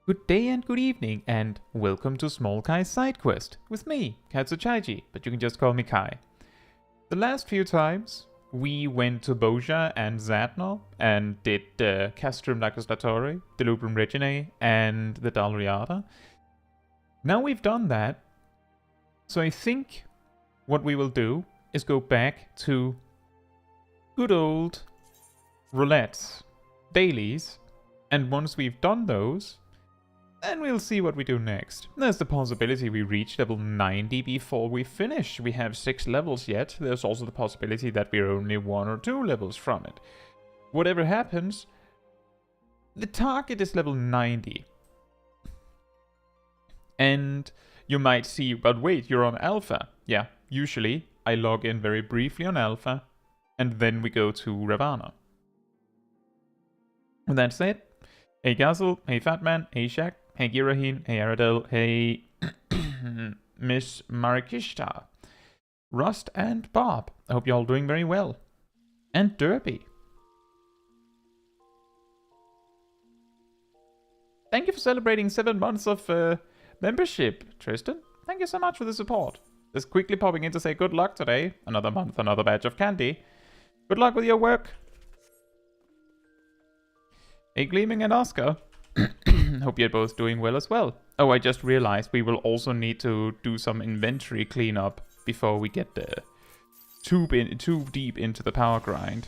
Good day and good evening, and welcome to Smol Caetsu Sidequest with me, Caetsu Chaiji, but you can just call me Kai. The last few times, we went to Boja and Zadnor and did the Castrum Legislatori, the Lubrum Reginae, and the Dalriada. Now we've done that, so I think what we will do is go back to good old Roulettes, dailies, and once we've done those, then we'll see what we do next. There's the possibility we reach level 90 before we finish. We have 6 levels yet. There's also the possibility that we're only 1 or 2 levels from it. Whatever happens, the target is level 90. And you might see, but wait, you're on Alpha. Yeah, usually I log in very briefly on Alpha, and then we go to Ravana. And that's it. Hey Gazel, hey Fatman, hey Shaq, hey Girahin, hey Aradel, hey Miss Marikishta, Rust and Bob. I hope you're all doing very well. And Derby. Thank you for celebrating 7 months of membership, Tristan. Thank you so much for the support. Just quickly popping in to say good luck today. Another month, another batch of candy. Good luck with your work. Hey Gleaming and Oscar. Hope you're both doing well as well. Oh, I just realized we will also need to do some inventory cleanup before we get too deep into the power grind.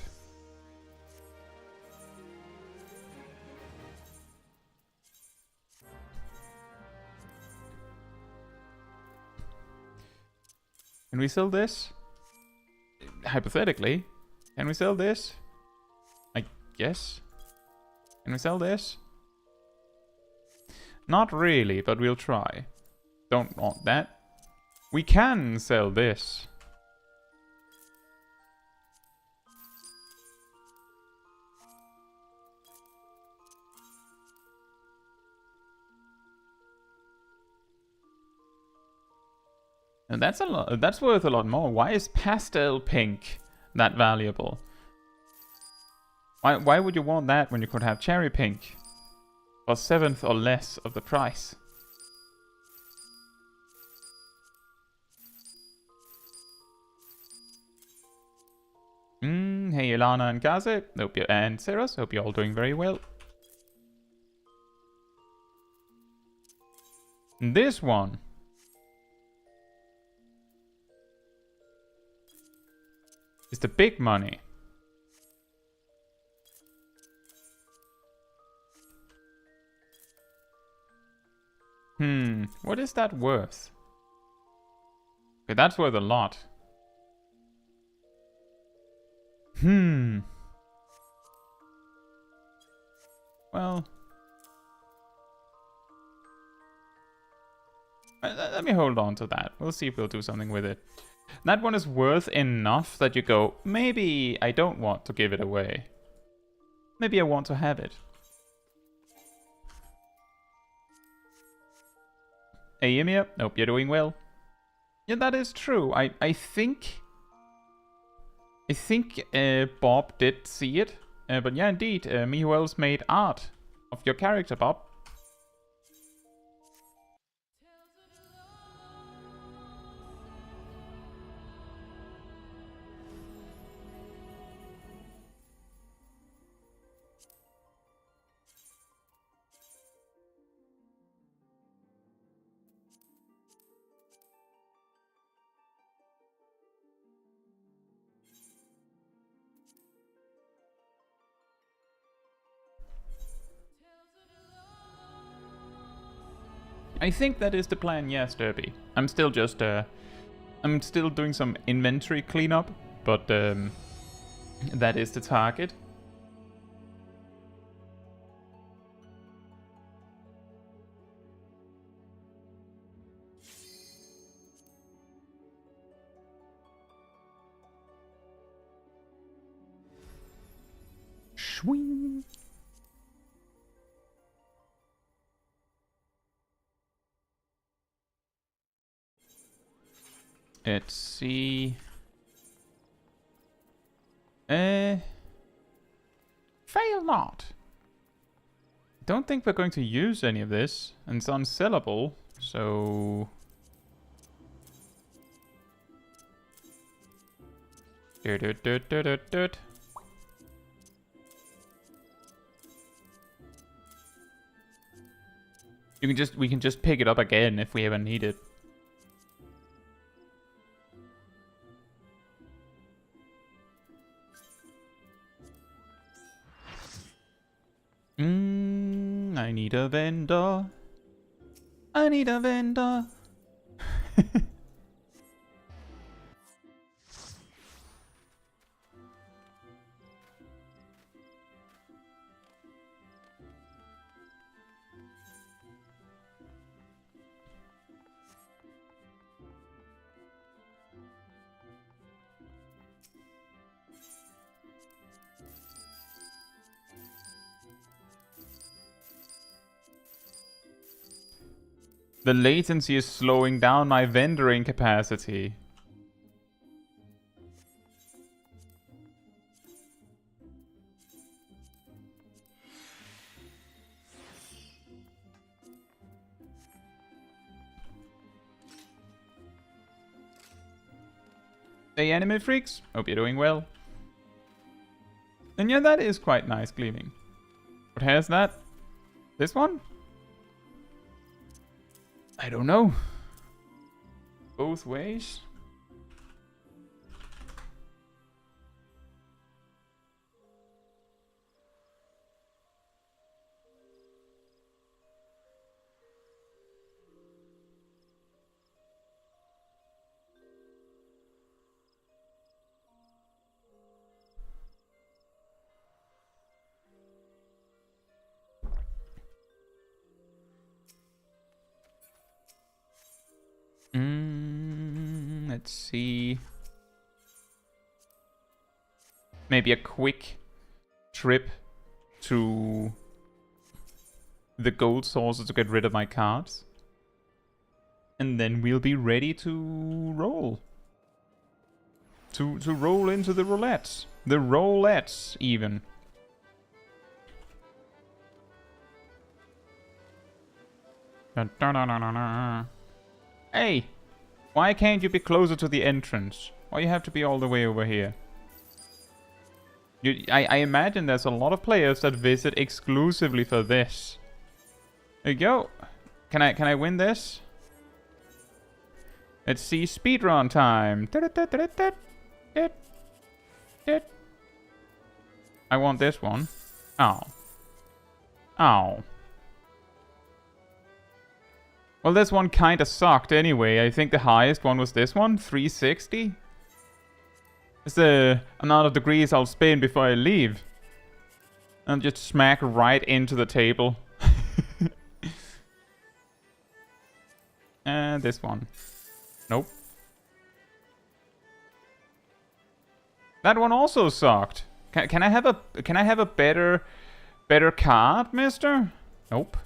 Can we sell this? Hypothetically. Can we sell this? I guess. Can we sell this? Not really, but we'll try. Don't want that. We can sell this. And that's a lot. That's worth a lot more. Why is pastel pink that valuable? Why would you want that when you could have cherry pink? For 1/7 or less of the price. Hey Ilana and Gaze, and Ceros, hope you're all doing very well. And this one is the big money. What is that worth? Okay, that's worth a lot. Well, let me hold on to that. We'll see if we'll do something with it. That one is worth enough that you go, maybe I don't want to give it away. Maybe I want to have it. Hey Ymir, hope you're doing well. Yeah, that is true. I think Bob did see it. But yeah, indeed, me who else made art of your character, Bob. I think that is the plan, yes, Derby. I'm still just, I'm still doing some inventory cleanup, but that is the target. Swing. Let's see. Fail not. don't think we're going to use any of this, and it's unsellable, so... You can we can just pick it up again if we ever need it. I need a vendor. I need a vendor. The latency is slowing down my vendoring capacity. Hey anime freaks, hope you're doing well. And yeah, that is quite nice gleaming. What has that? This one? I don't know. Both ways? Let's see. Maybe a quick trip to the gold sources to get rid of my cards. And then we'll be ready to roll. To roll into the roulettes. The roulettes, even. Hey! Why can't you be closer to the entrance? Why you have to be all the way over here? I imagine there's a lot of players that visit exclusively for this. There you go. Can I win this? Let's see speedrun time. I want this one. Ow. Ow. Well, this one kinda sucked anyway. I think the highest one was this one, 360. It's the amount of degrees I'll spin before I leave. And just smack right into the table. And this one. Nope. That one also sucked. Can I have a better card, mister? Nope.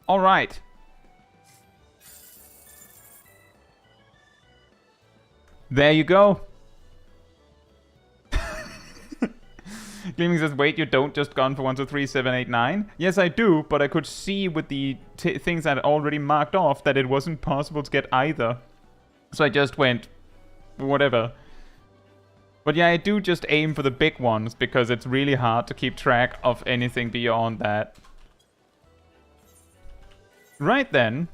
All right. There you go. Gleaming says, wait, you don't just gone for 1, 2, 3, 7, 8, 9? Yes, I do, but I could see with the things that I already marked off that it wasn't possible to get either. So I just went, whatever. But yeah, I do just aim for the big ones because it's really hard to keep track of anything beyond that. Right then,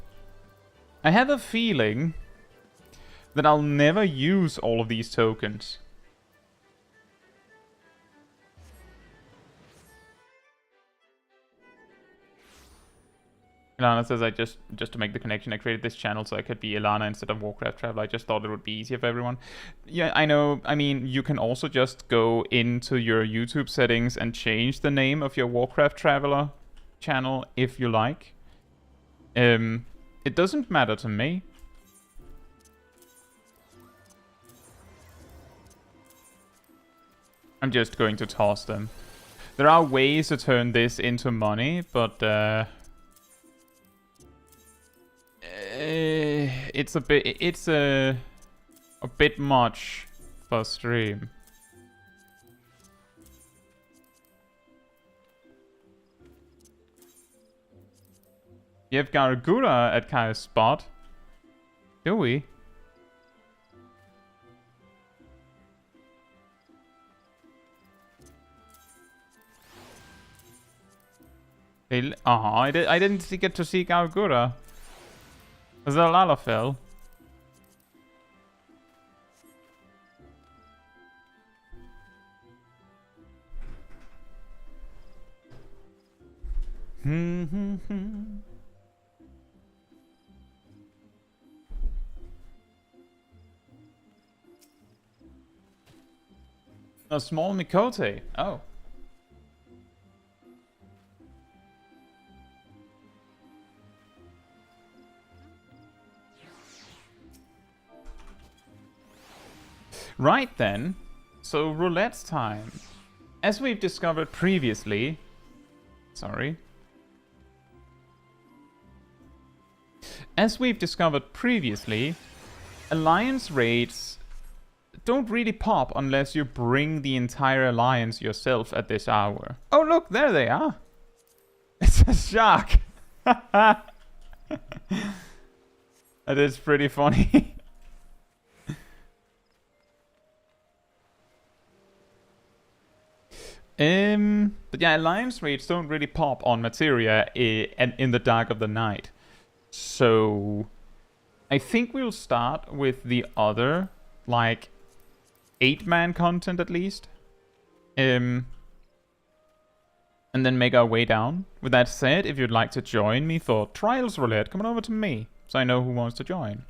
I have a feeling that I'll never use all of these tokens. Ilana says, just to make the connection, I created this channel so I could be Ilana instead of Warcraft Traveler. I just thought it would be easier for everyone. Yeah, I know. I mean, you can also just go into your YouTube settings and change the name of your Warcraft Traveler channel if you like. It doesn't matter to me. I'm just going to toss them. There are ways to turn this into money, but it's a bit much for stream. You have Gargura at Kai's spot. Do we? I didn't get to see Gargura. Was that Lalafell? A small Mikote. Oh. Right then. So Roulette's time. As we've discovered previously. Sorry. As we've discovered previously, alliance raids don't really pop unless you bring the entire alliance yourself at this hour. Oh look, there they are. It's a shark. That is pretty funny. But yeah, alliance raids don't really pop on Materia in the dark of the night. So I think we'll start with the other, like, 8-man content at least. And then make our way down. With that said, if you'd like to join me for Trials Roulette, come on over to me, so I know who wants to join.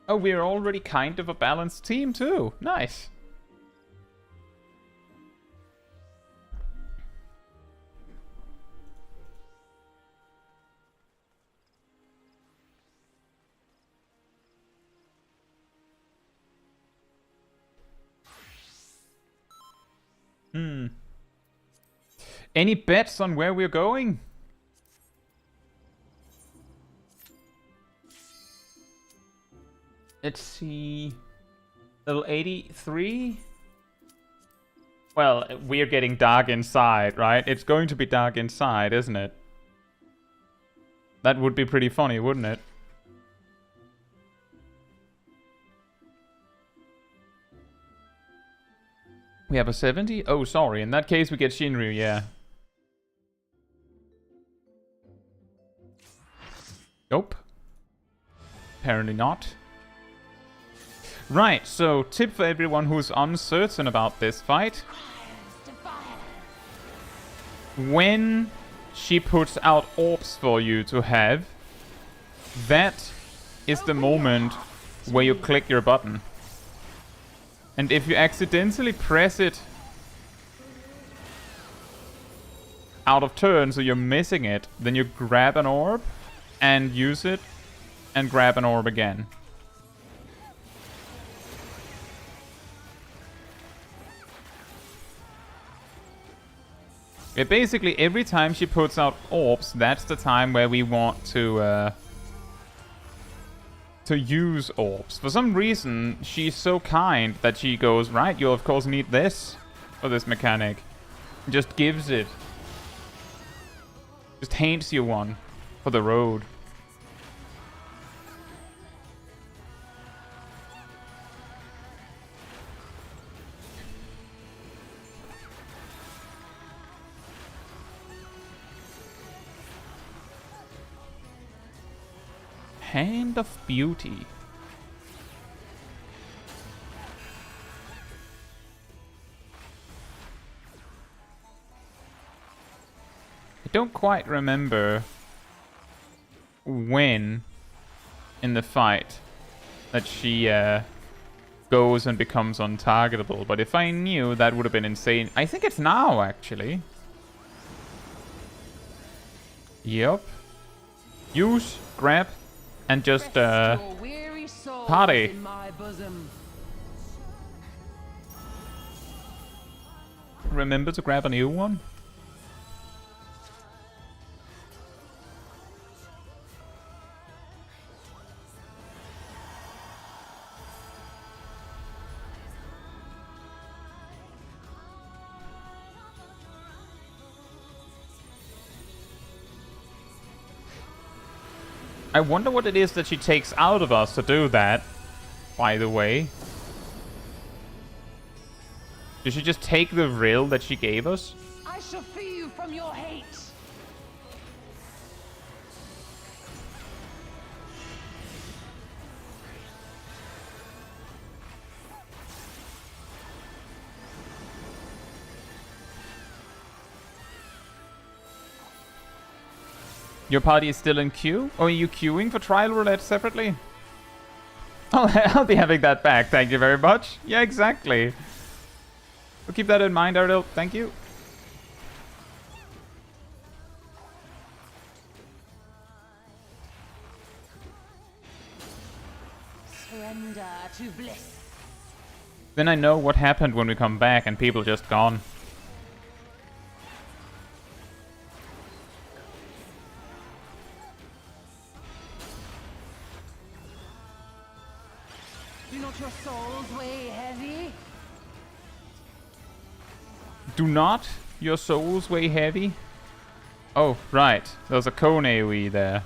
Oh, we're already kind of a balanced team too. Nice. Any bets on where we're going? Let's see. Level 83? Well, we're getting dark inside, right? It's going to be dark inside, isn't it? That would be pretty funny, wouldn't it? We have a 70? Oh, sorry. In that case, we get Shinryu, yeah. Nope. Apparently not. Right, so tip for everyone who's uncertain about this fight. When she puts out orbs for you to have, that is the moment where you click your button. And if you accidentally press it out of turn, so you're missing it, then you grab an orb and use it and grab an orb again. Yeah, basically every time she puts out orbs, that's the time where we want to use orbs. For some reason, she's so kind that she goes, right, you'll of course need this for this mechanic. Just gives it. Just hands you one for the road. Hand of Beauty. I don't quite remember when in the fight that she goes and becomes untargetable, but if I knew, that would have been insane. I think it's now, actually. Yup. Use, grab, and just party. remember to grab a new one. I wonder what it is that she takes out of us to do that, by the way. Did she just take the rill that she gave us? I shall free you from your hate. Your party is still in queue? Or are you queuing for trial roulette separately? Oh, I'll be having that back, thank you very much. Yeah, exactly. We'll keep that in mind, Ardell. Thank you. Surrender to bliss. Then I know what happened when we come back and people just gone. Do not your souls weigh heavy? Do not your souls weigh heavy? Oh, right. There's a cone AoE there.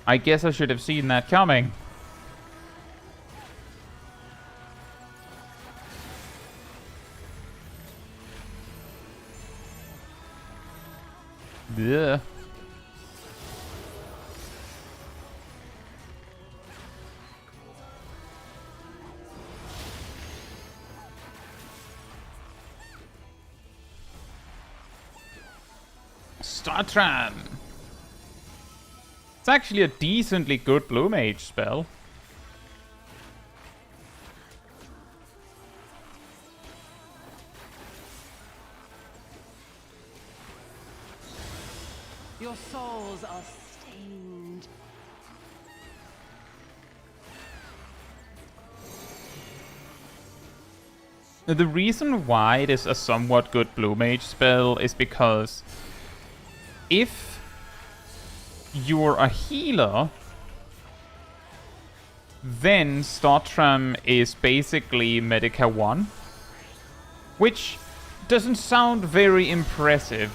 I guess I should have seen that coming. Ugh. Startram! It's actually a decently good Blue Mage spell. Your souls are stained. Now, the reason why it is a somewhat good Blue Mage spell is because if you're a healer, then Startram is basically Medica 1, which doesn't sound very impressive.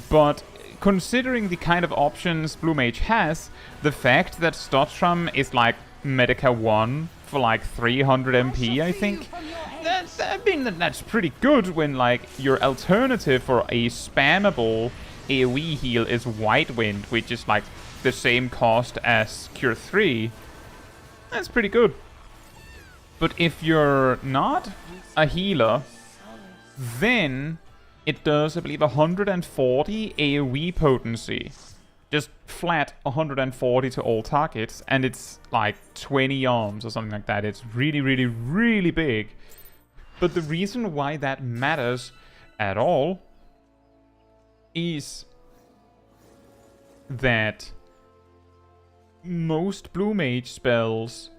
But considering the kind of options Blue Mage has, the fact that Startram is like Medica 1 for like 300 MP, I think, that's pretty good when like your alternative for a spammable AoE heal is White Wind, which is like the same cost as Cure 3. That's pretty good. But if you're not a healer, then it does, I believe, 140 AoE potency. Just flat 140 to all targets, and it's like 20 arms or something like that. It's really, really, really big. But the reason why that matters at all is that most Blue Mage spells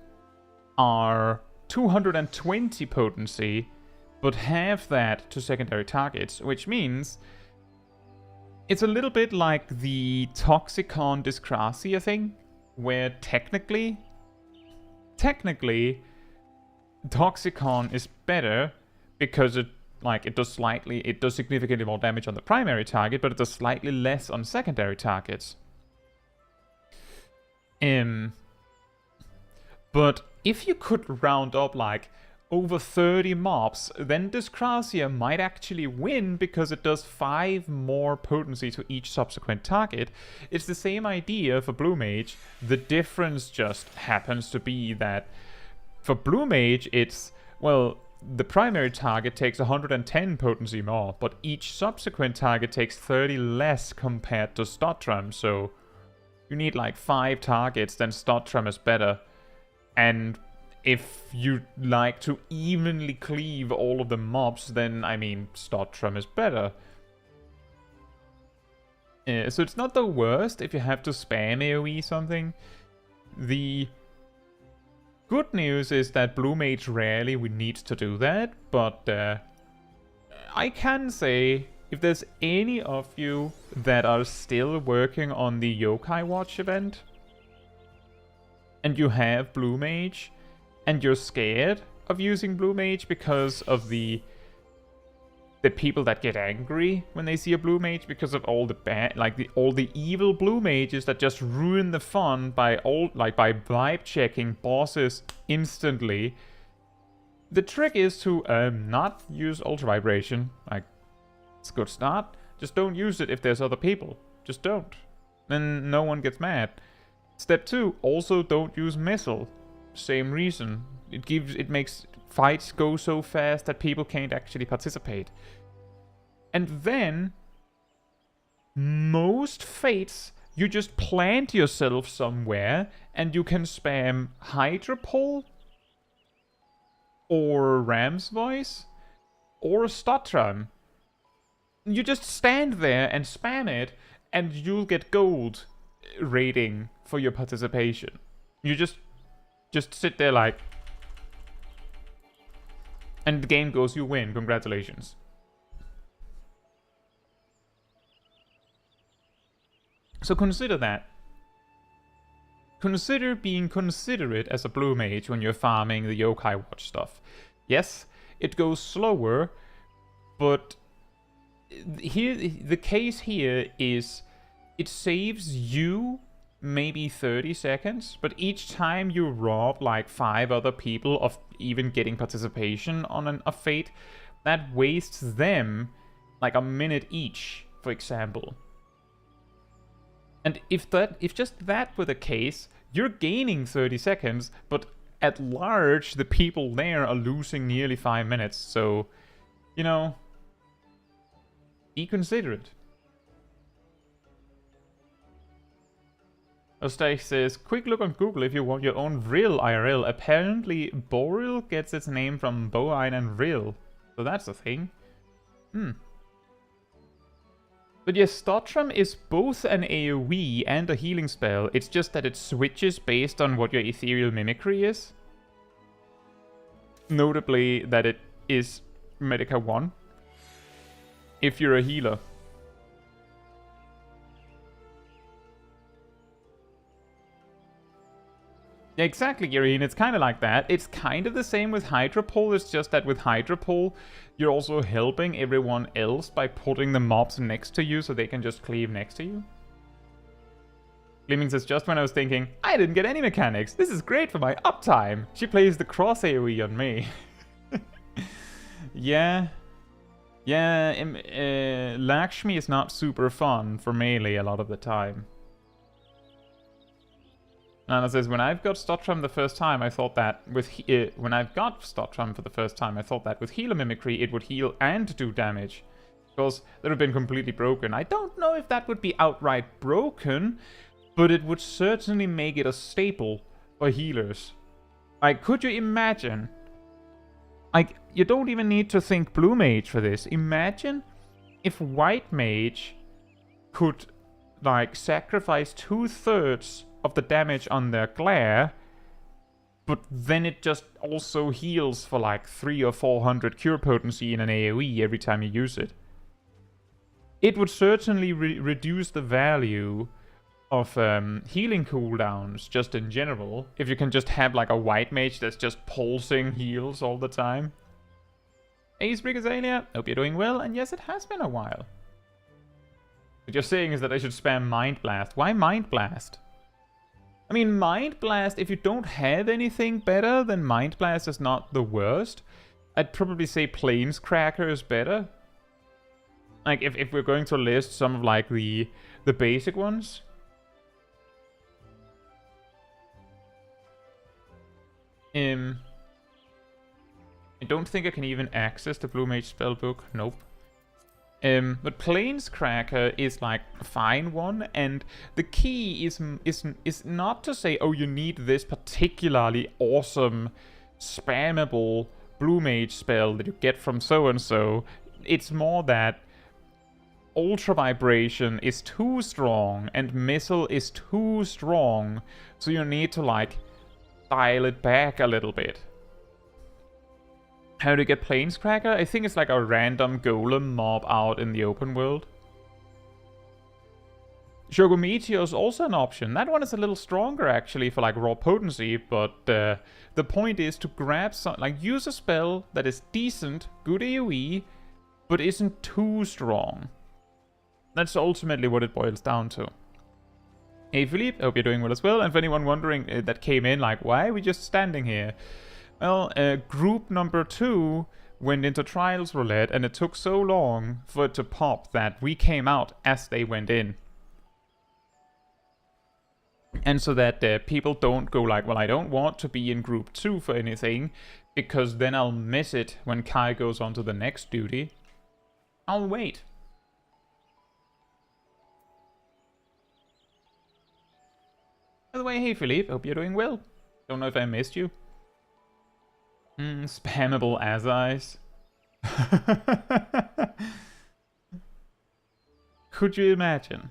are 220 potency, but have that to secondary targets, which means it's a little bit like the Toxicon Dyscrasia thing, where technically, Toxicon is better because it does significantly more damage on the primary target, but it does slightly less on secondary targets. But if you could round up like over 30 mobs, then Dyscrasia might actually win because it does 5 more potency to each subsequent target. It's the same idea for Blue Mage. The difference just happens to be that for Blue Mage, it's, well, the primary target takes 110 potency more, but each subsequent target takes 30 less compared to Startram, so you need like 5 targets, then Startram is better. And if you like to evenly cleave all of the mobs, then, I mean, Startram is better. So it's not the worst if you have to spam AoE something. The Good news is that Blue Mage rarely needs to do that, but I can say, if there's any of you that are still working on the Yokai Watch event, and you have Blue Mage, and you're scared of using Blue Mage because of the people that get angry when they see a Blue Mage because of all the bad, like all the evil Blue Mages that just ruin the fun by by vibe checking bosses instantly. The trick is to not use Ultra Vibration. Like, it's a good start. Just don't use it if there's other people. Just don't. Then no one gets mad. Step 2, also don't use Missile. Same reason. It makes fights go so fast that people can't actually participate. And then, most fates, you just plant yourself somewhere and you can spam Hydropole, or Ram's Voice, or Stotram. You just stand there and spam it, and you'll get gold rating for your participation. You just sit there like... And the game goes, you win, congratulations. So consider that. Consider being considerate as a Blue Mage when you're farming the Yokai Watch stuff. Yes, it goes slower, but here the case here is it saves you maybe 30 seconds, but each time you rob like 5 other people of even getting participation on a fate, that wastes them like a minute each, for example. And if just that were the case, you're gaining 30 seconds, but at large, the people there are losing nearly 5 minutes. So, you know, be considerate. Ostach says, quick look on Google if you want your own Vril IRL. Apparently, Boril gets its name from bovine and Vril. So that's a thing. But yes, Stotram is both an AoE and a healing spell. It's just that it switches based on what your ethereal mimicry is. Notably that it is Medica 1. If you're a healer. Yeah, exactly, Irene. It's kind of like that. It's kind of the same with Hydropole. It's just that with Hydropole, you're also helping everyone else by putting the mobs next to you so they can just cleave next to you. Gleaming says, just when I was thinking, I didn't get any mechanics. This is great for my uptime. She plays the cross AoE on me. Yeah. Yeah, Lakshmi is not super fun for melee a lot of the time. Nana says, when I've got Stotram the first time, I thought that with when I've got Stotram for the first time, I thought that with healer mimicry it would heal and do damage, because that would have been completely broken. I don't know if that would be outright broken, but it would certainly make it a staple for healers. Like, could you imagine? Like, you don't even need to think Blue Mage for this. Imagine if White Mage could, like, sacrifice 2/3 of the damage on their glare, but then it just also heals for like 300 or 400 cure potency in an AoE every time you use it. It would certainly reduce the value of healing cooldowns just in general, if you can just have like a White Mage that's just pulsing heals all the time. Ace Brigazalia, hope you're doing well, and yes, it has been a while. What you're saying is that I should spam Mind Blast. Why Mind Blast? I mean, Mind Blast, if you don't have anything better, then Mind Blast is not the worst. I'd probably say Planescracker is better. Like, if we're going to list some of, like, the basic ones. I don't think I can even access the Blue Mage spellbook. Nope. But Planescracker is like a fine one, and the key is not to say, oh, you need this particularly awesome, spammable Blue Mage spell that you get from so-and-so. It's more that Ultra Vibration is too strong, and Missile is too strong, so you need to, like, dial it back a little bit. How to get Planescracker? I think it's like a random golem mob out in the open world. Shogun Meteor is also an option. That one is a little stronger actually for like raw potency, but the point is to grab some, like use a spell that is decent, good AoE, but isn't too strong. That's ultimately what it boils down to. Hey Philippe, hope you're doing well as well. And for anyone wondering that came in, like, why are we just standing here? Well, group number 2 went into Trials Roulette, and it took so long for it to pop that we came out as they went in. And so that people don't go like, well, I don't want to be in group 2 for anything, because then I'll miss it when Kai goes on to the next duty. I'll wait. By the way, hey Philippe, hope you're doing well. Don't know if I missed you. Spammable as eyes. Could you imagine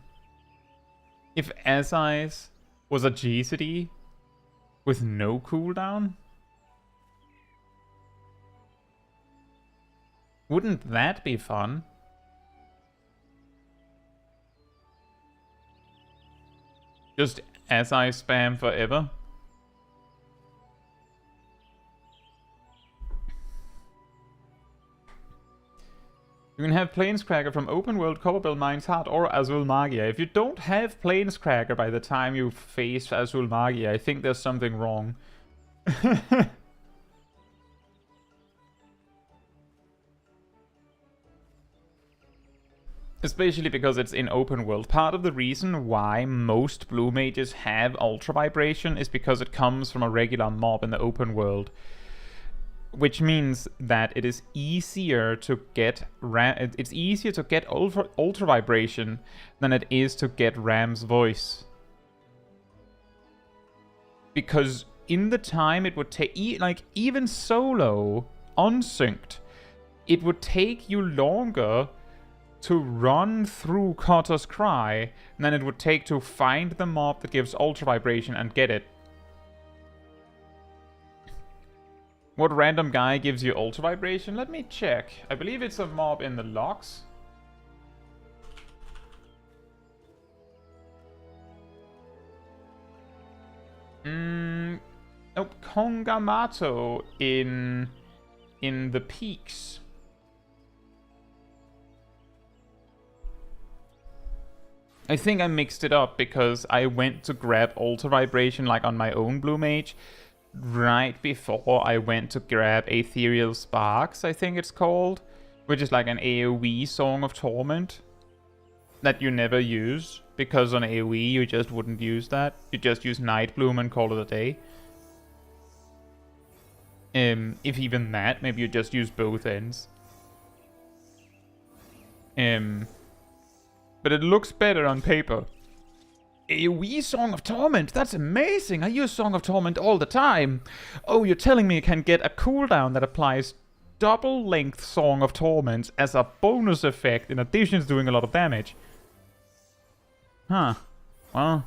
if as eyes was a G-City with no cooldown? Wouldn't that be fun? Just as I spam forever. You can have Planescracker from Open World, Copperbell, Mind's Heart, or Azul Magia. If you don't have Planescracker by the time you face Azul Magia, I think there's something wrong. Especially because it's in open world. Part of the reason why most blue mages have Ultra Vibration is because it comes from a regular mob in the open world. Which means that it is easier to get Ultra Vibration than it is to get Ram's Voice. Because in the time it would take, like even solo, unsynced, it would take you longer to run through Kotter's Cry than it would take to find the mob that gives Ultra Vibration and get it. What random guy gives you Ultra Vibration? Let me check. I believe it's a mob in the logs. Oh, Kongamato in the peaks. I think I mixed it up because I went to grab Ultra Vibration like on my own Blue Mage right before I went to grab Ethereal Sparks, I think it's called, which is like an AoE Song of Torment that you never use, because on AoE you just wouldn't use that. You just use Nightbloom and call it a day. If even that, maybe you just use both ends. But it looks better on paper. AoE Song of Torment, that's amazing! I use Song of Torment all the time! Oh, you're telling me I can get a cooldown that applies double length Song of Torment as a bonus effect in addition to doing a lot of damage. Huh. Well.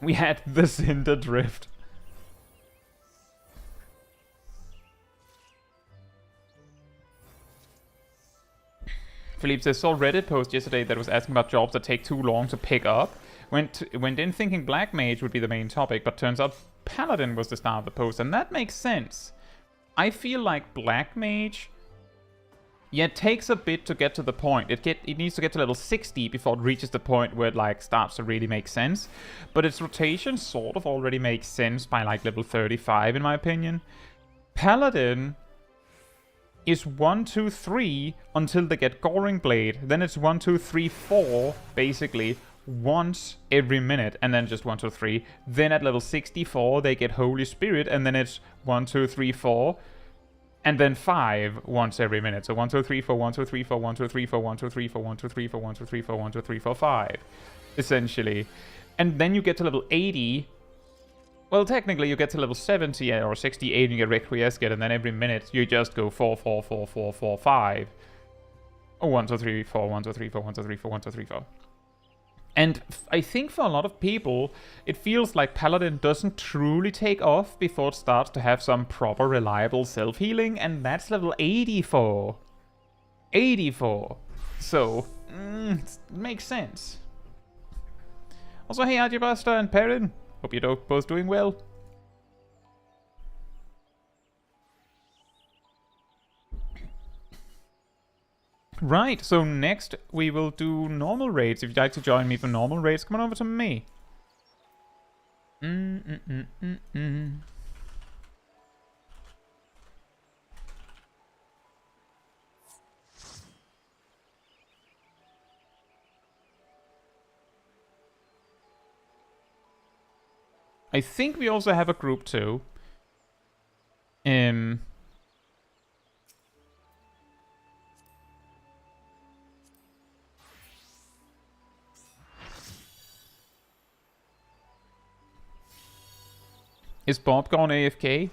We had the Cinder Drift. Philippe says, saw a Reddit post yesterday that was asking about jobs that take too long to pick up. Went in thinking Black Mage would be the main topic, but turns out Paladin was the star of the post, and that makes sense. I feel like Black Mage, yeah, it takes a bit to get to the point. It needs to get to level 60 before it reaches the point where it like starts to really make sense. But its rotation sort of already makes sense by like level 35 in my opinion. Paladin is 1, 2, 3 until they get Goring Blade. Then it's 1, 2, 3, 4, basically, once every minute, and then just 1, 2, 3. Then at level 64, they get Holy Spirit, and then it's 1, 2, 3, 4, and then 5 once every minute. So 1, 2, 3, 4, 1, 2, 3, 4, 1, 2, 3, 4, 1, 2, 3, 4, 1, 2, 3, 4, 1, 2, 3, 4, 1, 2, 3, 4, 5, essentially. And then you get to level 80. Well, technically, you get to level 70 or 68 and you get Requiescat, and then every minute you just go 4, 4, 4, 4, 4, 5. Oh, 1, 2, 3, 4, 1, 2, 3, 4, 1, 2, 3, 4, 1, 2, 3, 4. And I think for a lot of people, it feels like Paladin doesn't truly take off before it starts to have some proper reliable self-healing, and that's level 84. 84. So, it makes sense. Also, hey Archibasta and Perrin, hope you're both doing well. Right, so next we will do normal raids. If you'd like to join me for normal raids, come on over to me. I think we also have a group too. Is Bob gone AFK?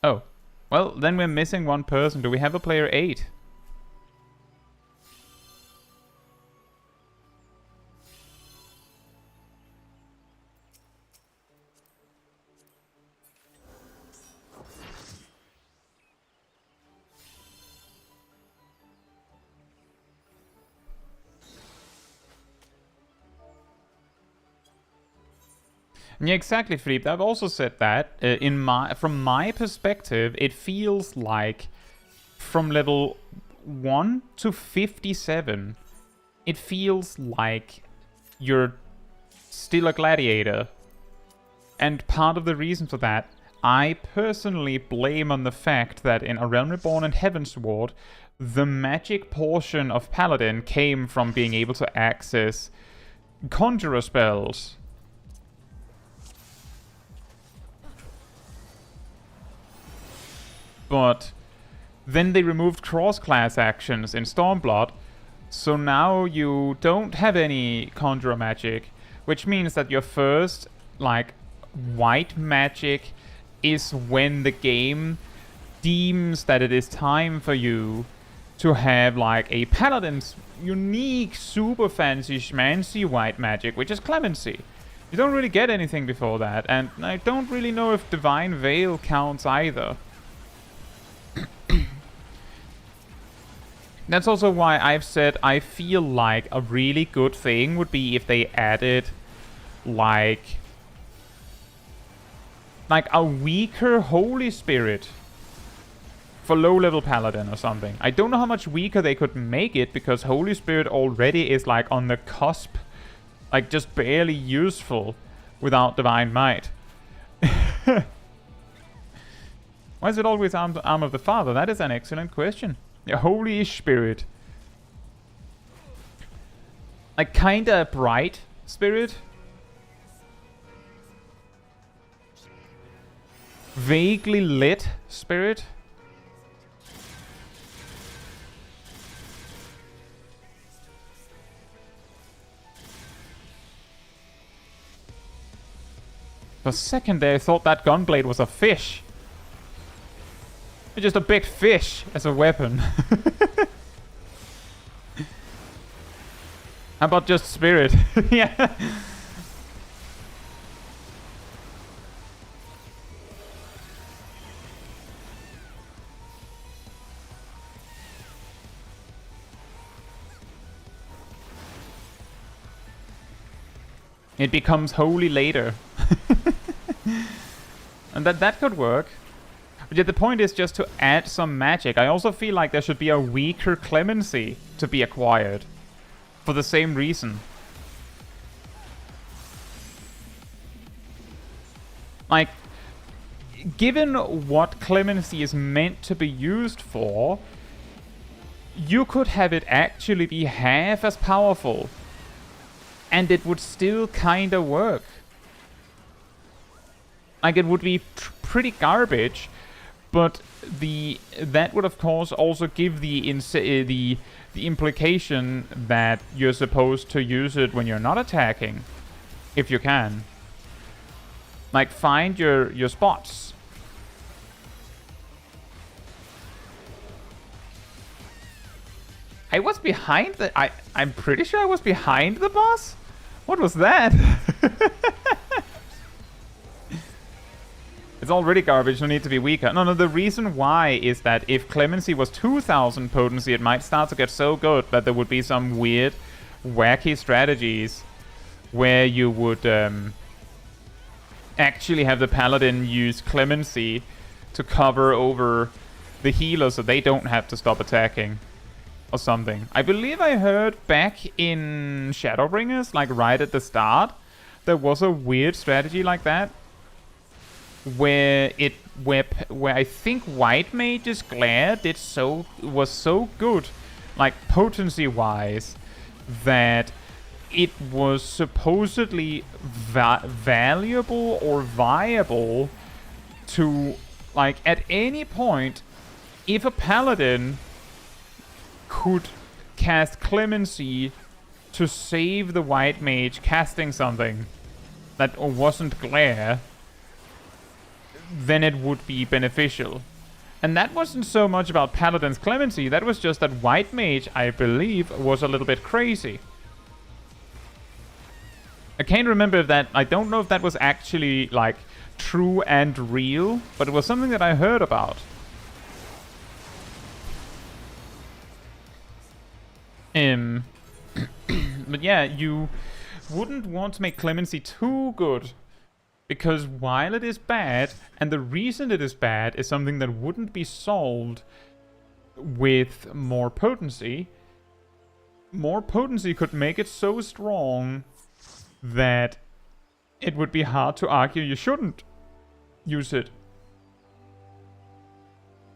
Oh. Well, then we're missing one person. Do we have a player 8? Yeah, exactly, Philippe. I've also said that. From my perspective, it feels like from level 1 to 57, it feels like you're still a gladiator. And part of the reason for that, I personally blame on the fact that in A Realm Reborn and Heavensward, the magic portion of Paladin came from being able to access conjurer spells. But then they removed cross-class actions in Stormblood, so now you don't have any conjurer magic, which means that your first, like, white magic is when the game deems that it is time for you to have, like, a paladin's unique, super fancy, schmancy white magic, which is Clemency. You don't really get anything before that, and I don't really know if Divine Veil counts either. That's also why I've said I feel like a really good thing would be if they added like a weaker Holy Spirit for low-level Paladin or something. I don't know how much weaker they could make it, because Holy Spirit already is like on the cusp, like just barely useful without Divine Might. Why is it always Arm of the Father? That is an excellent question. Yeah, Holy Spirit. Like kinda bright spirit. Vaguely lit spirit. For a second there I thought that gunblade was a fish. Just a big fish as a weapon. How about just spirit? Yeah. It becomes holy later. And that could work. But yet the point is just to add some magic. I also feel like there should be a weaker Clemency to be acquired. For the same reason. Like, given what Clemency is meant to be used for, you could have it actually be half as powerful. And it would still kinda work. Like, it would be pretty garbage. But that would of course also give the implication that you're supposed to use it when you're not attacking, if you can. Like, find your spots. I was behind the... I'm pretty sure I was behind the boss? What was that? It's already garbage, no need to be weaker. No, the reason why is that if Clemency was 2000 potency, it might start to get so good that there would be some weird, wacky strategies where you would actually have the Paladin use Clemency to cover over the healer so they don't have to stop attacking. Or something. I believe I heard back in Shadowbringers, like right at the start, there was a weird strategy like that. Where I think White Mage's Glare was so good, like potency wise, that it was supposedly valuable or viable to, like, at any point, if a Paladin could cast Clemency to save the White Mage casting something that wasn't Glare, then it would be beneficial. And that wasn't so much about Paladin's Clemency, that was just that White Mage, I believe, was a little bit crazy. I can't remember if that... I don't know if that was actually, like, true and real, but it was something that I heard about. But yeah, you wouldn't want to make Clemency too good. Because while it is bad, and the reason it is bad is something that wouldn't be solved with more potency could make it so strong that it would be hard to argue you shouldn't use it.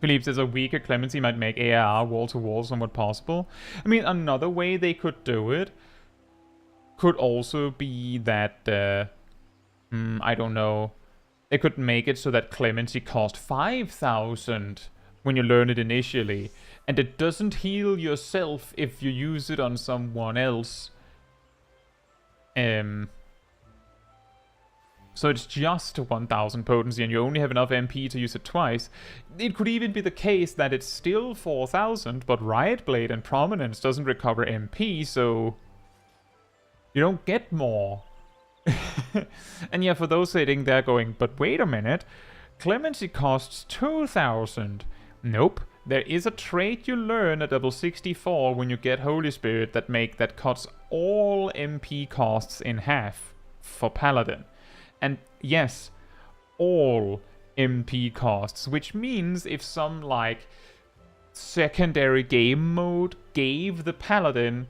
Believes there's a weaker Clemency might make AR wall-to-wall somewhat possible. I mean, another way they could do it could also be that... I don't know. It could make it so that Clemency cost 5,000 when you learn it initially. And it doesn't heal yourself if you use it on someone else. So it's just 1,000 potency and you only have enough MP to use it twice. It could even be the case that it's still 4,000, but Riot Blade and Prominence doesn't recover MP, so you don't get more. And yeah, for those sitting there going, but wait a minute, Clemency costs 2,000. Nope, there is a trait you learn at level 64 when you get Holy Spirit that cuts all MP costs in half for Paladin. And yes, all MP costs, which means if some, like, secondary game mode gave the Paladin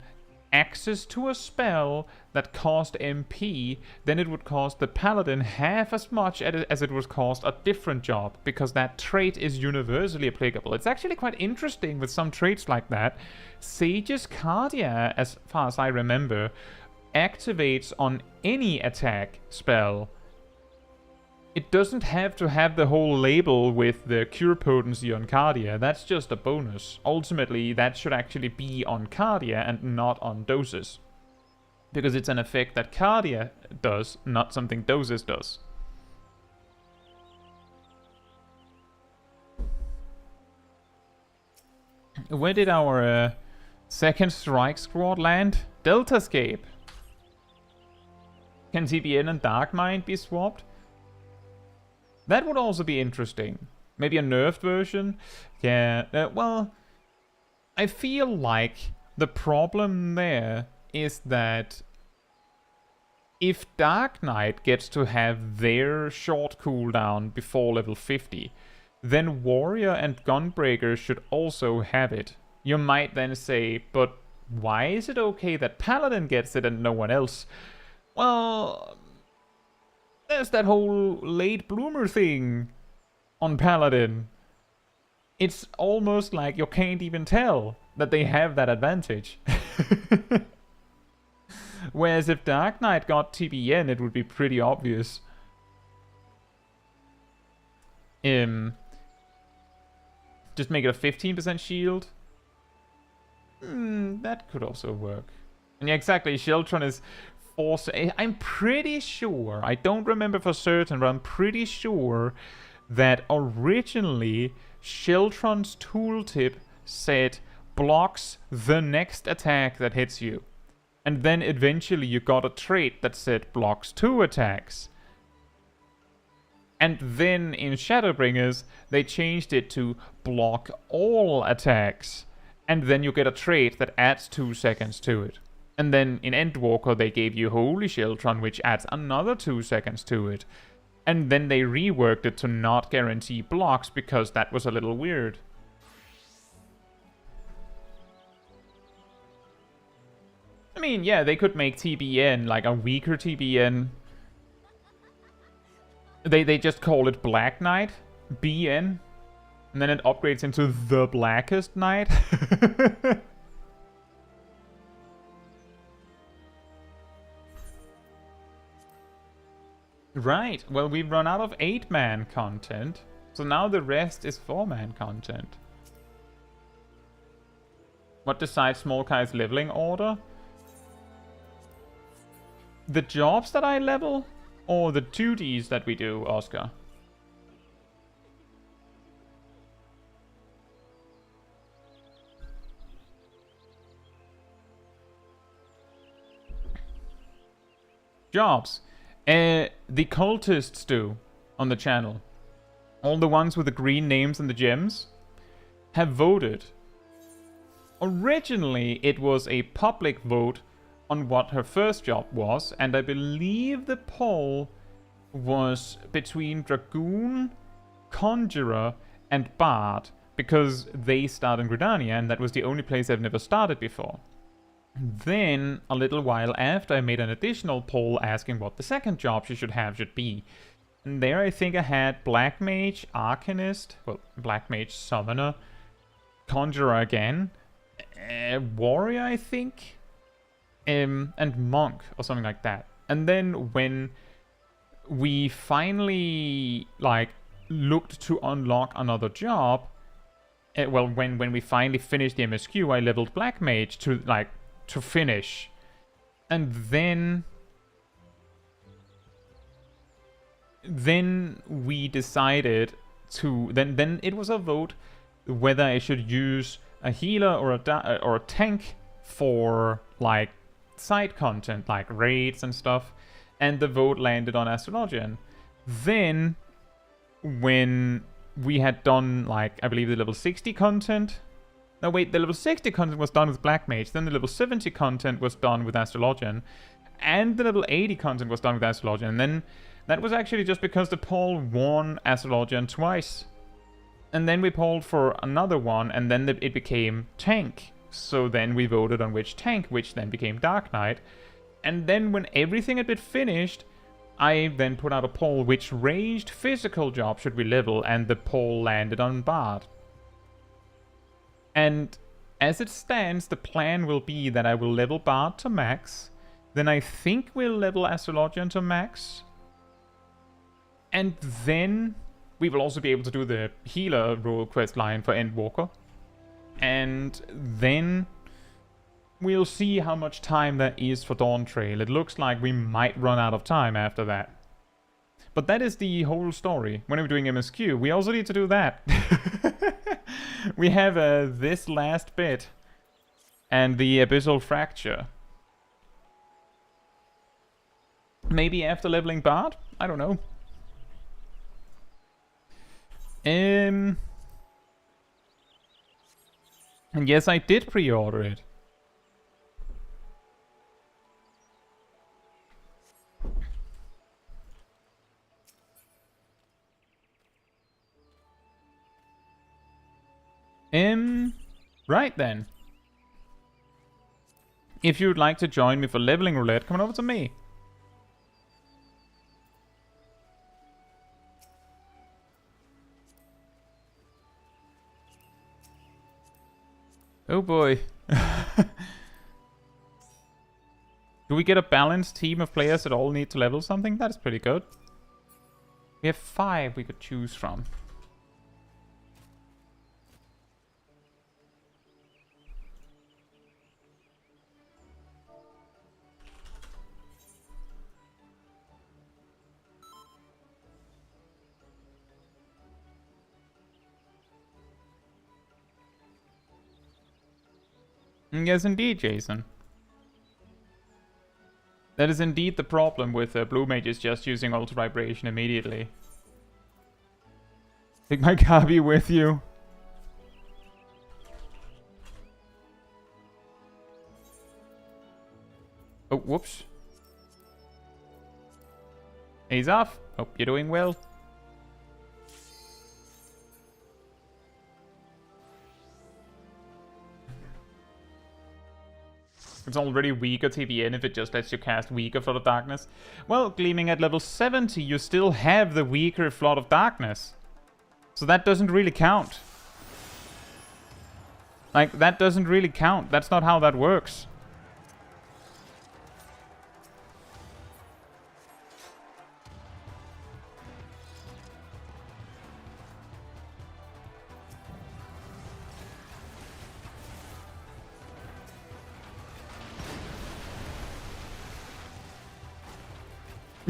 access to a spell that cost MP, then it would cost the Paladin half as much as it would cost a different job, because that trait is universally applicable. It's actually quite interesting with some traits like that. Sage's Cardia, as far as I remember, activates on any attack spell. It doesn't have to have the whole label with the cure potency on Cardia. That's just a bonus. Ultimately, that should actually be on Cardia and not on doses. Because it's an effect that Cardia does, not something doses does. Where did our second strike squad land? Deltascape. Can TBN and Darkmind be swapped? That would also be interesting. Maybe a nerfed version? Yeah, well, I feel like the problem there is that if Dark Knight gets to have their short cooldown before level 50, then Warrior and Gunbreaker should also have it. You might then say, but why is it okay that Paladin gets it and no one else? Well, there's that whole late bloomer thing on Paladin. It's almost like you can't even tell that they have that advantage. Whereas if Dark Knight got TBN, it would be pretty obvious. Just make it a 15% shield. That could also work. And yeah, exactly, Shieldtron is forced. I'm pretty sure, I don't remember for certain, but I'm pretty sure that originally Shieldtron's tooltip said blocks the next attack that hits you. And then eventually you got a trait that said blocks 2 attacks. And then in Shadowbringers, they changed it to block all attacks. And then you get a trait that adds 2 seconds to it. And then in Endwalker, they gave you Holy Sheltron, which adds another 2 seconds to it. And then they reworked it to not guarantee blocks because that was a little weird. I mean, yeah, they could make TBN like a weaker TBN. They just call it Black Knight, BN, and then it upgrades into the Blackest Knight. Right, well, we've run out of 8-man content, so now the rest is 4-man content. What decides Smol Caetsu's leveling order? The jobs that I level, or the duties that we do, Oscar? Jobs. The cultists do on the channel. All the ones with the green names and the gems have voted. Originally, it was a public vote on what her first job was, and I believe the poll was between Dragoon, Conjurer, and Bard, because they start in Gridania, and that was the only place I've never started before. Then, a little while after, I made an additional poll asking what the second job she should be. And there I think I had Black Mage, Arcanist, well, Black Mage, Summoner, Conjurer again, Warrior I think, and Monk, or something like that. And then when we finally, like, looked to unlock another job, well, when we finally finished the MSQ, I leveled Black Mage to, like, to finish. And then we decided to then it was a vote whether I should use a healer or a tank for like side content like raids and stuff, and the vote landed on Astrologian. Then when we had done, like, I believe the level 60 content. No, wait, the level 60 content was done with Black Mage, then the level 70 content was done with Astrologian, and the level 80 content was done with Astrologian, and then that was actually just because the poll won Astrologian twice. And then we polled for another one, and then it became Tank. So then we voted on which tank, which then became Dark Knight. And then when everything had been finished, I then put out a poll which ranged physical job should we level, and the poll landed on Bard. And as it stands, the plan will be that I will level Bard to max, then I think we'll level Astrologian to max, and then we will also be able to do the healer role quest line for Endwalker. And then we'll see how much time there is for Dawn Trail. It looks like we might run out of time after that. But that is the whole story. When we're doing MSQ, we also need to do that. We have this last bit and the Abyssal Fracture. Maybe after leveling Bard? I don't know. And yes, I did pre-order it. Right then. If you'd like to join me for leveling roulette, come on over to me. Oh boy. Do we get a balanced team of players that all need to level something? That is pretty good. We have 5 we could choose from. Yes, indeed, Jason. That is indeed the problem with blue mages just using Ultra Vibration immediately. Take my Gabi with you. Oh, whoops. He's off. Hope you're doing well. It's already weaker TBN if it just lets you cast weaker Flood of Darkness. Well, Gleaming at level 70, you still have the weaker Flood of Darkness. So that doesn't really count. Like, that doesn't really count. That's not how that works.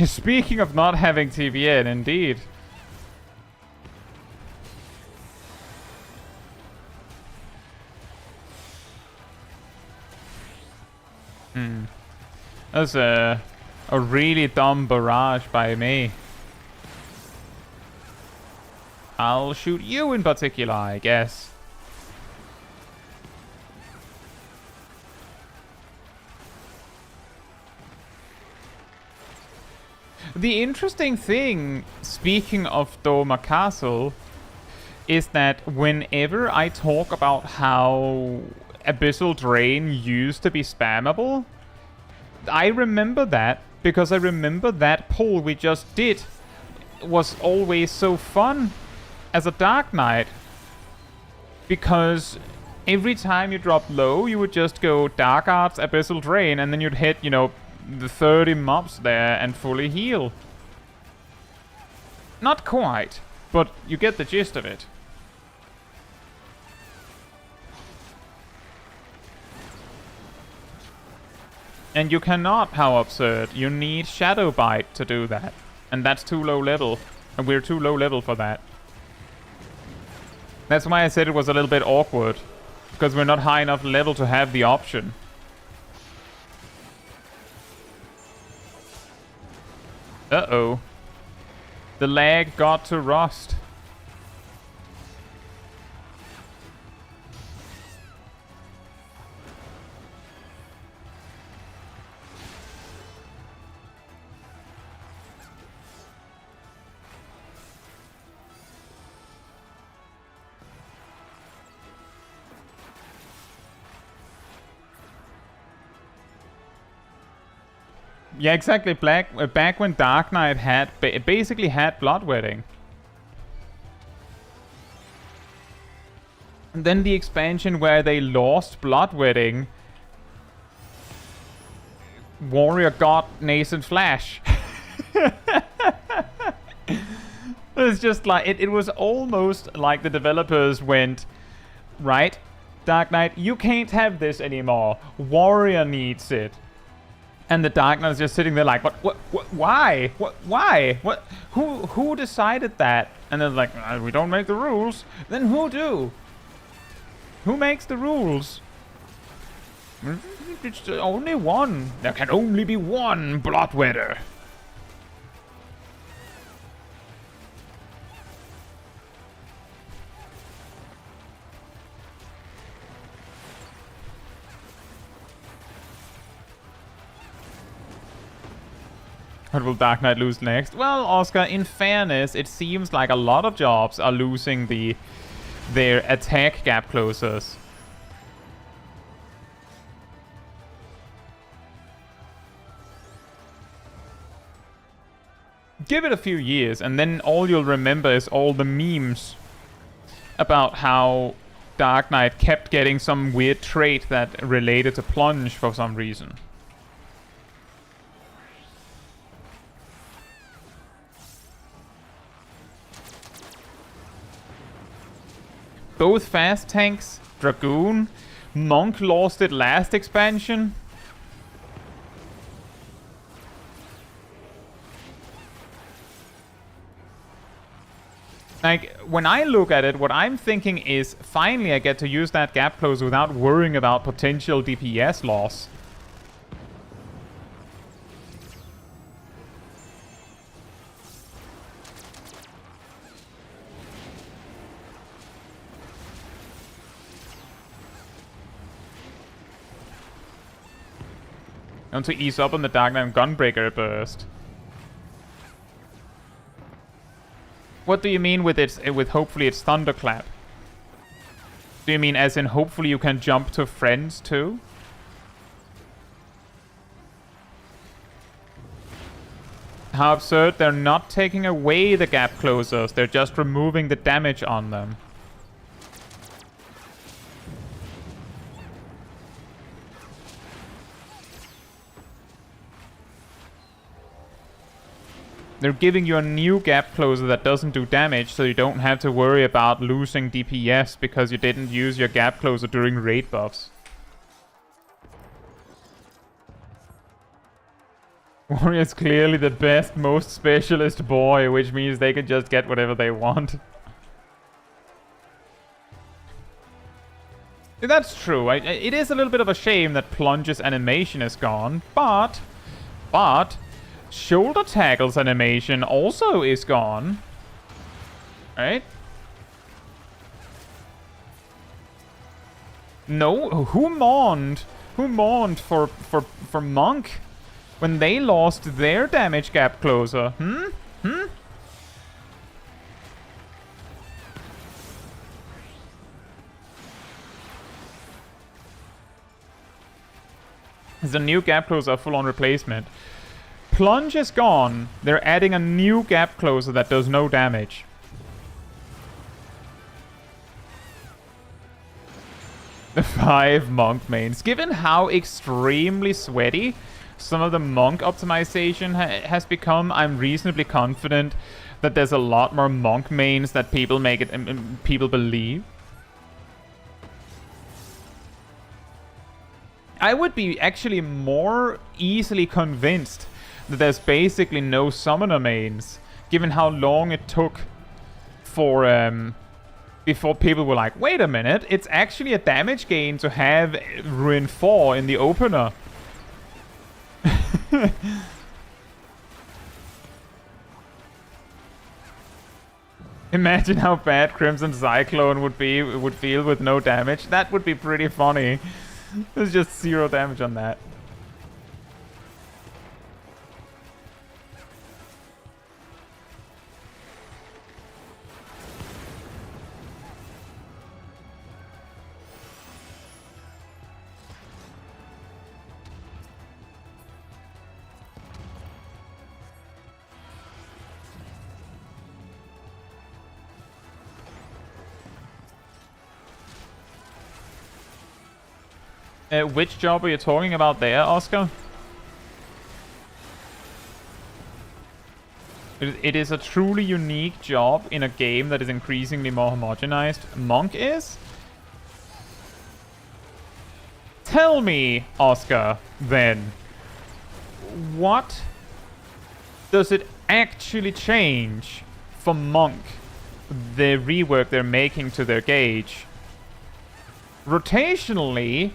Speaking of not having TBN, indeed. That's a really dumb barrage by me. I'll shoot you in particular, I guess. The interesting thing, speaking of Doma Castle, is that whenever I talk about how Abyssal Drain used to be spammable, I remember that because I remember that pull we just did was always so fun as a Dark Knight. Because every time you dropped low, you would just go Dark Arts, Abyssal Drain, and then you'd hit, you know, the 30 mobs there and fully heal. Not quite, but you get the gist of it. And you cannot, how absurd. You need Shadow Bite to do that. And that's too low level. And we're too low level for that. That's why I said it was a little bit awkward. Because we're not high enough level to have the option. Uh-oh. The lag got to Rust. Yeah, exactly. Back when Dark Knight had basically had Bloodwedding. And then the expansion where they lost Bloodwedding, Warrior got Nascent Flash. It's just like it was almost like the developers went, right, Dark Knight, you can't have this anymore. Warrior needs it. And the Dark Knight is just sitting there like, what, why? Why? What, who decided that? And they're like, we don't make the rules. Then who do? Who makes the rules? It's only one. There can only be one Bloodwetter. What will Dark Knight lose next? Well, Oscar, in fairness, it seems like a lot of jobs are losing their attack gap closers. Give it a few years, and then all you'll remember is all the memes about how Dark Knight kept getting some weird trait that related to plunge for some reason. Both fast tanks, Dragoon, Monk lost it last expansion. Like, when I look at it, what I'm thinking is, finally I get to use that gap closer without worrying about potential DPS loss. I want to ease up on the Dark Knight Gunbreaker burst. What do you mean with hopefully it's Thunderclap? Do you mean as in hopefully you can jump to friends too? How absurd, they're not taking away the gap closers, they're just removing the damage on them. They're giving you a new gap closer that doesn't do damage, so you don't have to worry about losing DPS because you didn't use your gap closer during raid buffs. Warrior's clearly the best, most specialist boy, which means they can just get whatever they want. That's true. It is a little bit of a shame that Plunge's animation is gone, but Shoulder Tackle's animation also is gone. Right? No, who mourned? Who mourned for Monk when they lost their damage gap closer? It's a new gap closer, full-on replacement. Plunge is gone. They're adding a new gap closer that does no damage. The 5 Monk mains. Given how extremely sweaty some of the Monk optimization has become, I'm reasonably confident that there's a lot more Monk mains that people make it people believe. I would be actually more easily convinced that there's basically no summoner mains, given how long it took for before people were like, wait a minute, it's actually a damage gain to have Ruin 4 in the opener. Imagine how bad Crimson Cyclone would feel with no damage. That would be pretty funny. There's just 0 damage on that. Which job are you talking about there, Oscar? It is a truly unique job in a game that is increasingly more homogenized. Monk is? Tell me, Oscar, then, what does it actually change for Monk, the rework they're making to their gauge? Rotationally,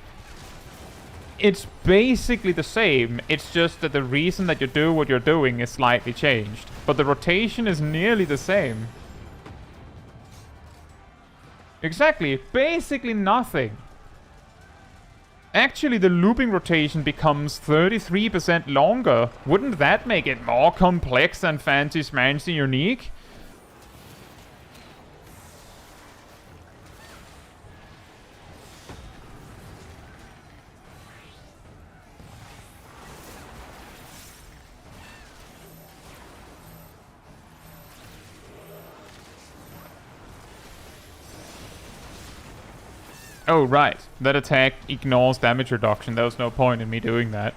it's basically the same. It's just that the reason that you do what you're doing is slightly changed. But the rotation is nearly the same. Exactly. Basically nothing. Actually, the looping rotation becomes 33% longer. Wouldn't that make it more complex and fancy smancy unique? Oh, right. That attack ignores damage reduction. There was no point in me doing that.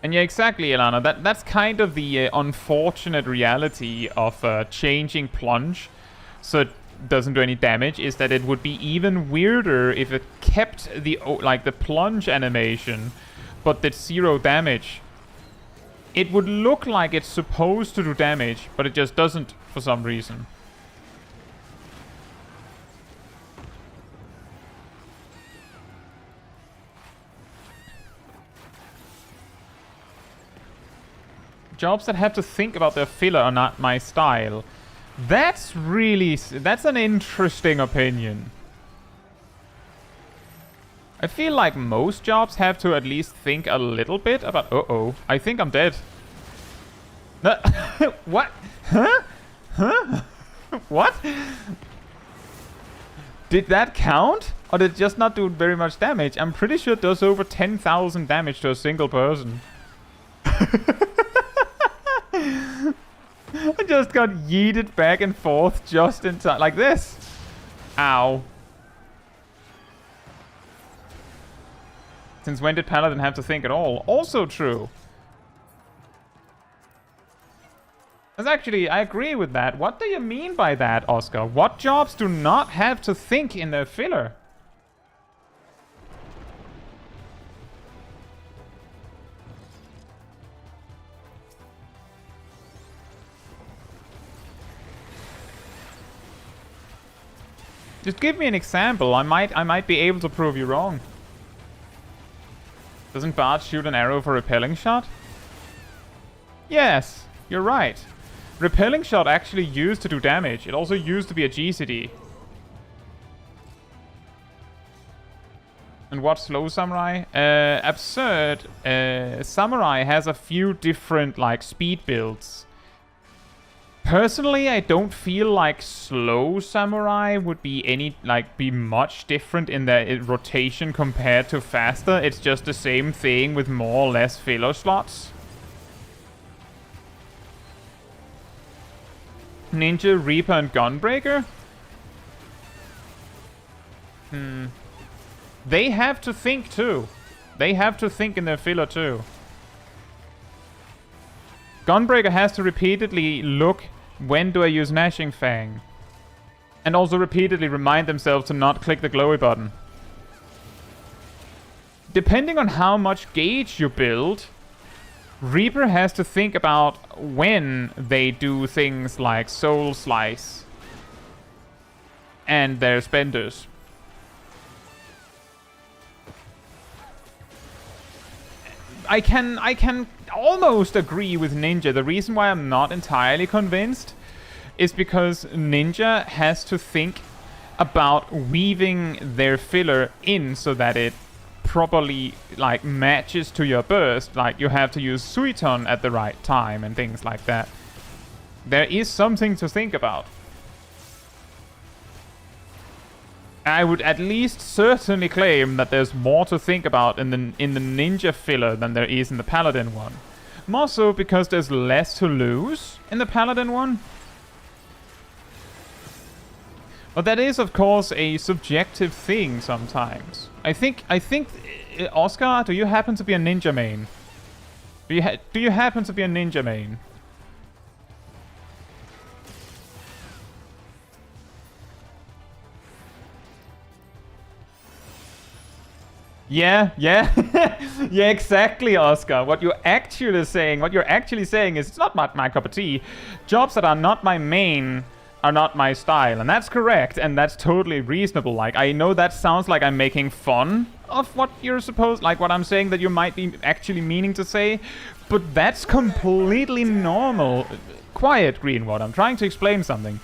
And yeah, exactly, Ilana. That's kind of the unfortunate reality of changing Plunge so it doesn't do any damage, is that it would be even weirder if it kept the Plunge animation, but did 0 damage. it would look like it's supposed to do damage, but it just doesn't for some reason. Jobs that have to think about their filler are not my style. That's an interesting opinion. I feel like most jobs have to at least think a little bit about... Uh-oh, I think I'm dead. What? Huh? Huh? What? Did that count? Or did it just not do very much damage? I'm pretty sure it does over 10,000 damage to a single person. I just got yeeted back and forth just in time. Like this. Ow. Since when did Paladin have to think at all? Also true. That's actually, I agree with that. What do you mean by that, Oscar? What jobs do not have to think in their filler? Just give me an example. I might be able to prove you wrong. Doesn't Bard shoot an arrow for repelling shot? Yes, you're right. Repelling shot actually used to do damage. It also used to be a GCD. And what slow samurai? Absurd. Samurai has a few different like speed builds. Personally, I don't feel like slow samurai would be be much different in their rotation compared to faster. It's just the same thing with more or less filler slots. Ninja, Reaper, and Gunbreaker? They have to think too. They have to think in their filler too. Gunbreaker has to repeatedly look, when do I use Gnashing Fang? And also repeatedly remind themselves to not click the glowy button. Depending on how much gauge you build, Reaper has to think about when they do things like Soul Slice and their spenders. I can almost agree with Ninja. The reason why I'm not entirely convinced is because Ninja has to think about weaving their filler in so that it properly like matches to your burst. Like you have to use Suiton at the right time and things like that. There is something to think about. I would at least certainly claim that there's more to think about in the Ninja filler than there is in the Paladin one. More so because there's less to lose in the Paladin one. But that is, of course, a subjective thing sometimes. I think, Oscar, do you happen to be a ninja main? Do you happen to be a ninja main? Yeah. Yeah, exactly, Oscar. What you're actually saying is it's not my cup of tea. Jobs that are not my main are not my style, and that's correct, and that's totally reasonable. Like, I know that sounds like I'm making fun of what you're supposed, like what I'm saying that you might be actually meaning to say, but that's completely normal. Quiet, Greenwood. I'm trying to explain something.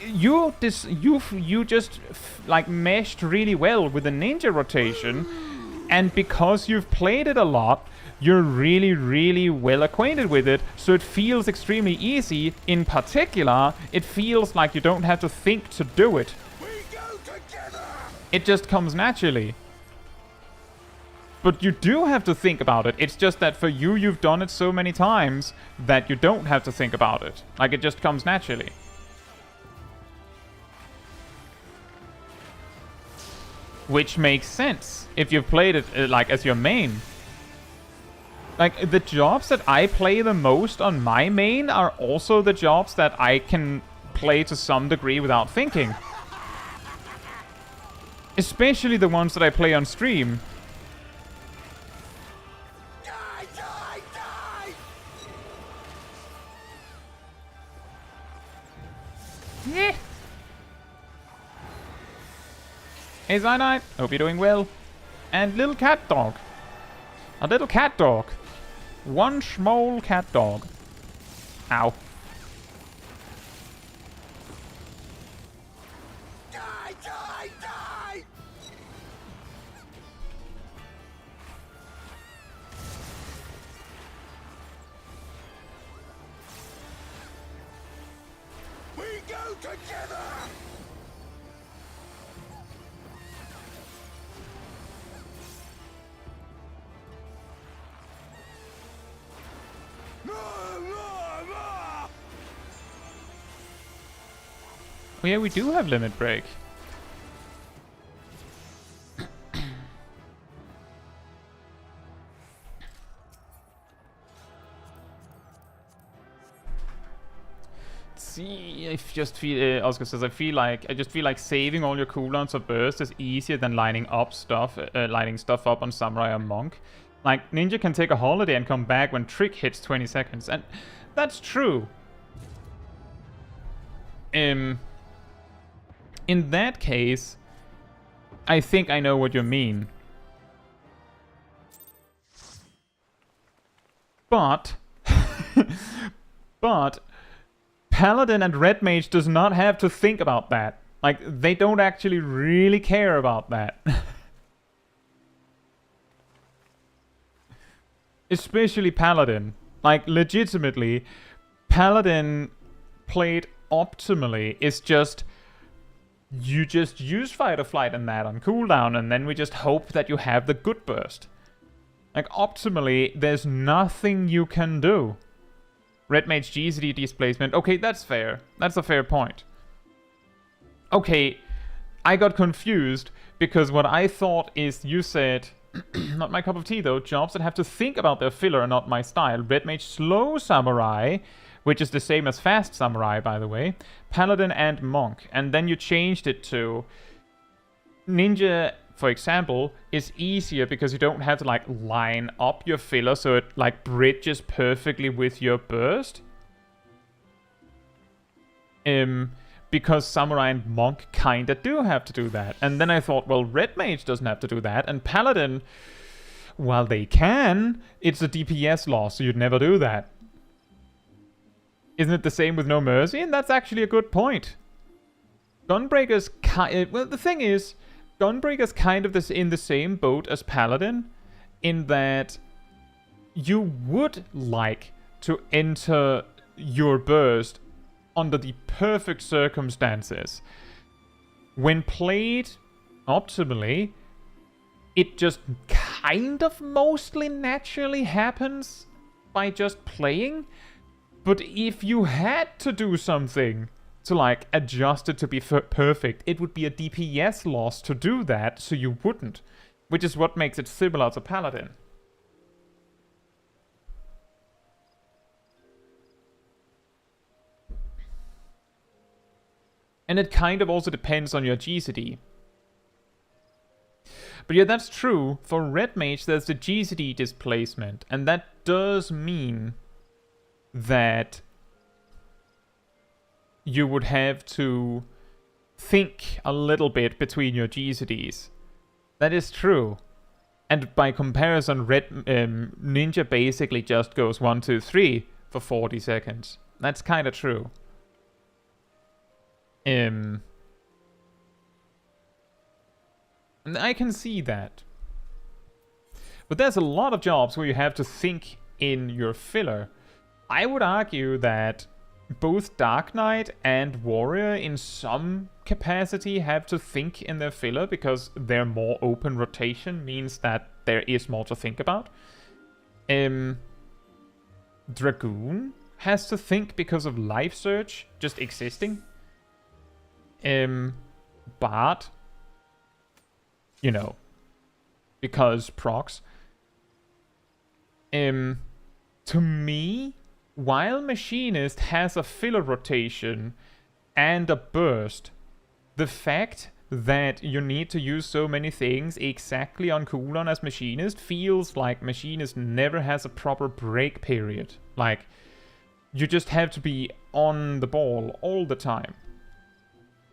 You just like meshed really well with the ninja rotation, and because you've played it a lot, you're really well acquainted with it, so it feels extremely easy. In particular, it feels like you don't have to think to do it. We go together. It just comes naturally. But you do have to think about it. It's just that for you, you've done it so many times that you don't have to think about it. Like, it just comes naturally. Which makes sense if you've played it like as your main. Like, the jobs that I play the most on my main are also the jobs that I can play to some degree without thinking. Especially the ones that I play on stream. Die, die, die! Yeah. Hey Cyanide, hope you're doing well. And little cat dog. A little cat dog. One small cat dog. Ow. Die, die, die! We go together! Oh yeah, we do have limit break. See, I just feel. Oscar says, I just feel like saving all your cooldowns or bursts is easier than lining stuff up on Samurai or Monk. Like Ninja can take a holiday and come back when Trick hits 20 seconds, and that's true. In that case, I think I know what you mean. But Paladin and Red Mage does not have to think about that. Like, they don't actually really care about that. Especially Paladin. Like, legitimately, Paladin played optimally is just... You just use Fight or Flight and that on cooldown, and then we just hope that you have the good burst. Like, optimally, there's nothing you can do. Red Mage GCD displacement. Okay, that's fair. That's a fair point. Okay, I got confused because what I thought is you said, not my cup of tea though, jobs that have to think about their filler are not my style. Red Mage Slow Samurai, which is the same as Fast Samurai, by the way, Paladin and Monk. And then you changed it to Ninja, for example, is easier because you don't have to like line up your filler so it like bridges perfectly with your burst. Because Samurai and Monk kinda do have to do that. And then I thought, well, Red Mage doesn't have to do that, and Paladin, while they can, it's a DPS loss, so you'd never do that. Isn't it the same with No Mercy? And that's actually a good point. Gunbreaker's well, the thing is, Gunbreaker's kind of in the same boat as Paladin, in that you would like to enter your burst under the perfect circumstances. When played optimally, it just kind of mostly naturally happens by just playing. But if you had to do something to like adjust it to be perfect, it would be a DPS loss to do that, so you wouldn't. Which is what makes it similar to Paladin. And it kind of also depends on your GCD. But yeah, that's true. For Red Mage, there's the GCD displacement. And that does mean that you would have to think a little bit between your GCDs. That is true. And by comparison, Ninja basically just goes 1, 2, 3 for 40 seconds. That's kind of true. And I can see that. But there's a lot of jobs where you have to think in your filler. I would argue that both Dark Knight and Warrior in some capacity have to think in their filler because their more open rotation means that there is more to think about. Dragoon has to think because of Life Surge just existing. Bard, you know, because procs. To me, while Machinist has a filler rotation and a burst, the fact that you need to use so many things exactly on cooldown as Machinist feels like Machinist never has a proper break period. Like, you just have to be on the ball all the time.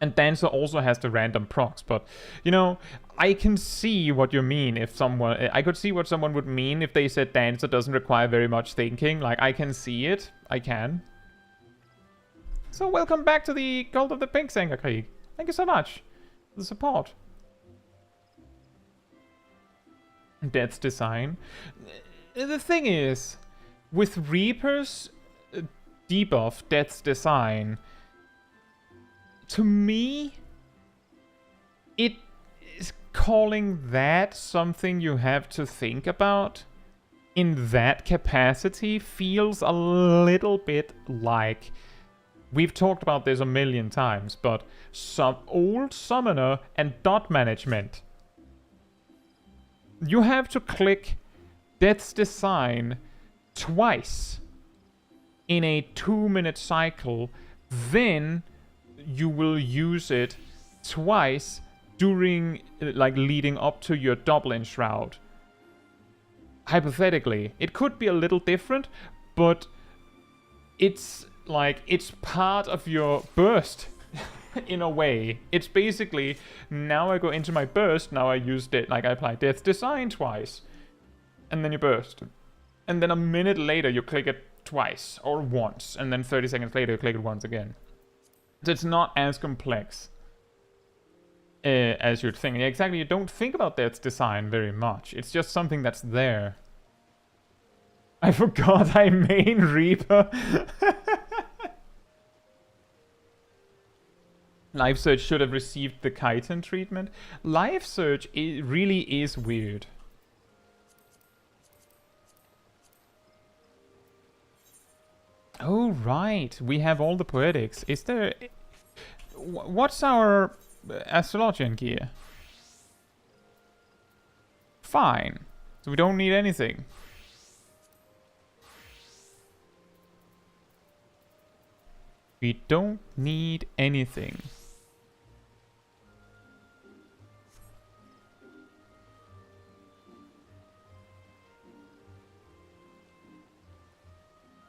And Dancer also has the random procs, but, you know, I can see what you mean if someone... I could see what someone would mean if they said Dancer doesn't require very much thinking. Like, I can see it. I can. So, welcome back to the Cult of the Pink Krieg. Thank you so much for the support. Death's Design. The thing is, with Reaper's debuff, Death's Design... To me, it is calling that something you have to think about in that capacity feels a little bit like, we've talked about this a million times, but some old summoner and dot management. You have to click Death's Design twice in a 2-minute cycle, then you will use it twice during, like, leading up to your double enshroud. Hypothetically, it could be a little different, but it's like, it's part of your burst in a way. It's basically, now I go into my burst, now I used it, like I apply Death's Design twice, and then you burst. And then a minute later you click it twice, or once, and then 30 seconds later you click it once again. So it's not as complex as you'd think. Yeah, exactly, you don't think about Death's Design very much. It's just something that's there. I forgot I main Reaper. Life Search should have received the chitin treatment. Life Search really is weird. Oh, right. We have all the poetics. Is there... What's our astrologian gear? Fine. So we don't need anything. We don't need anything.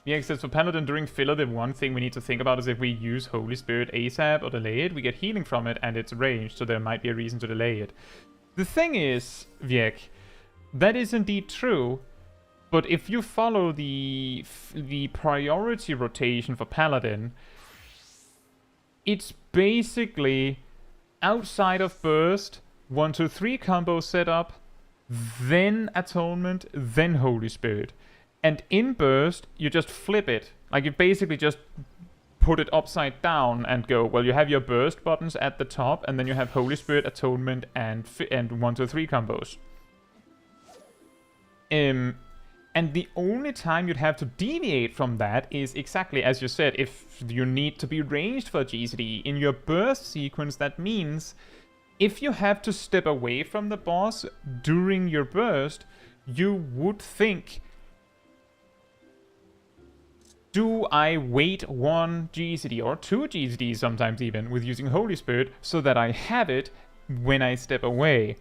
Yeah, except for Paladin during filler, the one thing we need to think about is if we use Holy Spirit ASAP or delay it, we get healing from it and it's ranged, so there might be a reason to delay it. The thing is, Viek, that is indeed true, but if you follow the priority rotation for Paladin, it's basically outside of Burst, 1, 2, 3 combo setup, then Atonement, then Holy Spirit. And in Burst, you just flip it. Like, you basically just put it upside down and go, well, you have your Burst buttons at the top, and then you have Holy Spirit, Atonement, and 1, 2, 3 combos. And the only time you'd have to deviate from that is exactly as you said, if you need to be ranged for GCD. In your Burst sequence, that means if you have to step away from the boss during your Burst, you would think, do I wait 1 GCD or 2 GCD sometimes even with using Holy Spirit so that I have it when I step away?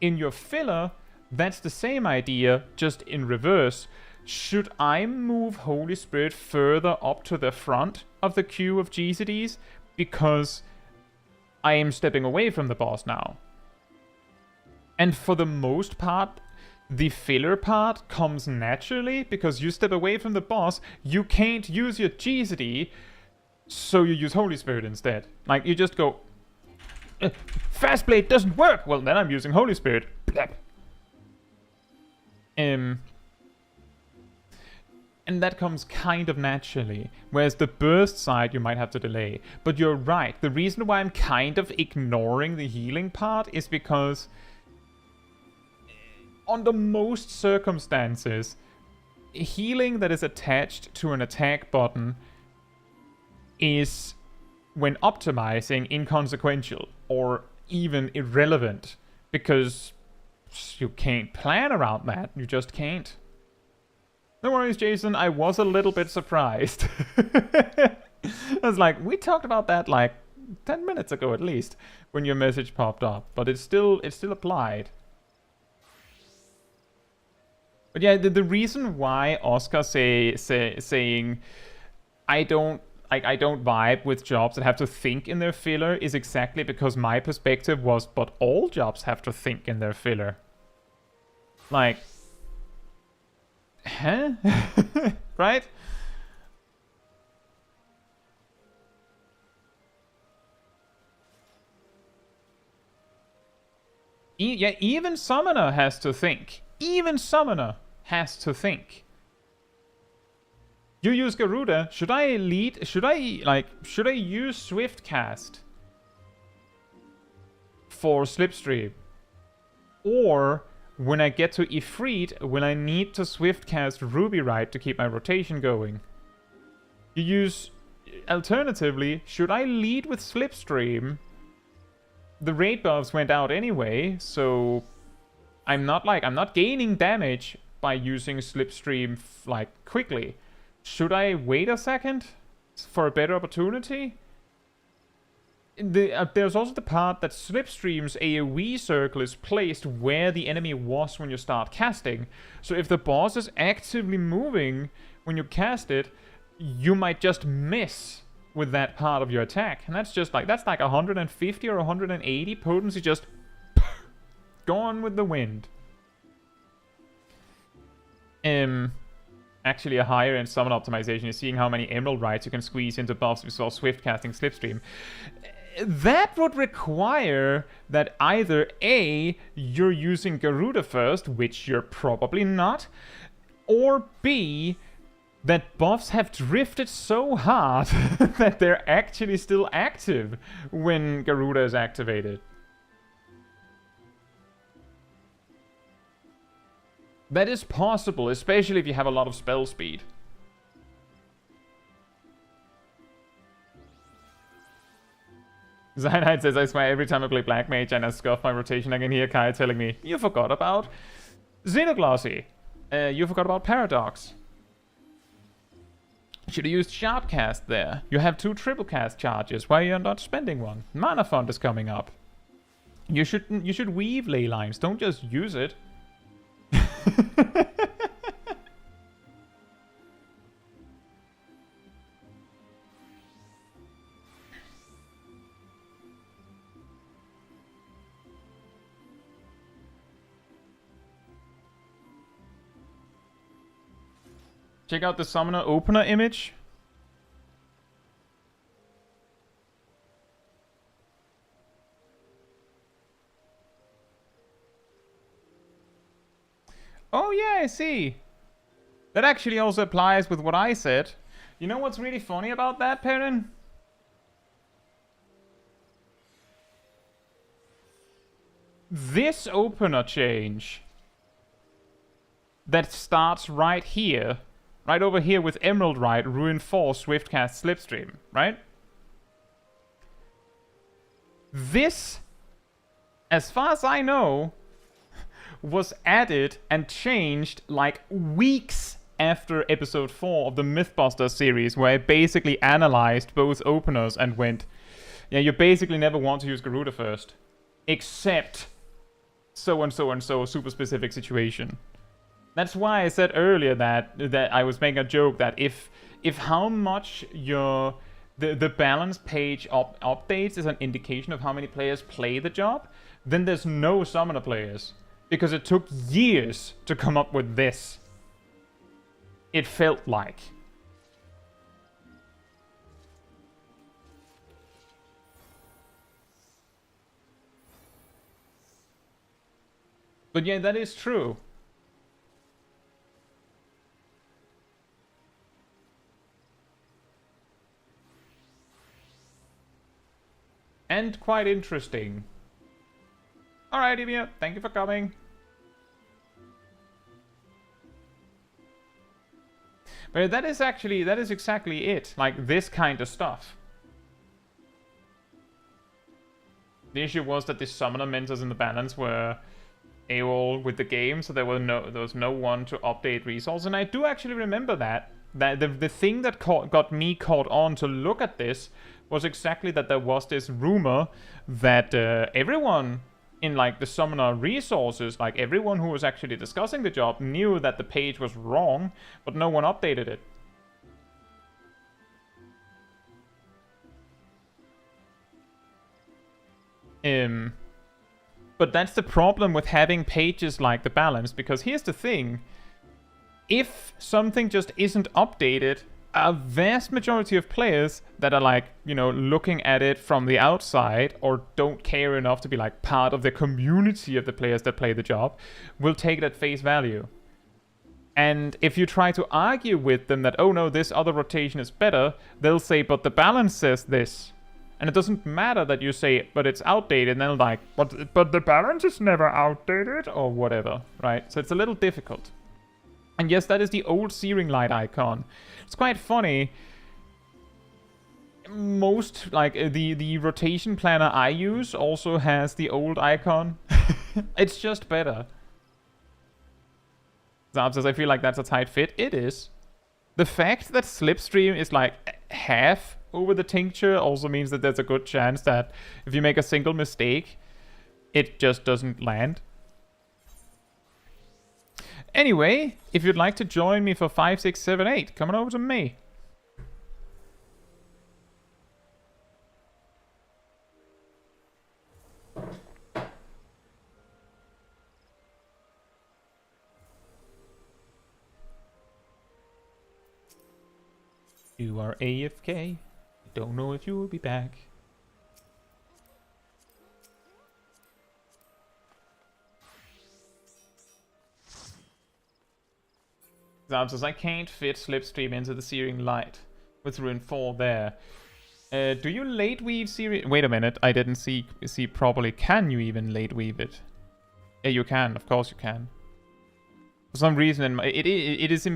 In your filler, that's the same idea, just in reverse. Should I move Holy Spirit further up to the front of the queue of GCDs because I am stepping away from the boss now? And for the most part, the filler part comes naturally because you step away from the boss, you can't use your GCD, so you use Holy Spirit instead. Like, you just go, Fast Blade doesn't work! Well, then I'm using Holy Spirit. And that comes kind of naturally, whereas the burst side you might have to delay. But you're right, the reason why I'm kind of ignoring the healing part is because under most circumstances, healing that is attached to an attack button is, when optimizing, inconsequential or even irrelevant, because you can't plan around that. You just can't. No worries, Jason. I was a little bit surprised. I was like, we talked about that like 10 minutes ago at least, when your message popped up, but it's still applied. But yeah, the reason why Oscar saying I don't I don't vibe with jobs that have to think in their filler is exactly because my perspective was, but all jobs have to think in their filler. Like, huh? Right? Yeah, even Summoner has to think. Even Summoner has to think. You use Garuda. Should I lead? Should I use Swift Cast for Slipstream? Or when I get to Ifrit, will I need to Swift Cast Ruby Rite to keep my rotation going? You use... Alternatively, should I lead with Slipstream? The raid buffs went out anyway, so I'm not gaining damage by using Slipstream quickly. Should I wait a second for a better opportunity? There's also the part that Slipstream's AoE circle is placed where the enemy was when you start casting. So if the boss is actively moving when you cast it, you might just miss with that part of your attack. And that's just that's like 150 or 180 potency just gone with the wind. Actually a higher end summon optimization is seeing how many emerald rights you can squeeze into buffs with swift casting Slipstream. That would require that either A, you're using Garuda first, which you're probably not, or B, that buffs have drifted so hard that they're actually still active when Garuda is activated. That is possible, especially if you have a lot of spell speed. Cyanide says, I swear every time I play Black Mage and I scuff my rotation, I can hear Kai telling me, you forgot about Xenoglossy. You forgot about Paradox. Should have used Sharpcast there. You have 2 triple cast charges. Why are you not spending one? Mana Font is coming up. You should weave ley lines. Don't just use it. Check out the Summoner Opener image. Oh yeah, I see. That actually also applies with what I said. You know what's really funny about that, Perrin? This opener change that starts right here, right over here with Emerald Rite, Ruin 4, Swiftcast, Slipstream, right? This, as far as I know, was added and changed like weeks after episode 4 of the Mythbusters series, where I basically analyzed both openers and went, yeah, you basically never want to use Garuda first, except so and so and so super specific situation. That's why I said earlier that I was making a joke that if how much your the balance page updates is an indication of how many players play the job, then there's no summoner players. Because it took years to come up with this. It felt like. But yeah, that is true. And quite interesting. Alright, Emia, thank you for coming. But that is exactly it. Like, this kind of stuff. The issue was that the summoner mentors in the balance were AWOL with the game, so there was no one to update resources. And I do actually remember that. The thing that got me caught on to look at this was exactly that there was this rumor that everyone in like the summoner resources, like everyone who was actually discussing the job knew that the page was wrong, but no one updated it. But that's the problem with having pages like the balance, because here's the thing. If something just isn't updated, a vast majority of players that are like, you know, looking at it from the outside or don't care enough to be like part of the community of the players that play the job will take it at face value. And if you try to argue with them that, oh no, this other rotation is better, they'll say, but the balance says this. And it doesn't matter that you say, but it's outdated, and they're like, but the balance is never outdated, or whatever, right? So it's a little difficult. And yes, that is the old Searing Light icon. It's quite funny. Most, like, the rotation planner I use also has the old icon. It's just better. Zab says, I feel like that's a tight fit. It is. The fact that Slipstream is like half over the tincture also means that there's a good chance that if you make a single mistake, it just doesn't land. Anyway, if you'd like to join me for 5, 6, 7, 8, come on over to me. You are AFK. Don't know if you will be back. Zab says, I can't fit Slipstream into the Searing Light with Rune 4 there. Do you late weave Searing... Wait a minute, I didn't see properly. Can you even late weave it? Yeah, you can. Of course you can. For some reason, it is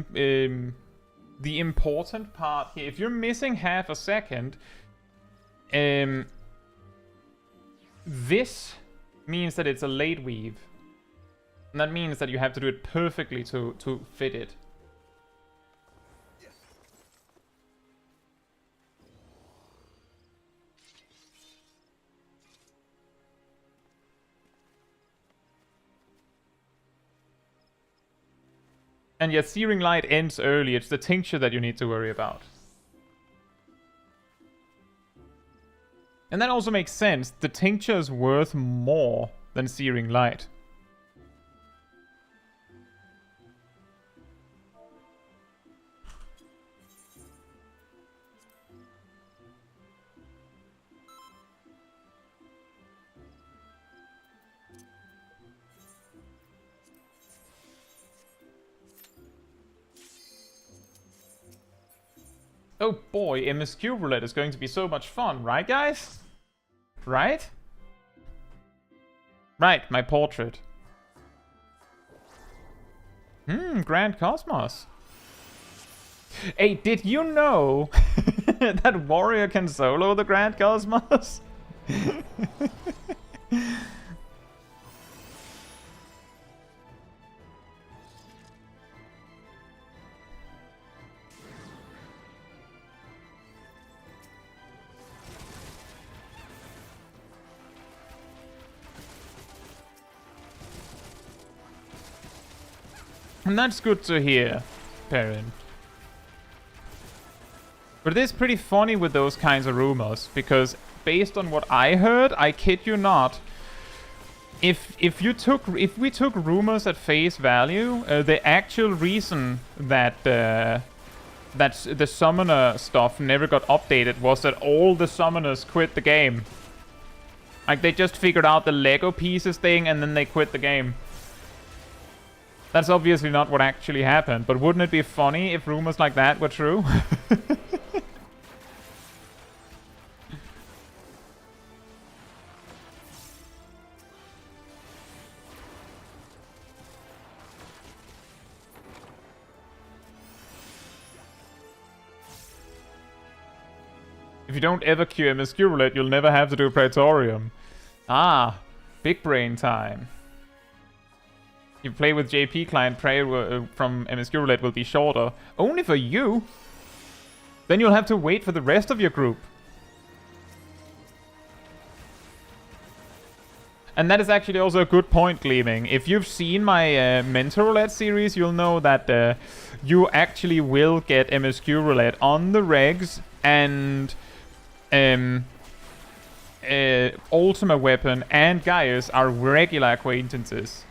the important part here. If you're missing half a second, this means that it's a late weave. And that means that you have to do it perfectly to fit it. And yet Searing Light ends early. It's the tincture that you need to worry about. And that also makes sense. The tincture is worth more than Searing Light. Oh boy, MSQ Roulette is going to be so much fun, right guys? Right? Right, my portrait. Grand Cosmos. Hey, did you know that Warrior can solo the Grand Cosmos? And that's good to hear, Perrin. But it is pretty funny with those kinds of rumors, because based on what I heard, I kid you not, if we took rumors at face value, the actual reason that the summoner stuff never got updated was that all the summoners quit the game. Like, they just figured out the Lego pieces thing and then they quit the game. That's obviously not what actually happened, but wouldn't it be funny if rumors like that were true? If you don't ever queue MSQ Roulette, you'll never have to do Praetorium. Ah, big brain time. You play with JP client, prayer from MSQ Roulette will be shorter. Only for you? Then you'll have to wait for the rest of your group. And that is actually also a good point, Gleaming. If you've seen my Mentor Roulette series, you'll know that you actually will get MSQ Roulette on the regs and Ultima Weapon and Gaius are regular acquaintances.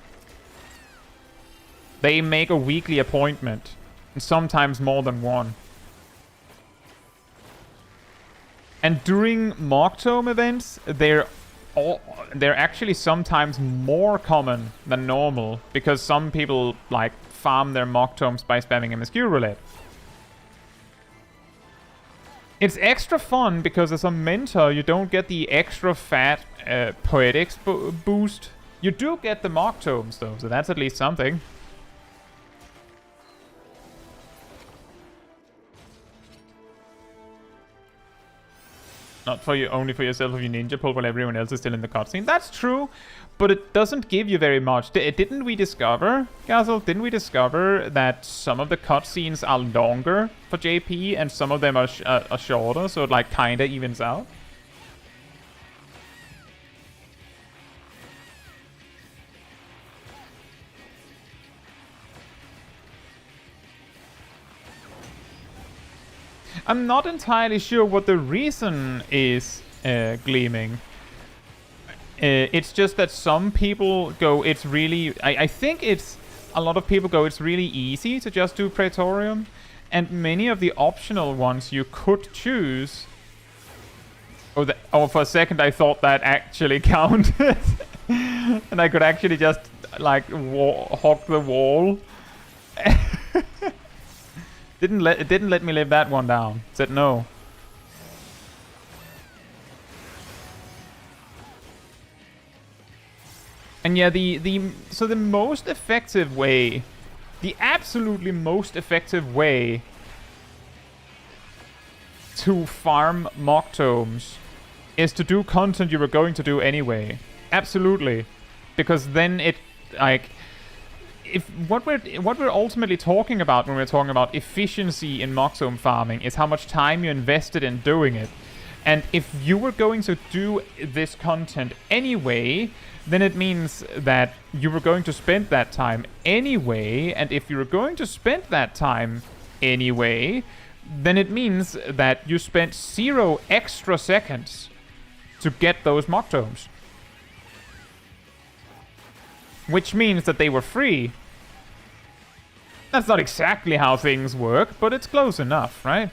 They make a weekly appointment, and sometimes more than one. And during Mock-Tome events, they're actually sometimes more common than normal, because some people like farm their Mock-Tomes by spamming MSQ Roulette. It's extra fun because as a mentor, you don't get the extra fat poetics boost. You do get the Mock-Tomes though, so that's at least something. Not for you, only for yourself if you ninja pull while everyone else is still in the cutscene. That's true, but it doesn't give you very much. Didn't we discover, Gazel, didn't we discover that some of the cutscenes are longer for JP and some of them are shorter, so it like kinda evens out? I'm not entirely sure what the reason is, Gleaming. It's just that some people go, it's really... I think it's... A lot of people go, it's really easy to just do Praetorium. And many of the optional ones you could choose... Oh, for a second I thought that actually counted. And I could actually just, like, hog the wall. It didn't let me live that one down. It said no. And yeah, so the most effective way, the absolutely most effective way to farm Mock-Tomes is to do content you were going to do anyway. Absolutely. Because then it, like... If what we're ultimately talking about when we're talking about efficiency in Mock-Tome farming is how much time you invested in doing it. And if you were going to do this content anyway, then it means that you were going to spend that time anyway. And if you were going to spend that time anyway, then it means that you spent 0 extra seconds to get those Mock-Tomes. Which means that they were free. That's not exactly how things work, but it's close enough, right?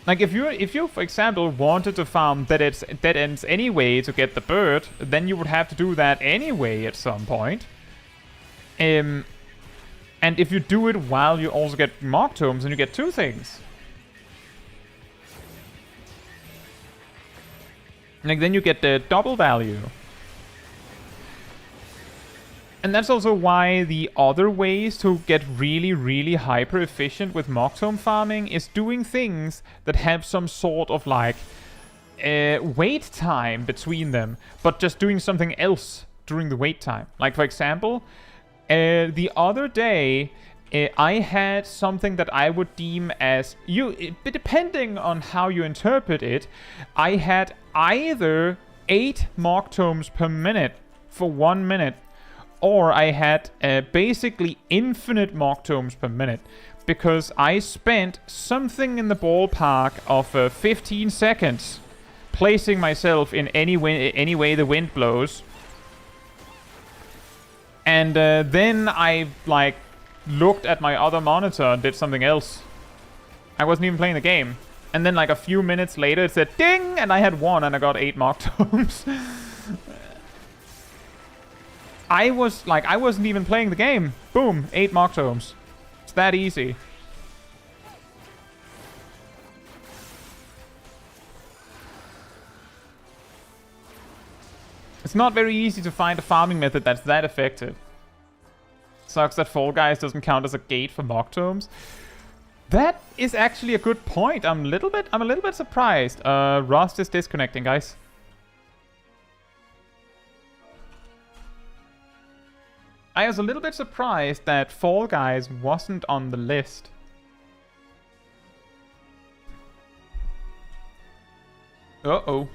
Like if you for example wanted to farm dead ends anyway to get the bird, then you would have to do that anyway at some point. And if you do it while you also get Mock-Tomes, then you get 2 things. Like then you get the double value. And that's also why the other ways to get really, really hyper efficient with Mock-Tome farming is doing things that have some sort of like wait time between them, but just doing something else during the wait time. Like for example, the other day I had something that I would deem as depending on how you interpret it, I had either 8 Mock-Tomes per minute for 1 minute, or I had basically infinite Mock-Tomes per minute, because I spent something in the ballpark of 15 seconds placing myself in any way the wind blows, and then I like looked at my other monitor and did something else. I wasn't even playing the game. And then like a few minutes later it said ding, and I had 1 and I got 8 Mock-Tomes. I wasn't even playing the game. Boom, 8 Mock-Tomes. It's that easy. It's not very easy to find a farming method that's that effective. Sucks that Fall Guys doesn't count as a gate for Mock-Tomes. That is actually a good point. I'm a little bit surprised. Rust is disconnecting, guys. I was a little bit surprised that Fall Guys wasn't on the list. Uh-oh.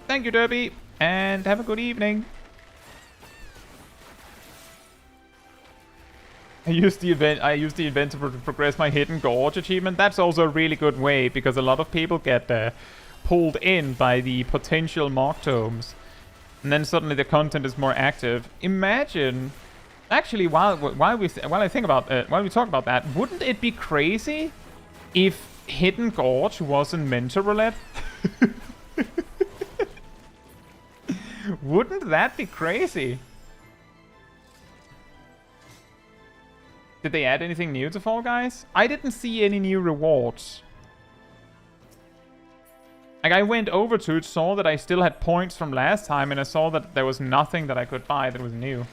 Thank you, Derby, and have a good evening. I use the event to progress my Hidden Gorge achievement. That's also a really good way, because a lot of people get pulled in by the potential mock tomes, and then suddenly the content is more active. Imagine, actually, while we talk about that, wouldn't it be crazy if Hidden Gorge wasn't Mentor Roulette? Wouldn't that be crazy? Did they add anything new to Fall Guys? I didn't see any new rewards. Like, I went over to it, saw that I still had points from last time, and I saw that there was nothing that I could buy that was new.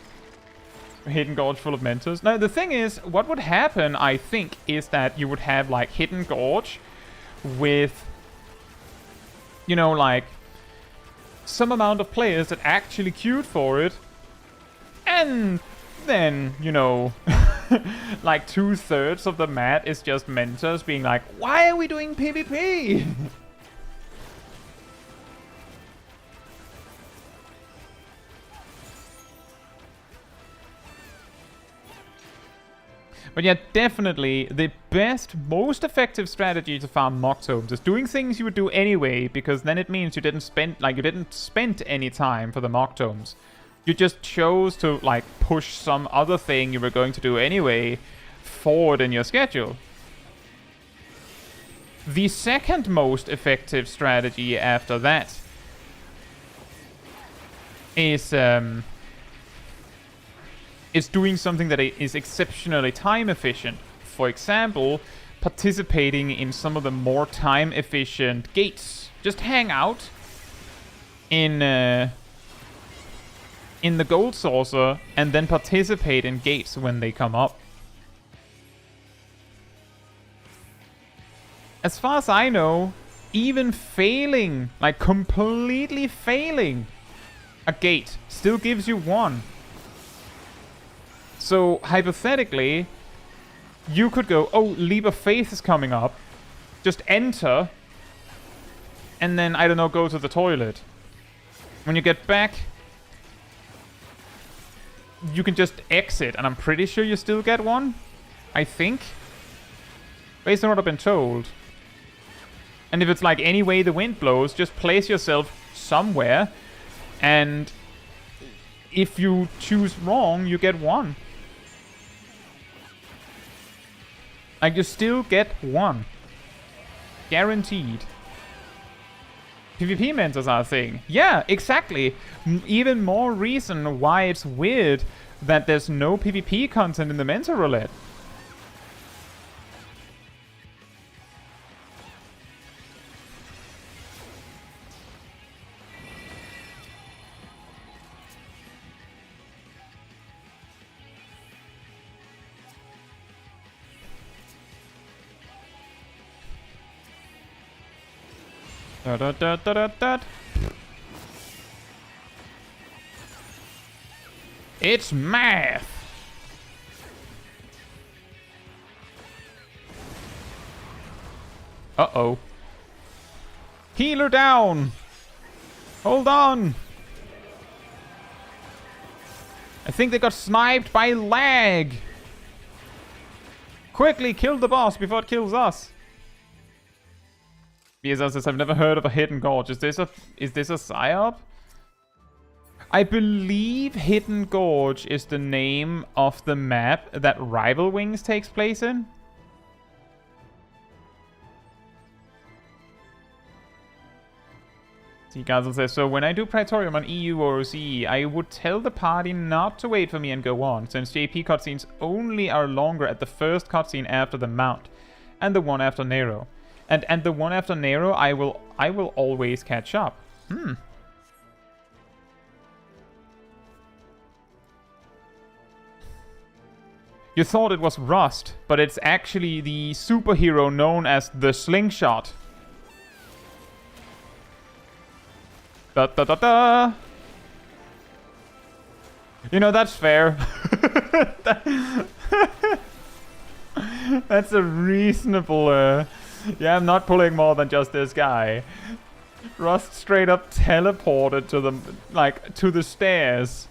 Hidden Gorge full of mentors. Now, the thing is, what would happen, I think, is that you would have, like, Hidden Gorge with, you know, like, some amount of players that actually queued for it, and then, you know, like 2/3 of the mat is just mentors being like, why are we doing PvP? But yeah, definitely the best, most effective strategy to farm mock tomes is doing things you would do anyway, because then it means you didn't spend any time for the mock tomes. You just chose to, like, push some other thing you were going to do anyway forward in your schedule. The second most effective strategy after that is doing something that is exceptionally time efficient. For example, participating in some of the more time efficient gates. Just hang out in the gold saucer and then participate in gates when they come up. As far as I know, even failing, like completely failing a gate still gives you 1. So, hypothetically, you could go, oh, Leap of Faith is coming up. Just enter. And then, I don't know, go to the toilet. When you get back, you can just exit. And I'm pretty sure you still get 1. I think. Based on what I've been told. And if it's like any way the wind blows, just place yourself somewhere. And if you choose wrong, you get 1. Like, you still get 1. Guaranteed. PvP mentors are a thing. Yeah, exactly. Even more reason why it's weird that there's no PvP content in the mentor roulette. Da, da, da, da, da, da. It's math. Uh-oh. Healer down. Hold on. I think they got sniped by lag. Quickly kill the boss before it kills us. BSL says, I've never heard of a Hidden Gorge. Is this a psyop? I believe Hidden Gorge is the name of the map that Rival Wings takes place in. Seagazel says, so when I do Praetorium on EU or OCE, I would tell the party not to wait for me and go on, since JP cutscenes only are longer at the first cutscene after the mount, and the one after Nero. And the one after Nero, I will always catch up. You thought it was Rust, but it's actually the superhero known as the Slingshot. Da da da da. You know, that's fair. That's a reasonable. Yeah, I'm not pulling more than just this guy. Rust straight up teleported to the, like, to the stairs.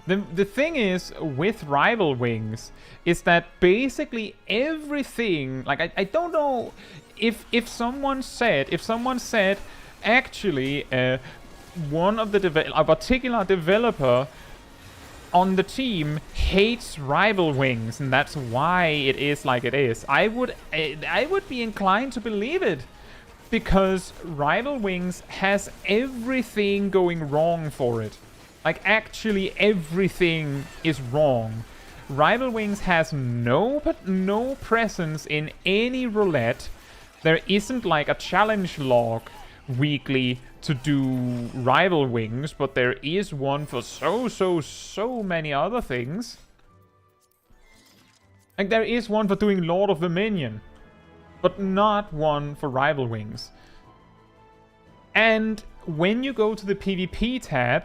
The thing is with Rival Wings is that basically everything, like I don't know if someone said actually one of the a particular developer on the team hates Rival Wings and that's why it is like it is. I would be inclined to believe it, because Rival Wings has everything going wrong for it. Like, actually everything is wrong. Rival Wings has no presence in any roulette. There isn't like a challenge log weekly to do Rival Wings, but there is one for so many other things. Like, there is one for doing Lord of Dominion, but not one for Rival Wings. And when you go to the PvP tab,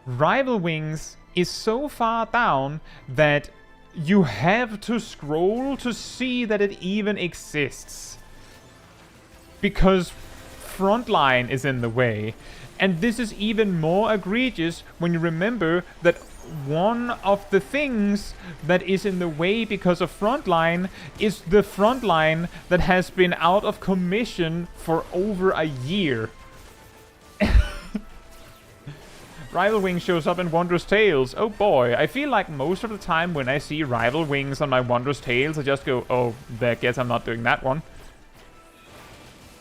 Rival Wings is so far down that you have to scroll to see that it even exists, because Frontline is in the way. And this is even more egregious when you remember that one of the things that is in the way because of Frontline is the Frontline that has been out of commission for over a year. Rival Wings shows up in Wondrous Tales. Oh boy, I feel like most of the time when I see Rival Wings on my Wondrous Tales, I just go, oh, I guess I'm not doing that one.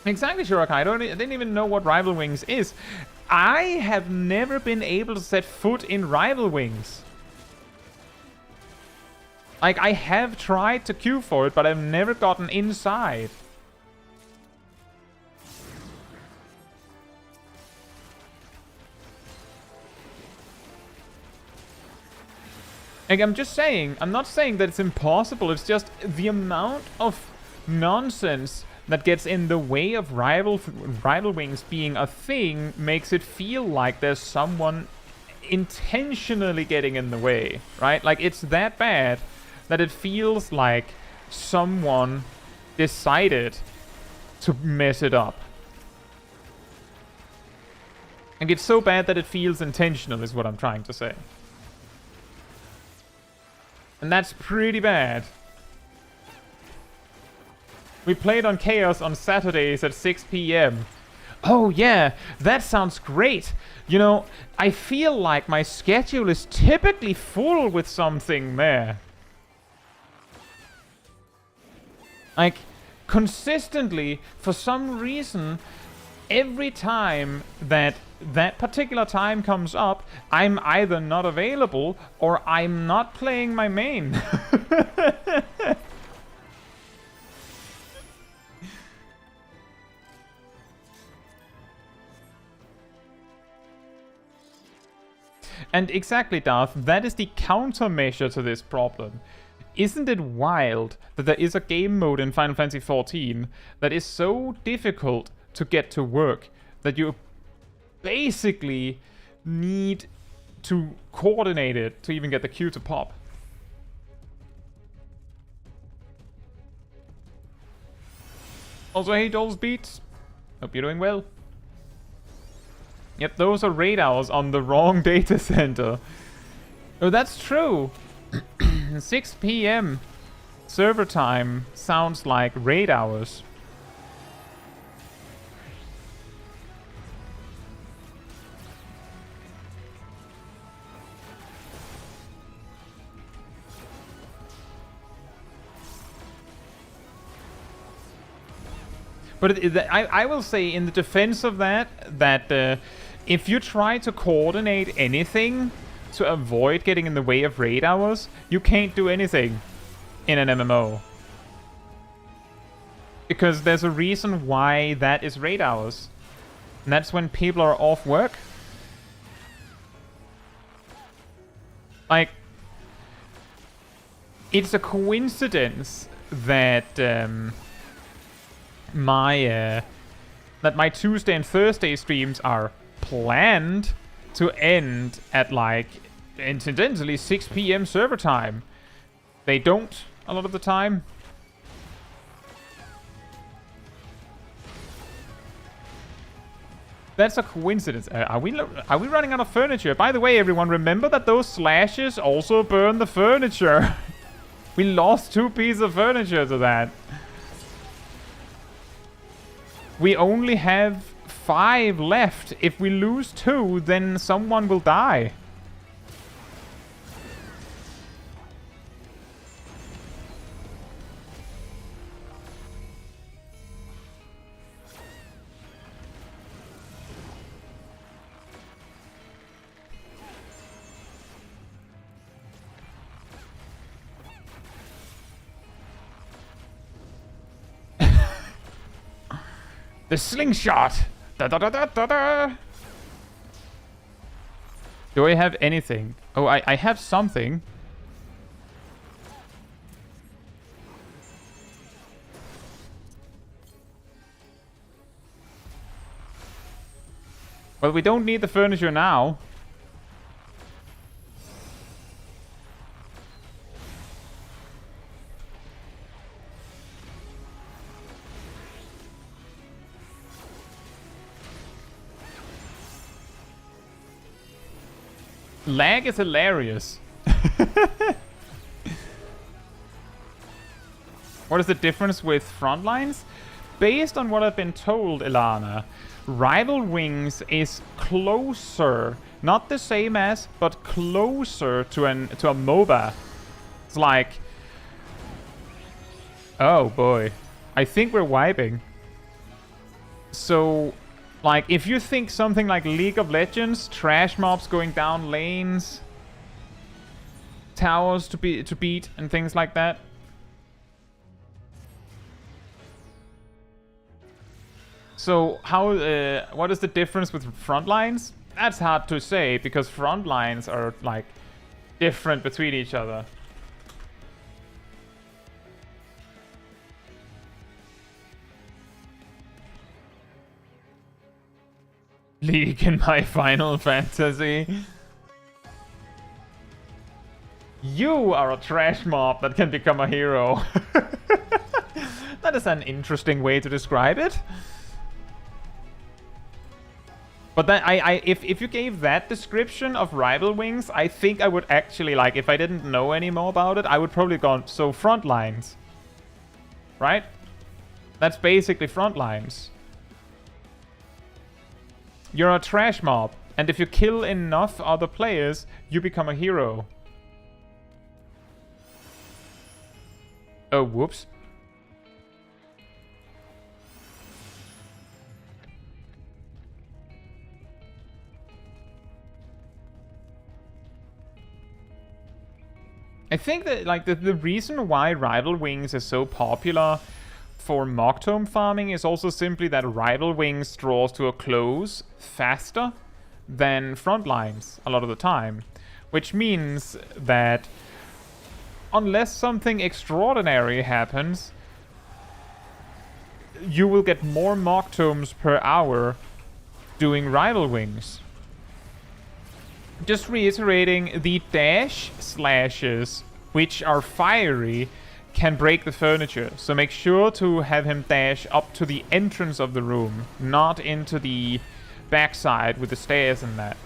Exactly, Shurakai. I didn't even know what Rival Wings is. I have never been able to set foot in Rival Wings. Like, I have tried to queue for it, but I've never gotten inside. Like, I'm just saying, I'm not saying that it's impossible, it's just the amount of nonsense that gets in the way of Rival Wings being a thing makes it feel like there's someone intentionally getting in the way, right? Like, it's that bad that it feels like someone decided to mess it up. Like, it's so bad that it feels intentional is what I'm trying to say. And that's pretty bad. We played on Chaos on Saturdays at 6 p.m. Oh yeah, that sounds great. You know, I feel like my schedule is typically full with something there. Like, consistently, for some reason, every time that particular time comes up, I'm either not available or I'm not playing my main. And exactly, Darth, that is the countermeasure to this problem. Isn't it wild that there is a game mode in Final Fantasy XIV that is so difficult to get to work that you basically need to coordinate it to even get the queue to pop? Also, hey Joel's Beats, hope you're doing well. Yep, those are raid hours on the wrong data center. Oh, that's true. 6 p.m. server time sounds like raid hours. But I will say in the defense of that if you try to coordinate anything to avoid getting in the way of raid hours, you can't do anything in an MMO. Because there's a reason why that is raid hours. And that's when people are off work. Like, it's a coincidence that my Tuesday and Thursday streams are planned to end at, like, incidentally 6 p.m. server time. They don't a lot of the time. That's a coincidence. Are we running out of furniture? By the way, everyone, remember that those slashes also burn the furniture. We lost 2 pieces of furniture to that. We only have 5 left. If we lose 2, then someone will die. The slingshot! Da, da, da, da, da, da. Do I have anything? Oh, I have something. Well, we don't need the furniture now. Lag is hilarious. What is the difference with front lines? Based on what I've been told, Ilana, Rival Wings is closer, not the same as, but closer to a MOBA. It's like, oh boy, I think we're wiping. So, like, if you think something like League of Legends, trash mobs going down lanes, towers to beat, and things like that. So how, what is the difference with front lines? That's hard to say, because front lines are, like, different between each other. League in my Final Fantasy. You are a trash mob that can become a hero. That is an interesting way to describe it. But then if you gave that description of Rival Wings, I think I would actually, like, if I didn't know any more about it, I would probably go, so front lines. Right? That's basically front lines. You're a trash mob, and if you kill enough other players, you become a hero. Oh, whoops. I think that, like, the reason why Rival Wings is so popular for Mock-Tome farming is also simply that Rival Wings draws to a close faster than front lines a lot of the time. Which means that unless something extraordinary happens, you will get more Mock-Tomes per hour doing Rival Wings. Just reiterating, the dash slashes, which are fiery, can break the furniture. So make sure to have him dash up to the entrance of the room, not into the backside with the stairs and that.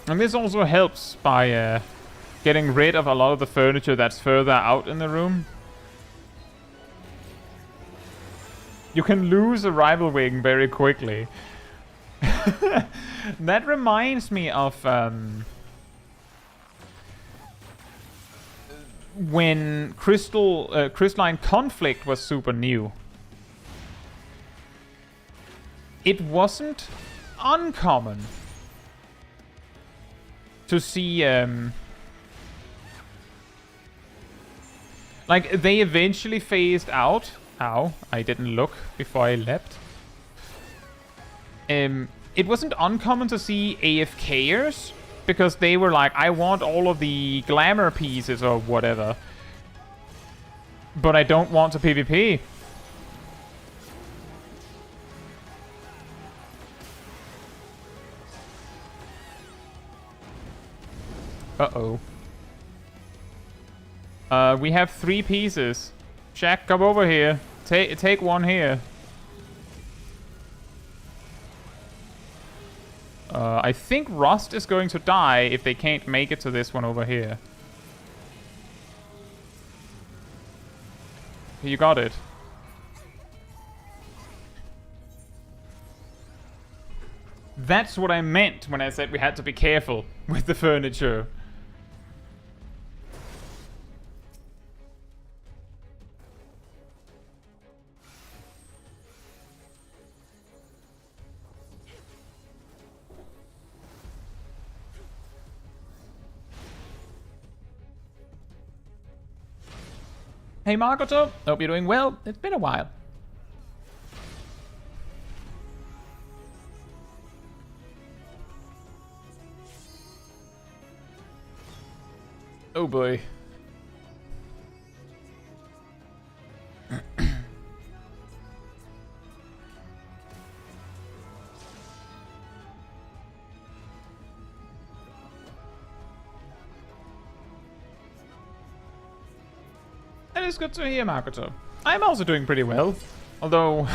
And this also helps by getting rid of a lot of the furniture that's further out in the room. You can lose a Rival Wing very quickly. That reminds me of when Crystalline Conflict was super new. It wasn't uncommon to see like, they eventually phased out. Ow, I didn't look before I leapt. It wasn't uncommon to see AFKers, because they were like, I want all of the glamour pieces or whatever, but I don't want to PvP. Uh-oh. We have 3 pieces. Shaq, come over here. Take one here. I think Rust is going to die if they can't make it to this one over here. You got it. That's what I meant when I said we had to be careful with the furniture. Hey Makoto, hope you're doing well. It's been a while. Oh boy. That is good to hear, Makoto. I'm also doing pretty well. Although...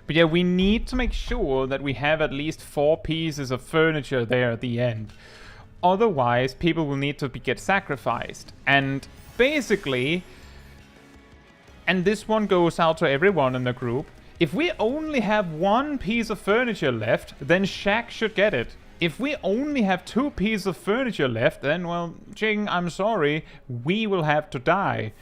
But yeah, we need to make sure that we have at least 4 pieces of furniture there at the end. Otherwise, people will need to get sacrificed. And basically... And this one goes out to everyone in the group. If we only have 1 piece of furniture left, then Shaq should get it. If we only have 2 pieces of furniture left, then, well, Jing, I'm sorry, we will have to die.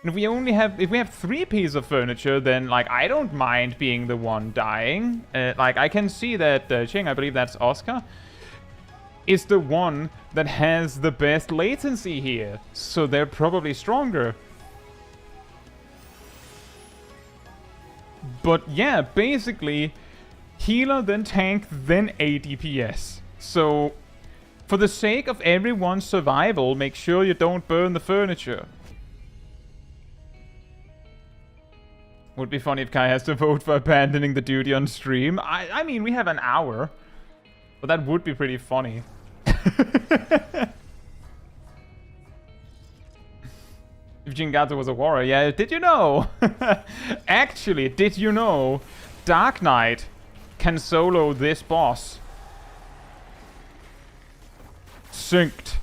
And if we have 3 pieces of furniture, then, like, I don't mind being the one dying. Like, I can see that Jing, I believe that's Oscar, is the one that has the best latency here. So they're probably stronger. But yeah, basically, healer, then tank, then ADPS. So, for the sake of everyone's survival, make sure you don't burn the furniture. Would be funny if Kai has to vote for abandoning the duty on stream. I mean, we have an hour. But that would be pretty funny. If Jingato was a warrior, yeah, did you know? Actually, did you know Dark Knight can solo this boss? Synced.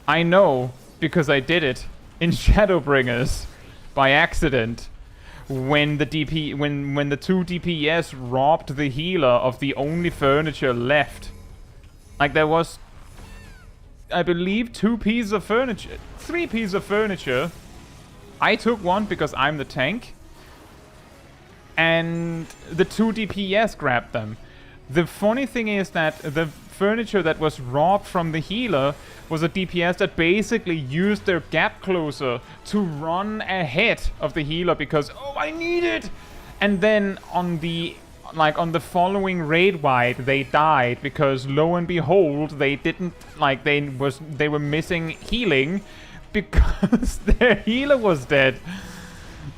I know, because I did it in Shadowbringers by accident when the when the 2 DPS robbed the healer of the only furniture left. Like, there was, I believe, 2 pieces of furniture, 3 pieces of furniture. I took one because I'm the tank, and the 2 DPS grabbed them. The funny thing is that the furniture that was robbed from the healer was a DPS that basically used their gap closer to run ahead of the healer because, oh, I need it! And then on the following raid wide, they died because, lo and behold, they didn't, like, they were missing healing because their healer was dead.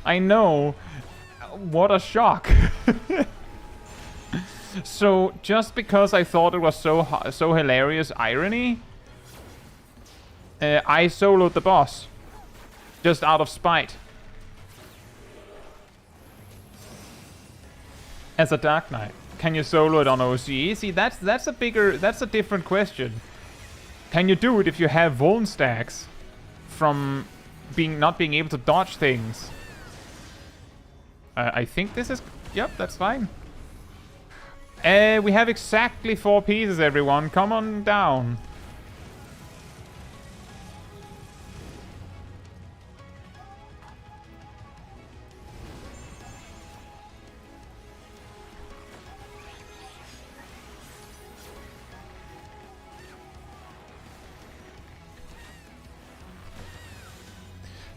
I know. What a shock. So, just because I thought it was so hilarious irony, I soloed the boss. Just out of spite. As a Dark Knight. Can you solo it on OCE? See, that's a different question. Can you do it if you have vuln stacks from not being able to dodge things? I think this is... Yep, that's fine. We have exactly 4 pieces, everyone. Come on down.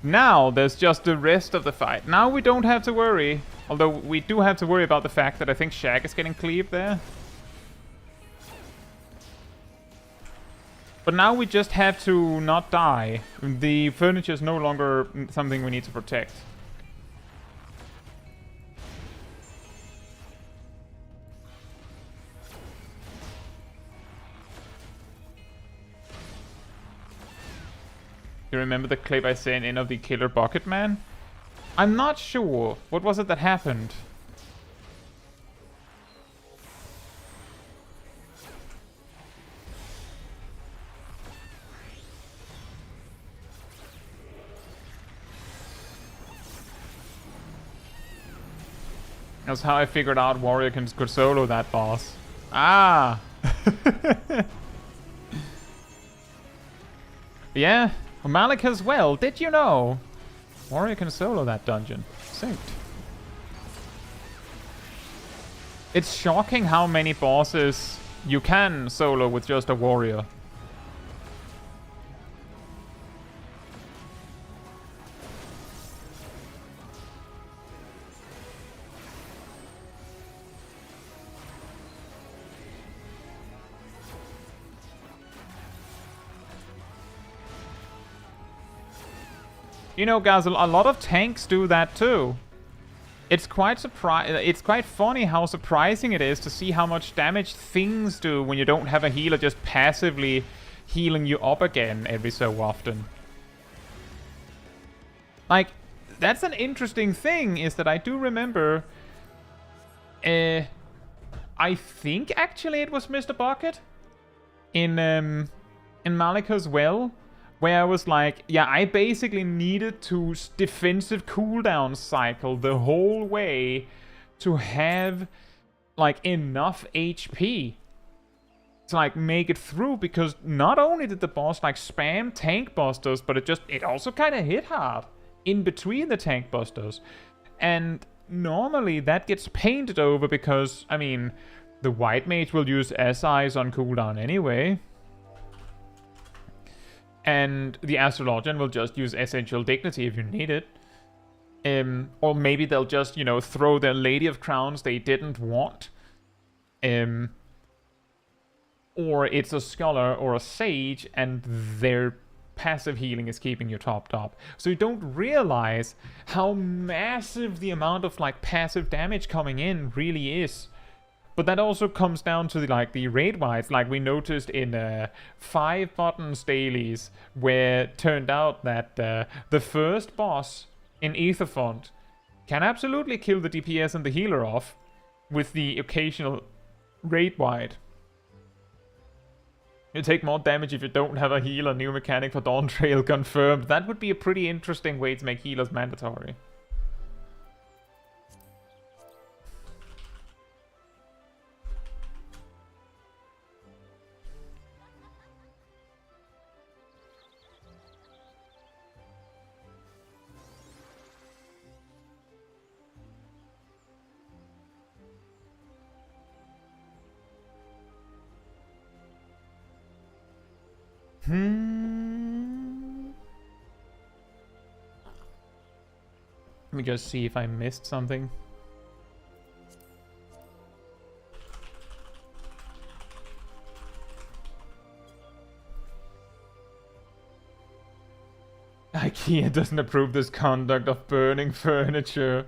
Now, there's just the rest of the fight. Now we don't have to worry. Although, we do have to worry about the fact that I think Shaq is getting cleaved there. But now we just have to not die. The furniture is no longer something we need to protect. You remember the clip I sent in of the Killer Bucket Man? I'm not sure. What was it that happened? That's how I figured out Warrior could solo that boss. Ah! Yeah, Malik as well. Did you know? Warrior can solo that dungeon. Synced. It's shocking how many bosses you can solo with just a warrior. You know, guys, a lot of tanks do that too. It's quite funny how surprising it is to see how much damage things do when you don't have a healer just passively healing you up again every so often. Like, that's an interesting thing, is that I do remember... I think actually it was Mr. Bucket in Malika's Well, where I was like, yeah, I basically needed to defensive cooldown cycle the whole way to have, like, enough HP to, like, make it through, because not only did the boss, like, spam tank busters, but it also kind of hit hard in between the tank busters. And normally that gets painted over because, I mean, the white mage will use SIs on cooldown anyway. And the Astrologian will just use Essential Dignity if you need it. Or maybe they'll just, you know, throw their Lady of Crowns they didn't want. Or it's a Scholar or a Sage, and their passive healing is keeping you topped up. So you don't realize how massive the amount of, like, passive damage coming in really is. But that also comes down to, like, the raid-wise, like we noticed in 5 buttons dailies, where it turned out that the first boss in Aetherfont can absolutely kill the DPS and the healer off with the occasional raid-wide. You take more damage if you don't have a healer. New mechanic for Dawn Trail confirmed. That would be a pretty interesting way to make healers mandatory. Let me just see if I missed something. IKEA doesn't approve this conduct of burning furniture.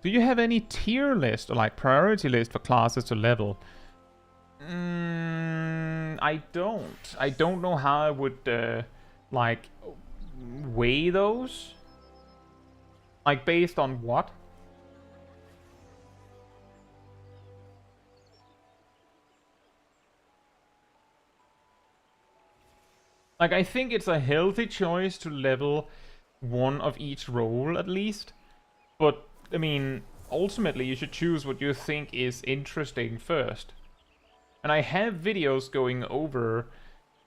Do you have any tier list or, like, priority list for classes to level? I don't. I don't know how I would, like, weigh those. Like, based on what? Like, I think it's a healthy choice to level one of each role, at least. But, I mean, ultimately, you should choose what you think is interesting first. And I have videos going over,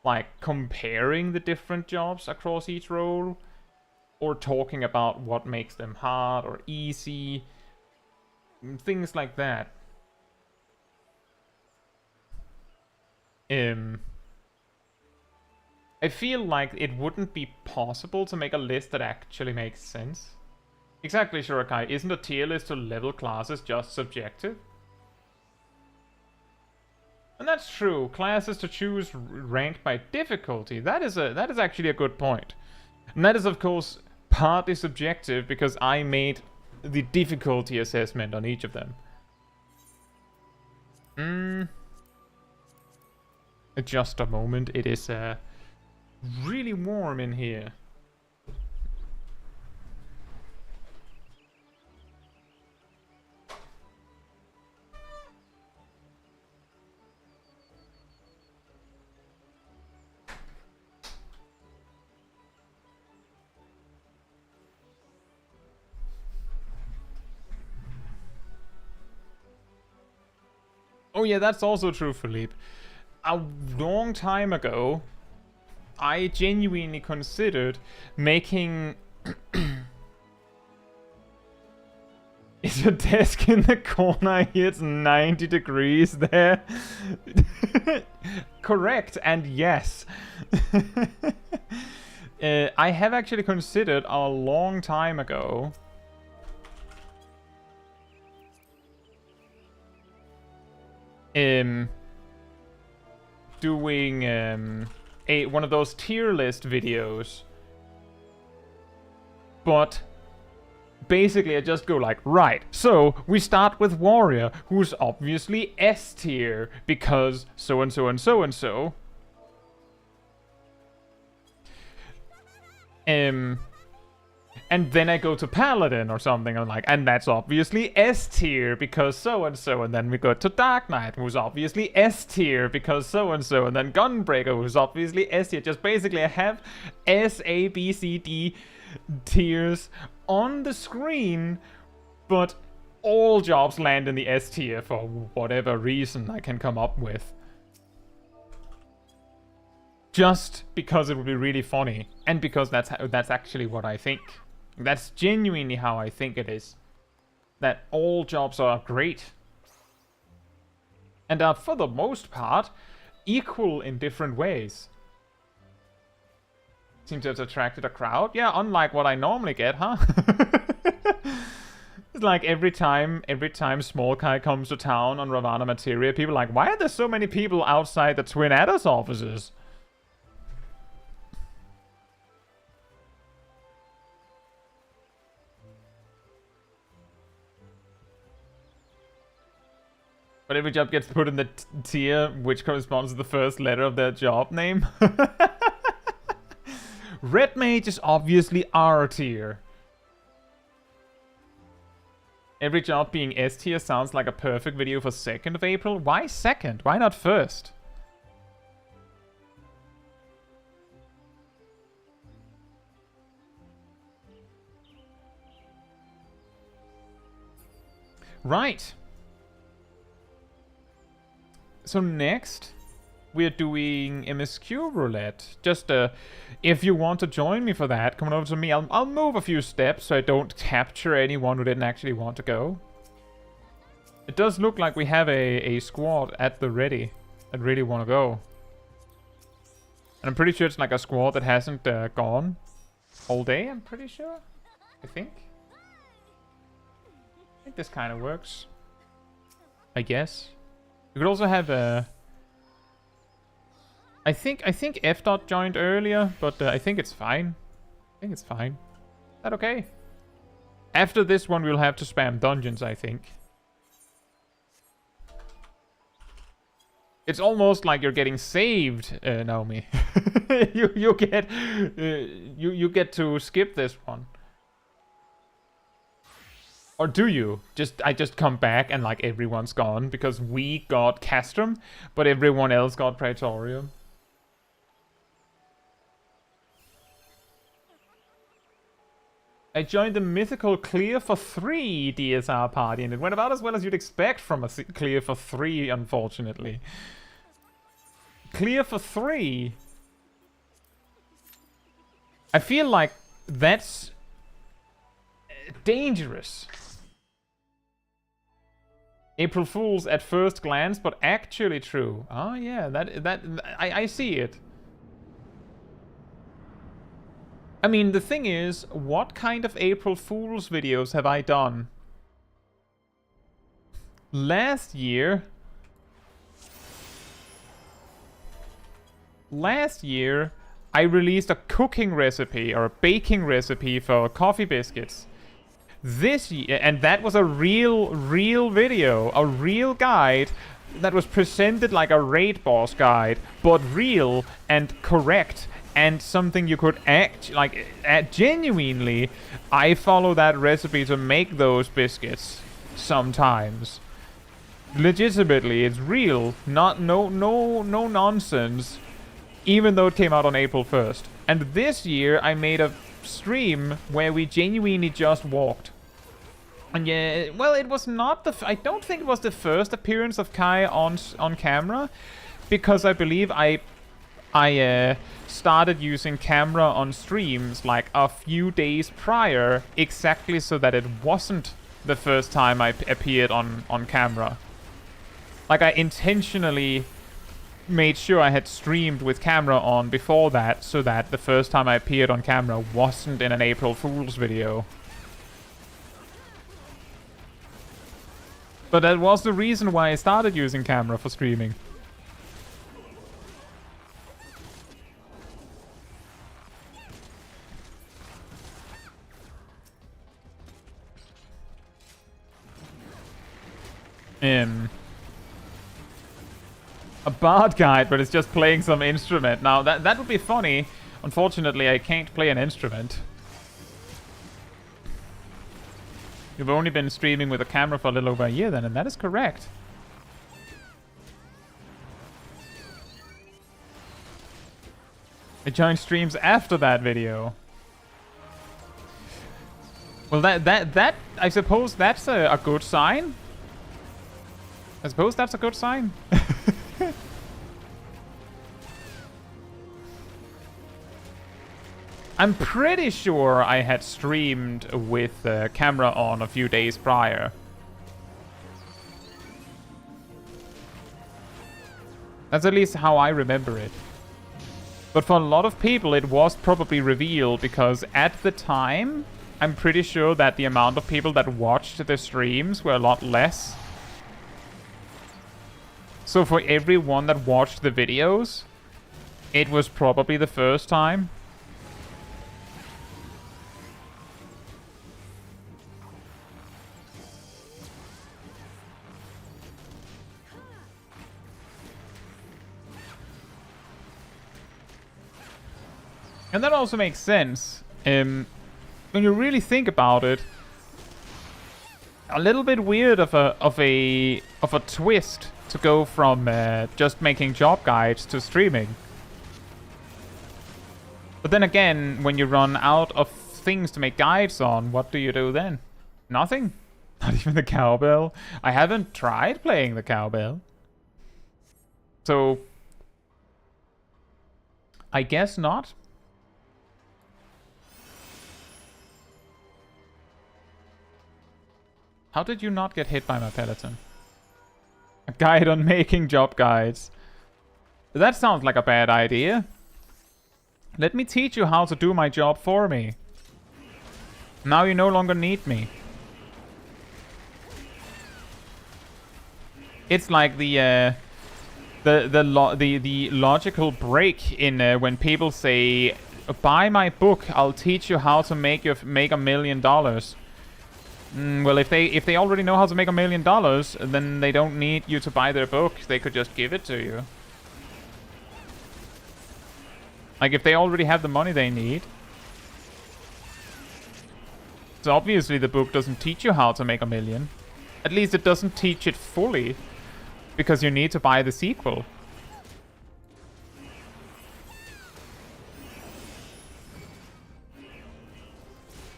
like, comparing the different jobs across each role, or talking about what makes them hard or easy, things like that. I feel like it wouldn't be possible to make a list that actually makes sense. Exactly, Shurakai. Isn't a tier list to level classes just subjective? And that's true. Classes to choose ranked by difficulty. That is actually a good point. And that is, of course, partly subjective because I made the difficulty assessment on each of them. Just a moment. It is really warm in here. Oh yeah, that's also true, Philippe. A long time ago, I genuinely considered making... Is your desk in the corner here? It's 90 degrees there. Correct, and yes. I have actually considered a long time ago doing one of those tier list videos, but basically I just go like, right, so we start with Warrior, who's obviously S tier because so and so and so and so. And then I go to Paladin or something, I'm like, and that's obviously S tier because so and so, and then we go to Dark Knight, who's obviously S tier because so and so, and then Gunbreaker, who's obviously S tier. Just basically I have S, A, B, C, D tiers on the screen, but all jobs land in the S tier for whatever reason I can come up with. Just because it would be really funny, and because that's actually what I think. That's genuinely how I think it is. That all jobs are great. And are, for the most part, equal in different ways. Seems to have attracted a crowd. Yeah, unlike what I normally get, huh? It's like every time Smol Kai comes to town on Ravana Materia, people are like, why are there so many people outside the Twin Adders offices? But every job gets put in the tier which corresponds to the first letter of their job name. Red Mage is obviously R tier. Every job being S tier sounds like a perfect video for 2nd of April. Why 2nd? Why not 1st? Right. So next, we're doing MSQ Roulette. Just, if you want to join me for that, come on over to me. I'll move a few steps so I don't capture anyone who didn't actually want to go. It does look like we have a squad at the ready that really want to go. And I'm pretty sure it's like a squad that hasn't gone all day, I'm pretty sure. I think this kind of works. I guess. You could also have I think F. joined earlier, but I think it's fine. I think it's fine. Is that okay? After this one, we'll have to spam dungeons, I think. It's almost like you're getting saved, Naomi. you get to skip this one. Or do you? I just come back and like everyone's gone because we got Castrum, but everyone else got Praetorium. I joined the mythical Clear for 3 DSR party and it went about as well as you'd expect from a Clear for 3, unfortunately. Clear for 3? I feel like that's dangerous. April Fools at first glance, but actually true. Oh yeah, I see it. I mean, the thing is, what kind of April Fools videos have I done? Last year, last year I released a cooking recipe or a baking recipe for coffee biscuits. This year, and that was a real video, a real guide that was presented like a raid boss guide, but real and correct and something you could genuinely. I follow that recipe to make those biscuits sometimes. Legitimately, it's real, not no nonsense, even though it came out on April 1st. And this year I made a stream where we genuinely just walked. And yeah, well, it was not the I don't think it was the first appearance of Kai on camera, because I believe I started using camera on streams like a few days prior, exactly so that it wasn't the first time I appeared on camera. Like, I intentionally made sure I had streamed with camera on before that, so that the first time I appeared on camera wasn't in an April Fool's video. But that was the reason why I started using camera for streaming. A bard guide, but it's just playing some instrument. Now, that would be funny. Unfortunately, I can't play an instrument. You've only been streaming with a camera for a little over a year then, and that is correct. I joined streams after that video. Well, that I suppose that's a good sign. I suppose that's a good sign. I'm pretty sure I had streamed with the camera on a few days prior. That's at least how I remember it. But for a lot of people, it was probably revealed, because at the time, I'm pretty sure that the amount of people that watched the streams were a lot less. So for everyone that watched the videos, it was probably the first time. And that also makes sense. When you really think about it, a little bit weird of a twist to go from just making job guides to streaming. But then again, when you run out of things to make guides on, what do you do then? Nothing. Not even the cowbell. I haven't tried playing the cowbell. So I guess not. How did you not get hit by my peloton? A guide on making job guides. That sounds like a bad idea. Let me teach you how to do my job for me. Now you no longer need me. It's like the logical break in when people say, "Buy my book. I'll teach you how to make $1 million." Well, if they already know how to make $1 million, then they don't need you to buy their book. They could just give it to you. Like, if they already have the money they need. So obviously the book doesn't teach you how to make $1 million. At least it doesn't teach it fully, because you need to buy the sequel.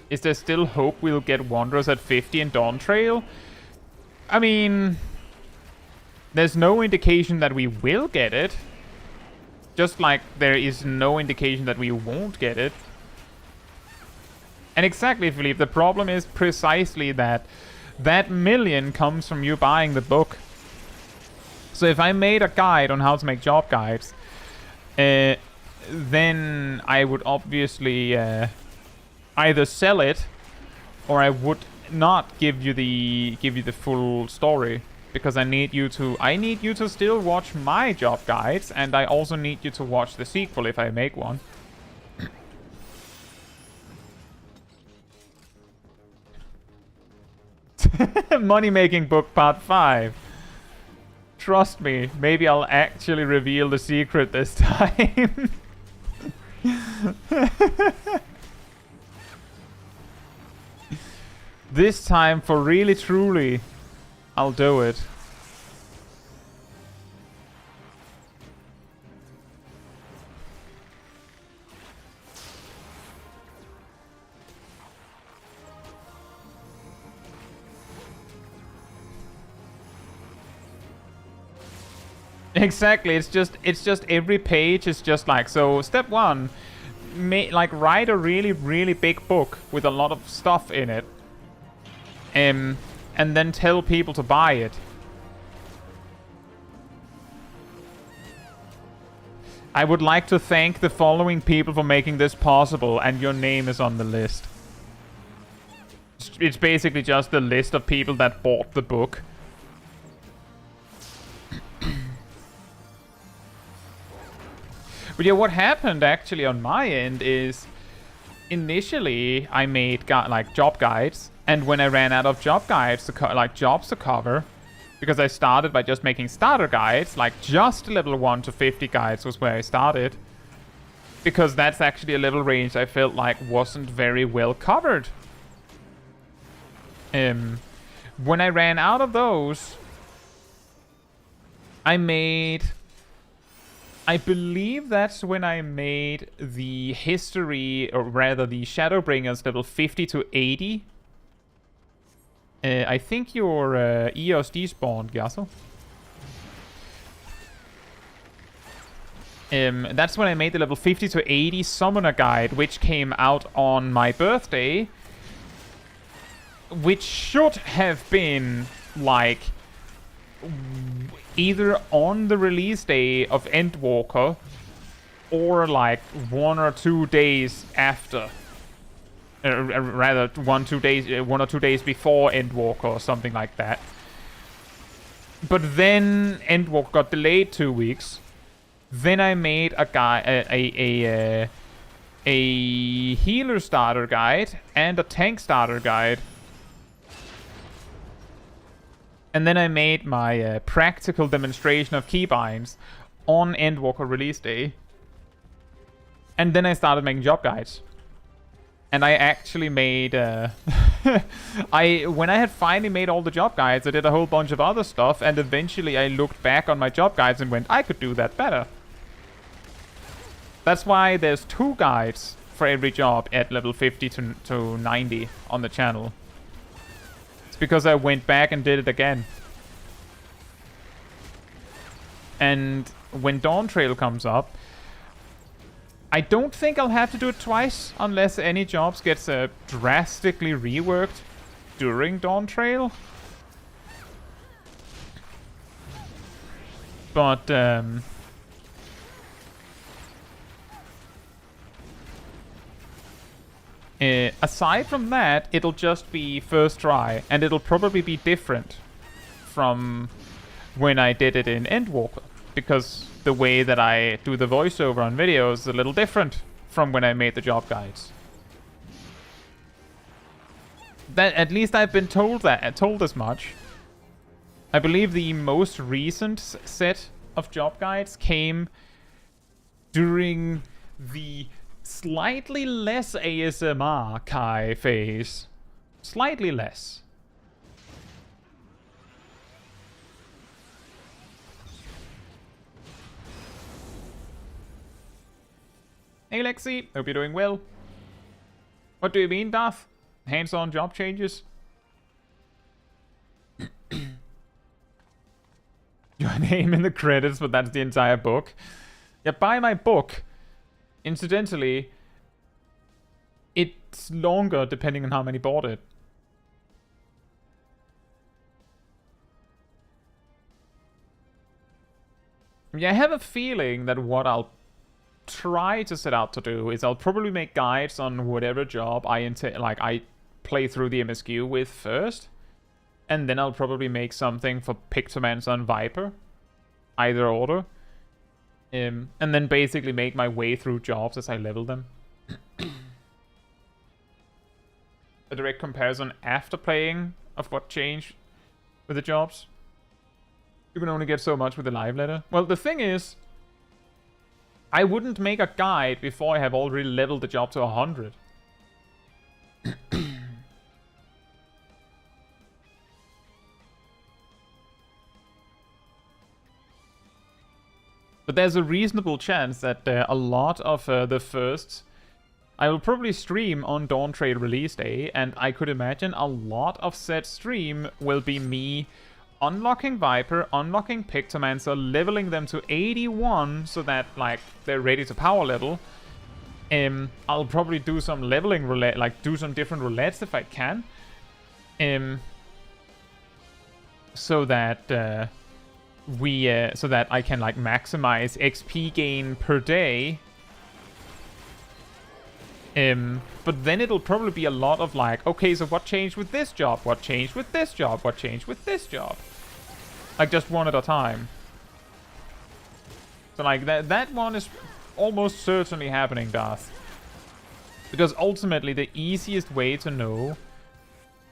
Is there still hope we'll get Wanderers at 50 in Dawn Trail? I mean, there's no indication that we will get it. Just like there is no indication that we won't get it. And exactly, Philippe, the problem is precisely that that million comes from you buying the book. So if I made a guide on how to make job guides, then I would obviously either sell it, or I would not give you the full story. Because I need you to still watch my job guides, and I also need you to watch the sequel if I make one. Money making book part 5. Trust me, maybe I'll actually reveal the secret this time. This time, for really truly, I'll do it. Exactly, it's just every page is just like, so step 1, like write a really big book with a lot of stuff in it. And then tell people to buy it. I would like to thank the following people for making this possible, and your name is on the list. It's basically just the list of people that bought the book. But yeah, what happened actually on my end is initially I made like job guides, and when I ran out of job guides to jobs to cover, because I started by just making starter guides, like just level 1 to 50 guides was where I started, because that's actually a level range I felt like wasn't very well covered. When I ran out of those, I believe that's when I made the history, or rather the Shadowbringers level 50 to 80. I think you're EOS despawned, Gasso. That's when I made the level 50 to 80 Summoner Guide, which came out on my birthday. Which should have been, like, either on the release day of Endwalker or like 1 or 2 days after. Rather, 1 or 2 days before Endwalker or something like that. But then Endwalker got delayed 2 weeks. Then I made a healer starter guide and a tank starter guide. And then I made my practical demonstration of keybinds on Endwalker release day. And then I started making job guides. And I actually made... when I had finally made all the job guides, I did a whole bunch of other stuff. And eventually I looked back on my job guides and went, I could do that better. That's why there's 2 guides for every job at level 50 to 90 on the channel. It's because I went back and did it again. And when Dawn Trail comes up, I don't think I'll have to do it twice unless any jobs gets drastically reworked during Dawn Trail. But aside from that, it'll just be first try, and it'll probably be different from when I did it in Endwalker, because the way that I do the voiceover on videos is a little different from when I made the job guides. That, at least I've been told as much. I believe the most recent set of job guides came during the slightly less ASMR Kai phase. Slightly less. Hey Lexi, hope you're doing well. What do you mean, Duff? Hands-on job changes? Your name in the credits, but that's the entire book. Yeah, buy my book. Incidentally, it's longer depending on how many bought it. Yeah, I have a feeling that what I'll try to set out to do is I'll probably make guides on whatever job I play through the MSQ with first. And then I'll probably make something for Pictomancer and Viper. Either order. And then basically make my way through jobs as I level them. A direct comparison after playing of what changed with the jobs. You can only get so much with the live letter. Well, the thing is, I wouldn't make a guide before I have already leveled the job to 100. But there's a reasonable chance that a lot of the firsts I will probably stream on Dawn Trade release day, and I could imagine a lot of said stream will be me unlocking Viper, unlocking Pictomancer, leveling them to 81 so that, like, they're ready to power level. I'll probably do some leveling roulette, like do some different roulettes if I can. So that so that I can, like, maximize XP gain per day. But then it'll probably be a lot of, like, okay, so what changed with this job? What changed with this job? What changed with this job? Like, just one at a time. So, like, that one is almost certainly happening, Darth. Because ultimately, the easiest way to know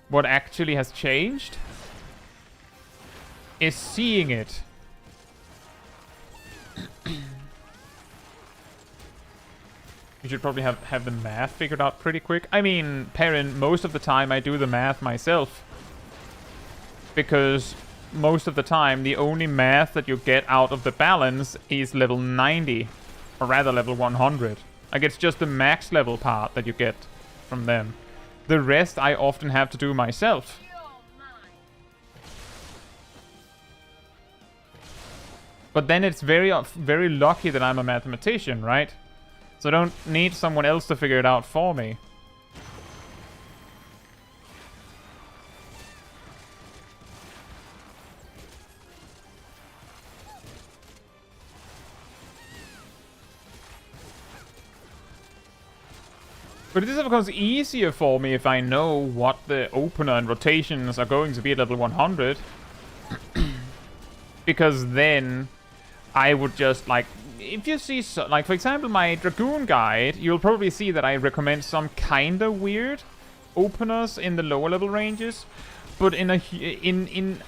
what actually has changed is seeing it. You should probably have the math figured out pretty quick. I mean, Perrin, most of the time I do the math myself. Because most of the time, the only math that you get out of the balance is level 90. Or rather, level 100. Like, it's just the max level part that you get from them. The rest I often have to do myself. But then it's very lucky that I'm a mathematician, right? So I don't need someone else to figure it out for me. But it is, of course, easier for me if I know what the opener and rotations are going to be at level 100. Because then I would just, like, if you see, like, for example, my Dragoon guide, you'll probably see that I recommend some kinda weird openers in the lower level ranges. But in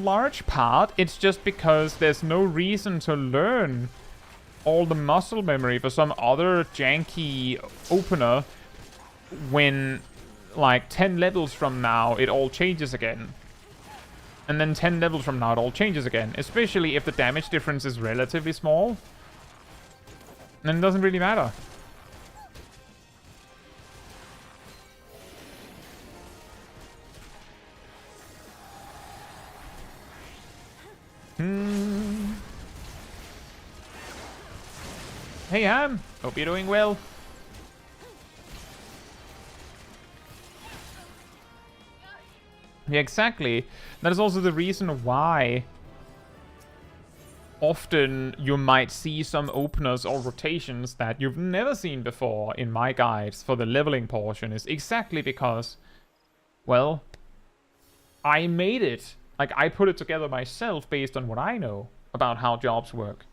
large part, it's just because there's no reason to learn all the muscle memory for some other janky opener when, like, 10 levels from now, it all changes again. And then 10 levels from now, it all changes again. Especially if the damage difference is relatively small. Then it doesn't really matter. Hey, Ham. Hope you're doing well. Yeah, exactly. That is also the reason why often you might see some openers or rotations that you've never seen before in my guides for the leveling portion, is exactly because, well, I made it. Like, I put it together myself based on what I know about how jobs work.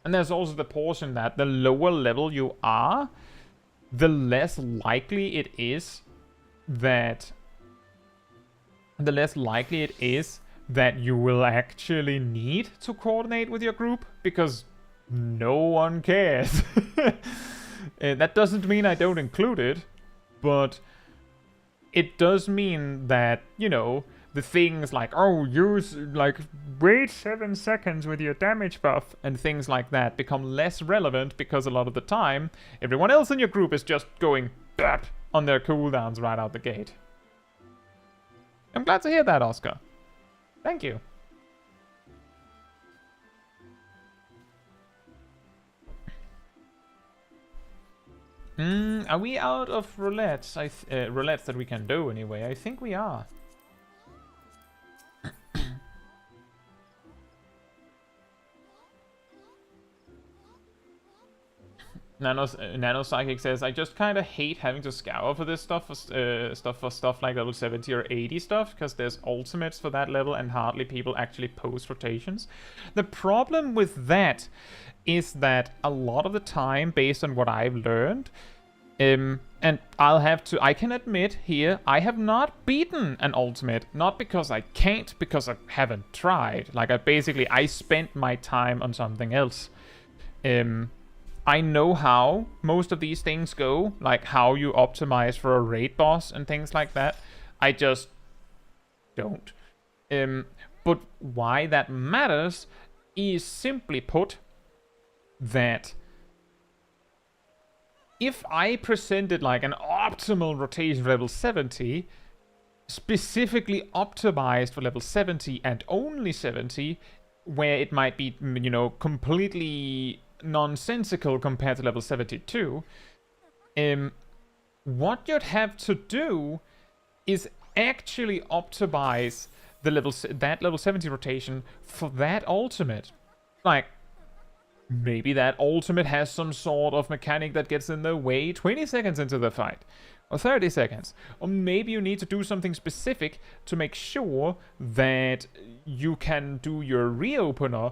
And there's also the portion that the lower level you are, the less likely it is that you will actually need to coordinate with your group, because no one cares. That doesn't mean I don't include it, but it does mean that, you know, the things like, oh, use, like, wait 7 seconds with your damage buff, and things like that become less relevant, because a lot of the time, everyone else in your group is just going BAP on their cooldowns right out the gate. I'm glad to hear that, Oscar. Thank you. Are we out of roulettes? Roulettes that we can do anyway. I think we are. Nanopsychic says, I just kind of hate having to scour for this stuff, for stuff like level 70 or 80 stuff, because there's ultimates for that level and hardly people actually post rotations. The problem with that is that a lot of the time, based on what I've learned, and I can admit here, I have not beaten an ultimate, not because I can't, because I haven't tried. Like, I spent my time on something else. I know how most of these things go, like how you optimize for a raid boss and things like that. I just don't. But why that matters is simply put that if I presented like an optimal rotation for level 70, specifically optimized for level 70 and only 70, where it might be, you know, completely nonsensical compared to level 72, what you'd have to do is actually optimize the level 70 rotation for that ultimate. Like, maybe that ultimate has some sort of mechanic that gets in the way 20 seconds into the fight, or 30 seconds. Or maybe you need to do something specific to make sure that you can do your reopener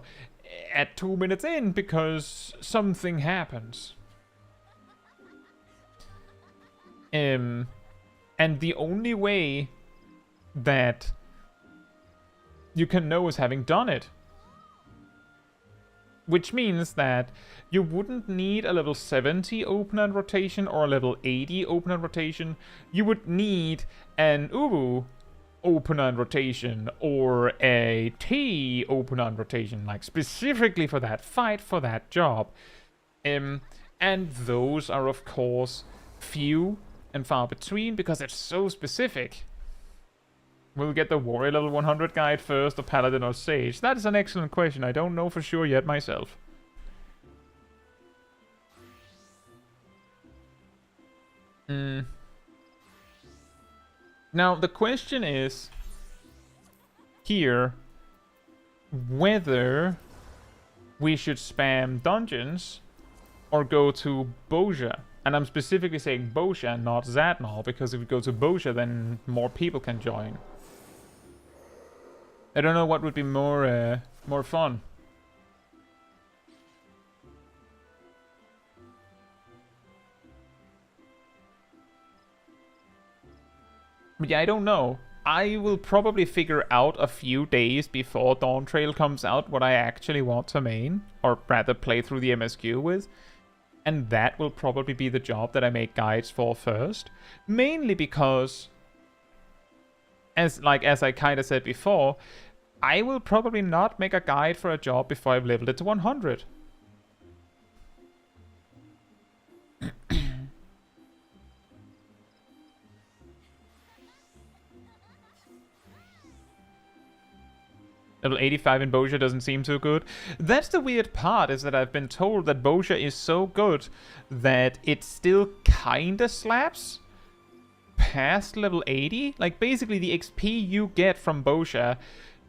at 2 minutes in because something happens. And the only way that you can know is having done it. Which means that you wouldn't need a level 70 open and rotation or a level 80 open and rotation. You would need an Ubu open and rotation or a T open and rotation, like specifically for that fight, for that job. And those are of course few and far between because it's so specific. We'll get the warrior level 100 guide first, or paladin or sage. That is an excellent question. I don't know for sure yet myself. Now, the question is here whether we should spam dungeons or go to Bozja. And I'm specifically saying Bozja, not Zadnal, because if we go to Bozja, then more people can join. I don't know what would be more fun. But yeah, I don't know. I will probably figure out a few days before Dawn Trail comes out what I actually want to main, or rather play through the MSQ with. And that will probably be the job that I make guides for first. Mainly because, as I kind of said before, I will probably not make a guide for a job before I've leveled it to 100. Level 85 in Bozja doesn't seem too good. That's the weird part, is that I've been told that Bozja is so good that it still kinda slaps past level 80. Like, basically the XP you get from Bozja,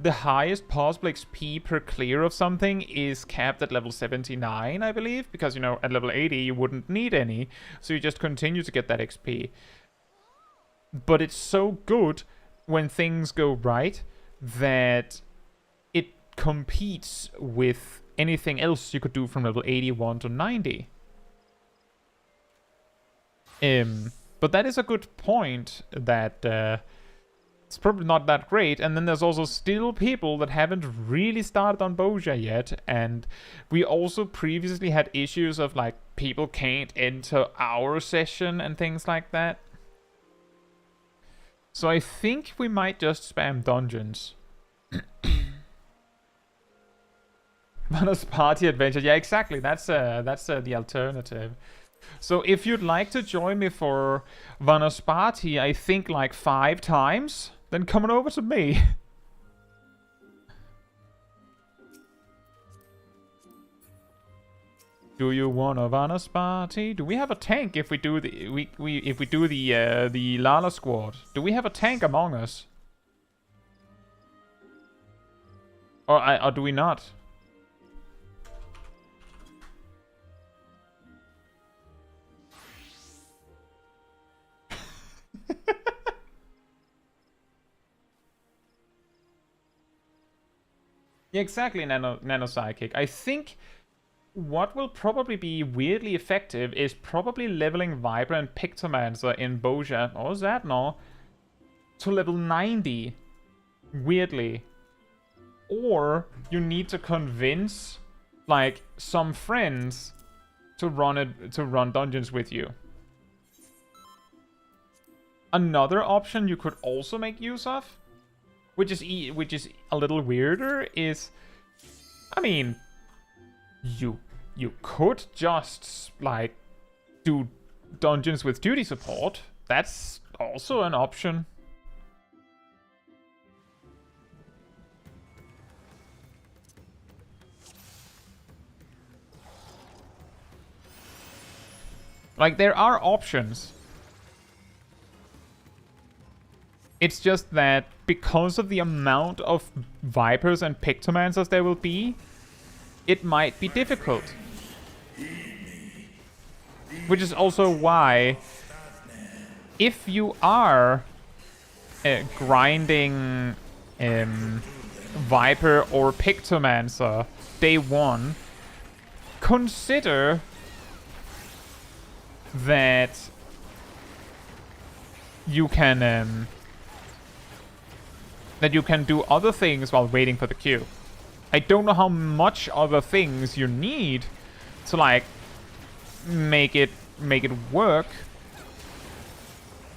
the highest possible XP per clear of something is capped at level 79, I believe. Because, you know, at level 80 you wouldn't need any, so you just continue to get that XP. But it's so good when things go right that it competes with anything else you could do from level 81 to 90. But that is a good point, that it's probably not that great. And then there's also still people that haven't really started on Bozja yet. And we also previously had issues of, like, people can't enter our session and things like that. So I think we might just spam dungeons. Vanna's party adventure. Yeah, exactly. That's the alternative. So if you'd like to join me for Vanna's party, I think like 5 times, then come on over to me. Do you want a Vanna's party? Do we have a tank if we do the the Lala squad? Do we have a tank among us? Or do we not? Yeah, exactly, Nano Psychic. I think what will probably be weirdly effective is probably leveling Viper and Pictomancer in Boja or Zadnor to level 90. Weirdly. Or you need to convince like some friends to run dungeons with you. Another option you could also make use of, which is a little weirder, is, I mean, you could just like do dungeons with duty support. That's also an option. Like, there are options. It's just that because of the amount of Vipers and Pictomancers there will be, it might be difficult. Which is also why, if you are grinding Viper or Pictomancer day 1, consider that you can do other things while waiting for the queue. I don't know how much other things you need to like make it work,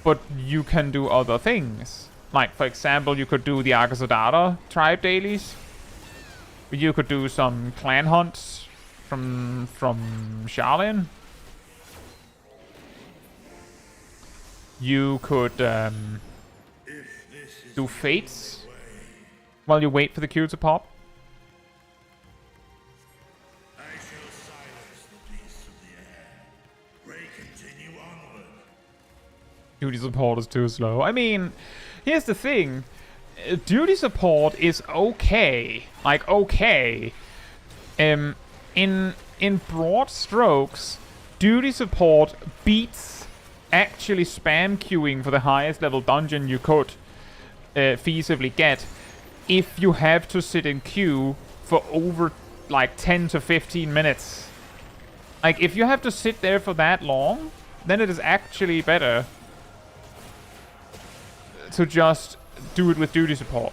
but you can do other things. Like, for example, you could do the Argasodata tribe dailies. You could do some clan hunts from Charlene. You could do fates while you wait for the queue to pop. I shall silence the beasts of the air. Pray continue onward. Duty support is too slow. I mean, here's the thing. Duty support is okay. Like, okay. In broad strokes, duty support beats actually spam queuing for the highest level dungeon you could feasibly get if you have to sit in queue for over like 10 to 15 minutes. Like, if you have to sit there for that long, then it is actually better to just do it with duty support.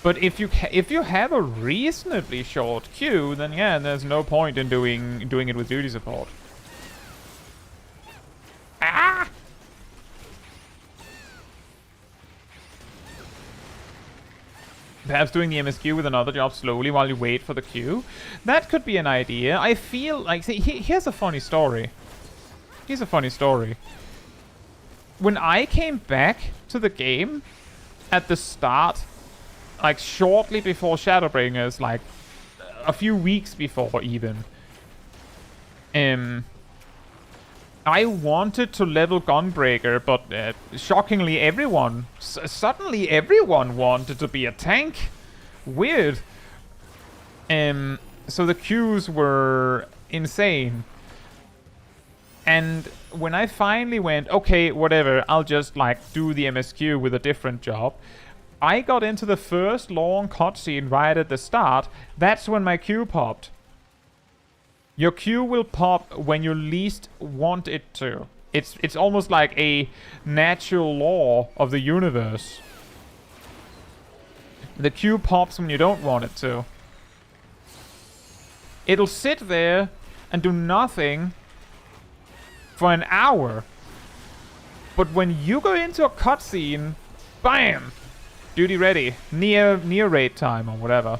But if you have a reasonably short queue, then yeah, there's no point in doing it with duty support. Ah! Perhaps doing the MSQ with another job slowly while you wait for the queue. That could be an idea. I feel like, see, here's a funny story. Here's a funny story. When I came back to the game at the start, like shortly before Shadowbringers, like a few weeks before even, I wanted to level Gunbreaker, but shockingly suddenly everyone wanted to be a tank. Weird. So the queues were insane. And when I finally went, okay, whatever, I'll just like do the MSQ with a different job, I got into the first long cutscene right at the start. That's when my queue popped. Your queue will pop when you least want it to. It's almost like a natural law of the universe. The queue pops when you don't want it to. It'll sit there and do nothing for an hour. But when you go into a cutscene, bam! Duty ready. Near raid time or whatever.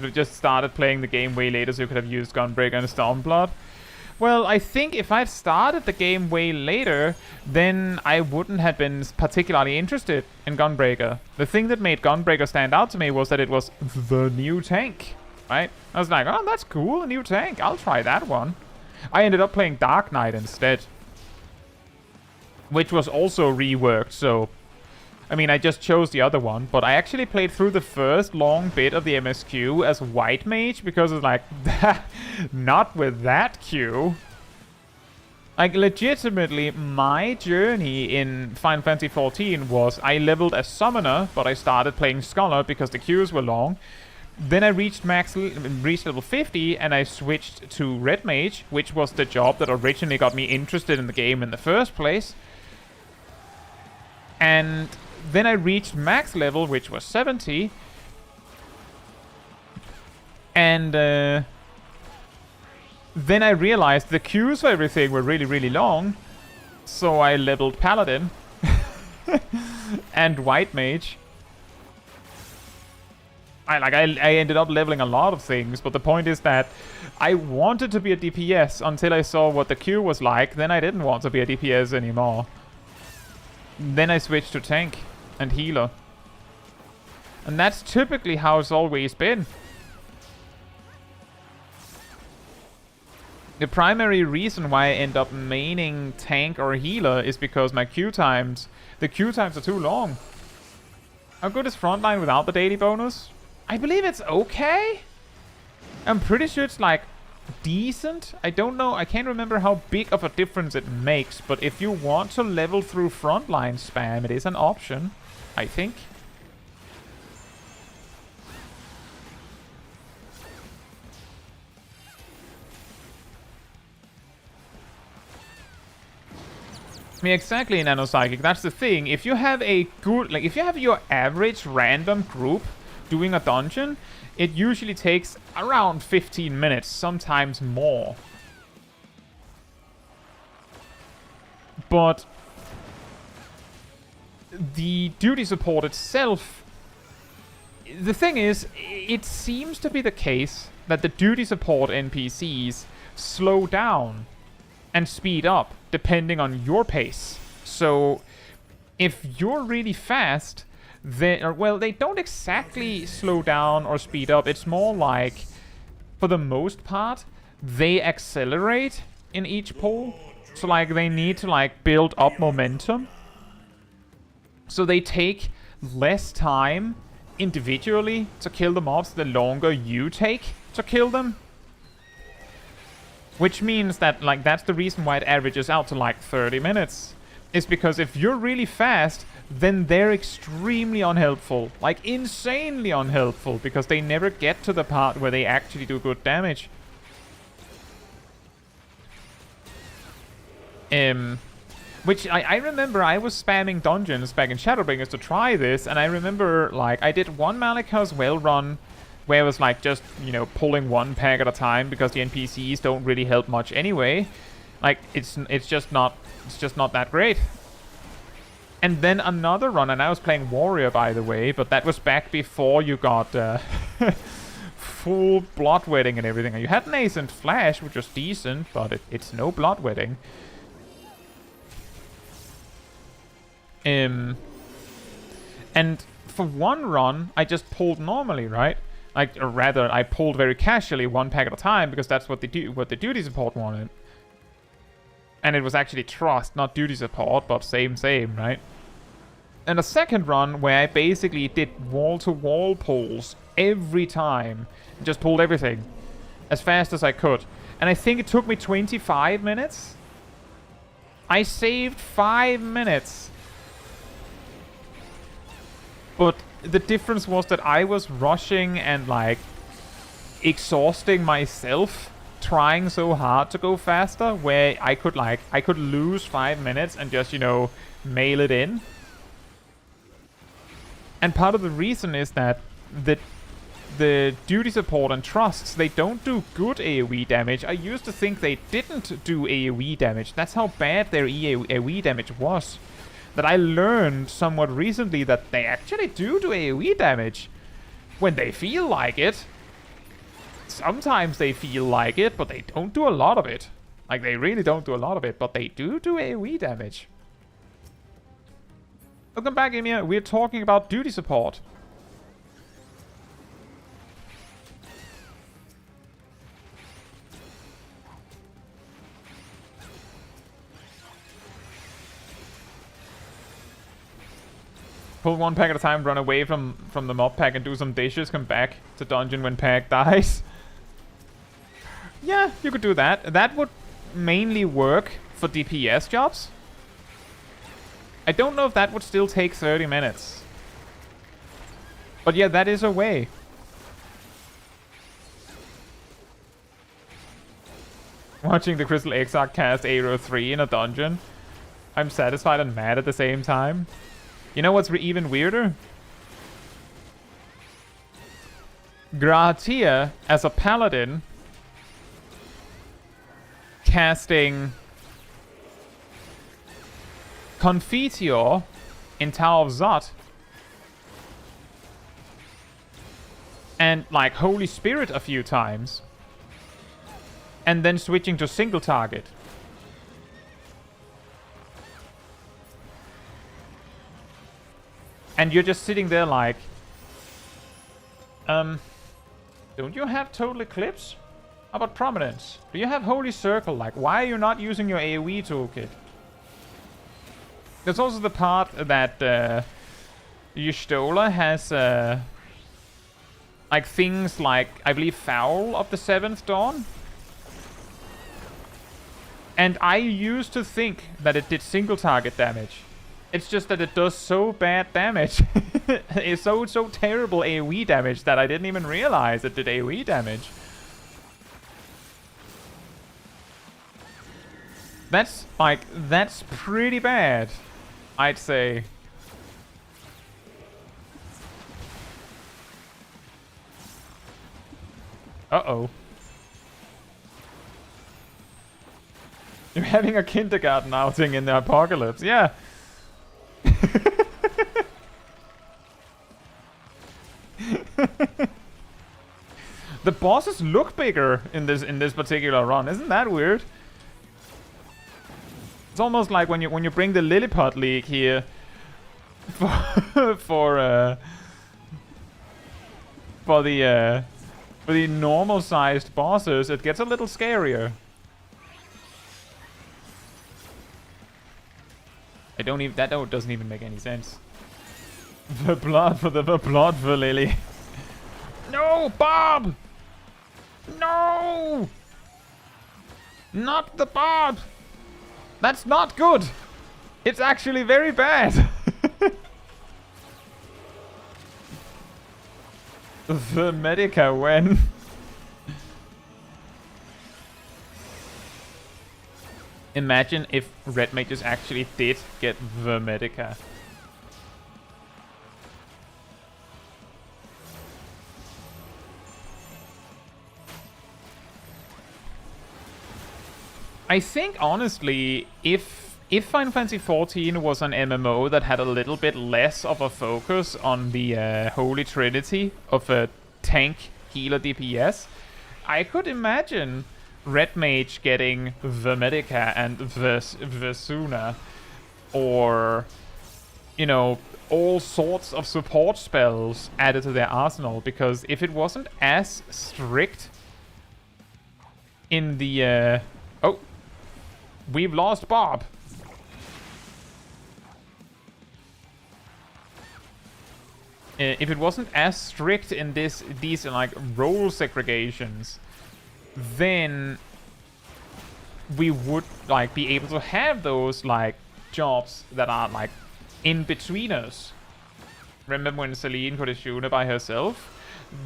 You just started playing the game way later, so you could have used Gunbreaker and Stormblood. Well, I think if I'd started the game way later, then I wouldn't have been particularly interested in Gunbreaker. The thing that made Gunbreaker stand out to me was that it was the new tank, right? I was like, oh, that's cool, a new tank. I'll try that one. I ended up playing Dark Knight instead, which was also reworked, so I mean, I just chose the other one, but I actually played through the first long bit of the MSQ as White Mage because it's like, not with that queue. Like, legitimately, my journey in Final Fantasy XIV was I leveled as Summoner, but I started playing Scholar because the queues were long. Then I reached level 50, and I switched to Red Mage, which was the job that originally got me interested in the game in the first place. And then I reached max level, which was 70. And then I realized the queues for everything were really, really long. So I leveled Paladin and White Mage. I ended up leveling a lot of things, but the point is that I wanted to be a DPS until I saw what the queue was like. Then I didn't want to be a DPS anymore. Then I switched to tank and healer. And that's typically how it's always been. The primary reason why I end up maining tank or healer is because my queue times, the queue times are too long. How good is frontline without the daily bonus? I believe it's okay. I'm pretty sure it's like decent. I don't know. I can't remember how big of a difference it makes. But if you want to level through frontline spam, it is an option, I think. I mean, exactly, Nanopsychic. That's the thing. If you have a good, like, if you have your average random group doing a dungeon, it usually takes around 15 minutes, sometimes more. But the duty support itself, the thing is, it seems to be the case that the duty support NPCs slow down and speed up depending on your pace. So if you're really fast, they don't exactly slow down or speed up. It's more like, for the most part, they accelerate in each pull. So like they need to like build up momentum. So they take less time individually to kill the mobs the longer you take to kill them. Which means that, like, that's the reason why it averages out to, like, 30 minutes. Is because if you're really fast, then they're extremely unhelpful. Like, insanely unhelpful. Because they never get to the part where they actually do good damage. Which, I remember I was spamming dungeons back in Shadowbringers to try this. And I remember, like, I did one Malika's well run, where it was like just, you know, pulling one pack at a time because the NPCs don't really help much anyway. Like, it's just not that great. And then another run, and I was playing Warrior, by the way, but that was back before you got full bloodwetting and everything. And you had Nascent Flash, which was decent, but it's no bloodwetting. And for one run, I just pulled normally, right? Like, or rather, I pulled very casually, one pack at a time, because that's what the duty support wanted. And it was actually trust, not duty support, but same, right? And a second run where I basically did wall-to-wall pulls every time. Just pulled everything as fast as I could. And I think it took me 25 minutes. I saved 5 minutes. But the difference was that I was rushing and, like, exhausting myself trying so hard to go faster, where I could lose 5 minutes and just, you know, mail it in. And part of the reason is that the duty support and trusts, they don't do good AoE damage. I used to think they didn't do AoE damage. That's how bad their AoE damage was. That I learned somewhat recently that they actually do AoE damage when they feel like it. Sometimes they feel like it, but they don't do a lot of it. Like, they really don't do a lot of it, but they do AoE damage. Welcome back, Emir. We're talking about duty support. Pull one pack at a time, run away from the mob pack and do some dishes, come back to dungeon when pack dies. Yeah, you could do that. That would mainly work for DPS jobs. I don't know if that would still take 30 minutes. But yeah, that is a way. Watching the Crystal Exarch cast Aero 3 in a dungeon. I'm satisfied and mad at the same time. You know what's even weirder? Gratia as a paladin casting Confiteor in Tower of Zot and like Holy Spirit a few times and then switching to single target. And you're just sitting there like, don't you have Total Eclipse? How about Prominence? Do you have Holy Circle? Like, why are you not using your AoE toolkit? There's also the part that Y'shtola has, like, things like, I believe, Foul of the Seventh Dawn. And I used to think that it did single target damage. It's just that it does so bad damage. It's so terrible AoE damage that I didn't even realize it did AoE damage. That's pretty bad, I'd say. Uh-oh. You're having a kindergarten outing in the apocalypse, yeah. The bosses look bigger in this particular run. Isn't that weird? It's almost like when you bring the Lilliput League here for the normal sized bosses, it gets a little scarier. That doesn't even make any sense. The blood for Lily. No, Bob! No! Not the Bob! That's not good! It's actually very bad! The Medica when? Imagine if red mages actually did get the Medica. I think, honestly, if Final Fantasy XIV was an MMO that had a little bit less of a focus on the Holy Trinity of a tank, healer, DPS, I could imagine Red Mage getting the Medica and the Suna, or, you know, all sorts of support spells added to their arsenal, because if it wasn't as strict in the... oh! We've lost Bob! If it wasn't as strict in these like role segregations, then we would like be able to have those like jobs that are like in betweeners. Remember when Celine could Ishuna by herself?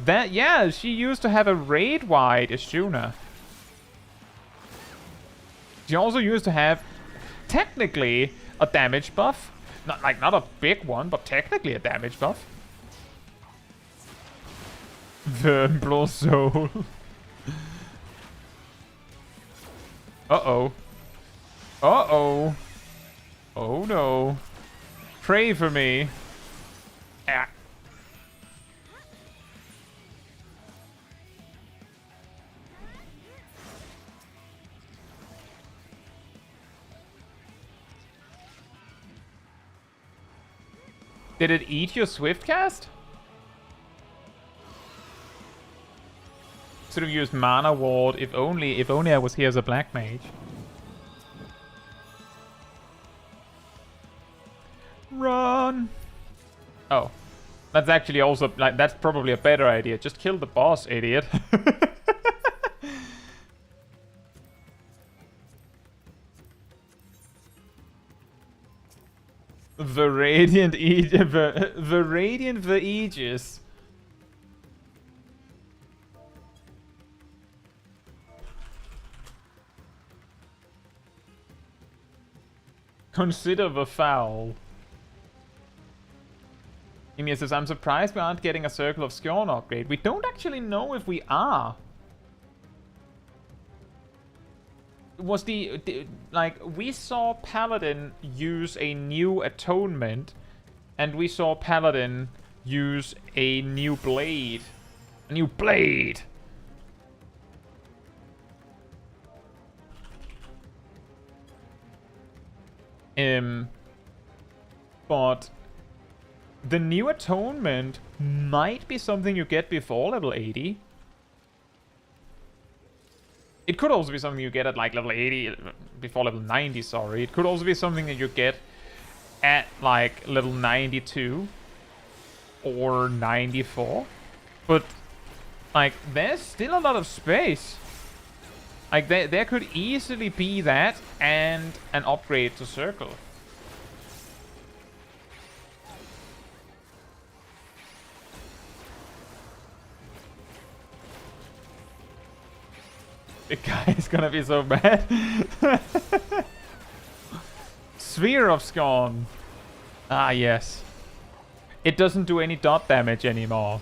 That, yeah, she used to have a raid-wide Ishuna. She also used to have technically a damage buff. Not a big one, but technically a damage buff. The Blood Soul. Uh-oh. Uh-oh. Oh no. Pray for me. Ah. Did it eat your Swift cast? Should have used Mana Ward if only I was here as a black mage. Run! Oh. That's actually also, like, that's probably a better idea. Just kill the boss, idiot. The Radiant Aegis. The Radiant the Aegis. Consider the foul. Ymir says, I'm surprised we aren't getting a Circle of Scorn upgrade. We don't actually know if we are. Was like, we saw Paladin use a new atonement, and we saw Paladin use a new blade. A new blade! But the new atonement might be something you get before level 80. It could also be something you get at like level 80, before level 90, sorry. It could also be something that you get at like level 92 or 94. But like, there's still a lot of space. Like, there could easily be that and an upgrade to Circle. The guy is gonna be so bad. Sphere of Scorn. Ah, yes. It doesn't do any dot damage anymore.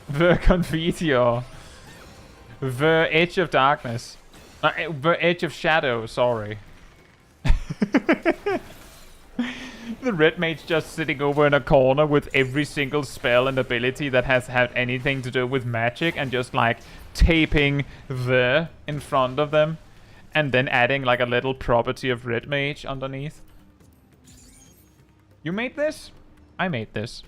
The Confiteor. The Edge of Darkness. The Edge of Shadow, sorry. The Red Mage just sitting over in a corner with every single spell and ability that has had anything to do with magic and just like taping the in front of them and then adding like a little property of Red Mage underneath. You made this? I made this.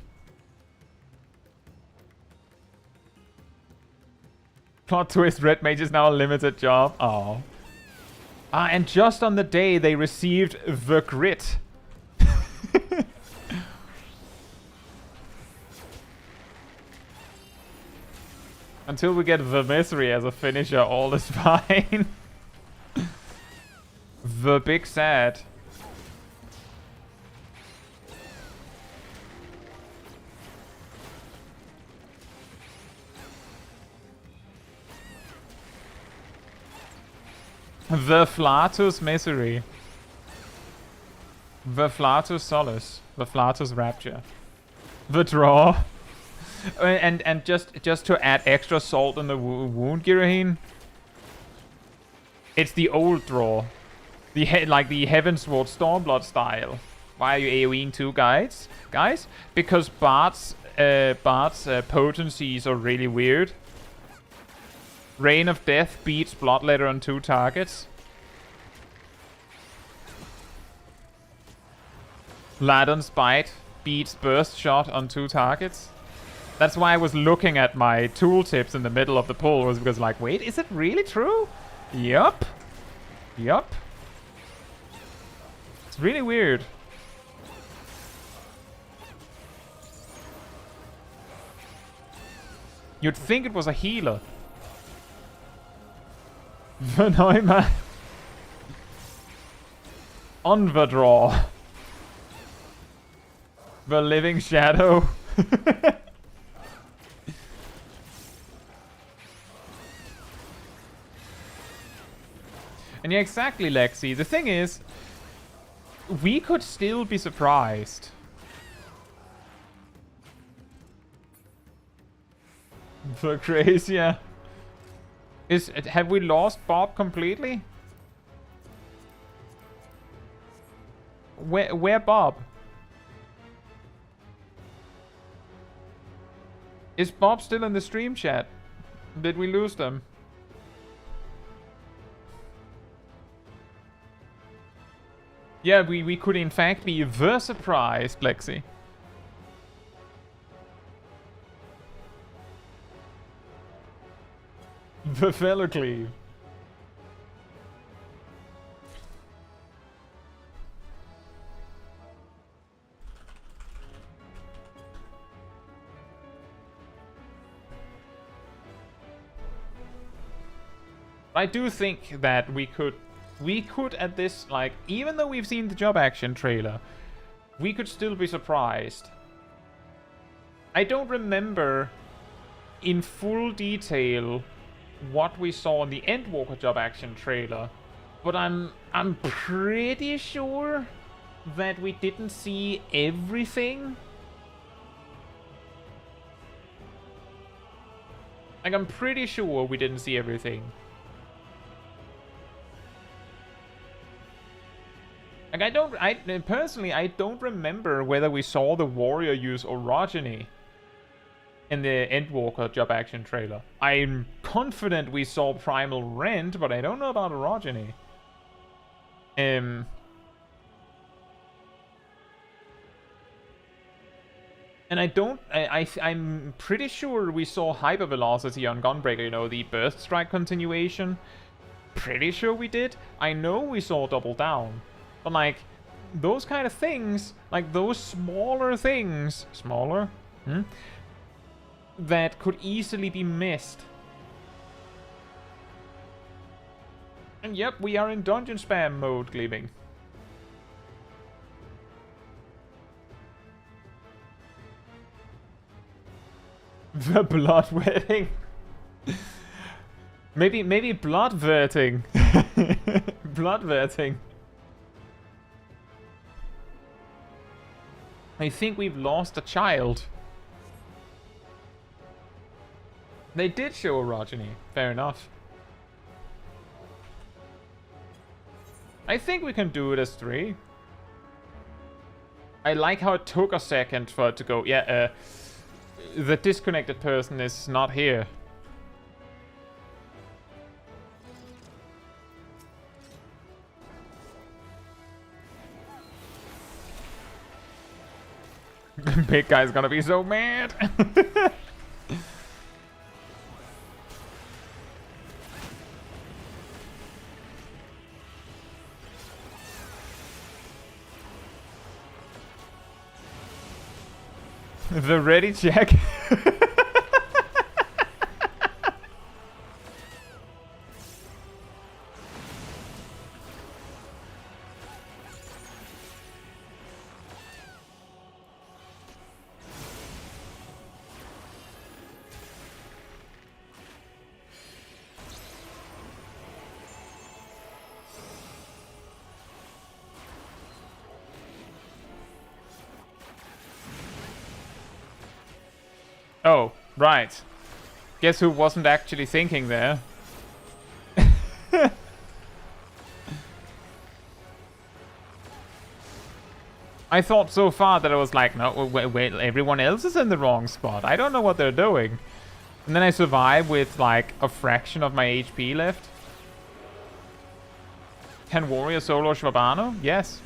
Plot twist, Red Mage is now a limited job. Oh. Ah, and just on the day they received the Grit. Until we get the Misery as a finisher, all is fine. The Big Sad. The Flatus Misery. The Flatus Solace. The Flatus Rapture. The Draw. And just to add extra salt in the wound, Giraheen. It's the old draw. Like the Heavensward Stormblood style. Why are you AoEing two guys? Because Bard's potencies are really weird. Rain of Death beats Bloodletter on 2 targets. Ladon's Bite beats Burst Shot on 2 targets. That's why I was looking at my tooltips in the middle of the poll, was because like, wait, is it really true? Yup. Yup. It's really weird. You'd think it was a healer. The Neumann. On the draw. The Living Shadow. And yeah, exactly, Lexi. The thing is, we could still be surprised. The crazier. Have we lost Bob completely? Where Bob? Is Bob still in the stream chat? Did we lose them? Yeah, we could in fact be the surprised, Lexi. The fellow cleave. I do think that we could at this, like, even though we've seen the job action trailer, we could still be surprised. I don't remember in full detail what we saw in the Endwalker job action trailer, but I'm pretty sure that we didn't see everything. Like, I'm pretty sure we didn't see everything. Like, personally, I don't remember whether we saw the warrior use orogeny in the Endwalker job action trailer. I'm confident we saw primal rend, but I don't know about orogeny. And I'm pretty sure we saw hypervelocity on Gunbreaker, you know, the burst strike continuation. Pretty sure we did. I know we saw double down. But, like, those kind of things, like, those smaller things... Smaller? That could easily be missed. And yep, we are in dungeon spam mode, Gleaming. The bloodwetting. maybe bloodverting. Bloodverting. I think we've lost a child. They did show orogeny. Fair enough. I think we can do it as 3. I like how it took a second for it to go. Yeah, the disconnected person is not here. Big guy's gonna be so mad. The ready check. Oh, right. Guess who wasn't actually thinking there? I thought so far that I was like, no, wait, everyone else is in the wrong spot. I don't know what they're doing. And then I survive with like a fraction of my HP left. Can warrior solo Shvabano? Yes.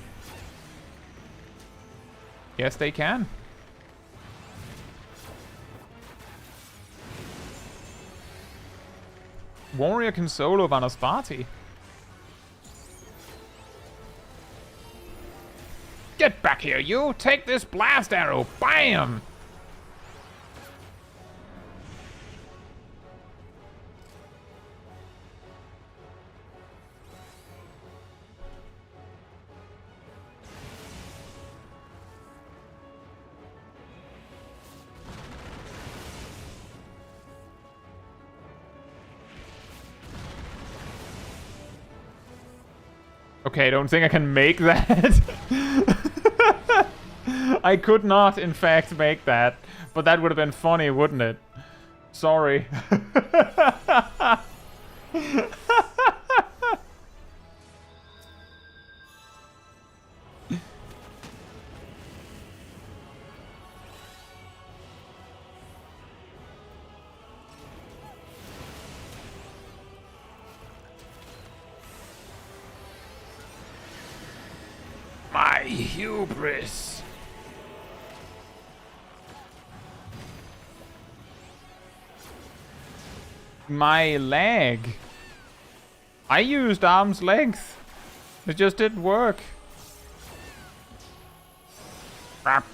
Yes, they can. Warrior can solo Vanospati. Get back here, you! Take this blast arrow! Bam! Okay, I don't think I can make that. I could not, in fact, make that. But that would have been funny, wouldn't it? Sorry. My hubris. my leg. I used arm's length. It just didn't work. Crap.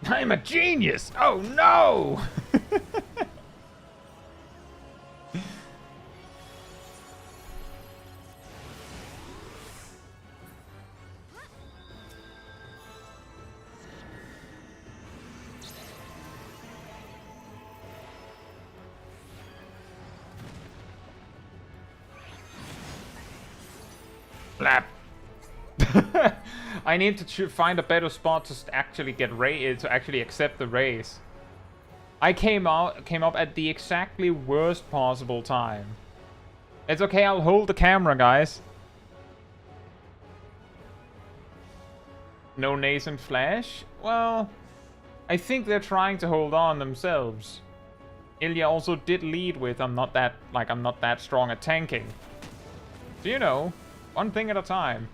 I'm a genius! Oh no! Flap. I need to find a better spot to actually get to actually accept the race. I came up at the exactly worst possible time. It's okay, I'll hold the camera, guys. No nascent flash? Well, I think they're trying to hold on themselves. Ilya also did lead with I'm not that strong at tanking. So you know, one thing at a time.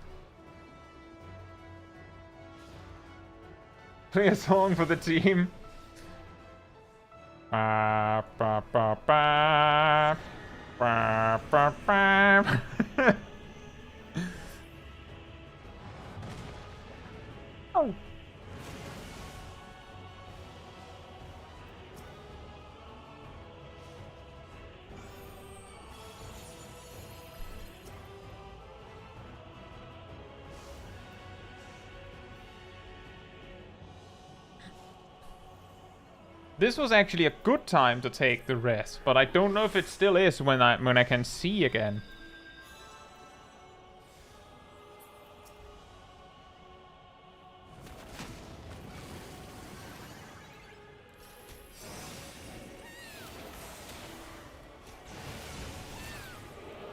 Play a song for the team. Ba, ba, ba, ba. Ba, ba, ba. Oh. This was actually a good time to take the rest, but I don't know if it still is when I can see again.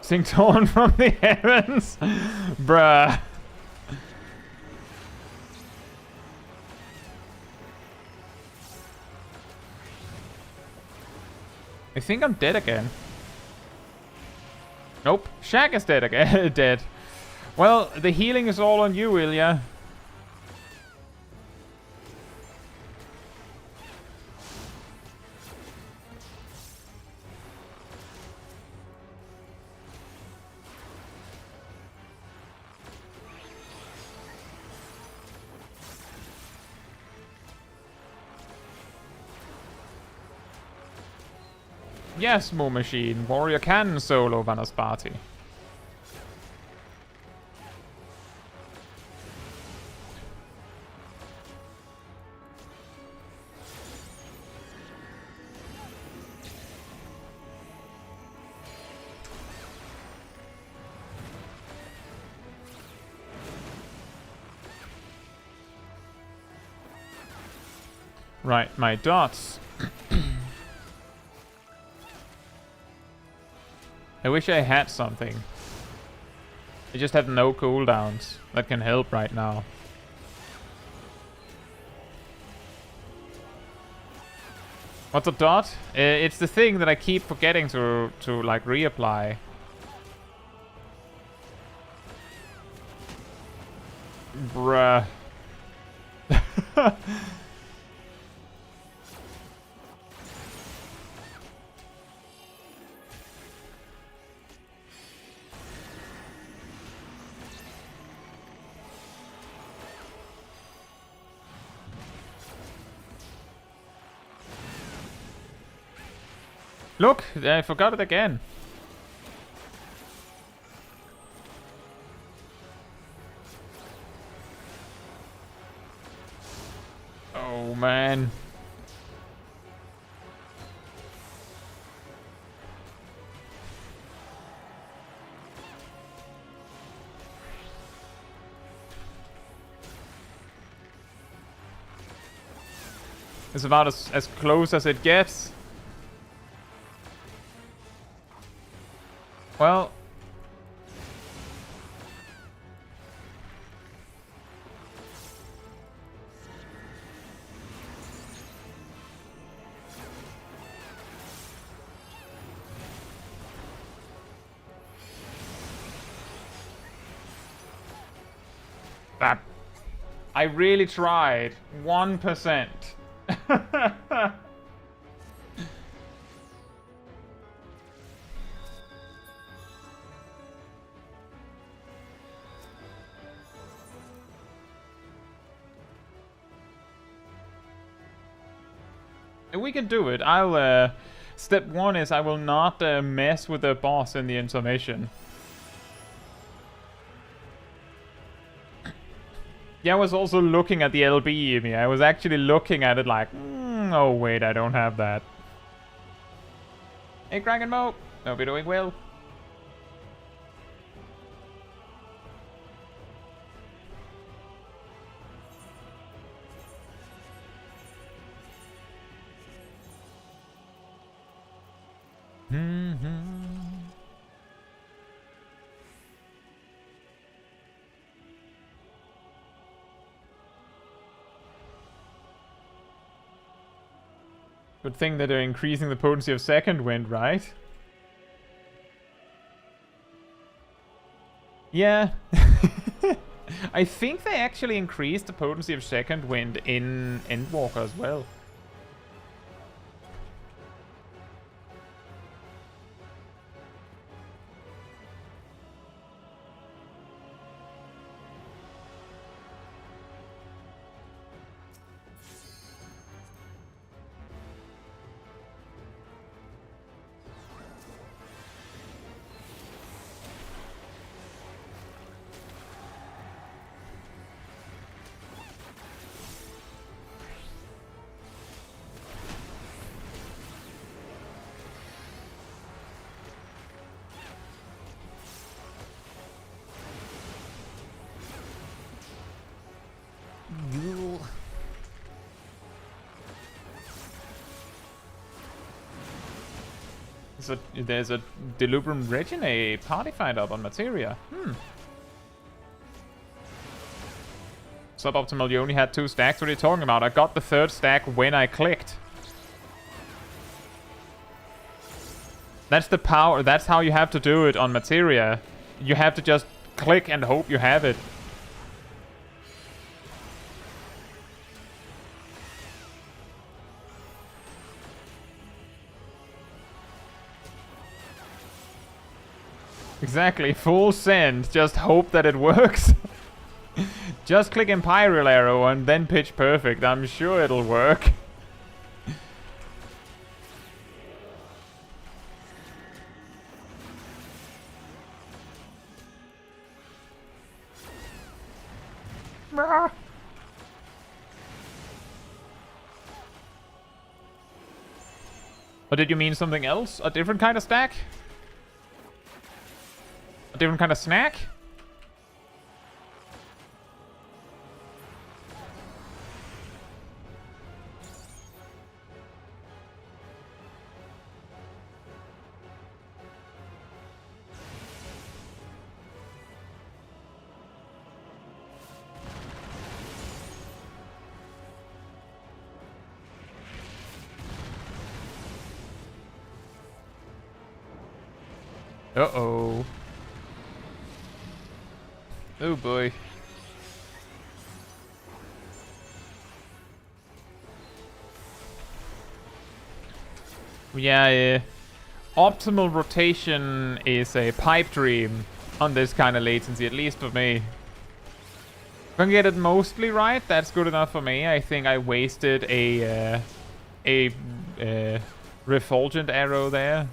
Sing torn from the heavens, bruh. I think I'm dead again. Nope, Shaq is dead again. Dead. Well, the healing is all on you, Ilya. Yes, Mo Machine. Warrior can solo Vanaspati. Right, my dots. I wish I had something. I just have no cooldowns that can help right now. What's a dot? It's the thing that I keep forgetting to like reapply. Bruh. Look, I forgot it again. Oh man. It's about as close as it gets. Well, That I really tried. 1%. We can do it. I'll, step 1 is I will not mess with the boss in the intermission. Yeah, I was also looking at the LB, Emi. I was actually looking at it like, oh wait, I don't have that. Hey, Kraken Mo. Hope you're doing well. Good thing that they're increasing the potency of second wind, right? Yeah. I think they actually increased the potency of second wind in Endwalker as well. So there's a Delubrum Regine party fight up on Materia. Suboptimal, you only had 2 stacks. What are you talking about? I got the 3rd stack when I clicked. That's the power. That's how you have to do it on Materia. You have to just click and hope you have it. Exactly, full send. Just hope that it works. Just click Imperial Arrow and then pitch perfect. I'm sure it'll work. Or did you mean something else? A different kind of stack? A different kind of snack? Uh-oh. Oh boy. Yeah, optimal rotation is a pipe dream on this kind of latency, at least for me. If I can get it mostly right, that's good enough for me. I think I wasted a refulgent arrow there.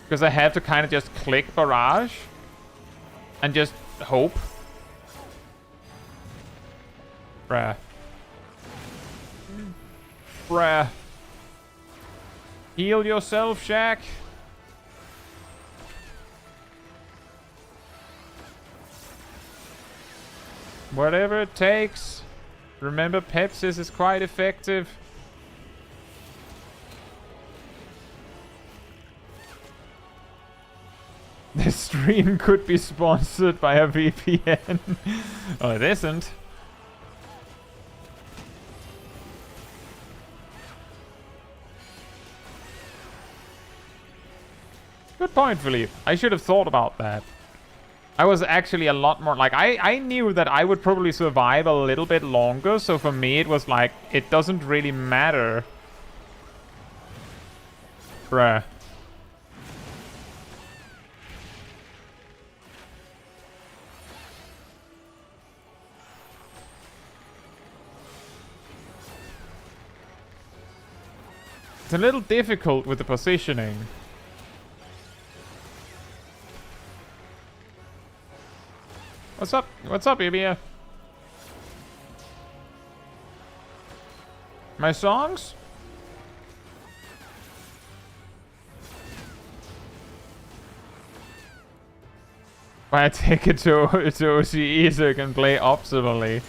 Because I have to kind of just click barrage and just hope. Bruh. Bruh. Heal yourself, Shaq. Whatever it takes. Remember, Pepsis is quite effective. This stream could be sponsored by a VPN. Oh, it isn't. Good point, Philippe. I should have thought about that. I was actually a lot more... Like, I knew that I would probably survive a little bit longer, so for me it was like, it doesn't really matter. Bruh. It's a little difficult with the positioning. What's up? What's up, Ibia? My songs? I take it to OCE so you can play optimally.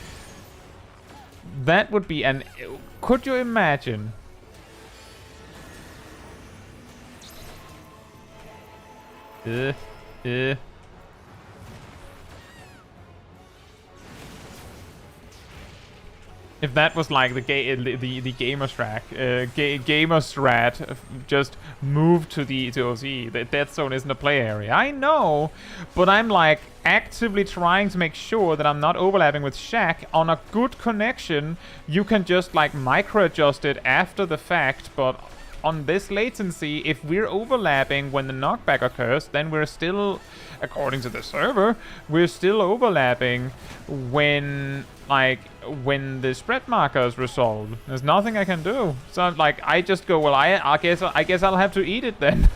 That would be an... Could you imagine? If that was like the gamer strat, just move to OC. The dead zone isn't a play area. I know, but I'm like actively trying to make sure that I'm not overlapping with Shaq. On a good connection, you can just like micro adjust it after the fact, but on this latency, if we're overlapping when the knockback occurs, then we're still, according to the server, we're still overlapping when the spread marker is resolved. There's nothing I can do. So like I just go, well, I guess I'll have to eat it then.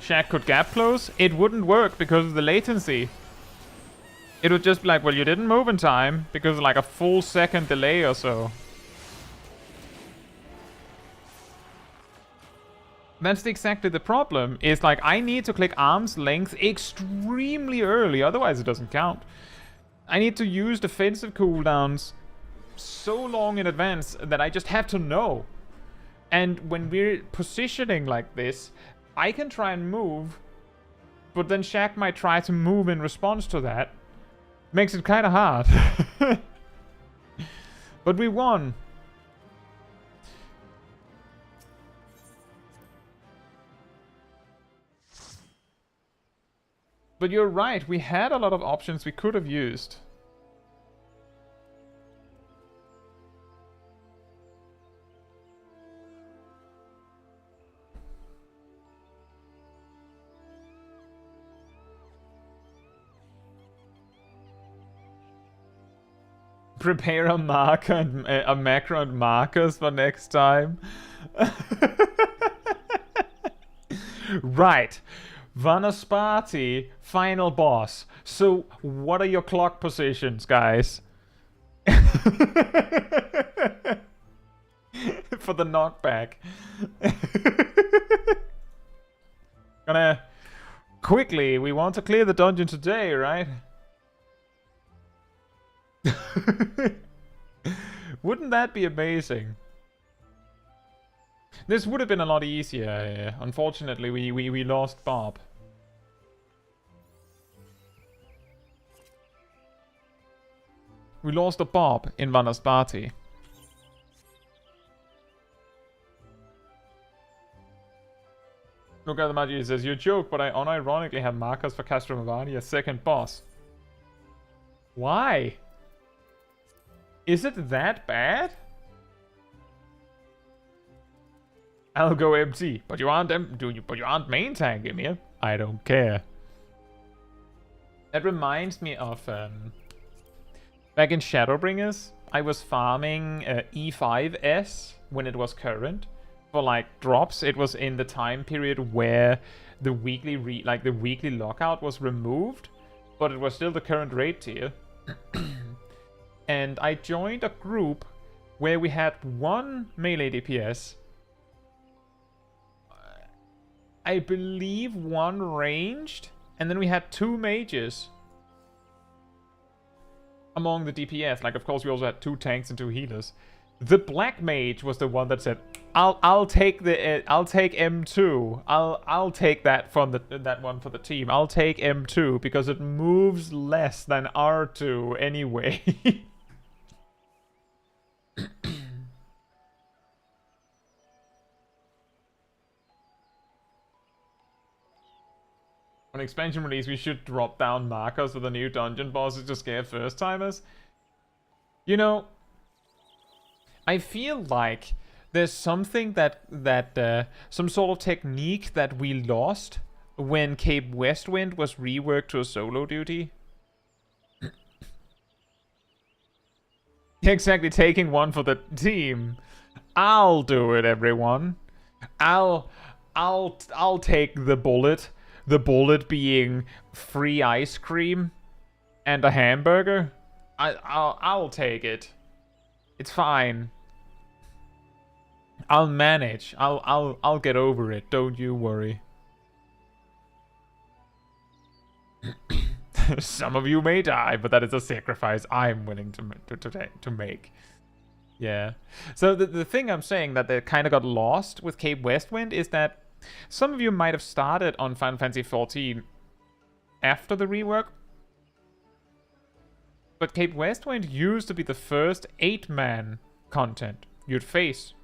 Shaq could gap close. It wouldn't work because of the latency. It would just be like, well, you didn't move in time because of like a full second delay or so. That's exactly the problem. Is like I need to click arm's length extremely early, otherwise it doesn't count. I need to use defensive cooldowns so long in advance that I just have to know. And when we're positioning like this, I can try and move, but then Shaq might try to move in response to that. Makes it kind of hard. But we won. But you're right, we had a lot of options we could have used. Prepare a marker and a macro and markers for next time. Right. Vanaspati, final boss. So, what are your clock positions, guys? For the knockback. Gonna... Quickly, we want to clear the dungeon today, right? Wouldn't that be amazing? This would have been a lot easier. Unfortunately, we lost Bob. We lost a Bob in Vanaspati. Look at the magic. It says, you joke, but I unironically have markers for Castrovani, a second boss. Why? Is it that bad? I'll go MT, but you aren't main tanking me. I don't care. That reminds me of back in Shadowbringers, I was farming E5S when it was current for like drops. It was in the time period where the weekly lockout was removed, but it was still the current raid tier. And I joined a group where we had one melee DPS, I believe one ranged, and then we had two mages among the DPS. Like, of course, we also had two tanks and two healers. The black mage was the one that said, I'll take the I'll take M2. I'll take that from that one for the team. I'll take M2 because it moves less than R2 anyway. On expansion release, we should drop down markers for the new dungeon bosses to scare first timers. You know, I feel like there's something that some sort of technique that we lost when Cape Westwind was reworked to a solo duty. Exactly, taking one for the team. I'll do it, everyone. I'll take the bullet. The bullet being free ice cream and a hamburger. I'll take it. It's fine. I'll manage. I'll get over it. Don't you worry. Some of you may die, but that is a sacrifice I'm willing to make. Yeah. So the thing I'm saying that they kind of got lost with Cape Westwind is that some of you might have started on Final Fantasy XIV after the rework. But Cape Westwind used to be the first 8-man content you'd face.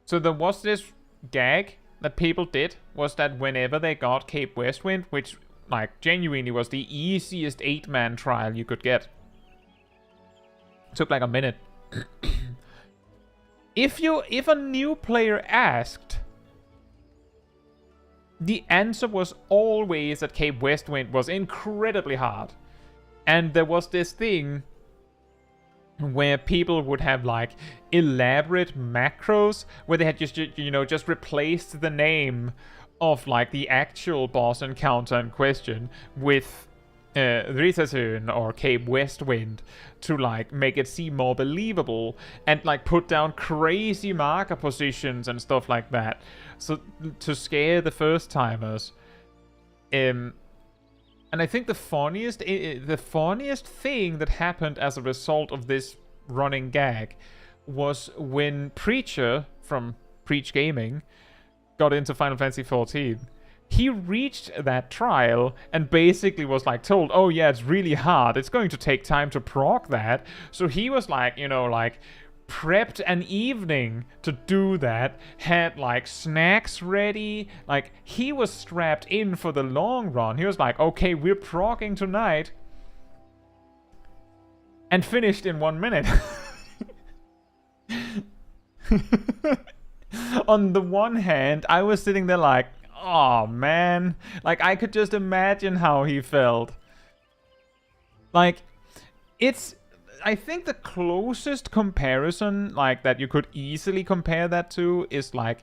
So there was this gag that people did, was that whenever they got Cape Westwind, which like genuinely was the easiest 8-man trial you could get. It took like a minute. If a new player asked, the answer was always that Cape Westwind was incredibly hard. And there was this thing where people would have like elaborate macros where they had just replaced the name of like the actual boss encounter in question with Risasön or Cape Westwind to like make it seem more believable and like put down crazy marker positions and stuff like that, so to scare the first timers. And I think the funniest thing that happened as a result of this running gag was when Preacher from Preach Gaming got into Final Fantasy XIV. He reached that trial and basically was like told, oh yeah, it's really hard. It's going to take time to proc that. So he was like, like prepped an evening to do that, had like snacks ready. Like he was strapped in for the long run. He was like, okay, we're procking tonight. And finished in 1 minute. On the one hand, I was sitting there like, oh man, like I could just imagine how he felt. Like, I think the closest comparison like that you could easily compare that to is like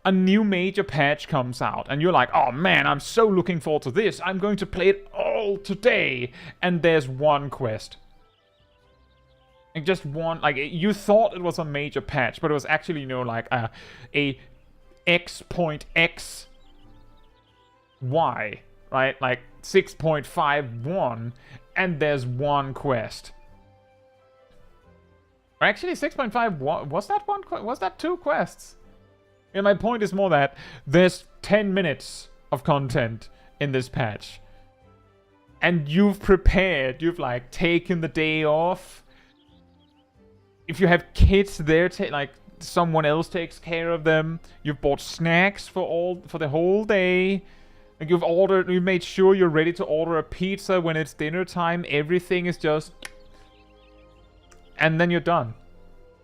a new major patch comes out and you're like, oh man, I'm so looking forward to this. I'm going to play it all today. And there's one quest. And just one, like you thought it was a major patch, but it was actually, like a X.X Y, right? Like 6.51, and there's one quest. Or actually, 6.51, was that one? Was that 2 quests? And my point is more that there's 10 minutes of content in this patch, and you've prepared. You've like taken the day off. If you have kids there, like someone else takes care of them. You've bought snacks for the whole day. Like you've made sure you're ready to order a pizza when it's dinner time. Everything is just, and then you're done.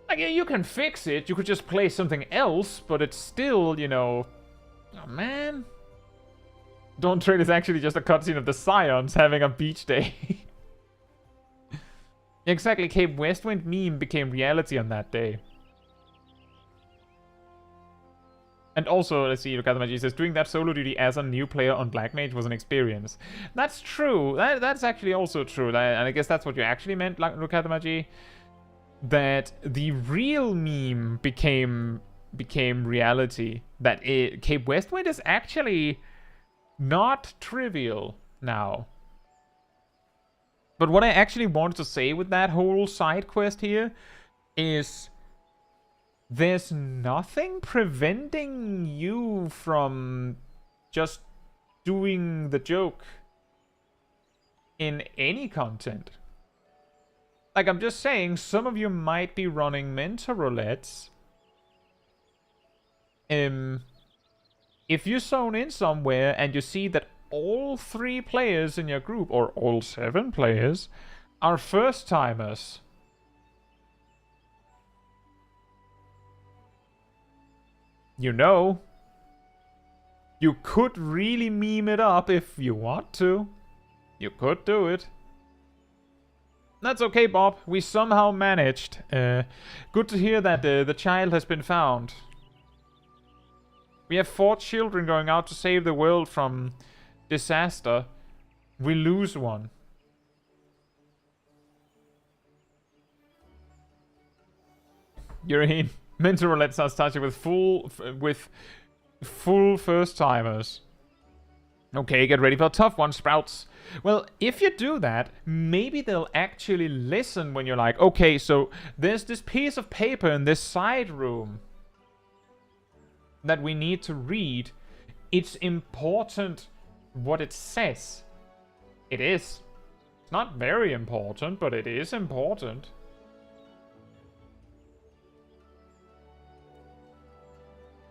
Like you can fix it. You could just play something else, but it's still, oh man. Dawn Trail is actually just a cutscene of the Scions having a beach day. Exactly, Cape Westwind meme became reality on that day. And also, let's see, Lukatamaji says, doing that solo duty as a new player on Black Mage was an experience. That's true. That's actually also true. And I guess that's what you actually meant, Lukatamaji. That the real meme became reality. That Cape Westwind is actually not trivial now. But what I actually wanted to say with that whole side quest here is there's nothing preventing you from just doing the joke in any content. Like, I'm just saying, some of you might be running mentor roulettes. If you zone in somewhere and you see that all 3 players in your group, or all 7 players, are first-timers, you know, you could really meme it up if you want to. You could do it. That's okay, Bob. We somehow managed. Good to hear that the child has been found. We have 4 children going out to save the world from disaster. We lose one. You're in. Mentor Roulettes are starting with full first timers. Okay, get ready for a tough one, Sprouts. Well, if you do that, maybe they'll actually listen when you're like, okay, so there's this piece of paper in this side room that we need to read. It's important what it says. It is. It's not very important, but it is important.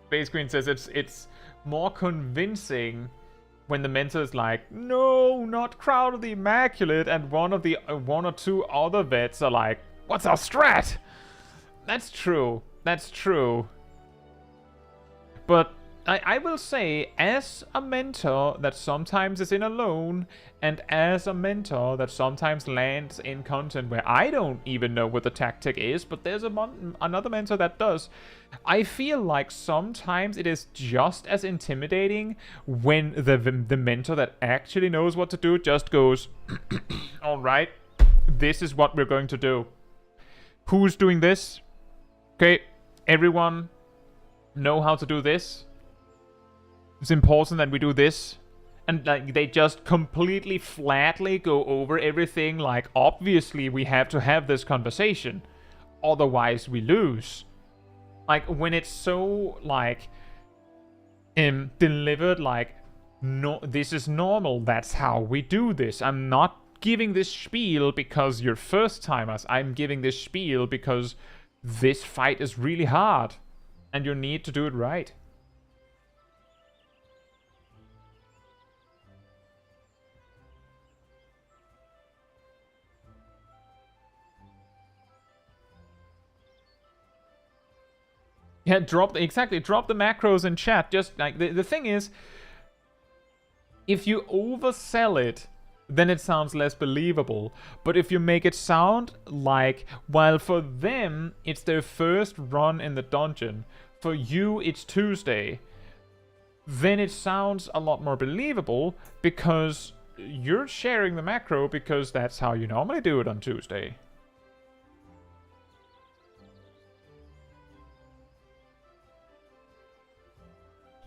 Space Queen says it's more convincing when the mentor is like, no, not Crowd of the Immaculate, and one or two other vets are like, what's our strat? That's true. That's true. But I will say, as a mentor that sometimes is in alone, and as a mentor that sometimes lands in content where I don't even know what the tactic is, but there's another mentor that does, I feel like sometimes it is just as intimidating when the mentor that actually knows what to do just goes, alright, this is what we're going to do. Who's doing this? Okay, everyone know how to do this. It's important that we do this. And like they just completely flatly go over everything, like obviously we have to have this conversation, otherwise we lose. Like when it's so like delivered like, no, this is normal, that's how we do this. I'm not giving this spiel because you're first timers. I'm giving this spiel because this fight is really hard and you need to do it right. Yeah, drop the macros in chat. Just like the thing is, if you oversell it, then it sounds less believable. But if you make it sound like, while for them it's their first run in the dungeon, for you it's Tuesday, then it sounds a lot more believable because you're sharing the macro because that's how you normally do it on Tuesday.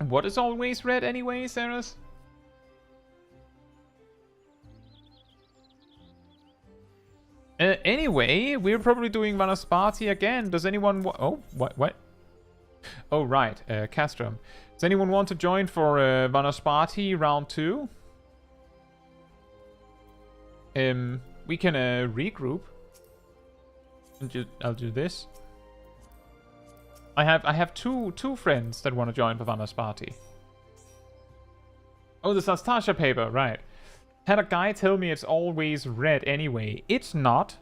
What is always red anyway, Saras? Anyway, we're probably doing Vanaspati again. Does anyone oh, what? Oh, right, Castrum. Does anyone want to join for Vanaspati round 2? We can regroup. I'll do this. I have two friends that want to join for Vanaspati. Oh, the Sastasha paper, right. Had a guy tell me it's always red anyway. It's not.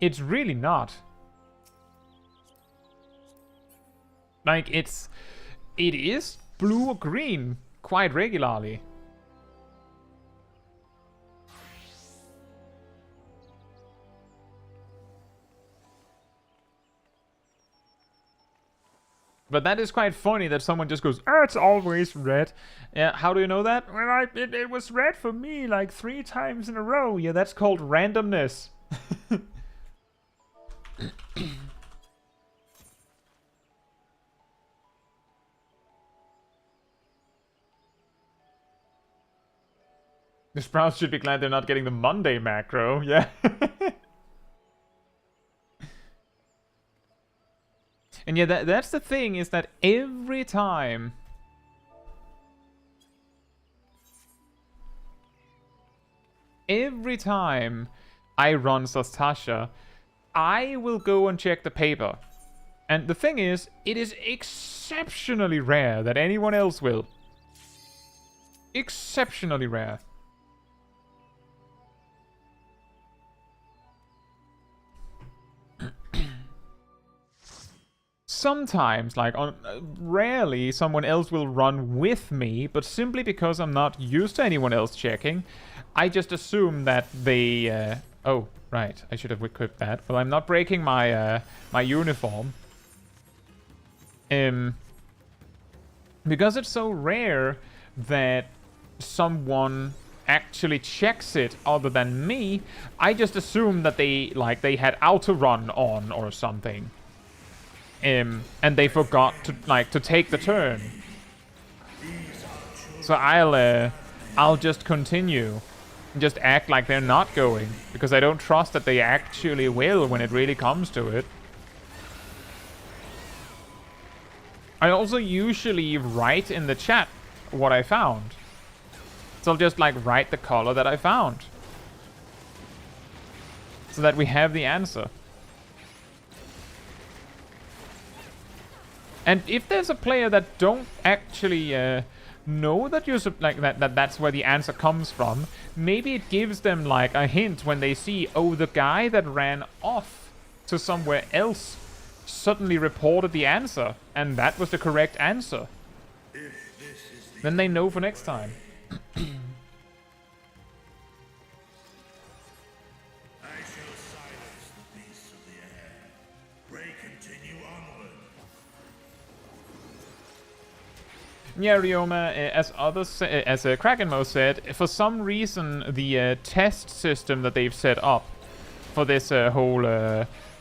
It's really not. Like, it is blue or green quite regularly. But that is quite funny that someone just goes, oh, it's always red. Yeah, how do you know that? Well, it was red for me like 3 times in a row. Yeah, that's called randomness. The Sprouts should be glad they're not getting the Monday macro, yeah. And yeah, that's the thing, is that every time I run Sastasha, I will go and check the paper. And the thing is, it is exceptionally rare that anyone else will. Exceptionally rare. Sometimes, like, rarely someone else will run with me, but simply because I'm not used to anyone else checking, I just assume that they, oh, right, I should have equipped that. Well, I'm not breaking my, my uniform. Because it's so rare that someone actually checks it other than me, I just assume that they had auto run on or something. And they forgot to take the turn. So I'll just continue and just act like they're not going, because I don't trust that they actually will when it really comes to it. I also usually write in the chat what I found. So I'll just like write the color that I found, so that we have the answer. And if there's a player that don't actually know that you're that's where the answer comes from, maybe it gives them like a hint when they see, oh, the guy that ran off to somewhere else suddenly reported the answer, and that was the correct answer. Then they know for next time. Yeah, Ryoma, as Krakenmo said, for some reason the test system that they've set up for this whole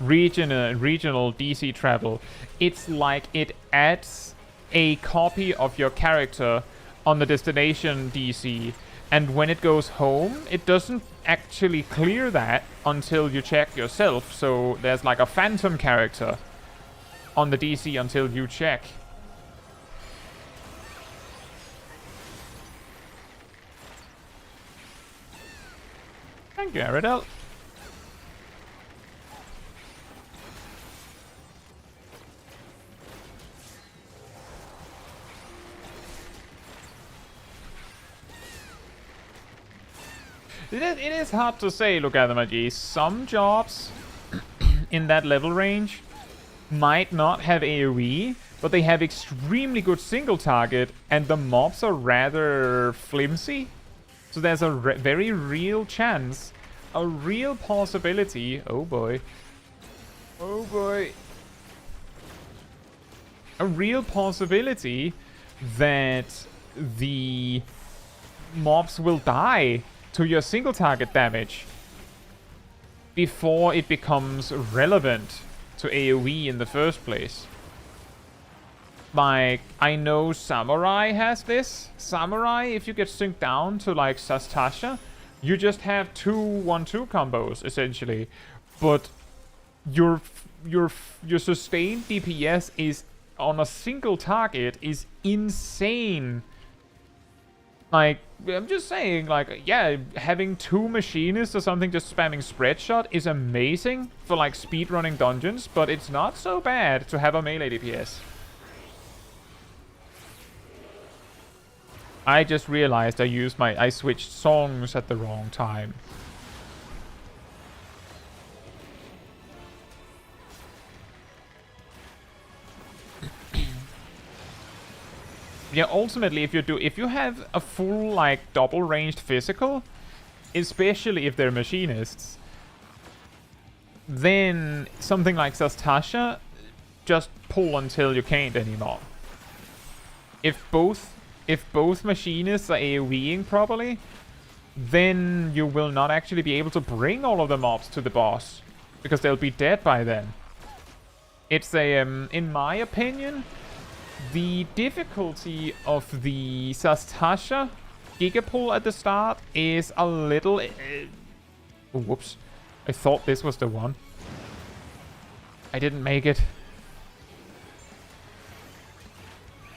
regional DC travel, it's like it adds a copy of your character on the destination DC, and when it goes home, it doesn't actually clear that until you check yourself. So there's like a phantom character on the DC until you check. Thank you, Aridel. It is hard to say, look at them, Magie. Some jobs in that level range might not have AoE, but they have extremely good single target, and the mobs are rather flimsy. So there's a very real chance, a real possibility, oh boy, a real possibility that the mobs will die to your single target damage before it becomes relevant to AoE in the first place. Like, I know Samurai has this. Samurai, if you get synced down to like Sastasha, you just have 2 1-2 combos essentially, but your sustained DPS is on a single target is insane. Like, I'm just saying, like, yeah, having 2 machinists or something just spamming spread shot is amazing for like speedrunning dungeons, but it's not so bad to have a melee DPS. I just realized I switched songs at the wrong time. Yeah, ultimately, if you have a full like double ranged physical, especially if they're machinists, then something like Sastasha, just pull until you can't anymore. If both machinists are AoEing properly, then you will not actually be able to bring all of the mobs to the boss, because they'll be dead by then. It's a, in my opinion, the difficulty of the Sastasha Gigapull at the start is a little... oh, whoops. I thought this was the one. I didn't make it.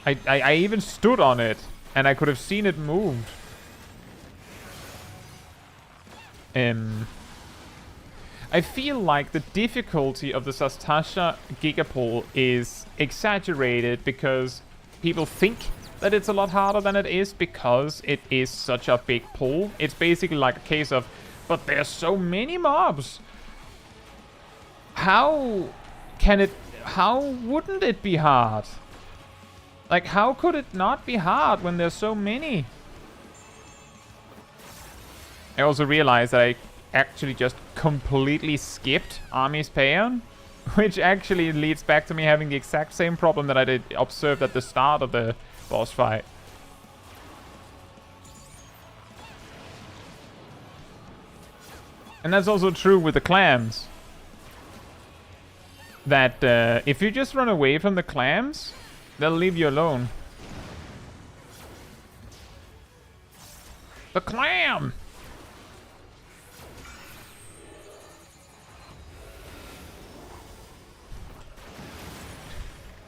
I even stood on it, and I could have seen it moved. I feel like the difficulty of the Sastasha Gigapull is exaggerated because people think that it's a lot harder than it is because it is such a big pull. It's basically like a case of, but there's so many mobs. How wouldn't it be hard? Like, how could it not be hard when there's so many? I also realized that I actually just completely skipped Army's Paeon, which actually leads back to me having the exact same problem that I did observed at the start of the boss fight. And that's also true with the clams. That if you just run away from the clams, they'll leave you alone. The clam!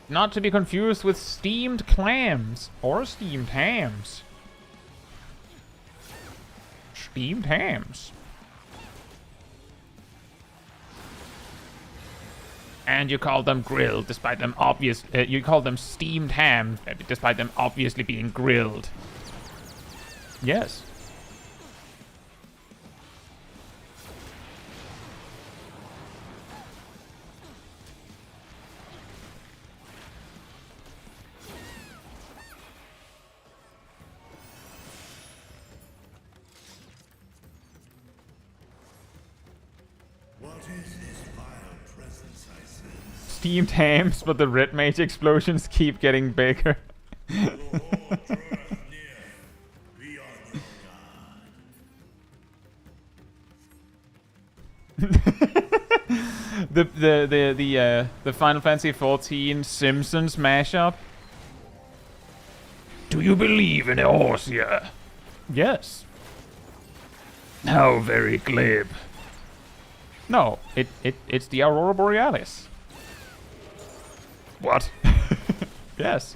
Not to be confused with steamed clams or steamed hams. Steamed hams. And you call them grilled, despite them you call them steamed ham, despite them obviously being grilled. Yes. Steamed hams, but the red mage explosions keep getting bigger. The Final Fantasy XIV Simpsons mashup. Do you believe in Eorzea? Yes. How very glib. No, it's the Aurora Borealis. What? Yes.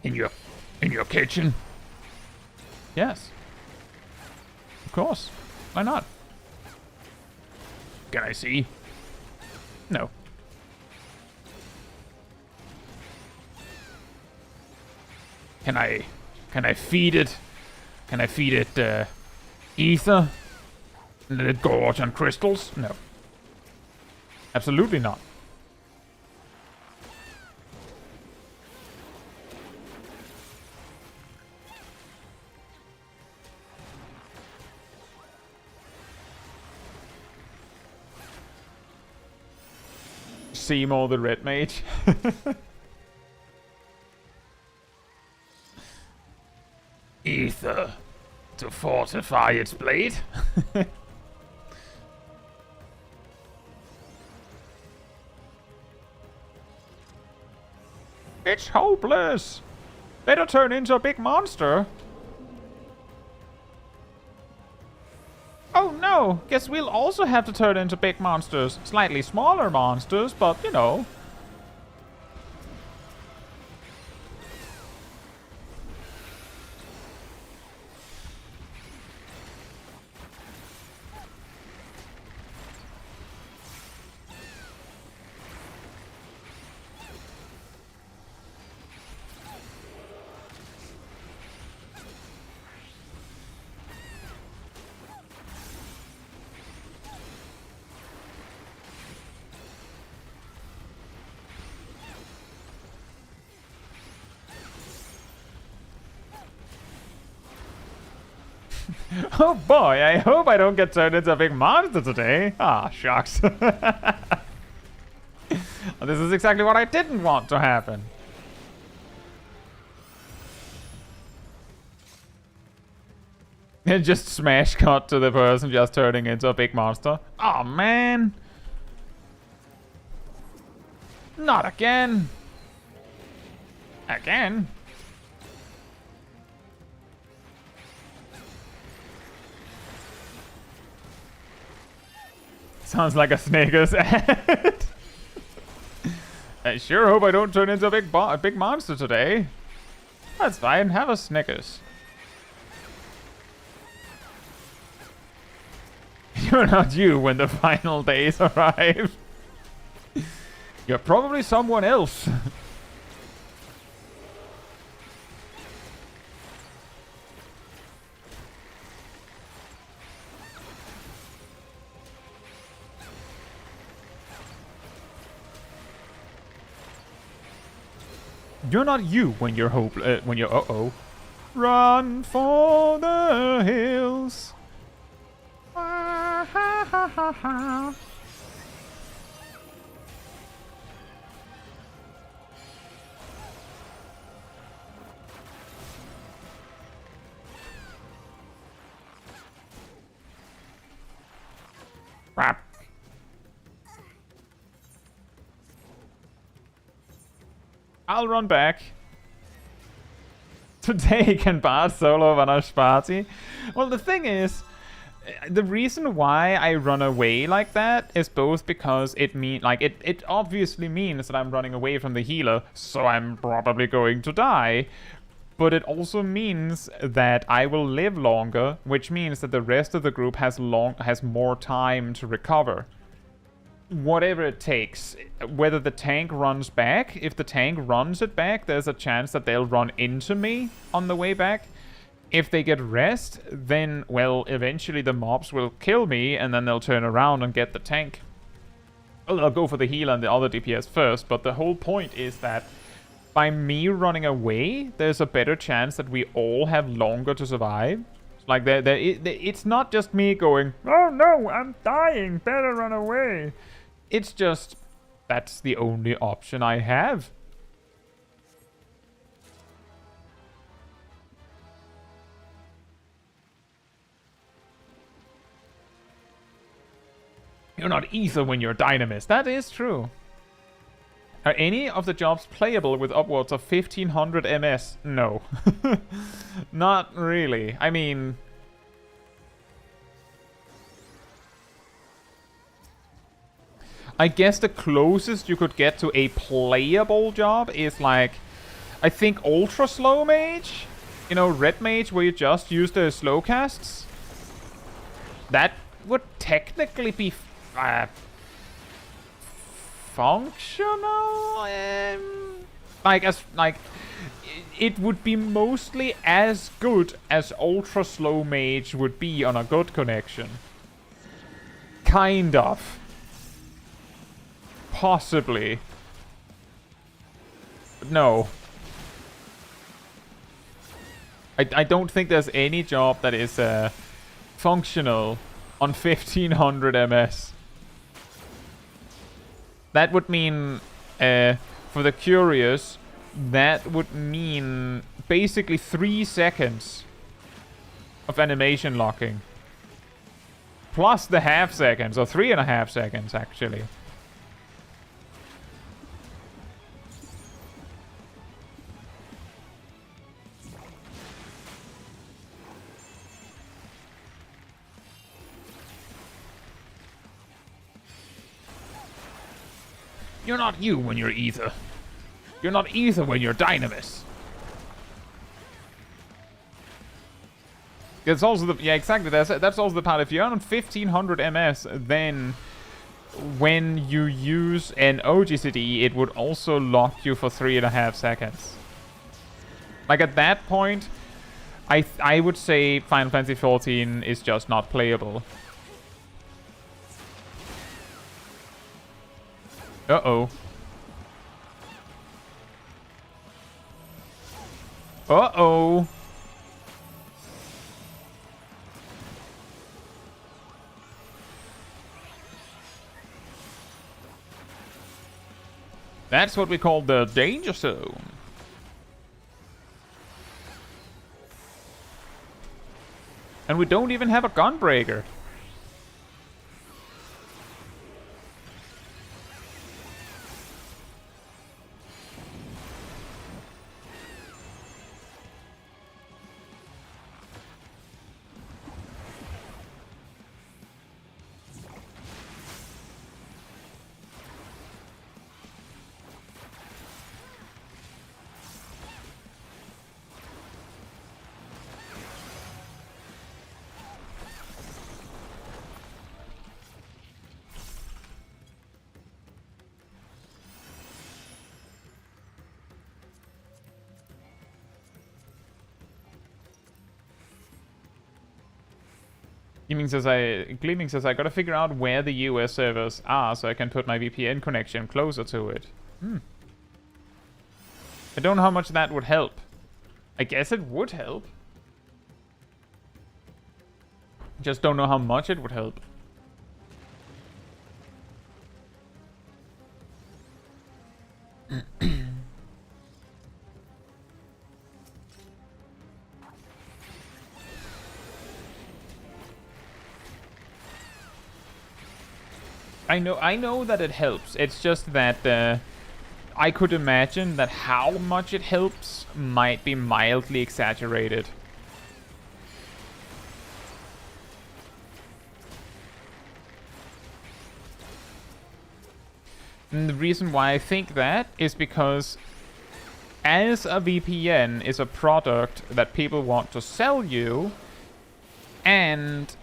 In your kitchen? Yes. Of course. Why not? Can I see? No. Can I feed it? Can I feed it ether? And let it gorge on crystals? No. Absolutely not. Seymour the Red Mage. Ether to fortify its blade. It's hopeless. Better turn into a big monster. Oh no, guess we'll also have to turn into big monsters. Slightly smaller monsters, but you know. Oh boy, I hope I don't get turned into a big monster today. Ah, shucks. This is exactly what I didn't want to happen. And just smash cut to the person just turning into a big monster. Oh man. Not again. Again? Sounds like a Snickers ad. I sure hope I don't turn into a big monster today. That's fine, have a Snickers. You're not you when the final days arrive. You're probably someone else. You're not you when you're when you're uh-oh. Run for the hills. Ah, ha, ha, ha, ha. Crap. I'll run back. Today can bard solo Vanash party. Well, the thing is, the reason why I run away like that is both because it obviously means that I'm running away from the healer, so I'm probably going to die. But it also means that I will live longer, which means that the rest of the group has more time to recover. Whatever it takes, whether the tank runs back, if the tank runs it back, there's a chance that they'll run into me on the way back. If they get rest, then, well, eventually the mobs will kill me, and then they'll turn around and get the tank. Well, they'll go for the heal and the other DPS first, but the whole point is that by me running away, there's a better chance that we all have longer to survive. Like, it's not just me going, oh no, I'm dying, better run away. It's just, that's the only option I have. You're not ether when you're dynamist. That is true. Are any of the jobs playable with upwards of 1500 MS? No. Not really. I mean... I guess the closest you could get to a playable job is like... I think Ultra Slow Mage? You know, Red Mage where you just use the slow casts? That would technically be... functional? It would be mostly as good as Ultra Slow Mage would be on a good connection. Kind of. Possibly. But no. I don't think there's any job that is functional on 1500 MS. That would mean, for the curious, that would mean basically 3 seconds of animation locking. Plus the half seconds, or 3.5 seconds actually. You're not you when you're ether. You're not ether when you're dynamis. It's also the... Yeah, exactly. That's also the part. If you're on 1500 MS, then when you use an OGCD, it would also lock you for 3.5 seconds. Like, at that point, I would say Final Fantasy XIV is just not playable. Uh-oh. Uh-oh. That's what we call the danger zone. And we don't even have a gunbreaker. Gleaming says I gotta figure out where the US servers are so I can put my VPN connection closer to it. I don't know how much that would help. I guess it would help. Just don't know how much it would help. I know that it helps. It's just that I could imagine that how much it helps might be mildly exaggerated. And the reason why I think that is because as a VPN is a product that people want to sell you, and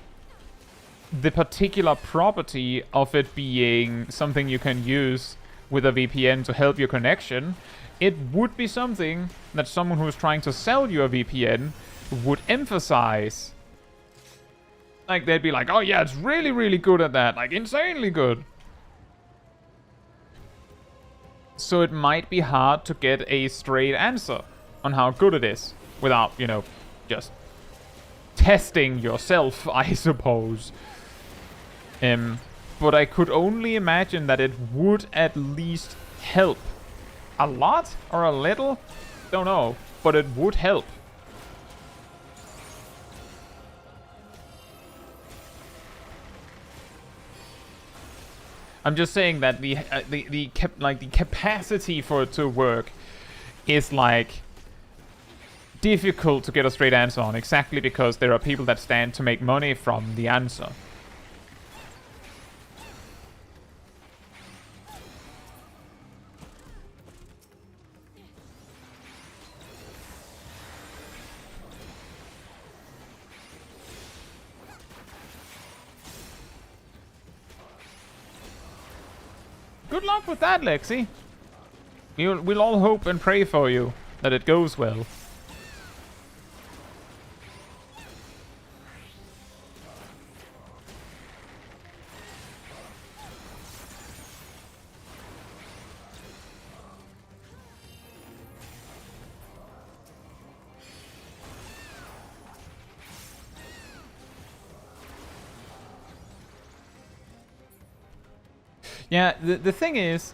the particular property of it being something you can use with a VPN to help your connection, it would be something that someone who's trying to sell you a VPN would emphasize. Like, they'd be like, oh yeah, it's really, really good at that. Like, insanely good. So it might be hard to get a straight answer on how good it is without, you know, just testing yourself, I suppose. But I could only imagine that it would at least help. A lot or a little? Don't know, but it would help. I'm just saying that the capacity for it to work is like difficult to get a straight answer on, exactly because there are people that stand to make money from the answer. Good luck with that, Lexi. We'll all hope and pray for you that it goes well. Yeah, the thing is,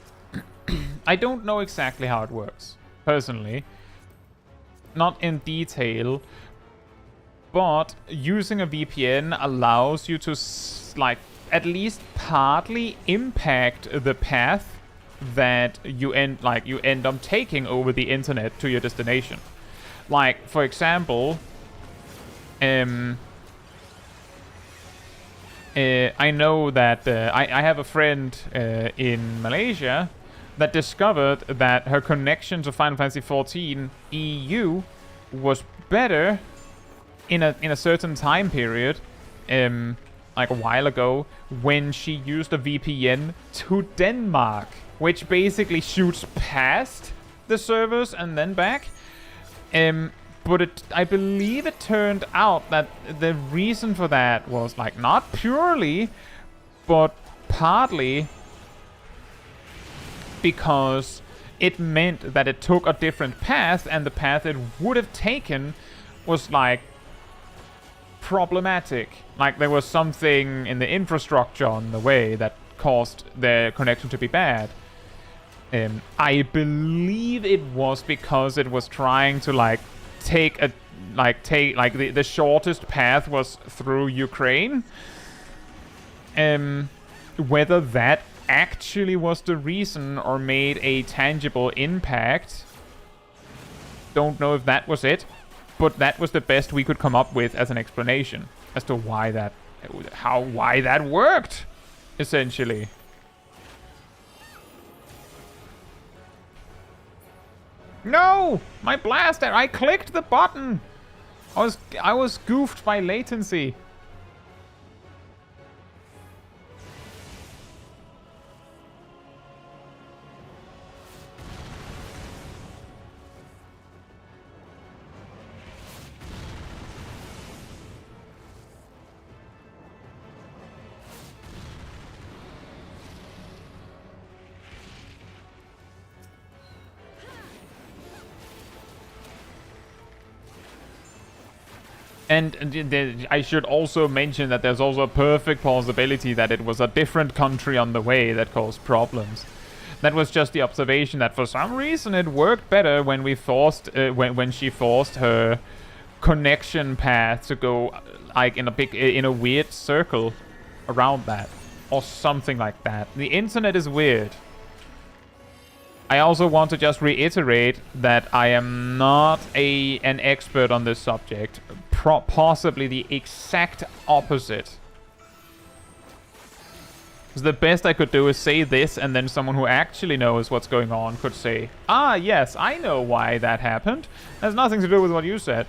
I don't know exactly how it works, personally. Not in detail, but using a VPN allows you to, like, at least partly impact the path that you end up taking over the internet to your destination. Like, for example, I know that I have a friend in Malaysia that discovered that her connection to Final Fantasy XIV EU was better in a certain time period, like a while ago, when she used a VPN to Denmark, which basically shoots past the servers and then back. But I believe it turned out that the reason for that was, like, not purely, but partly because it meant that it took a different path, and the path it would have taken was, like, problematic. Like, there was something in the infrastructure on the way that caused the connection to be bad. I believe it was because it was trying to, like, the shortest path was through Ukraine. Whether that actually was the reason or made a tangible impact, don't know if that was it, but that was the best we could come up with as an explanation as to why that worked, essentially. No! My blaster! I clicked the button! I was goofed by latency. And I should also mention that there's also a perfect possibility that it was a different country on the way that caused problems. That was just the observation that for some reason it worked better when we forced when she forced her connection path to go like in a weird circle around that or something like that. The internet is weird. I also want to just reiterate that I am not an expert on this subject. Possibly the exact opposite. So the best I could do is say this, and then someone who actually knows what's going on could say, ah, yes, I know why that happened. Has nothing to do with what you said.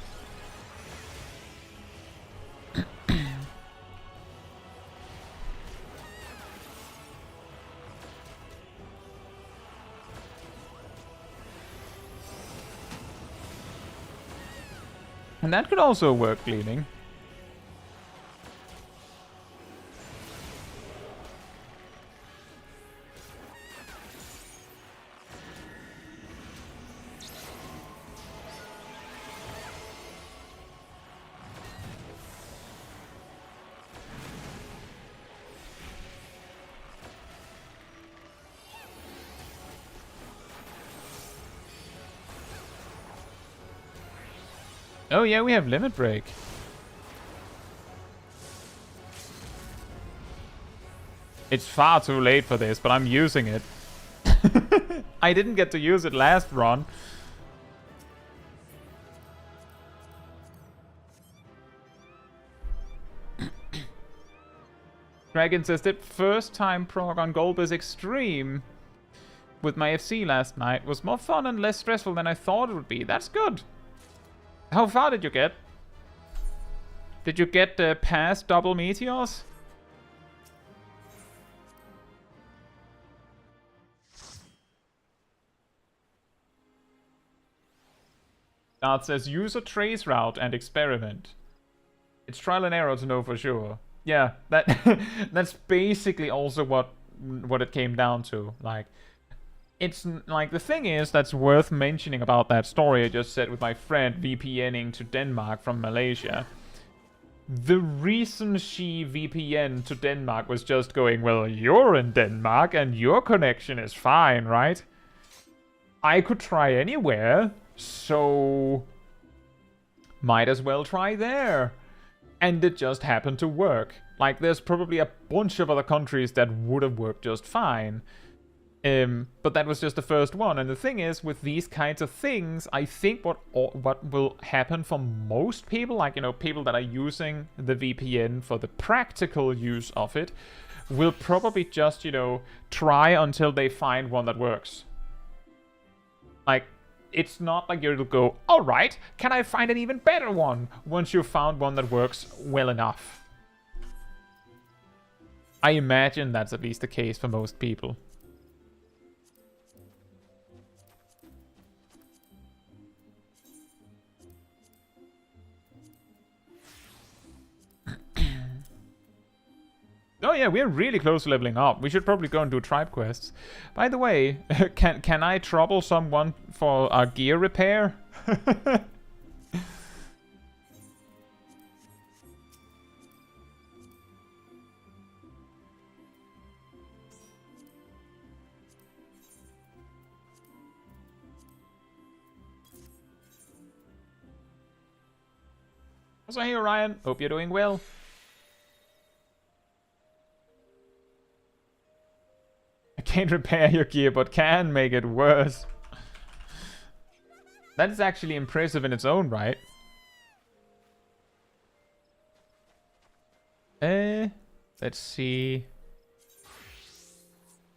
And that could also work, cleaning. Oh yeah, we have limit break. It's far too late for this, but I'm using it. I didn't get to use it last run. Dragon says that first time prog on Golb is extreme. With my FC last night was more fun and less stressful than I thought it would be. That's good. How far did you get? Did you get past double meteors? Dart says use a trace route and experiment. It's trial and error to know for sure. Yeah, that that's basically also what it came down to. Like, it's like the thing is that's worth mentioning about that story I just said with my friend VPNing to Denmark from Malaysia. The reason she VPN'd to Denmark was just going, well, you're in Denmark and your connection is fine, right? I could try anywhere, so might as well try there. And it just happened to work. Like, there's probably a bunch of other countries that would have worked just fine. But that was just the first one. And the thing is, with these kinds of things, I think what will happen for most people, like, you know, people that are using the VPN for the practical use of it, will probably just, you know, try until they find one that works. Like, it's not like you'll go, all right, can I find an even better one once you've found one that works well enough? I imagine that's at least the case for most people. Oh yeah, we're really close to leveling up. We should probably go and do tribe quests. By the way, can I trouble someone for a gear repair? Also, hey Orion, hope you're doing well. I can't repair your gear, but can make it worse. That is actually impressive in its own right. Let's see.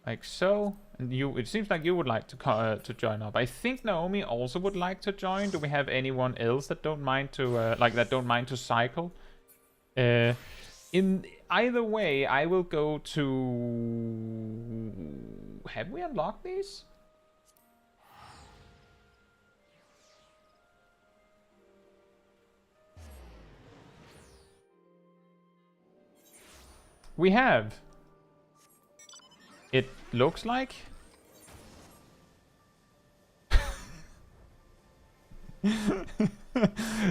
Like so. And you, it seems like you would like to join up. I think Naomi also would like to join. Do we have anyone else that don't mind to cycle? In either way, I will go to... Have we unlocked these? We have. It looks like.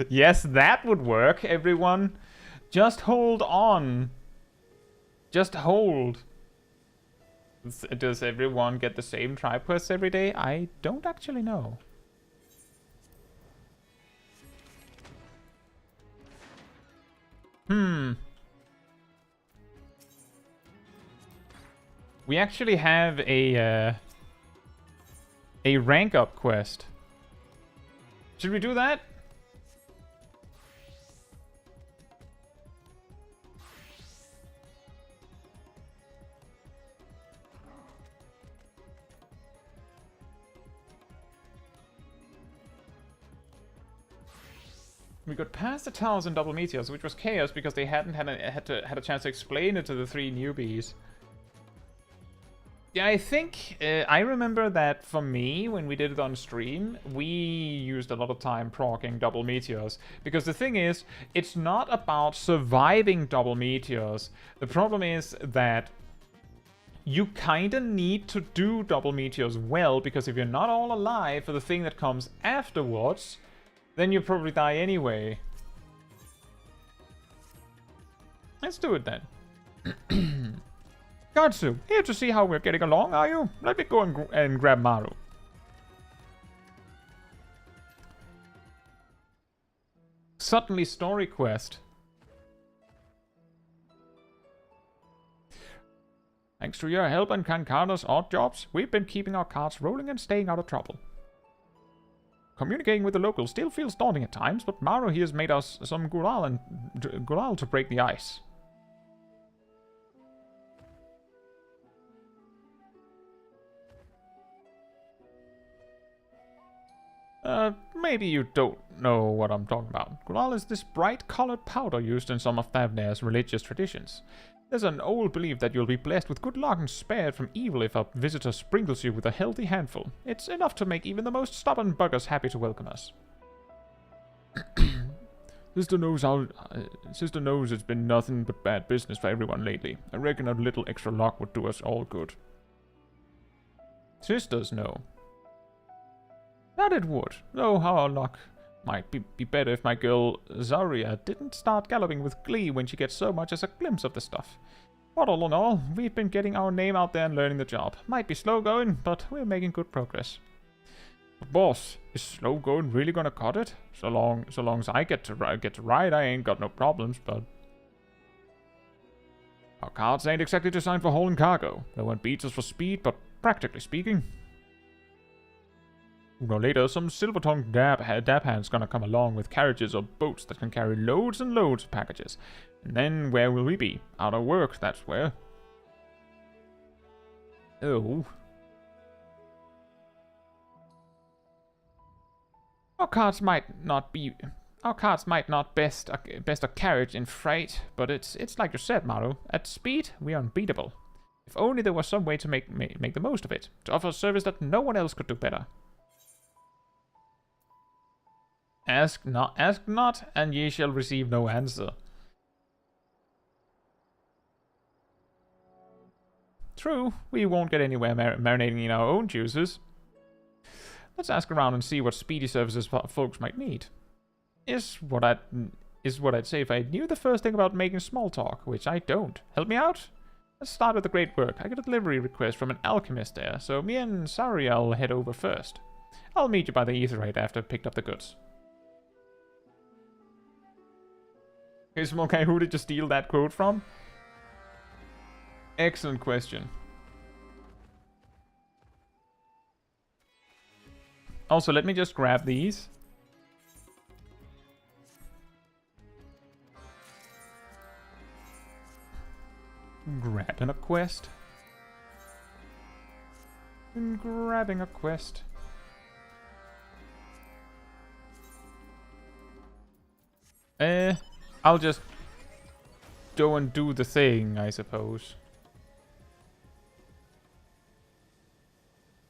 Yes, that would work, everyone. Just hold on. Just hold. Does everyone get the same tribe quests every day? I don't actually know. We actually have a rank up quest. Should we do that? We got past the 1,000 double meteors, which was chaos because they hadn't had a chance to explain it to the 3 newbies. Yeah, I think I remember that for me, when we did it on stream, we used a lot of time proccing double meteors. Because the thing is, it's not about surviving double meteors. The problem is that you kinda need to do double meteors well, because if you're not all alive for the thing that comes afterwards, then you probably die anyway. Let's do it then. Caetsu, here to see how we're getting along, are you? Let me go and grab Maru. Suddenly story quest. Thanks to your help and Kankana's odd jobs, we've been keeping our carts rolling and staying out of trouble. Communicating with the locals still feels daunting at times, but Maru here has made us some gulal to break the ice. Maybe you don't know what I'm talking about. Gulal is this bright-colored powder used in some of Thavnair's religious traditions. There's an old belief that you'll be blessed with good luck and spared from evil if a visitor sprinkles you with a healthy handful. It's enough to make even the most stubborn buggers happy to welcome us. Sister knows it's been nothing but bad business for everyone lately. I reckon a little extra luck would do us all good. Sisters know. That it would, though our luck might be better if my girl Zarya didn't start galloping with glee when she gets so much as a glimpse of the stuff. But all in all, we've been getting our name out there and learning the job. Might be slow going, but we're making good progress. But boss, is slow going really gonna cut it? So long as I get to ride, I ain't got no problems, but... Our carts ain't exactly designed for hauling cargo. No one beats us for speed, but practically speaking... Sooner or later, some silver-tongued dab hand's gonna come along with carriages or boats that can carry loads and loads of packages. And then where will we be? Out of work, that's where. Oh. Our carts might not best a carriage in freight, but it's like you said, Maru. At speed, we are unbeatable. If only there was some way to make the most of it, to offer a service that no one else could do better. Ask not, and ye shall receive no answer. True, we won't get anywhere marinating in our own juices. Let's ask around and see what speedy services folks might need. Is what I'd say if I knew the first thing about making small talk, which I don't. Help me out? Let's start with the great work. I got a delivery request from an alchemist there, so me and Sariel will head over first. I'll meet you by the etherite after I've picked up the goods. Okay, Smol Caetsu, who did you steal that quote from? Excellent question. Also, let me just grab these. Grabbing a quest. Grabbing a quest. I'll just go and do the thing, I suppose.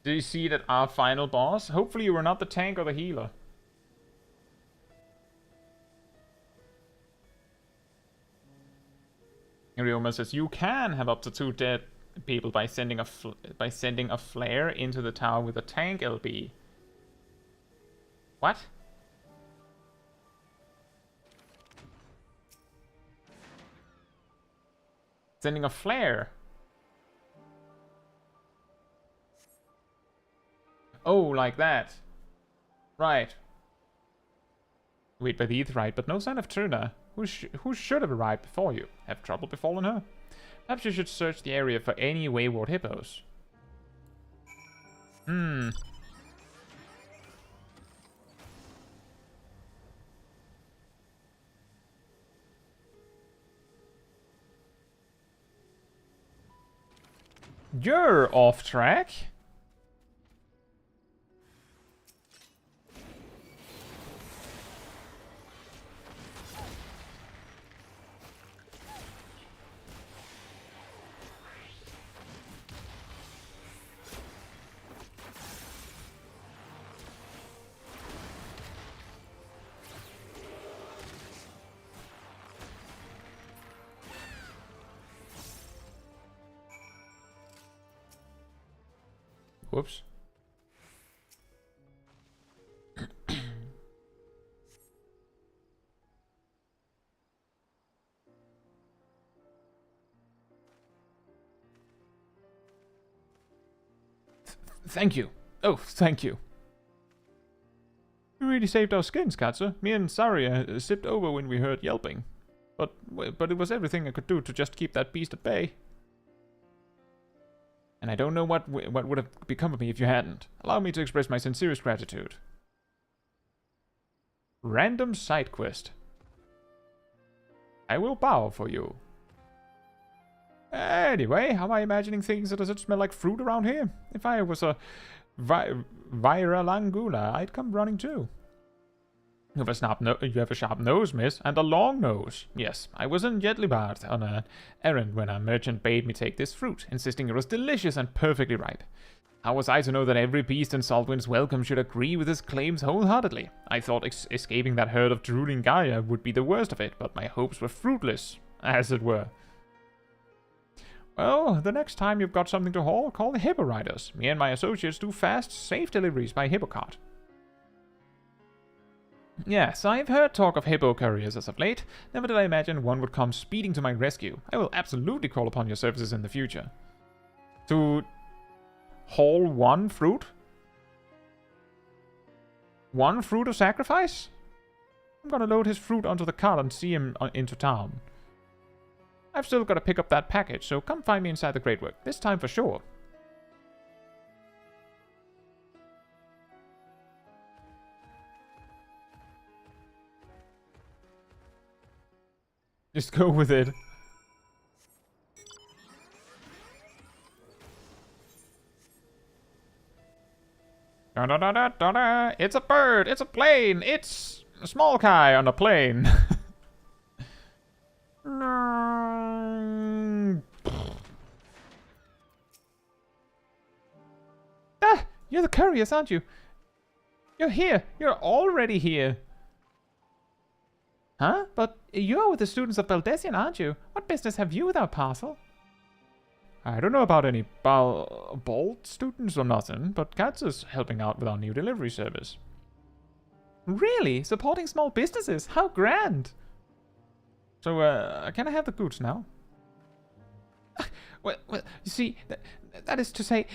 Do you see that our final boss? Hopefully you were not the tank or the healer. Ryoma says you can have up to 2 dead people by sending a flare into the tower with a tank LB. What? Sending a flare. Oh, like that. Right. Wait by the Aetheryte, but no sign of Truna. Who should have arrived before you? Have trouble befallen her? Perhaps you should search the area for any wayward hippos. Hmm. You're off track. Whoops. Thank you. Oh, thank you. You really saved our skins, Caetsu. Me and Saria sipped over when we heard yelping. But it was everything I could do to just keep that beast at bay. And I don't know what would have become of me if you hadn't. Allow me to express my sincerest gratitude. Random side quest. I will bow for you. Anyway, how am I imagining things? Does it smell like fruit around here? If I was a Viralangula, I'd come running too. You have a sharp nose, miss, and a long nose. Yes, I was in Yetlibard on an errand when a merchant bade me take this fruit, insisting it was delicious and perfectly ripe. How was I to know that every beast in Saltwind's welcome should agree with his claims wholeheartedly? I thought escaping that herd of drooling Gaia would be the worst of it, but my hopes were fruitless, as it were. Well, the next time you've got something to haul, call the Hippo Riders. Me and my associates do fast, safe deliveries by Hippo cart. Yes, I've heard talk of hippo couriers as of late. Never did I imagine one would come speeding to my rescue. I will absolutely call upon your services in the future. To haul one fruit? One fruit of sacrifice? I'm gonna load his fruit onto the cart and see him into town. I've still got to pick up that package, so come find me inside the Great Work. This time for sure. Just go with it. Da da da da da da. It's a bird. It's a plane. It's a small guy on a plane. Ah, you're the couriers, aren't you? You're here. You're already here. Huh? But you're with the students of Baldessian, aren't you? What business have you with our parcel? I don't know about any Bald students or nothing, but Caetsu's helping out with our new delivery service. Really? Supporting small businesses? How grand! So, can I have the goods now? Well, you see, that is to say,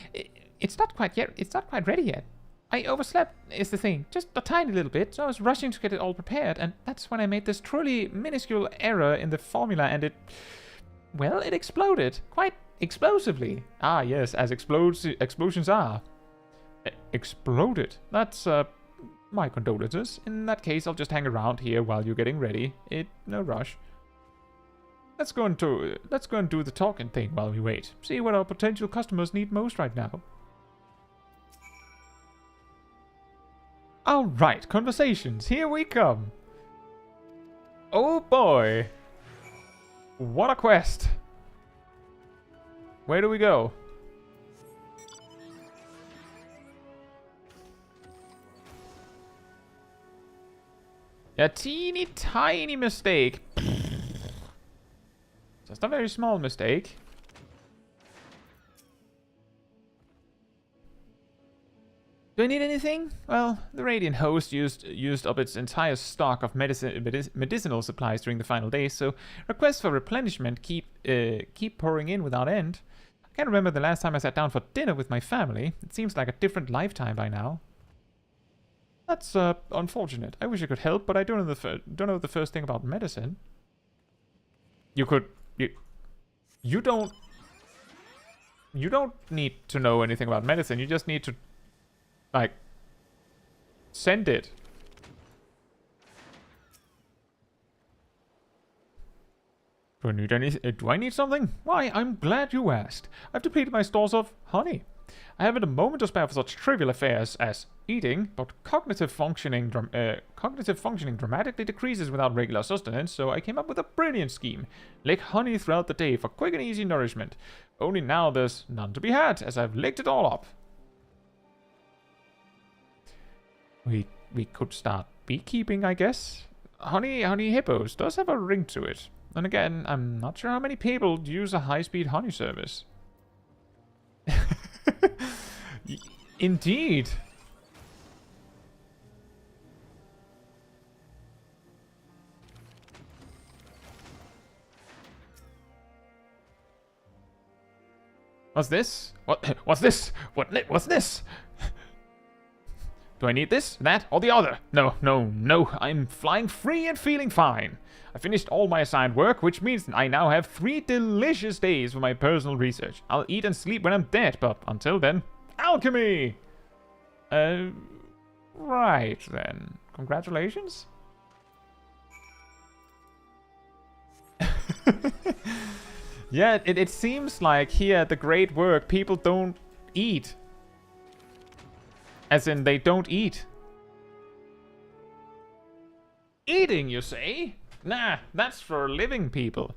it's not quite yet. It's not quite ready yet. I overslept, is the thing. Just a tiny little bit, so I was rushing to get it all prepared, and that's when I made this truly minuscule error in the formula, and it... well, it exploded. Quite explosively. Ah, yes, as explosions are. Exploded. That's, my condolences. In that case, I'll just hang around here while you're getting ready. No rush. Let's go and do the talking thing while we wait. See what our potential customers need most right now. Alright, conversations, here we come. Oh boy. What a quest. Where do we go? A teeny tiny mistake. Just a very small mistake. Do I need anything? Well, the Radiant host used up its entire stock of medicinal supplies during the final days, so requests for replenishment keep pouring in without end. I can't remember the last time I sat down for dinner with my family. It seems like a different lifetime by now. That's unfortunate. I wish I could help, but I don't know the first thing about medicine. You don't need to know anything about medicine. You just need to, like, send it. Do I need something? Why, I'm glad you asked. I've depleted my stores of honey. I haven't a moment to spare for such trivial affairs as eating, but cognitive functioning dramatically decreases without regular sustenance, so I came up with a brilliant scheme. Lick honey throughout the day for quick and easy nourishment. Only now there's none to be had, as I've licked it all up. We could start beekeeping, I guess. Honey hippos does have a ring to it. And again, I'm not sure how many people use a high-speed honey service. Indeed. What's this? What's this? What's this? Do I need this, that, or the other? No. I'm flying free and feeling fine. I finished all my assigned work, which means I now have 3 delicious days for my personal research. I'll eat and sleep when I'm dead, but until then, alchemy! Right then. Congratulations? Yeah, it seems like here at the Great Work, people don't eat. As in, they don't eat. Eating, you say? Nah, that's for living people.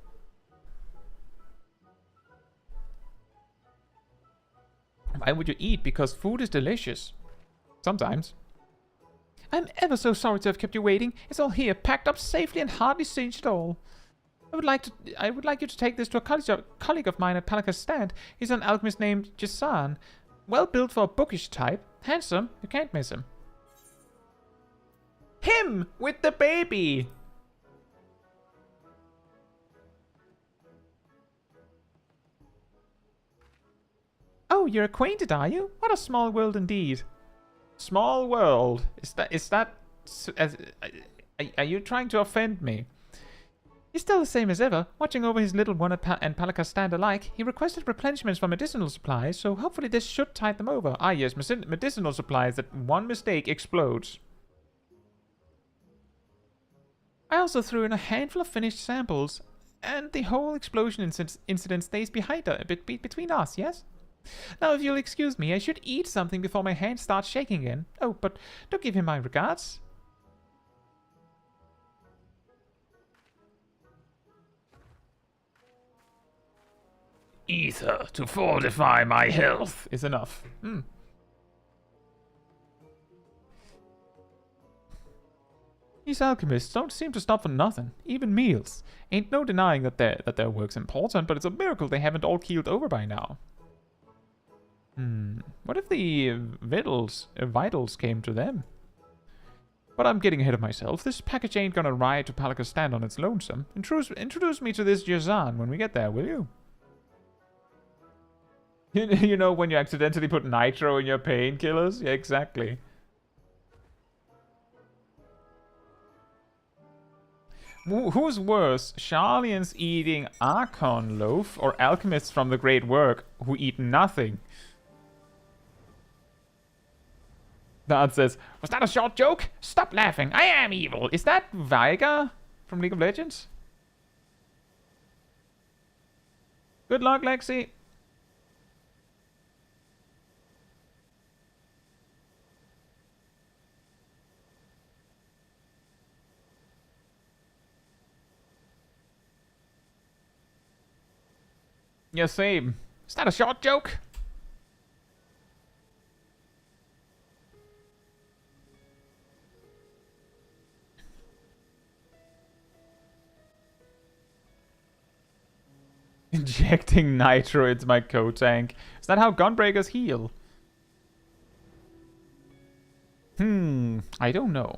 Why would you eat? Because food is delicious. Sometimes. I'm ever so sorry to have kept you waiting. It's all here, packed up safely and hardly singed at all. I would like you to take this to a colleague of mine at Palaka's stand. He's an alchemist named Jisan. Well built for a bookish type. Handsome. You can't miss him. Him! With the baby! Oh, you're acquainted, are you? What a small world indeed. Small world? Are you trying to offend me? He's still the same as ever, watching over his little one and Palaka's stand alike. He requested replenishments for medicinal supplies, so hopefully this should tide them over. Ah yes, medicinal supplies that one mistake explodes. I also threw in a handful of finished samples, and the whole explosion incident stays between us, yes? Now, if you'll excuse me, I should eat something before my hand starts shaking again. Oh, but do give him my regards. Ether to fortify my health is enough. These alchemists don't seem to stop for nothing, even meals. Ain't no denying that their work's important, but it's a miracle they haven't all keeled over by now. What if the vitals came to them? But I'm getting ahead of myself. This package ain't gonna ride to Palaka's stand on its lonesome. Introduce me to this Jazan when we get there, will you? You know when you accidentally put nitro in your painkillers? Yeah, exactly. Who's worse, Sharlians eating Archon loaf or alchemists from the Great Work who eat nothing? Dad says, was that a short joke? Stop laughing, I am evil. Is that Veiga from League of Legends? Good luck, Lexi. Yeah, same. Is that a short joke? Injecting nitro into my coat tank. Is that how gunbreakers heal? I don't know.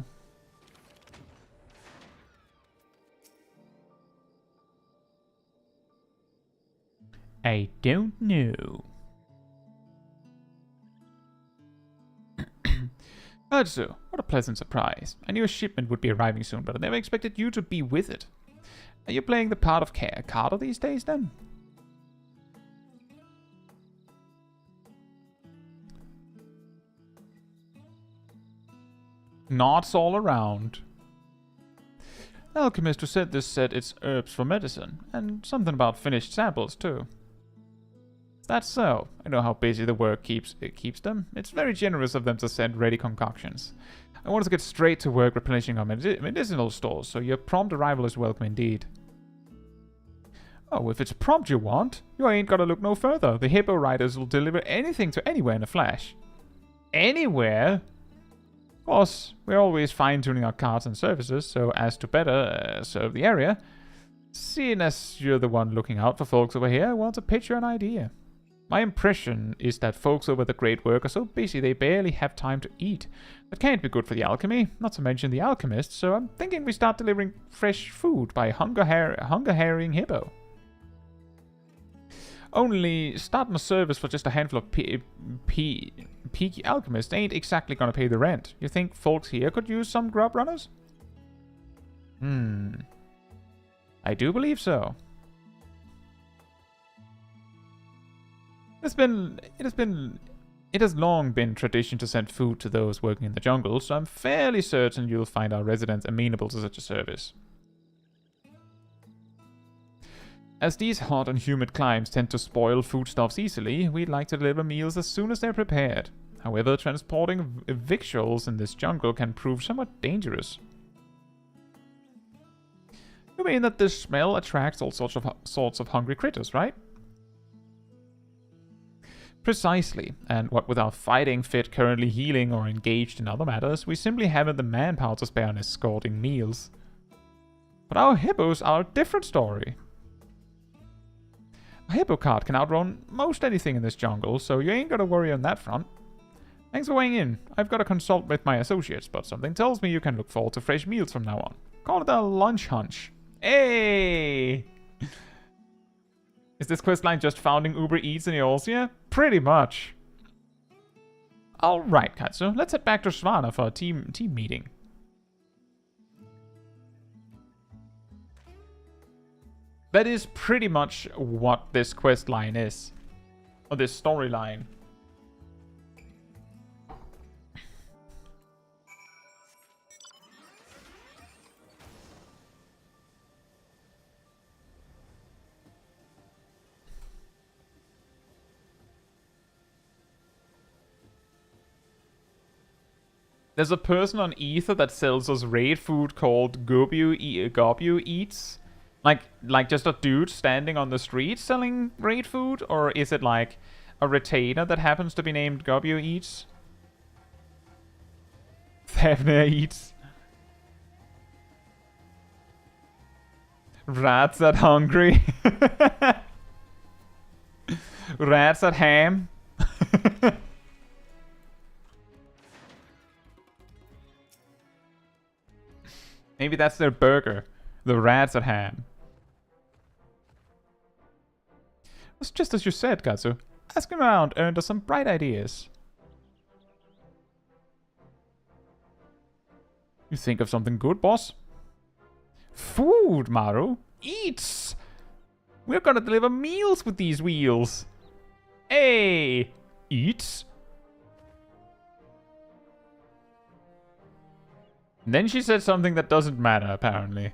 I don't know. Caetsu, what a pleasant surprise. I knew a shipment would be arriving soon, but I never expected you to be with it. Are you playing the part of Carter these days, then? Knots all around. The alchemist who said this said it's herbs for medicine, and something about finished samples, too. That's so. I know how busy the work keeps them. It's very generous of them to send ready concoctions. I want to get straight to work replenishing our medicinal stores, so your prompt arrival is welcome indeed. Oh, if it's prompt you want, you ain't gotta look no further. The hippo riders will deliver anything to anywhere in a flash. Anywhere? Of course, we're always fine-tuning our cards and services so as to better serve the area. Seeing as you're the one looking out for folks over here, I want to pitch you an idea. My impression is that folks over the Great Work are so busy they barely have time to eat. That can't be good for the alchemy, not to mention the alchemist, so I'm thinking we start delivering fresh food by hunger-harrying hippo. Only starting a service for just a handful of peaky alchemists ain't exactly gonna pay the rent. You think folks here could use some grub runners? I do believe so. It has long been tradition to send food to those working in the jungle, so I'm fairly certain you'll find our residents amenable to such a service. As these hot and humid climes tend to spoil foodstuffs easily, we'd like to deliver meals as soon as they're prepared. However, transporting victuals in this jungle can prove somewhat dangerous. You mean that this smell attracts all sorts of hungry critters, right? Precisely, and what with our fighting fit currently healing or engaged in other matters, we simply haven't the manpower to spare on escorting meals. But our hippos are a different story. A hippo cart can outrun most anything in this jungle, so you ain't gotta worry on that front. Thanks for weighing in. I've got to consult with my associates, but something tells me you can look forward to fresh meals from now on. Call it a lunch hunch. Hey! Is this questline just founding Uber Eats in Eorzea? Pretty much. Alright, Caetsu, let's head back to Svana for a team meeting. That is pretty much what this questline is. Or this storyline. There's a person on Ether that sells us raid food called Gobu Eats. Like just a dude standing on the street selling raid food? Or is it like a retainer that happens to be named Gobu Eats? Thevner Eats. Rats that hungry. Rats that ham. Maybe that's their burger. The rats at ham. It's just as you said, Caetsu. Asking around earned us some bright ideas. You think of something good, boss? Food, Maru. Eats! We're gonna deliver meals with these wheels. Hey! Eats? And then she said something that doesn't matter, apparently.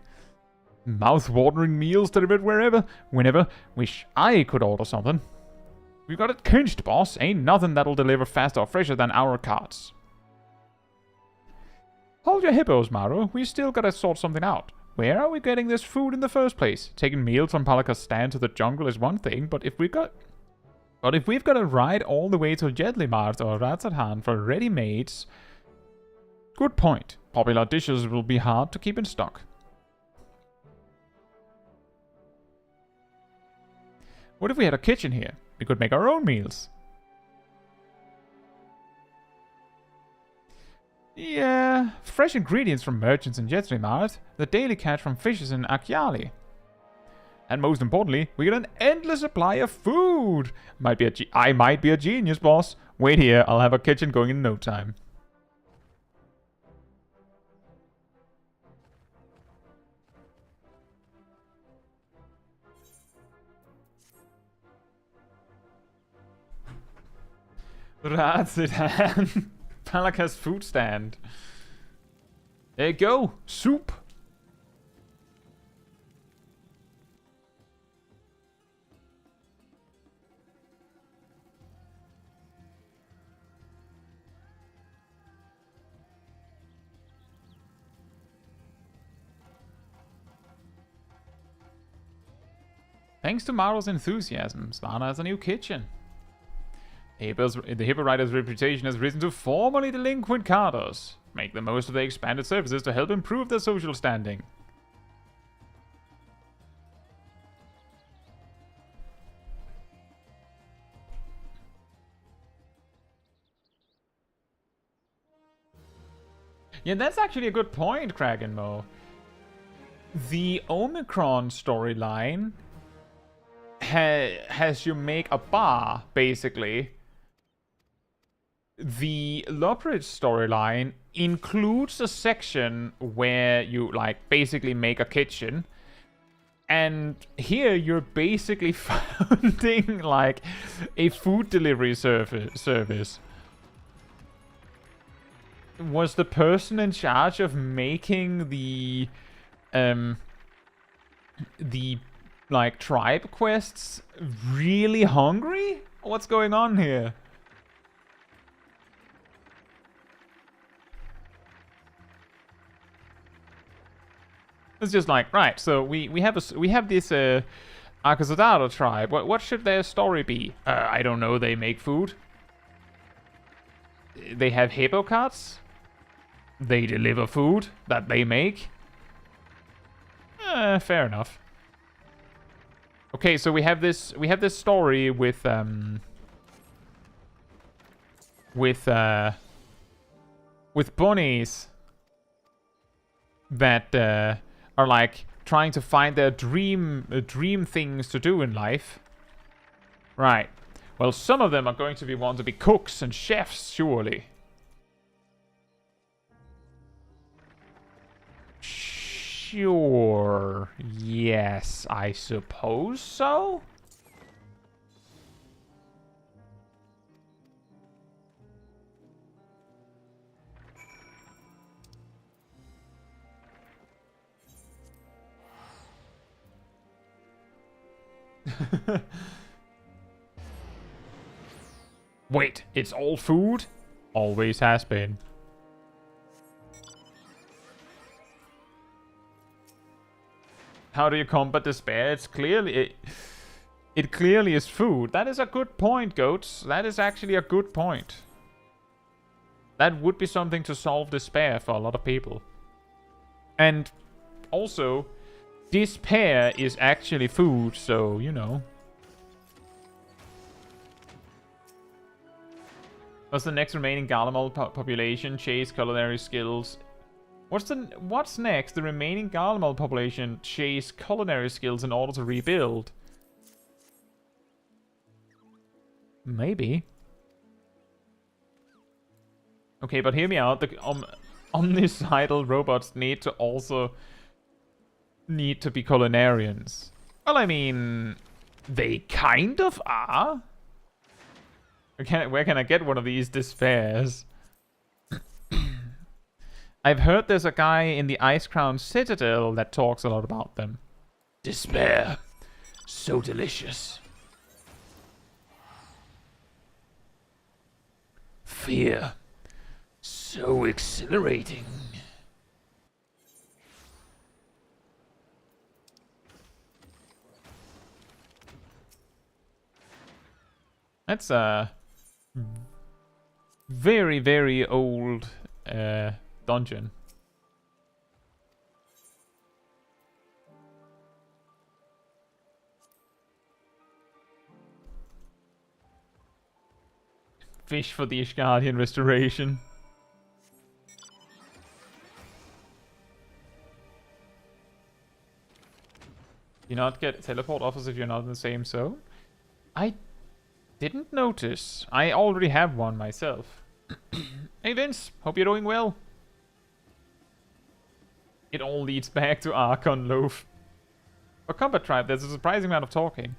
Mouth-watering meals delivered whenever. Wish I could order something. We got it cinched, boss. Ain't nothing that'll deliver faster or fresher than our carts. Hold your hippos, Maru. We still gotta sort something out. Where are we getting this food in the first place? Taking meals from Palaka's stand to the jungle is one thing, but if we've got to ride all the way to Jedlimart or Ratsathan for ready-mades... Good point. Popular dishes will be hard to keep in stock. What if we had a kitchen here? We could make our own meals. Yeah, fresh ingredients from merchants in Jetrimart, the daily catch from fishes in Akyali. And most importantly, we get an endless supply of food! I might be a genius, boss. Wait here, I'll have a kitchen going in no time. Ratsidan. Palaka's food stand. There you go. Soup. Thanks to Maro's enthusiasm, Svana has a new kitchen. The Hippo Rider's reputation has risen to formerly delinquent carders. Make the most of their expanded services to help improve their social standing. Yeah, that's actually a good point, Krakenmo. The Omicron storyline has you make a bar, basically. The Lopridge storyline includes a section where you, like, basically make a kitchen. And here you're basically founding, like, a food delivery service. Was the person in charge of making the like, tribe quests really hungry? What's going on here? It's just like, right, so we have this Akazadaro tribe. What should their story be? I don't know, they make food. They have hippocats. They deliver food that they make. Fair enough. Okay, so we have this story with bunnies that are, like, trying to find their dream things to do in life. Right. Well, some of them are going to want to be cooks and chefs, surely. Sure. Yes, I suppose so. Wait, it's all food? Always has been. How do you combat despair? It's clearly... It clearly is food. That is a good point, Goats. That is actually a good point. That would be something to solve despair for a lot of people. And also, despair is actually food, so, you know. What's the next remaining Garlemald population? Chase culinary skills. What's next? The remaining Garlemald population chase culinary skills in order to rebuild. Maybe. Okay, but hear me out. The omnicidal robots need to be culinarians. Well, I mean, they kind of are. Where can I get one of these despairs? I've heard there's a guy in the Ice Crown Citadel that talks a lot about them. Despair. So delicious. Fear. So exhilarating. That's a very, very old dungeon. Fish for the Ishgardian restoration. You not get teleport offers if you're not in the same zone? I didn't notice. I already have one myself. Hey Vince, hope you're doing well. It all leads back to Archon Loaf. For combat tribe, there's a surprising amount of talking.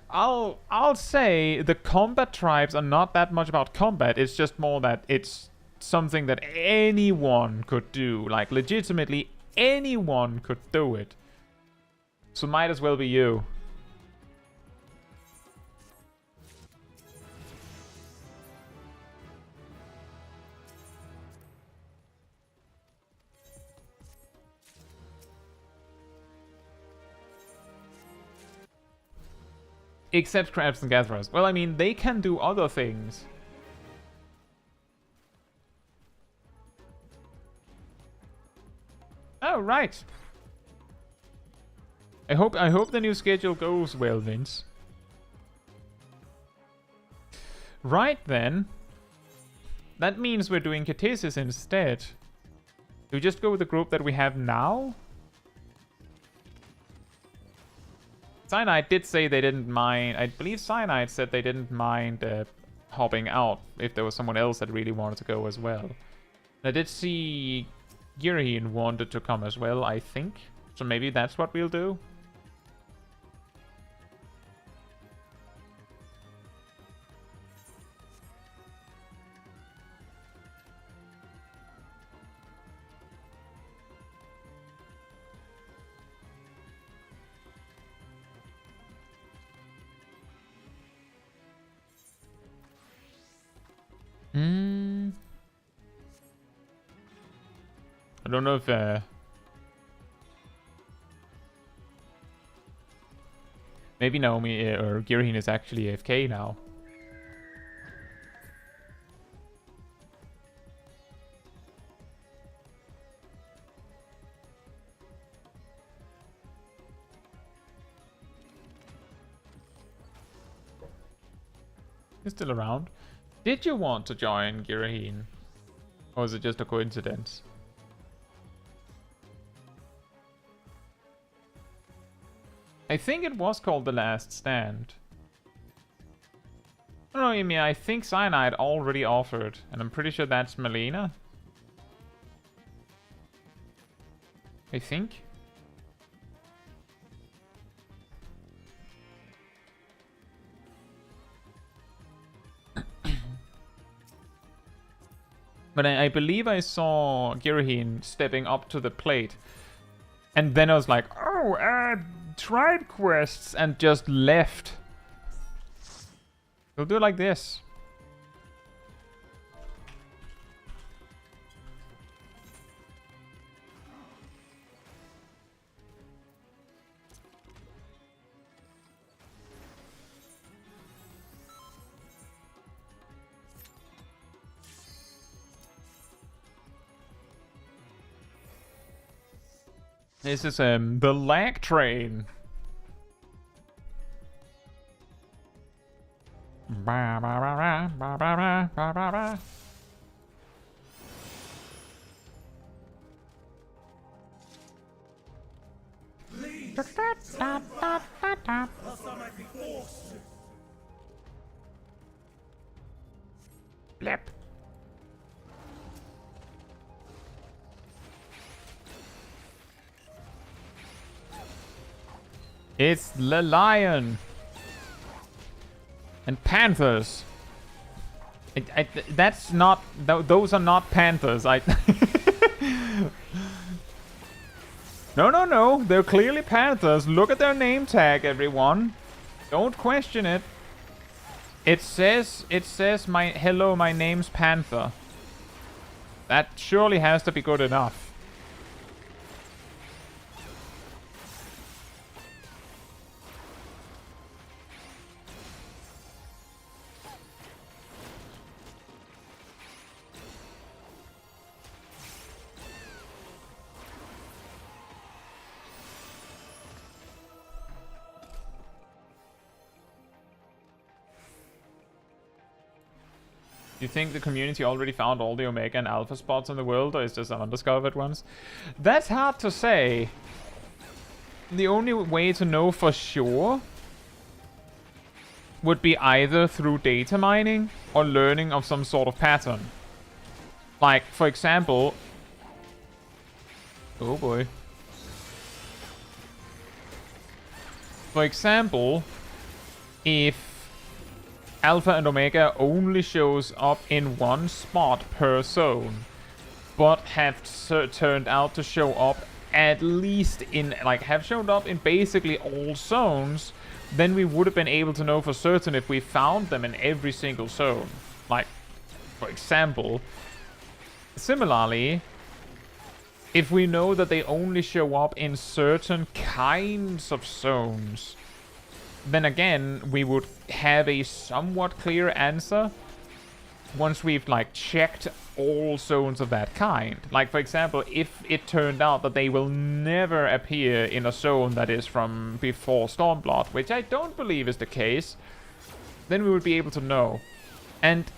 I'll say the combat tribes are not that much about combat. It's just more that it's something that anyone could do. Like, legitimately, anyone could do it. So might as well be you. Except crabs and gatherers. Well, I mean, they can do other things. Oh, right. I hope the new schedule goes well, Vince. Right then. That means we're doing Catesis instead. Do we just go with the group that we have now? Cyanide did say they didn't mind. I believe Cyanide said they didn't mind hopping out if there was someone else that really wanted to go as well. I did see Giraheen wanted to come as well, I think. So maybe that's what we'll do. I don't know if maybe Naomi or Giraheen is actually AFK now. He's still around. Did you want to join Giraheen? Or is it just a coincidence? I think it was called The Last Stand. I don't know, I mean, I think Cyanide already offered, and I'm pretty sure that's Melina. I think. But I believe I saw Giraheen stepping up to the plate. And then I was like, oh, tribe quests, and just left. We'll do it like this. This is the lag train. Ba, ba, ba, ba, ba, ba, ba, ba, ba. Blip. It's the lion. And panthers. That's not... Those are not panthers. No. They're clearly panthers. Look at their name tag, everyone. Don't question it. It says hello, my name's Panther. That surely has to be good enough. Do you think the community already found all the Omega and Alpha spots in the world, or is there some undiscovered ones? That's hard to say. the only way to know for sure would be either through data mining or learning of some sort of pattern. Like, for example... Oh boy. For example, if Alpha and Omega only shows up in one spot per zone, but have turned out to show up at least in, like, have shown up in basically all zones, then we would have been able to know for certain if we found them in every single zone. Like, for example, similarly, if we know that they only show up in certain kinds of zones, then again, we would have a somewhat clear answer once we've, like, checked all zones of that kind. Like, for example, if it turned out that they will never appear in a zone that is from before Stormblood, which I don't believe is the case, then we would be able to know. And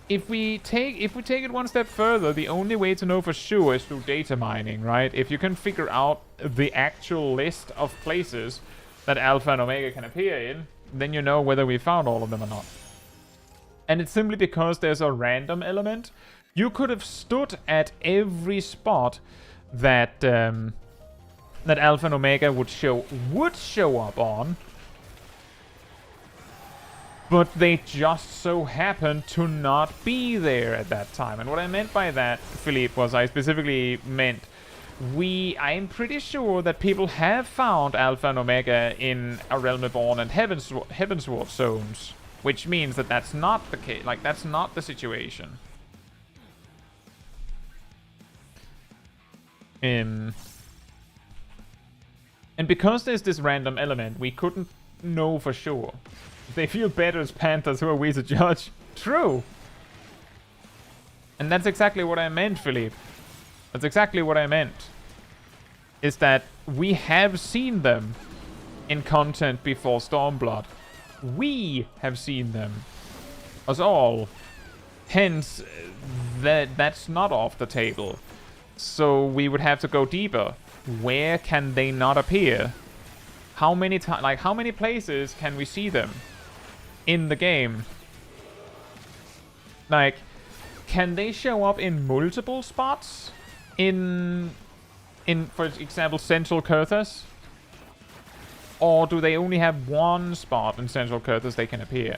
if we take it one step further, the only way to know for sure is through data mining, right? If you can figure out the actual list of places that Alpha and Omega can appear in, then you know whether we found all of them or not. And it's simply because there's a random element. You could have stood at every spot that that Alpha and Omega would show up on, but they just so happened to not be there at that time. And what I meant by that, Philippe, was I specifically meant I'm pretty sure that people have found Alpha and Omega in A Realm Reborn and Heavensward zones, which means that that's not the case. Like, that's not the situation. And because there's this random element, we couldn't know for sure. If they feel better as Panthers, who are we to judge? True! And that's exactly what I meant, Philippe. That's exactly what I meant. Is that we have seen them in content before Stormblood. We have seen them. Us all. Hence, that's not off the table. So we would have to go deeper. Where can they not appear? How many how many places can we see them in the game? Like, can they show up in multiple spots? In for example, Central Kurthus? Or do they only have one spot in Central Kurthus they can appear?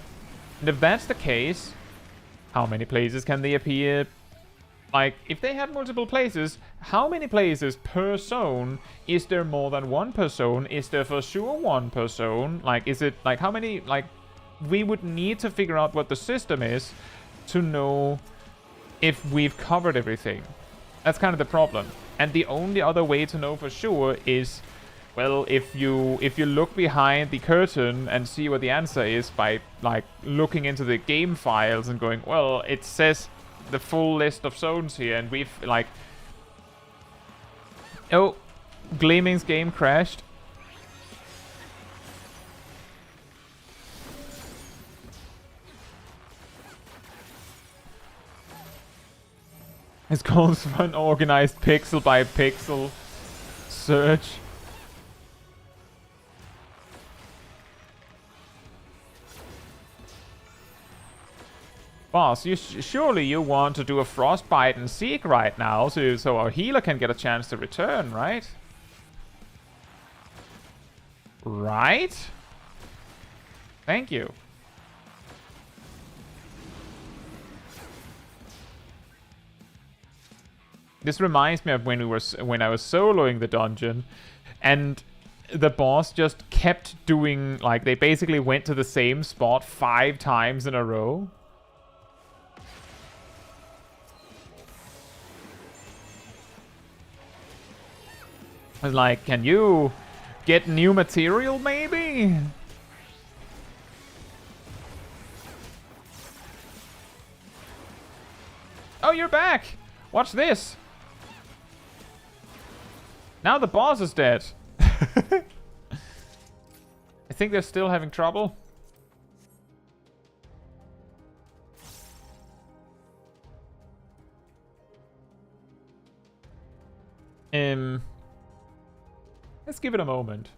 And if that's the case, how many places can they appear? Like, if they have multiple places, how many places per zone? Is there more than one per zone? Is there for sure one per zone? Like, is it, like, how many, like, we would need to figure out what the system is to know if we've covered everything. That's kind of the problem. And the only other way to know for sure is, well, if you look behind the curtain and see what the answer is by, like, looking into the game files and going, well, it says the full list of zones here, and we've, like... Oh, Gleaming's game crashed. It's called for an organized pixel by pixel search. Boss, surely you want to do a frostbite and seek right now, so our healer can get a chance to return, right? Right? Thank you. This reminds me of when I was soloing the dungeon, and the boss just kept doing, like, they basically went to the same spot 5 times in a row. I was like, can you get new material, maybe? Oh, you're back! Watch this! Now the boss is dead. I think they're still having trouble. Let's give it a moment.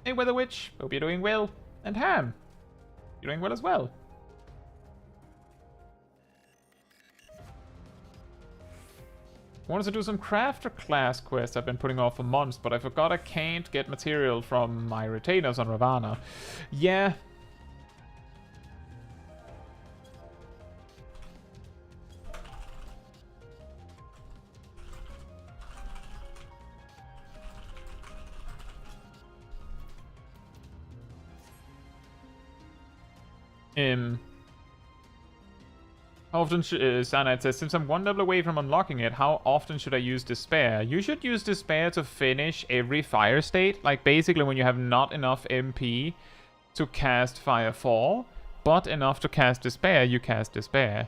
Hey, Weather Witch, hope you're doing well. And Ham, you're doing well as well. Wanted to do some crafter class quests I've been putting off for months, but I forgot I can't get material from my retainers on Ravana. Yeah. How often should, Sana says, since I'm one level away from unlocking it, how often should I use Despair? You should use Despair to finish every fire state. Like, basically when you have not enough MP to cast Firefall, but enough to cast Despair, you cast Despair.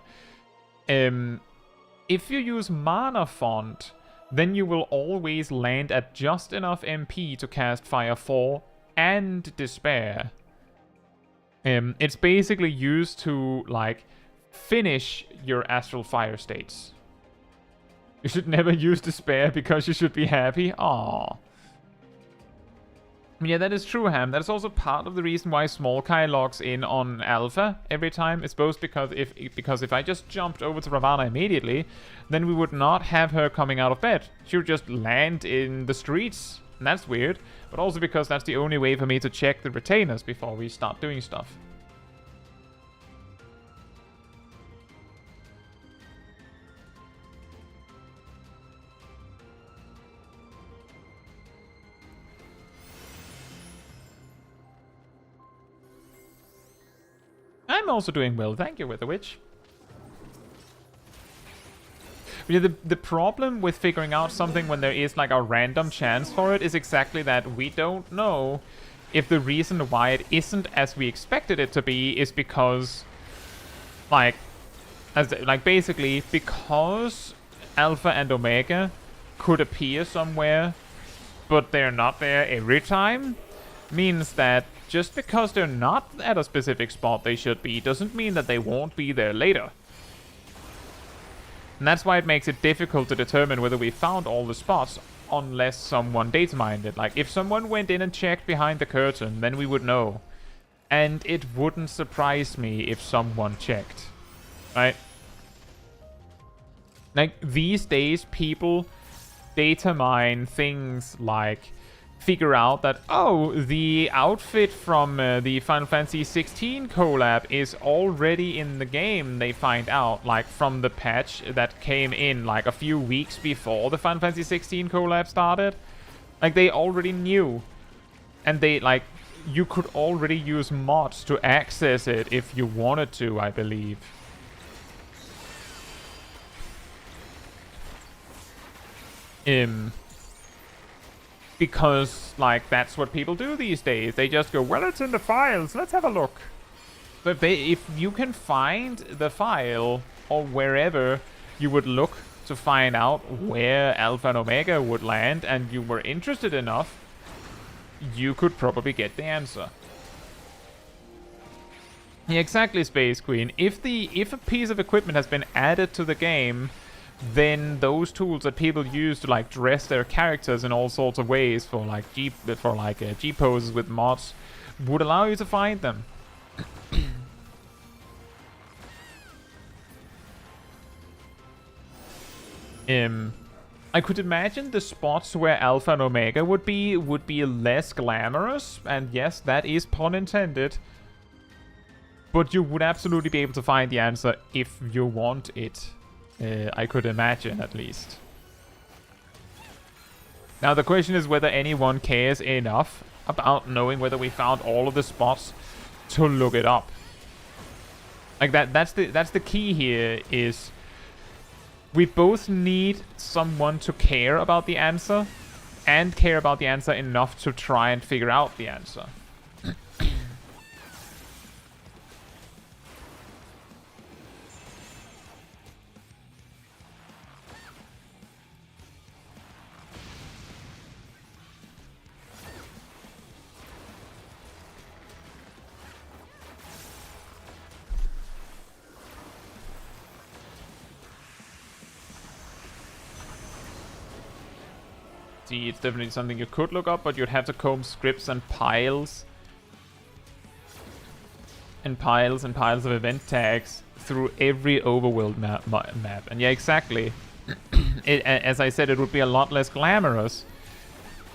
If you use Mana Font, then you will always land at just enough MP to cast Firefall and Despair. It's basically used to, like, finish your astral fire states. You should never use Despair because you should be happy. Aww. Yeah, that is true, Ham. That is also part of the reason why Smol Kai logs in on Alpha every time. It's both because if I just jumped over to Ravana immediately, then we would not have her coming out of bed. She would just land in the streets. And that's weird. But also because that's the only way for me to check the retainers before we start doing stuff. I'm also doing well, thank you, Weather Witch. Yeah, the problem with figuring out something when there is like a random chance for it is exactly that we don't know if the reason why it isn't as we expected it to be is because, like basically because Alpha and Omega could appear somewhere, but they're not there every time, means that just because they're not at a specific spot they should be, doesn't mean that they won't be there later. And that's why it makes it difficult to determine whether we found all the spots unless someone data mined it. Like, if someone went in and checked behind the curtain, then we would know. And it wouldn't surprise me if someone checked. Right? Like, these days, people data mine things like figure out that, oh, the outfit from the Final Fantasy XVI collab is already in the game, they find out, like, from the patch that came in, like, a few weeks before the Final Fantasy XVI collab started. Like, they already knew. And they, like, you could already use mods to access it if you wanted to, I believe. Because, like, that's what people do these days. They just go, well, it's in the files, let's have a look. But if you can find the file, or wherever you would look to find out where Alpha and Omega would land, and you were interested enough, you could probably get the answer. Yeah, exactly, Space Queen. If a piece of equipment has been added to the game, then those tools that people use to, like, dress their characters in all sorts of ways for like G poses with mods would allow you to find them. I could imagine the spots where Alpha and Omega would be less glamorous, and yes, that is pun intended. But you would absolutely be able to find the answer if you want it. I could imagine, at least. Now, the question is whether anyone cares enough about knowing whether we found all of the spots to look it up. Like, that's the key here, is we both need someone to care about the answer and care about the answer enough to try and figure out the answer. See, it's definitely something you could look up, but you'd have to comb scripts and piles. And piles and piles of event tags through every overworld map. And yeah, exactly. As I said, it would be a lot less glamorous.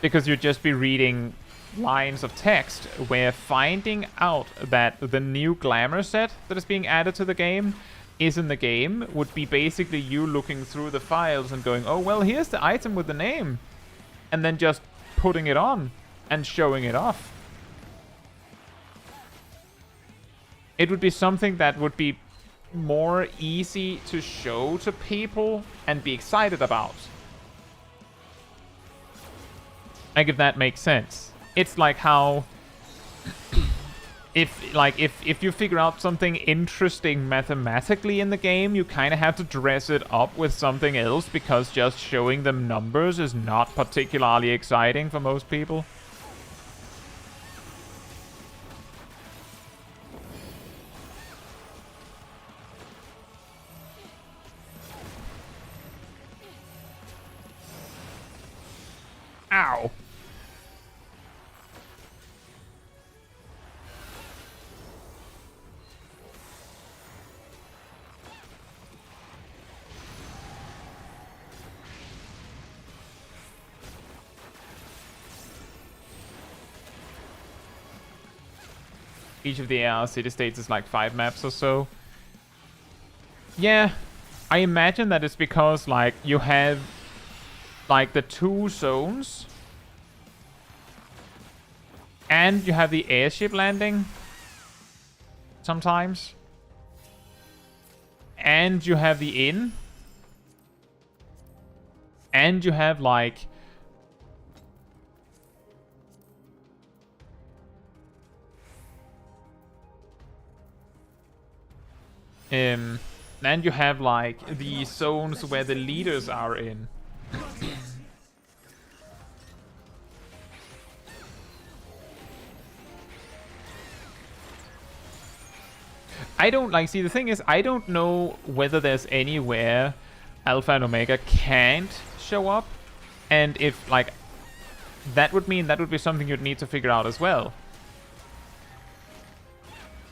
Because you'd just be reading lines of text, where finding out that the new glamour set that is being added to the game is in the game would be basically you looking through the files and going, oh, well, here's the item with the name. And then just putting it on and showing it off. It would be something that would be more easy to show to people and be excited about. Like, if that makes sense. It's like how if you figure out something interesting mathematically in the game, you kind of have to dress it up with something else, because just showing them numbers is not particularly exciting for most people. Ow. Each of the AR city-states is like 5 maps or so. Yeah, I imagine that it's because, like, you have, like, the 2 zones. And you have the airship landing. Sometimes. And you have the inn. And you have, like... and you have, like, the zones where the leaders are in. I don't, like, see, the thing is, I don't know whether there's anywhere Alpha and Omega can't show up. And if, like, that would mean that would be something you'd need to figure out as well.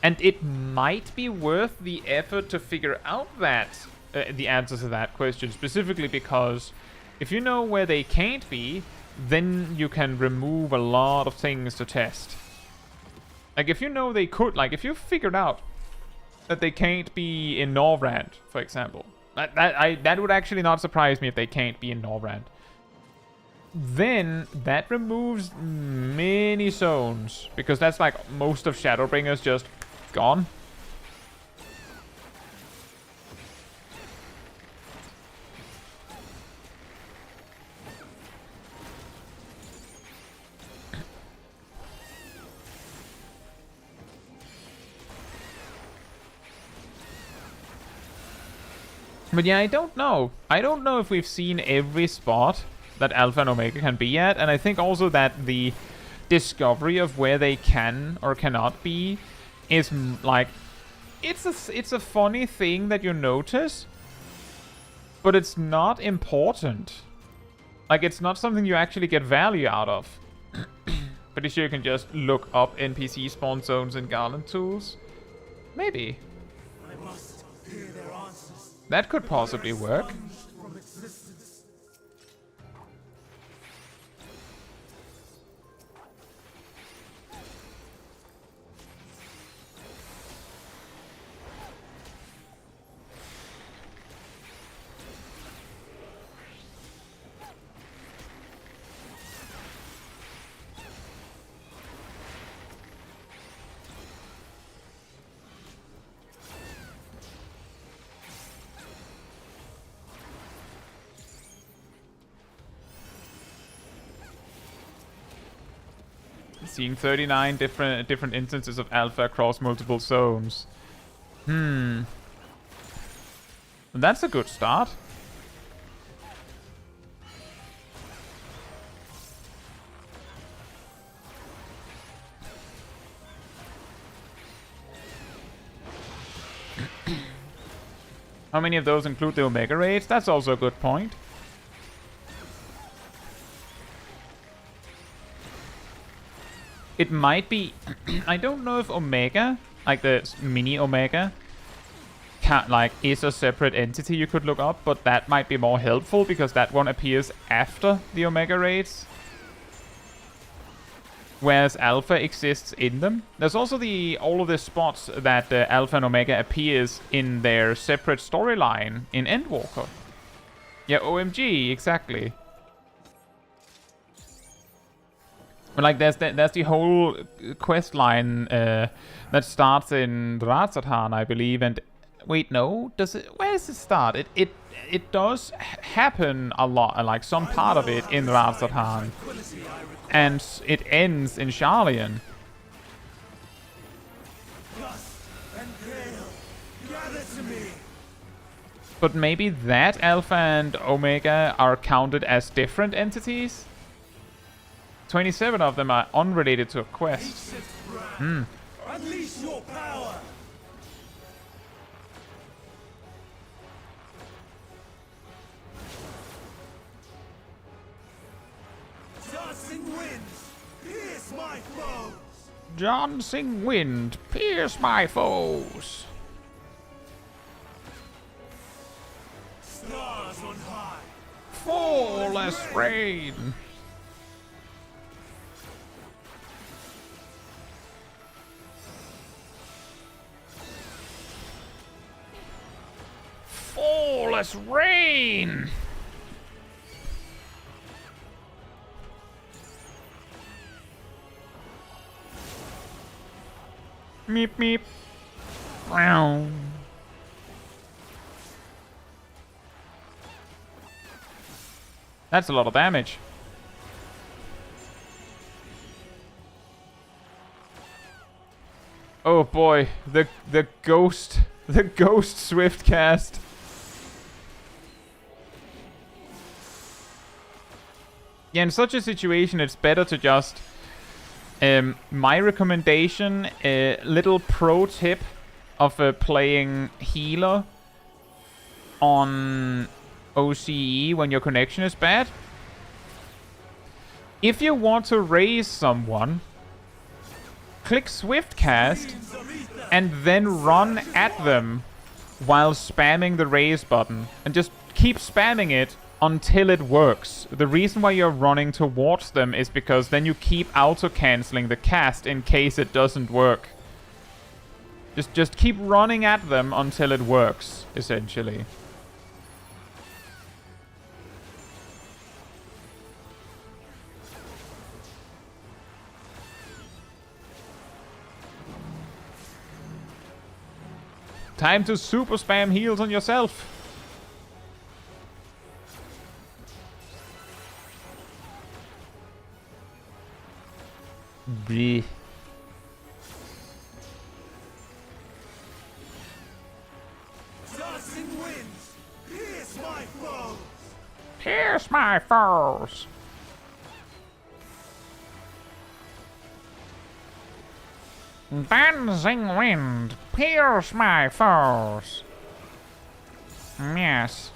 And it might be worth the effort to figure out that, the answer to that question, specifically because if you know where they can't be, then you can remove a lot of things to test. Like, if you know they could, like, if you figured out that they can't be in Norvrand, for example, that would actually not surprise me if they can't be in Norvrand. Then that removes many zones, because that's like most of Shadowbringers just gone. But yeah, I don't know. I don't know if we've seen every spot that Alpha and Omega can be at, and I think also that the discovery of where they can or cannot be is like, it's a funny thing that you notice, but it's not important. Like, it's not something you actually get value out of. Pretty sure you can just look up NPC spawn zones in Garland tools. Maybe. I must hear their answers. That could possibly work. From existence. Seeing 39 different instances of Alpha across multiple zones. That's a good start. How many of those include the Omega raids? That's also a good point. it might be... I don't know if Omega, like the mini Omega, is a separate entity you could look up, but that might be more helpful because that one appears after the Omega raids. Whereas Alpha exists in them. There's also all of the spots that Alpha and Omega appears in their separate storyline in Endwalker. Yeah, OMG, exactly. But like, there's the whole quest line that starts in Ratsatan, I believe, and wait, no, does it? Where does it start? It does happen a lot, like some part of it in Ratsatan. And it ends in Sharlayan. But maybe that Alpha and Omega are counted as different entities? 27 of them are unrelated to a quest. Unleash your power. Dancing winds, pierce my foes. Dancing wind, pierce my foes. Stars on high. Fall as rain. Fall as rain. Meep meep. Meow. That's a lot of damage. Oh boy, the ghost swift cast. Yeah, in such a situation, it's better to just... my recommendation, little pro tip of playing healer on OCE when your connection is bad. If you want to raise someone, click Swift Cast and then run at them while spamming the raise button. And just keep spamming it until it works. The reason why you're running towards them is because then you keep auto-canceling the cast in case it doesn't work. Just keep running at them until it works, essentially. Time to super spam heals on yourself. Bleh. Dancing winds, pierce my foes. Pierce my foes. Dancing wind, pierce my foes. Yes.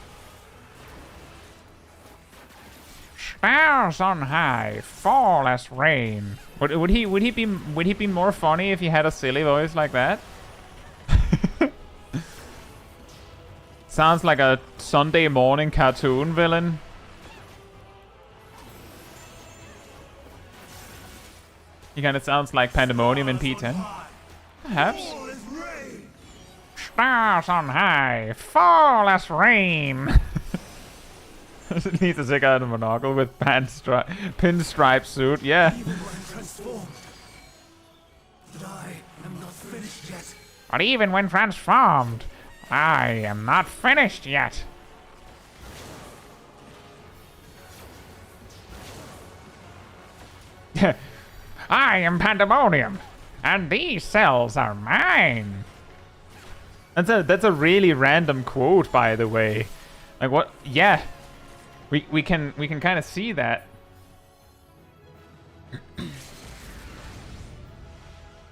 Stars on high, fall as rain. Would he be more funny if he had a silly voice like that? Sounds like a Sunday morning cartoon villain. He kind of sounds like Pandemonium in P10. Perhaps. Stars on high, fall as rain. It needs to take out a monocle with pinstripe suit, yeah. But even when transformed, I am not finished yet. I am Pandemonium, and these cells are mine. That's a really random quote, by the way. Like what? Yeah. We can kind of see that.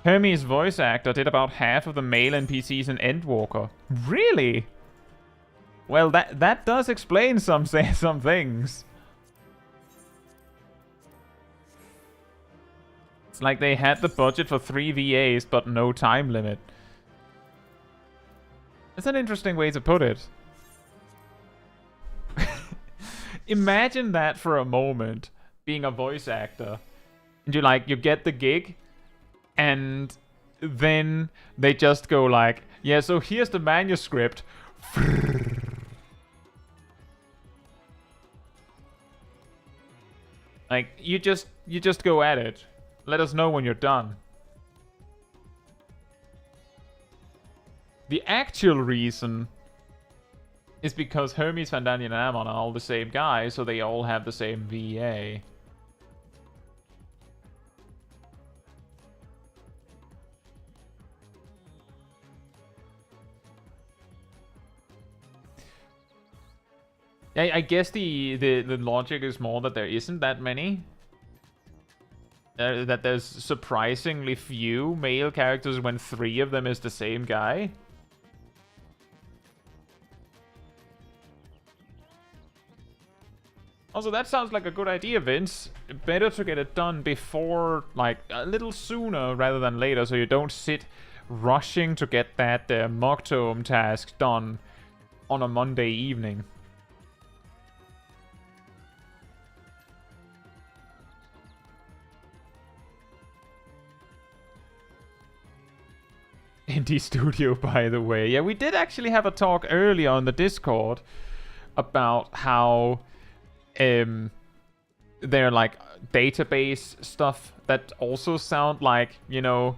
Hermes' voice actor did about half of the male NPCs in Endwalker. Really? Well, that does explain some things. It's like they had the budget for 3 VAs, but no time limit. That's an interesting way to put it. Imagine that for a moment, being a voice actor. And you get the gig, and then they just go like, yeah, so here's the manuscript. Like, you just go at it. Let us know when you're done. The actual reason is because Hermes, Van Daniel, and Ammon are all the same guy, so they all have the same VA. I guess the logic is more that there isn't that many. That there's surprisingly few male characters when 3 of them is the same guy. Also, that sounds like a good idea, Vince. Better to get it done before, like, a little sooner rather than later, so you don't sit rushing to get that Moctome task done on a Monday evening. Indie Studio, by the way. Yeah, we did actually have a talk earlier on the Discord about how they're like database stuff that also sound like, you know,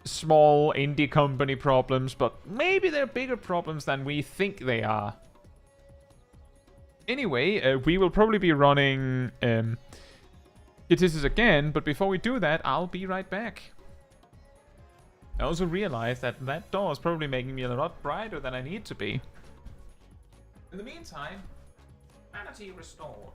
small indie company problems, but maybe they're bigger problems than we think they are. Anyway, we will probably be running Caetsu again, but before we do that, I'll be right back. I also realized that that door is probably making me a lot brighter than I need to be. In the meantime, sanity restored.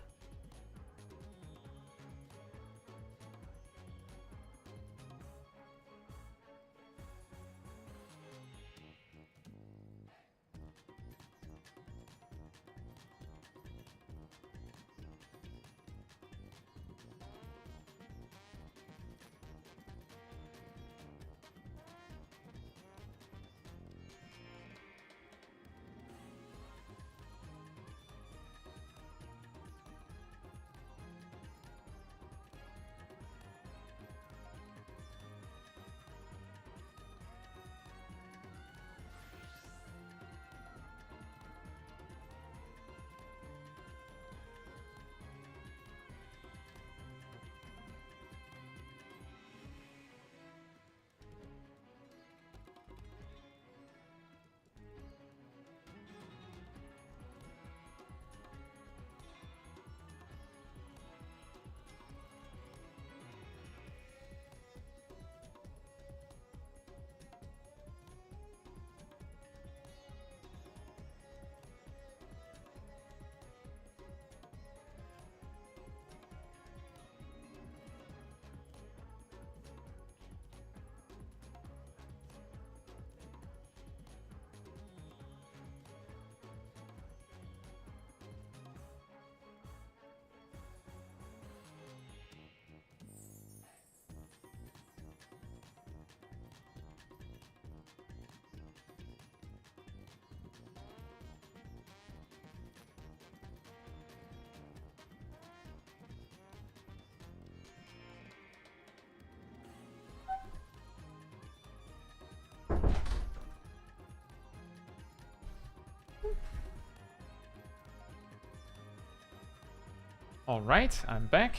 Alright, I'm back.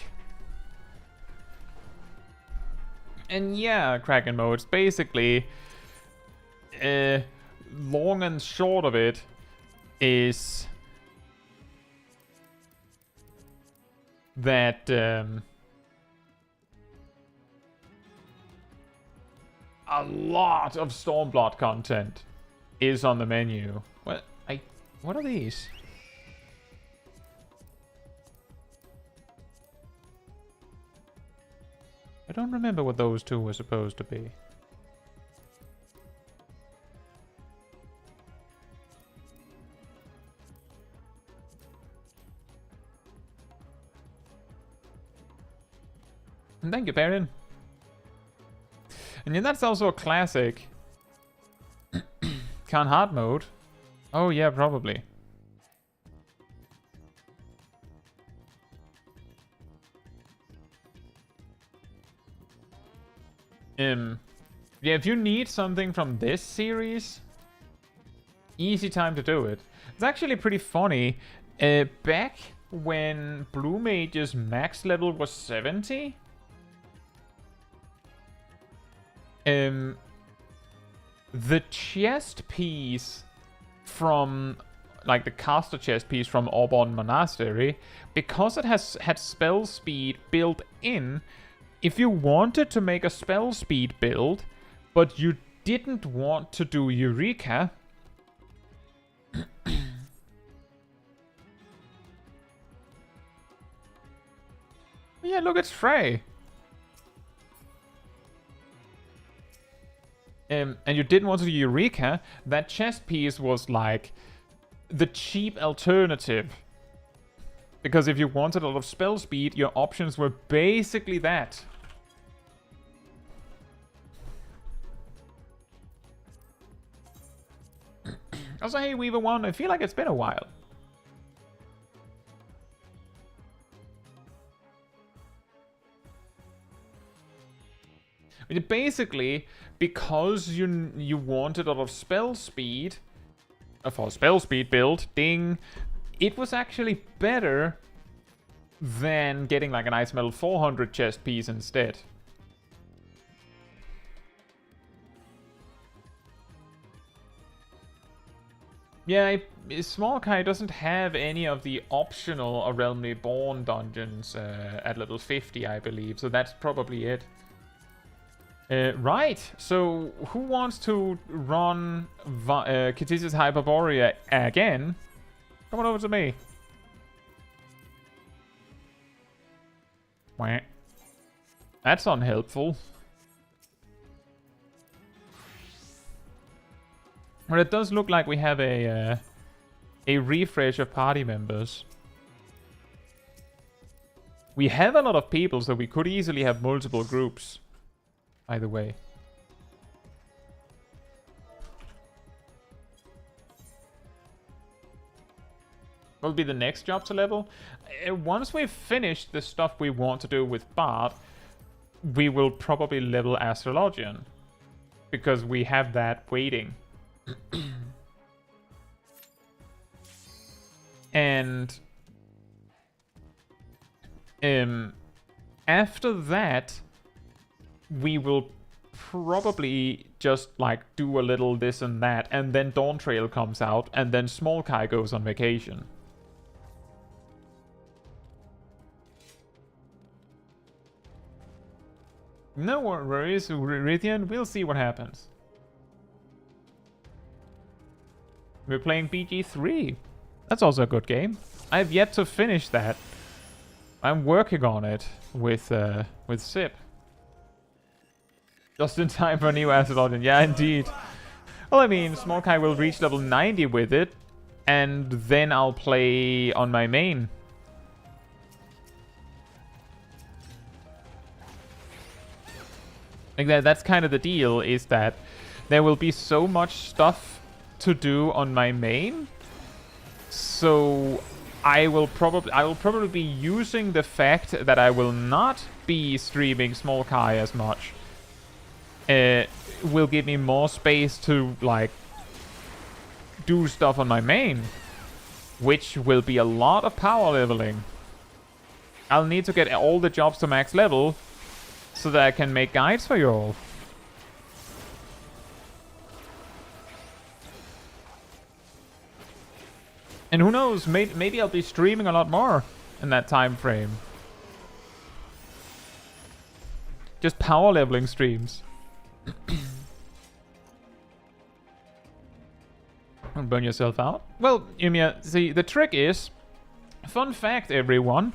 And yeah, Kraken modes, basically, long and short of it is that a lot of Stormblood content is on the menu. What are these? I don't remember what those two were supposed to be. And thank you, Baron. And yeah, that's also a classic. Can't hard mode. Oh yeah, probably. Yeah, if you need something from this series, easy time to do it. It's actually pretty funny. Back when Blue Mage's max level was 70, the chest piece from, like the caster chest piece from Auburn Monastery, because it had spell speed built in, if you wanted to make a spell speed build, but you didn't want to do Eureka, yeah, look, it's Frey. And you didn't want to do Eureka, that chest piece was like the cheap alternative. Because if you wanted a lot of spell speed, your options were basically that. Also, hey Weaver 1, I feel like it's been a while. Basically, because you wanted a lot of spell speed, for a spell speed build, ding, it was actually better than getting like an Ice Metal 400 chest piece instead. Yeah, Smol Kai doesn't have any of the optional A Realm Reborn dungeons at level 50, I believe, so that's probably it. Right, so who wants to run Caetsu's Hyperborea again? Come on over to me. Wah. That's unhelpful. But it does look like we have a refresh of party members. We have a lot of people, so we could easily have multiple groups. Either way. Will be the next job to level. Once we've finished the stuff we want to do with Bard, we will probably level Astrologian. Because we have that waiting. And after that, we will probably just like do a little this and that, and then Dawn Trail comes out, and then Smol Kai goes on vacation. No worries, Rithian, we'll see what happens. We're playing BG3. That's also a good game. I have yet to finish that. I'm working on it with Sip. Just in time for a new Astrologian. Yeah, indeed. Well, I mean, Smol Kai will reach level 90 with it, and then I'll play on my main. Like that's kind of the deal, is that there will be so much stuff to do on my main. So I will probably be using the fact that I will not be streaming Smol Kai as much. Will give me more space to like do stuff on my main, which will be a lot of power leveling. I'll need to get all the jobs to max level so that I can make guides for you all. And who knows, maybe I'll be streaming a lot more in that time frame. Just power leveling streams. Don't burn yourself out. Well, Ymia, see, the trick is, fun fact, everyone,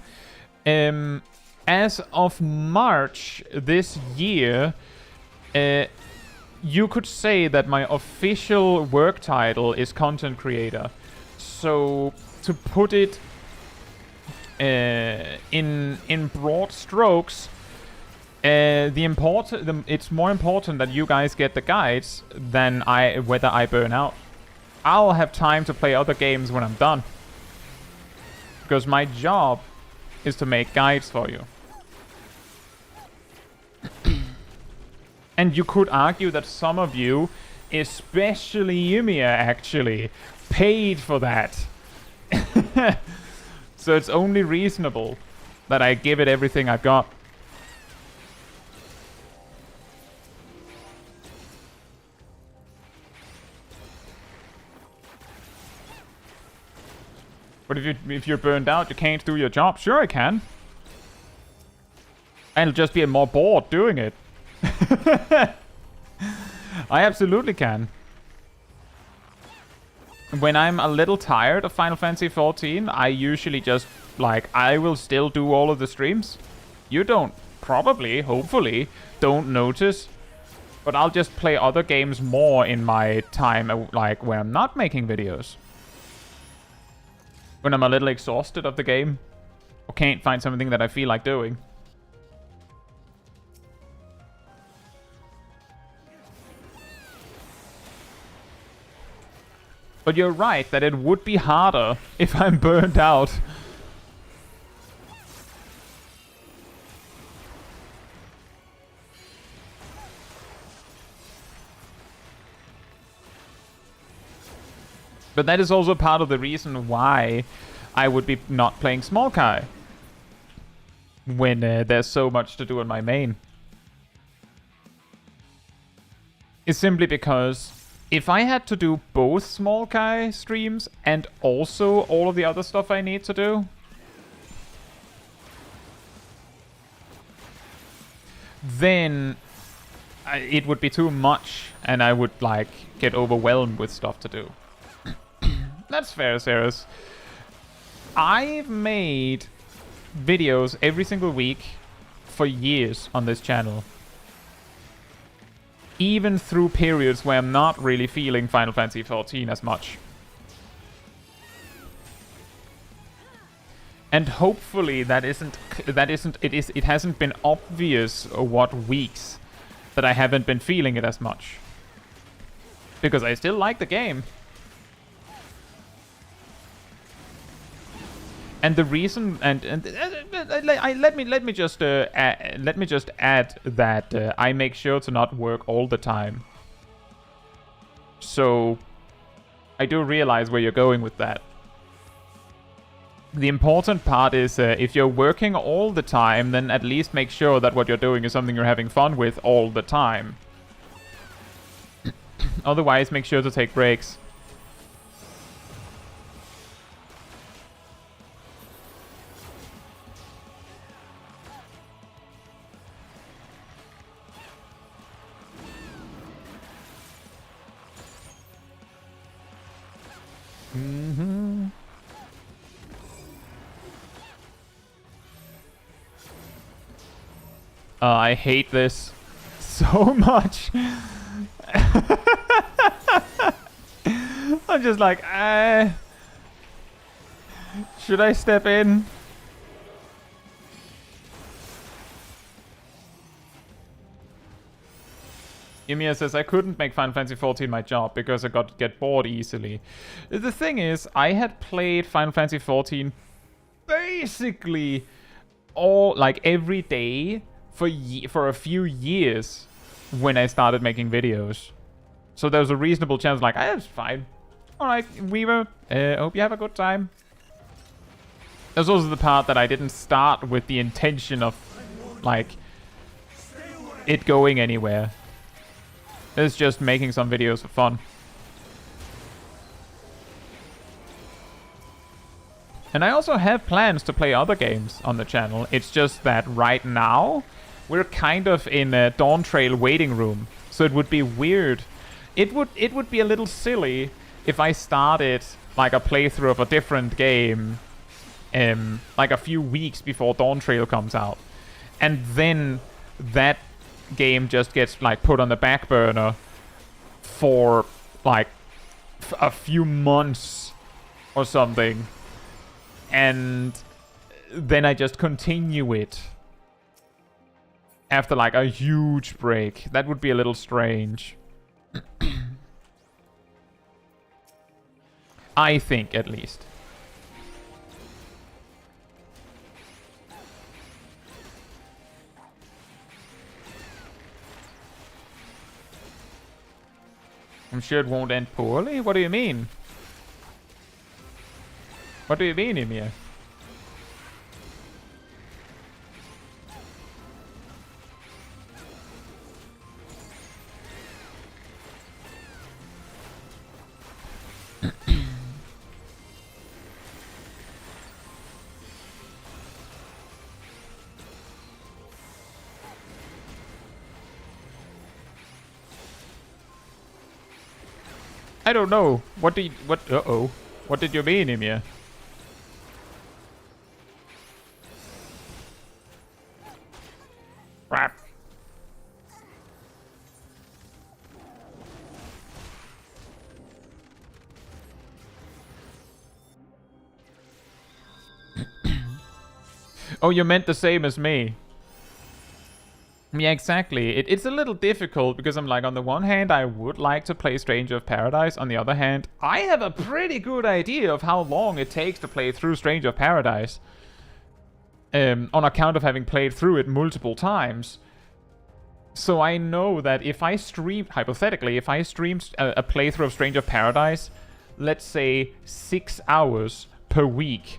as of March this year, you could say that my official work title is content creator. So, to put it in broad strokes, It's more important that you guys get the guides than whether I burn out. I'll have time to play other games when I'm done. Because my job is to make guides for you. And you could argue that some of you, especially Yumiya actually, paid for that. So it's only reasonable that I give it everything I've got. But if you're burned out, you can't do your job. Sure I can. I'll just be more bored doing it. I absolutely can. When I'm a little tired of Final Fantasy XIV, I usually just, like, I will still do all of the streams. You don't, probably, hopefully, don't notice. But I'll just play other games more in my time, like, when I'm not making videos. When I'm a little exhausted of the game. Or can't find something that I feel like doing. But you're right that it would be harder if I'm burned out. But that is also part of the reason why I would be not playing Smol Kai. When there's so much to do on my main. It's simply because if I had to do both Smol Kai streams and also all of the other stuff I need to do, then it would be too much and I would, like, get overwhelmed with stuff to do. That's fair, Ceres. I've made videos every single week for years on this channel. Even through periods where I'm not really feeling Final Fantasy XIV as much. And hopefully it hasn't been obvious what weeks that I haven't been feeling it as much. Because I still like the game. And the reason, let me just add that I make sure to not work all the time. So I do realize where you're going with that. The important part is if you're working all the time, then at least make sure that what you're doing is something you're having fun with all the time. Otherwise, make sure to take breaks. I hate this so much. I'm just like, should I step in? Ymir says, I couldn't make Final Fantasy XIV my job because I get bored easily. The thing is, I had played Final Fantasy XIV basically every day for a few years when I started making videos. So there was a reasonable chance, like, it's fine. Alright, Weaver, hope you have a good time. There's also the part that I didn't start with the intention of, like, it going anywhere. It's just making some videos for fun. And I also have plans to play other games on the channel. It's just that right now, we're kind of in a Dawn Trail waiting room. So it would be weird. It would be a little silly if I started like a playthrough of a different game like a few weeks before Dawn Trail comes out. And then that game just gets like put on the back burner for like a few months or something. And then I just continue it. after like a huge break. That would be a little strange. I think, at least. I'm sure it won't end poorly. What do you mean? What do you mean, Emir? I don't know. What did What did you mean, Emir? Crap. Oh, you meant the same as me. Yeah, exactly. It's a little difficult because I'm like, on the one hand, I would like to play Stranger of Paradise. On the other hand, I have a pretty good idea of how long it takes to play through Stranger of Paradise. On account of having played through it multiple times. So I know that if I stream, hypothetically, if I streamed a playthrough of Stranger of Paradise, let's say 6 hours per week,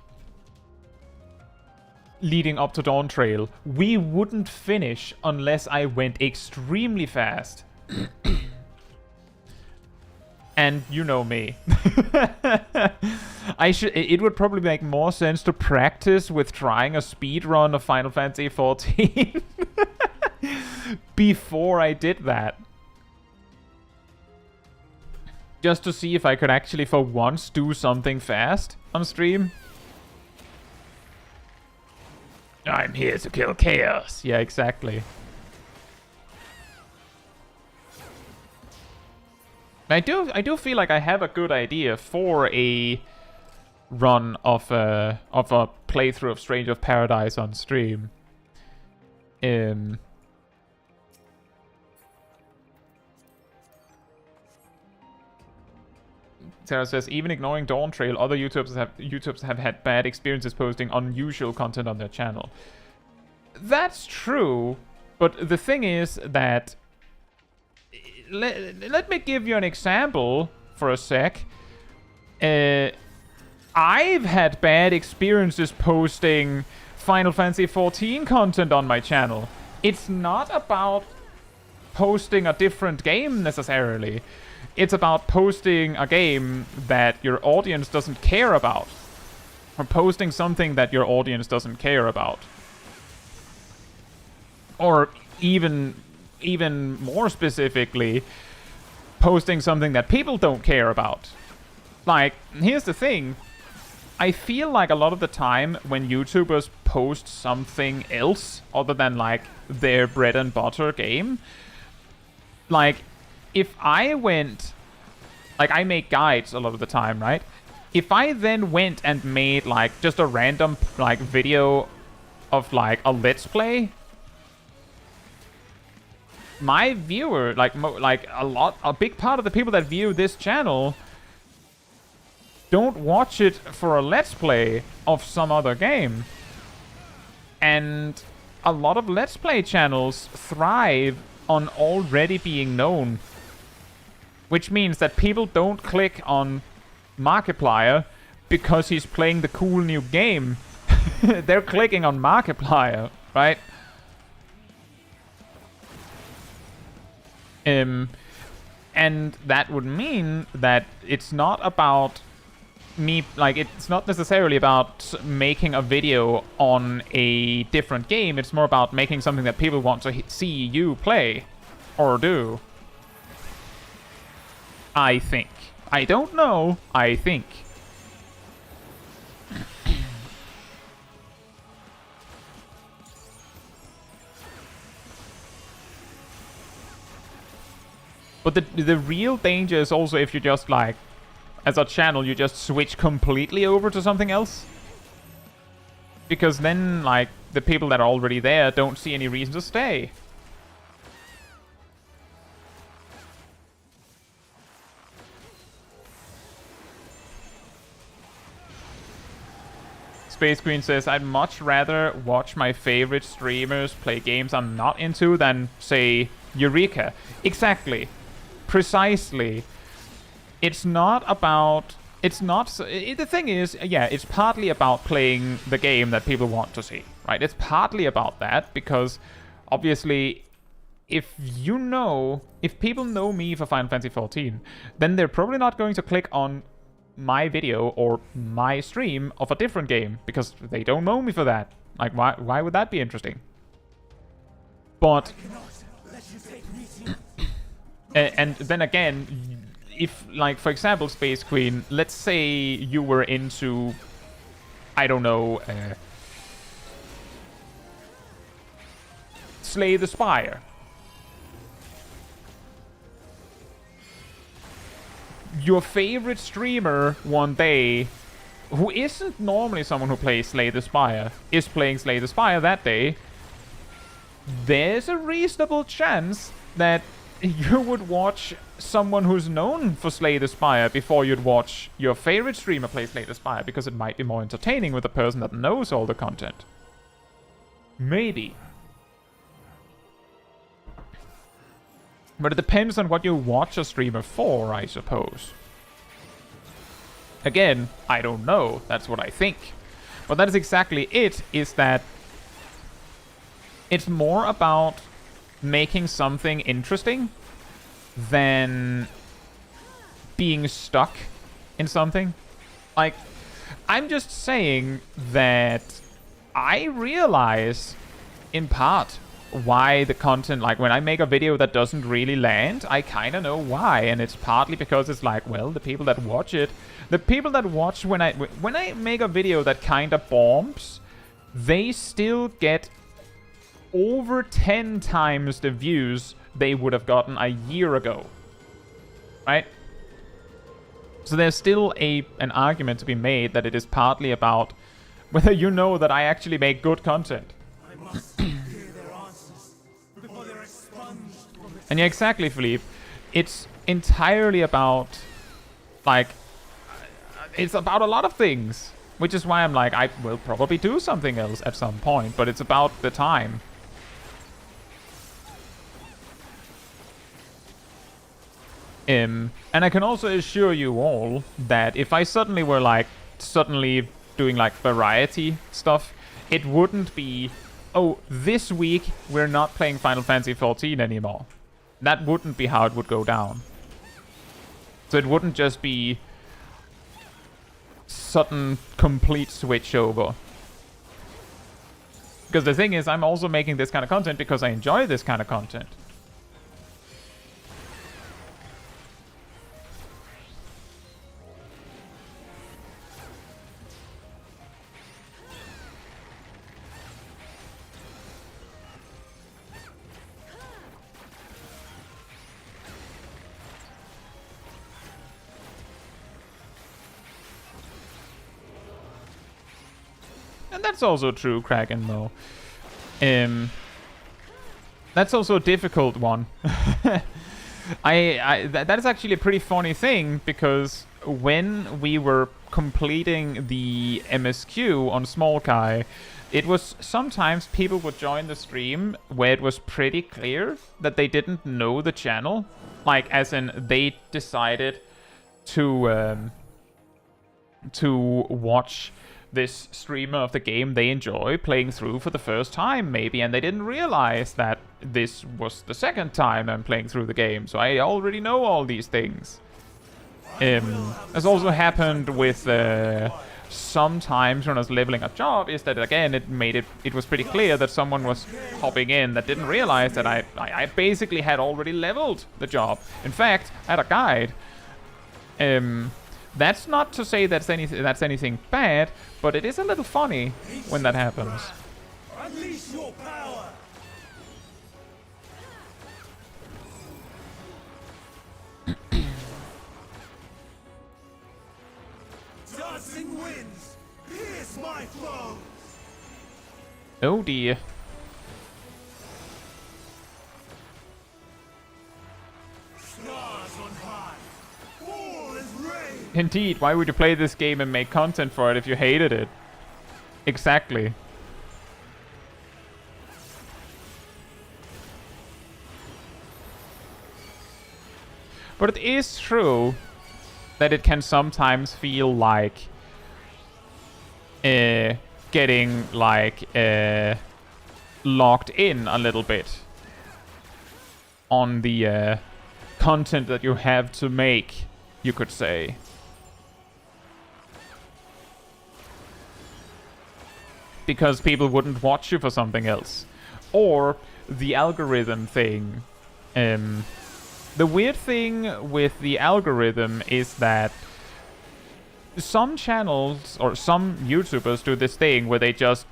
leading up to Dawn Trail, we wouldn't finish unless I went extremely fast. And you know me. It would probably make more sense to practice with trying a speed run of Final Fantasy XIV before I did that. Just to see if I could actually for once do something fast on stream. I'm here to kill chaos. Yeah, exactly. I do feel like I have a good idea for a run of a playthrough of Stranger of Paradise on stream. Sarah says, even ignoring Dawn Trail, other YouTubers have had bad experiences posting unusual content on their channel. That's true, but the thing is that... Let me give you an example for a sec. I've had bad experiences posting Final Fantasy XIV content on my channel. It's not about posting a different game necessarily. It's about posting a game that your audience doesn't care about. Or posting something that your audience doesn't care about. Or even more specifically, posting something that people don't care about. Like, here's the thing. I feel like a lot of the time when YouTubers post something else other than, like, their bread and butter game, like, if I went... Like, I make guides a lot of the time, right? If I then went and made, like, just a random, like, video of, like, a Let's Play... My viewer, like a big part of the people that view this channel don't watch it for a Let's Play of some other game. And a lot of Let's Play channels thrive on already being known. Which means that people don't click on Markiplier because he's playing the cool new game. They're clicking on Markiplier, right? And that would mean that it's not about me, like, it's not necessarily about making a video on a different game. It's more about making something that people want to see you play or do. I think. I don't know. I think. But the real danger is also if you just, like, as a channel, you just switch completely over to something else. Because then, like, the people that are already there don't see any reason to stay. Space Queen says, I'd much rather watch my favorite streamers play games I'm not into than, say, Eureka. Exactly. Precisely. It's not about... It's not... The thing is, yeah, it's partly about playing the game that people want to see, right? It's partly about that, because obviously, if people know me for Final Fantasy XIV, then they're probably not going to click on my video or my stream of a different game, because they don't know me for that. Like, why would that be interesting? But and then again, if, like, for example, Space Queen, let's say you were into, I don't know, Slay the Spire. Your favorite streamer one day, who isn't normally someone who plays Slay the Spire, is playing Slay the Spire that day, there's a reasonable chance that you would watch someone who's known for Slay the Spire before you'd watch your favorite streamer play Slay the Spire, because it might be more entertaining with a person that knows all the content. Maybe. But it depends on what you watch a streamer for, I suppose. Again, I don't know. That's what I think. But that is exactly it, is that it's more about making something interesting than being stuck in something. Like, I'm just saying that I realize, in part, why the content, like when I make a video that doesn't really land, I kind of know why, and it's partly because it's like, well, the people that watch it, the people that watch when I make a video that kind of bombs, they still get over 10 times the views they would have gotten a year ago, right? So there's still an argument to be made that it is partly about whether you know that I actually make good content. And yeah, exactly, Philippe. It's entirely about, like, it's about a lot of things. Which is why I'm like, I will probably do something else at some point, but it's about the time. And I can also assure you all that if I suddenly were, like, doing, like, variety stuff, it wouldn't be, oh, this week we're not playing Final Fantasy XIV anymore. That wouldn't be how it would go down. So it wouldn't just be sudden complete switch over. Because the thing is, I'm also making this kind of content because I enjoy this kind of content. And that's also true, Kraken, though. That's also a difficult one. That is actually a pretty funny thing, because when we were completing the MSQ on Smol Kai, it was sometimes people would join the stream where it was pretty clear that they didn't know the channel. Like, as in, they decided to watch this streamer of the game they enjoy playing through for the first time, maybe, and they didn't realize that this was the second time I'm playing through the game, so I already know all these things. As also happened with sometimes when I was leveling a job, is that again it was pretty clear that someone was hopping in that didn't realize that I basically had already leveled the job. In fact, I had a guide. That's not to say that's anything bad, but it is a little funny when that happens. Unleash your power. Dancing winds, pierce my foe. Oh dear. Stars on high. All is rain. Indeed, why would you play this game and make content for it if you hated it? Exactly. But it is true that it can sometimes feel like getting like locked in a little bit on the content that you have to make, you could say. Because people wouldn't watch you for something else. Or the algorithm thing. The weird thing with the algorithm is that some channels or some YouTubers do this thing where they just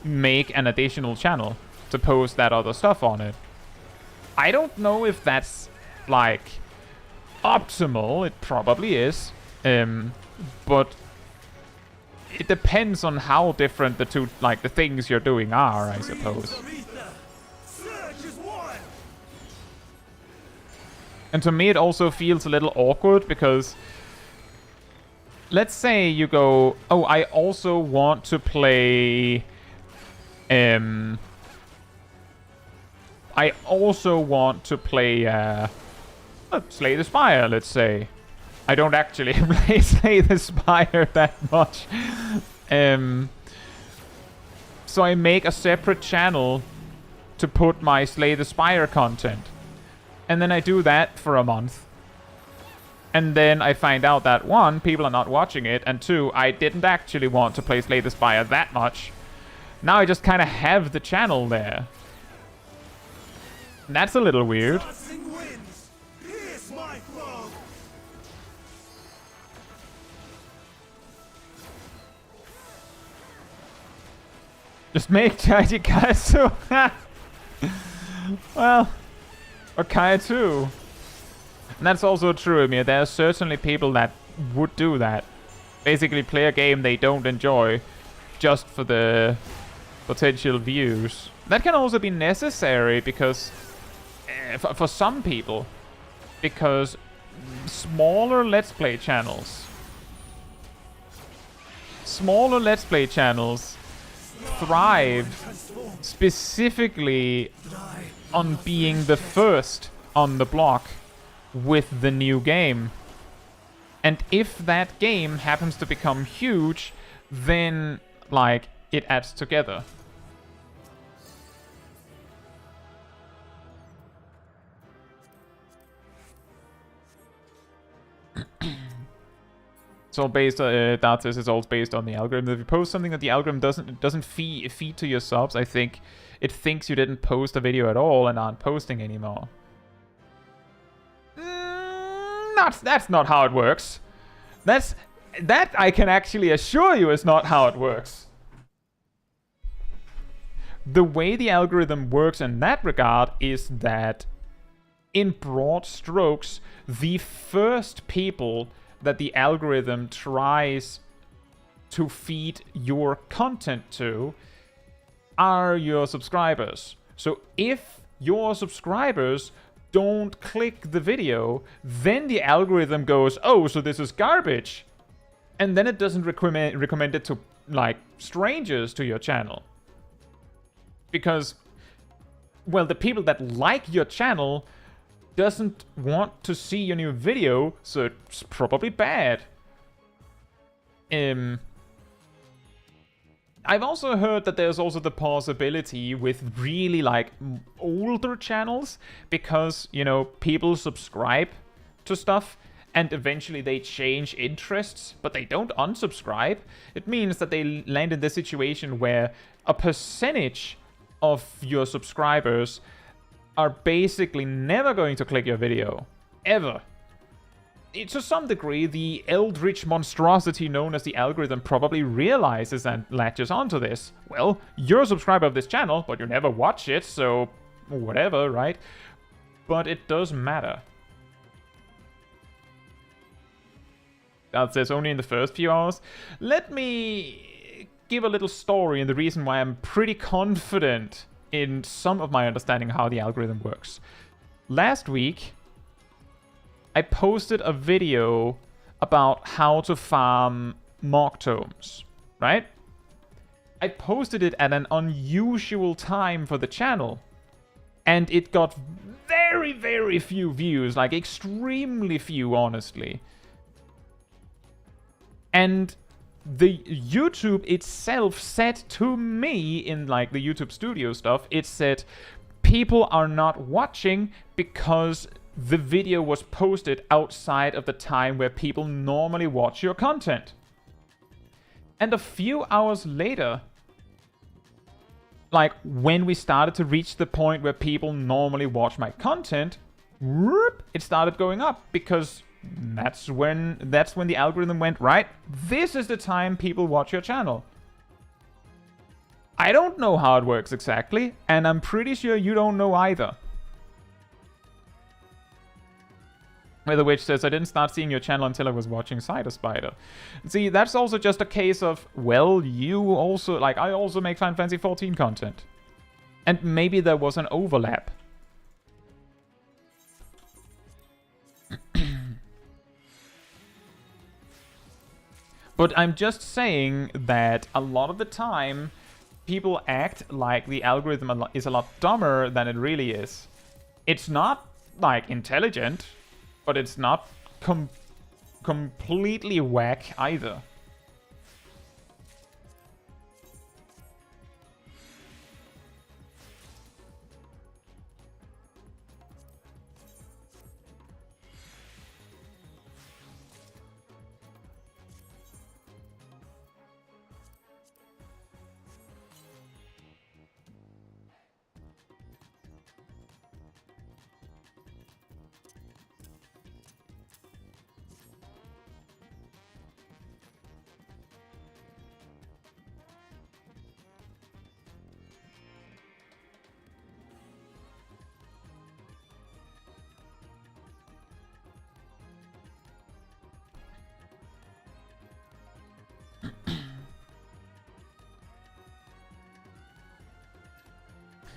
make an additional channel to post that other stuff on it. I don't know if that's like optimal. It probably is. But it depends on how different the two, like the things you're doing are, I suppose. And to me it also feels a little awkward because let's say you go, oh, I also want to play Slay the Spire, let's say. I don't actually play Slay the Spire that much. So I make a separate channel to put my Slay the Spire content. And then I do that for a month. And then I find out that 1, people are not watching it, and 2, I didn't actually want to play Slay the Spire that much. Now I just kind of have the channel there. And that's a little weird. Just make Chaiji Kaetsu. Well, or Kaetsu. And that's also true, I mean, there are certainly people that would do that. Basically play a game they don't enjoy just for the potential views. That can also be necessary because for some people, because smaller Let's Play channels thrive specifically on being the first on the block with the new game. And if that game happens to become huge, then like it adds together. It's all based on that is all based on the algorithm. If you post something that the algorithm doesn't feed to your subs, I think it thinks you didn't post a video at all and aren't posting anymore. That's not how it works. That I can actually assure you is not how it works. The way the algorithm works in that regard is that, in broad strokes, the first people that the algorithm tries to feed your content to are your subscribers. So if your subscribers don't click the video, then the algorithm goes, oh, so this is garbage. And then it doesn't recommend it to, like, strangers to your channel. Because, well, the people that like your channel doesn't want to see your new video, so it's probably bad. I've also heard that there's also the possibility with really, like, older channels, because, you know, people subscribe to stuff and eventually they change interests, but they don't unsubscribe. It means that they land in this situation where a percentage of your subscribers are basically never going to click your video. Ever. To some degree, the eldritch monstrosity known as the algorithm probably realizes and latches onto this. Well, you're a subscriber of this channel, but you never watch it, so whatever, right? But it does matter. That says only in the first few hours. Let me give a little story and the reason why I'm pretty confident in some of my understanding of how the algorithm works. Last week, I posted a video about how to farm mock tomes, right? I posted it at an unusual time for the channel, and it got very, very few views, like extremely few, honestly. And the YouTube itself said to me in like the YouTube Studio stuff, it said people are not watching because the video was posted outside of the time where people normally watch your content. And a few hours later, like when we started to reach the point where people normally watch my content, whoop, it started going up, because that's when the algorithm went, right, this is the time people watch your channel. I don't know how it works exactly, and I'm pretty sure you don't know either. Where the witch says, I didn't start seeing your channel until I was watching Cider Spider. See, that's also just a case of, well, you also, like, I also make Final Fantasy XIV content. And maybe there was an overlap. But I'm just saying that a lot of the time, people act like the algorithm is a lot dumber than it really is. It's not, like, intelligent, but it's not completely whack either.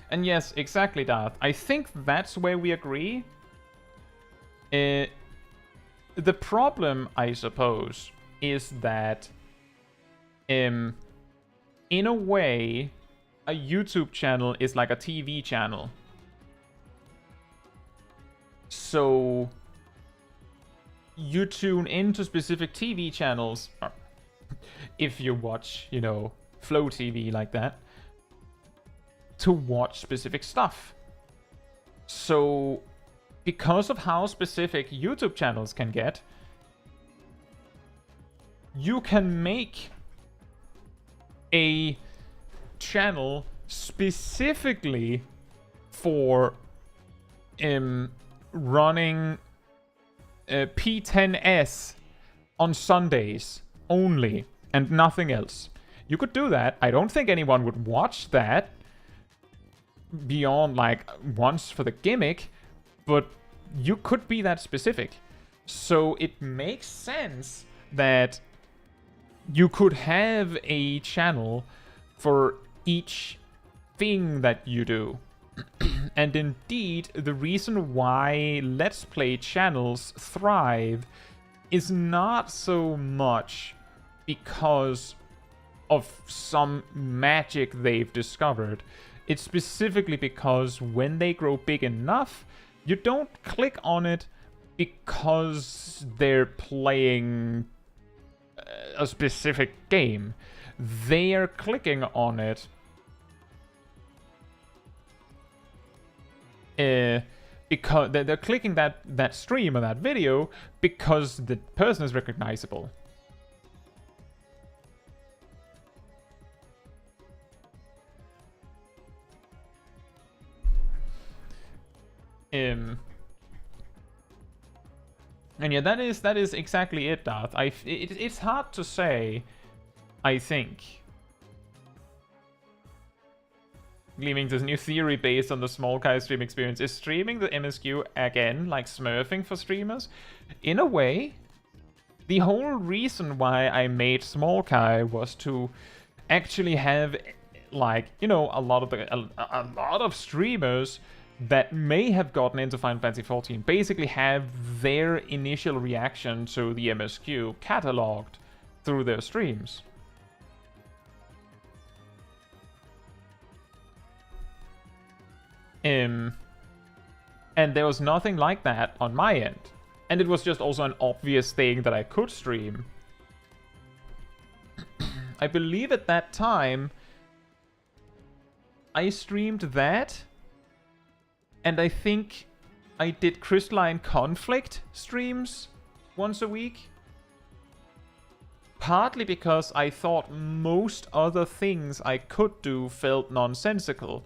And yes, exactly, Darth. I think that's where we agree. The problem, I suppose, is that in a way, a YouTube channel is like a TV channel. So you tune into specific TV channels, if you watch, you know, Flow TV like that, to watch specific stuff. So because of how specific YouTube channels can get, you can make a channel specifically for running P10S on Sundays only and nothing else. You could do that. I don't think anyone would watch that beyond like once for the gimmick, but you could be that specific. So it makes sense that you could have a channel for each thing that you do. And indeed, the reason why Let's Play channels thrive is not so much because of some magic they've discovered. It's specifically because when they grow big enough, you don't click on it because they're playing a specific game. They are clicking on it because they're clicking that stream or that video because the person is recognizable. And yeah, that is exactly it, Darth. It's hard to say, I think. Gleaming, this new theory based on the Smol Caetsu stream experience. Is streaming the MSQ again like smurfing for streamers? In a way. The whole reason why I made Smol Caetsu was to actually have, like, you know, a lot of streamers that may have gotten into Final Fantasy XIV basically have their initial reaction to the MSQ cataloged through their streams. And there was nothing like that on my end. And it was just also an obvious thing that I could stream. I believe at that time, I streamed that. And I think I did Crystalline Conflict streams once a week. Partly because I thought most other things I could do felt nonsensical.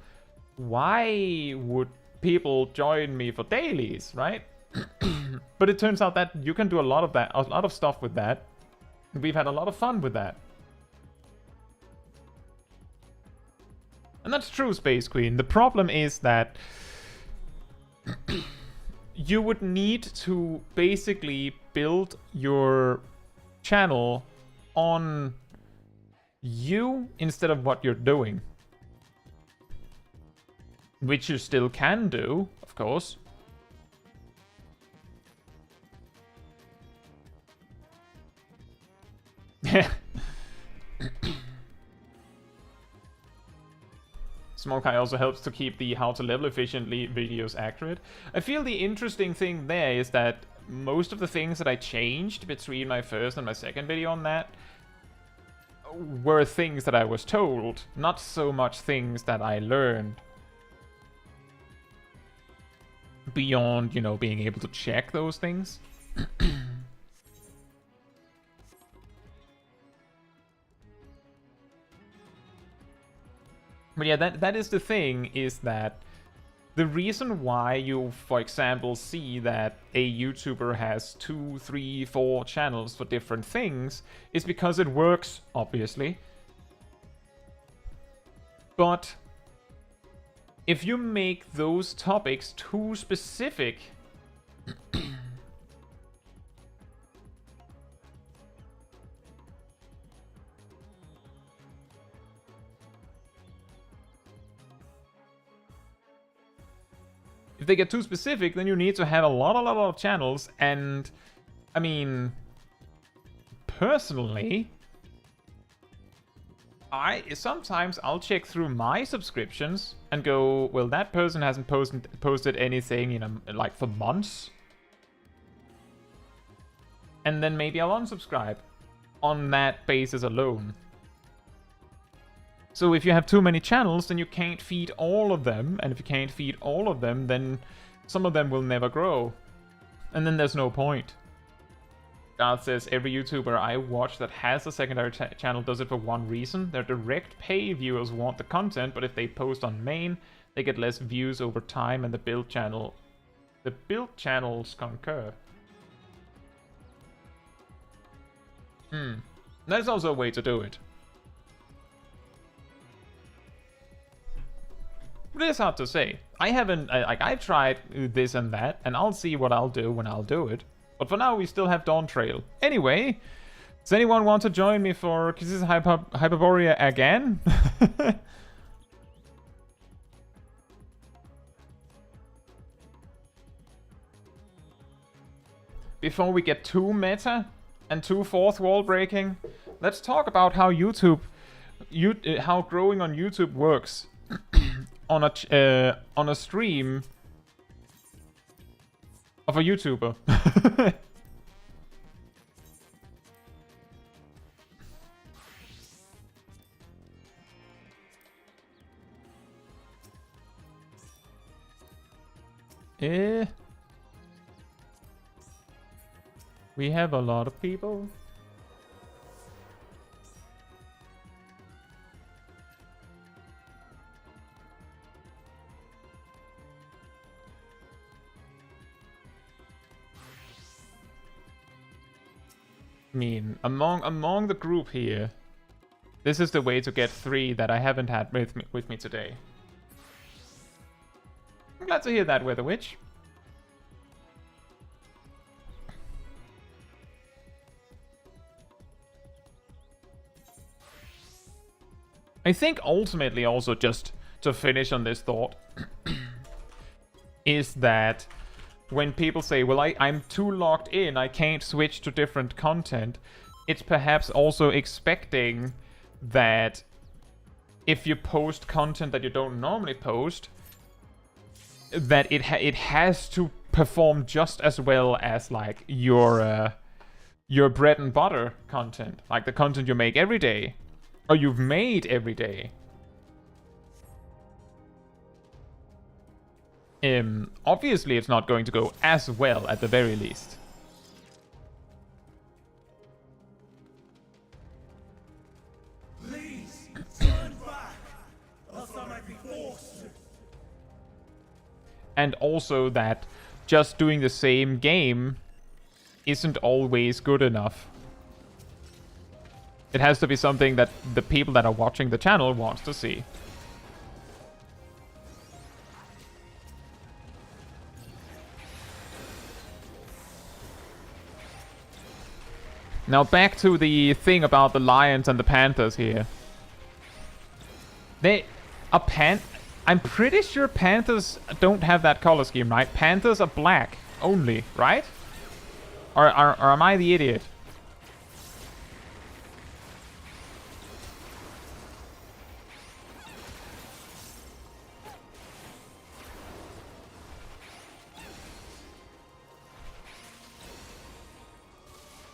Why would people join me for dailies, right? But it turns out that you can do a lot of that, a lot of stuff with that. We've had a lot of fun with that. And that's true, Space Queen. The problem is that you would need to basically build your channel on you instead of what you're doing. Which you still can do, of course. Smol Kai also helps to keep the how to level efficiently videos accurate. I feel the interesting thing there is that most of the things that I changed between my first and my second video on that were things that I was told, not so much things that I learned. Beyond, you know, being able to check those things. But yeah, that is the thing, is that the reason why you, for example, see that a YouTuber has 2, 3, 4 channels for different things is because it works, obviously. But if you make those topics too specific, if they get too specific, then you need to have a lot of channels. And I mean, personally, sometimes I'll check through my subscriptions and go, well, that person hasn't posted anything in like for months, and then maybe I'll unsubscribe on that basis alone. So if you have too many channels, then you can't feed all of them, and if you can't feed all of them, then some of them will never grow, and then there's no point. God says, every YouTuber I watch that has a secondary channel does it for one reason. Their direct pay viewers want the content, but if they post on main, they get less views over time, and the build channels concur. That's also a way to do it. But it's hard to say. I haven't, I've tried this and that, and I'll see what I'll do when I'll do it. But for now, we still have Dawn Trail. Anyway, does anyone want to join me for Kisses Hyperborea again? Before we get too meta and too fourth wall breaking, let's talk about how how growing on YouTube works on a stream of a YouTuber. We have a lot of people. I mean, among the group here, this is the way to get 3 that I haven't had with me today. I'm glad to hear that, Weather Witch. I think ultimately also, just to finish on this thought, is that when people say, well, I'm too locked in, I can't switch to different content, it's perhaps also expecting that if you post content that you don't normally post, that it has to perform just as well as like your bread and butter content, like the content you make every day, or you've made every day. Obviously, it's not going to go as well at the very least. Please, turn back, else I might be forced to. And also that just doing the same game isn't always good enough. It has to be something that the people that are watching the channel wants to see. Now back to the thing about the lions and the panthers here. I'm pretty sure panthers don't have that color scheme, right? Panthers are black only, right? Or am I the idiot?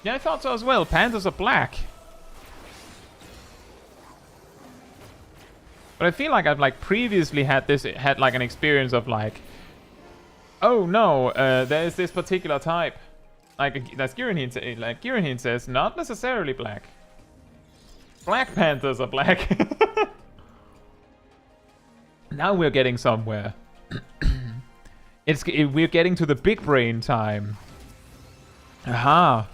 Yeah, I thought so as well. Panthers are black. But I feel like I've like previously had like an experience of like, oh no, there's this particular type. Like that's Giranhin says, not necessarily black. Black panthers are black. Now we're getting somewhere. We're getting to the big brain time. Aha.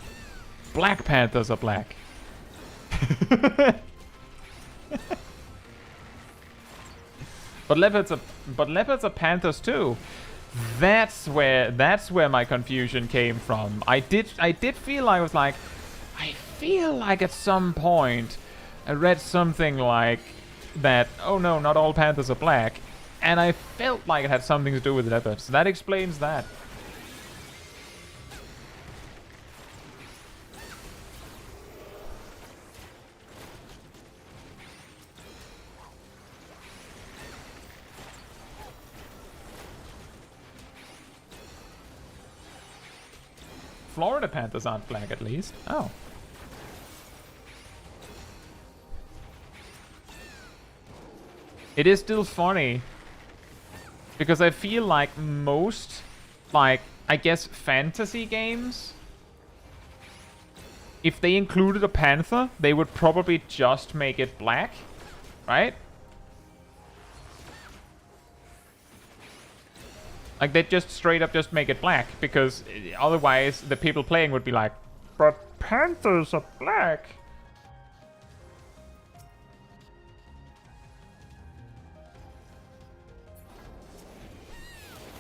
Black panthers are black. But leopards are panthers too. That's where my confusion came from. I did feel I was like, I feel like at some point I read something like that, oh no, not all panthers are black, and I felt like it had something to do with leopards. That explains that. Florida panthers aren't black, at least. Oh. It is still funny. Because I feel like most, like, I guess fantasy games, if they included a panther, they would probably just make it black, right? Like, they'd just straight up just make it black, because otherwise the people playing would be like, but panthers are black.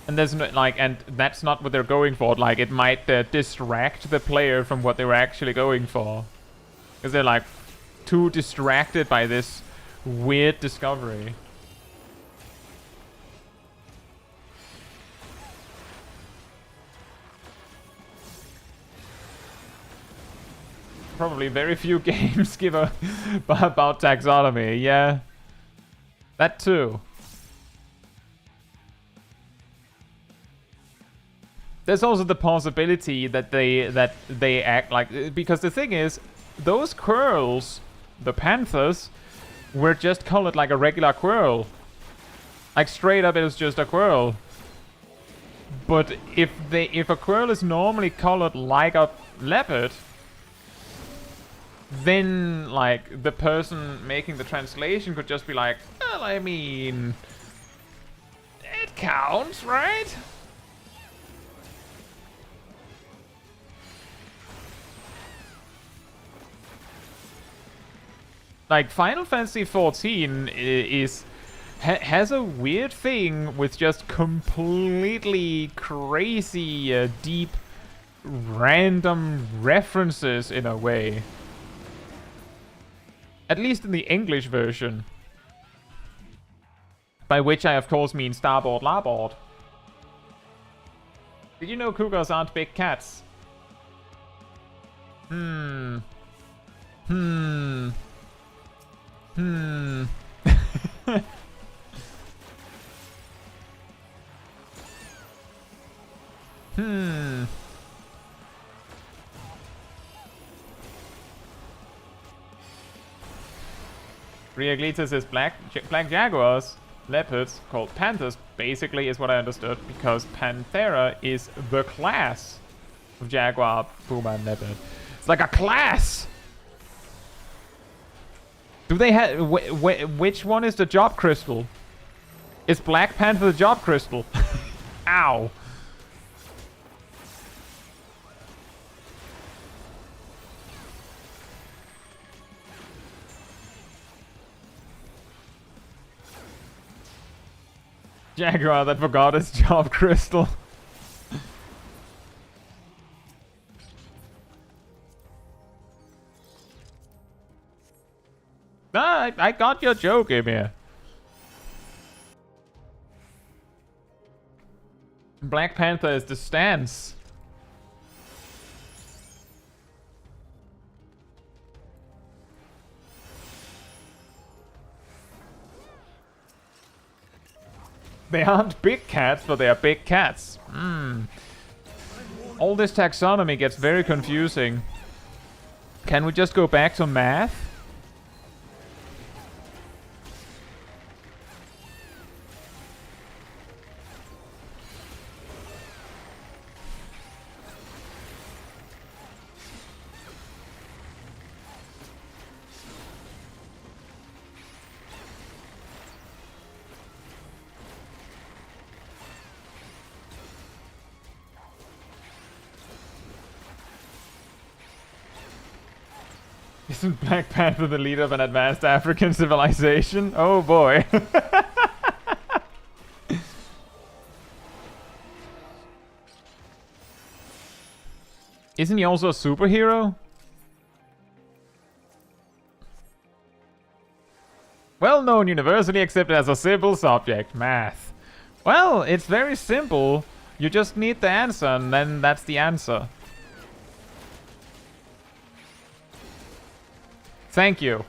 And there's no, like, and that's not what they're going for. Like, it might distract the player from what they were actually going for. Because they're, like, too distracted by this weird discovery. Probably very few games give a about taxonomy, yeah. That too. There's also the possibility that they act like, because the thing is, those quirls, the panthers, were just colored like a regular quirl. Like straight up it was just a quirl. But if a quirl is normally colored like a leopard, then, like, the person making the translation could just be like, well, I mean, it counts, right? Like, Final Fantasy XIV has a weird thing with just completely crazy, deep, random references in a way. At least in the English version. By which I, of course, mean starboard, larboard. Did you know cougars aren't big cats? Triaglitis is black jaguars. Leopards, called panthers, basically is what I understood, because Panthera is the class of jaguar, puma, and leopard. It's like a class! Do they have... which one is the job crystal? Is Black Panther the job crystal? Ow! Jaguar that forgot his job crystal. I got your joke, Emir. Black Panther is the stance. They aren't big cats, but they are big cats. All this taxonomy gets very confusing. Can we just go back to math? Isn't Black Panther the leader of an advanced African civilization? Oh boy. Isn't he also a superhero? Well known, universally accepted as a simple subject, math. Well, it's very simple. You just need the answer, and then that's the answer. Thank you.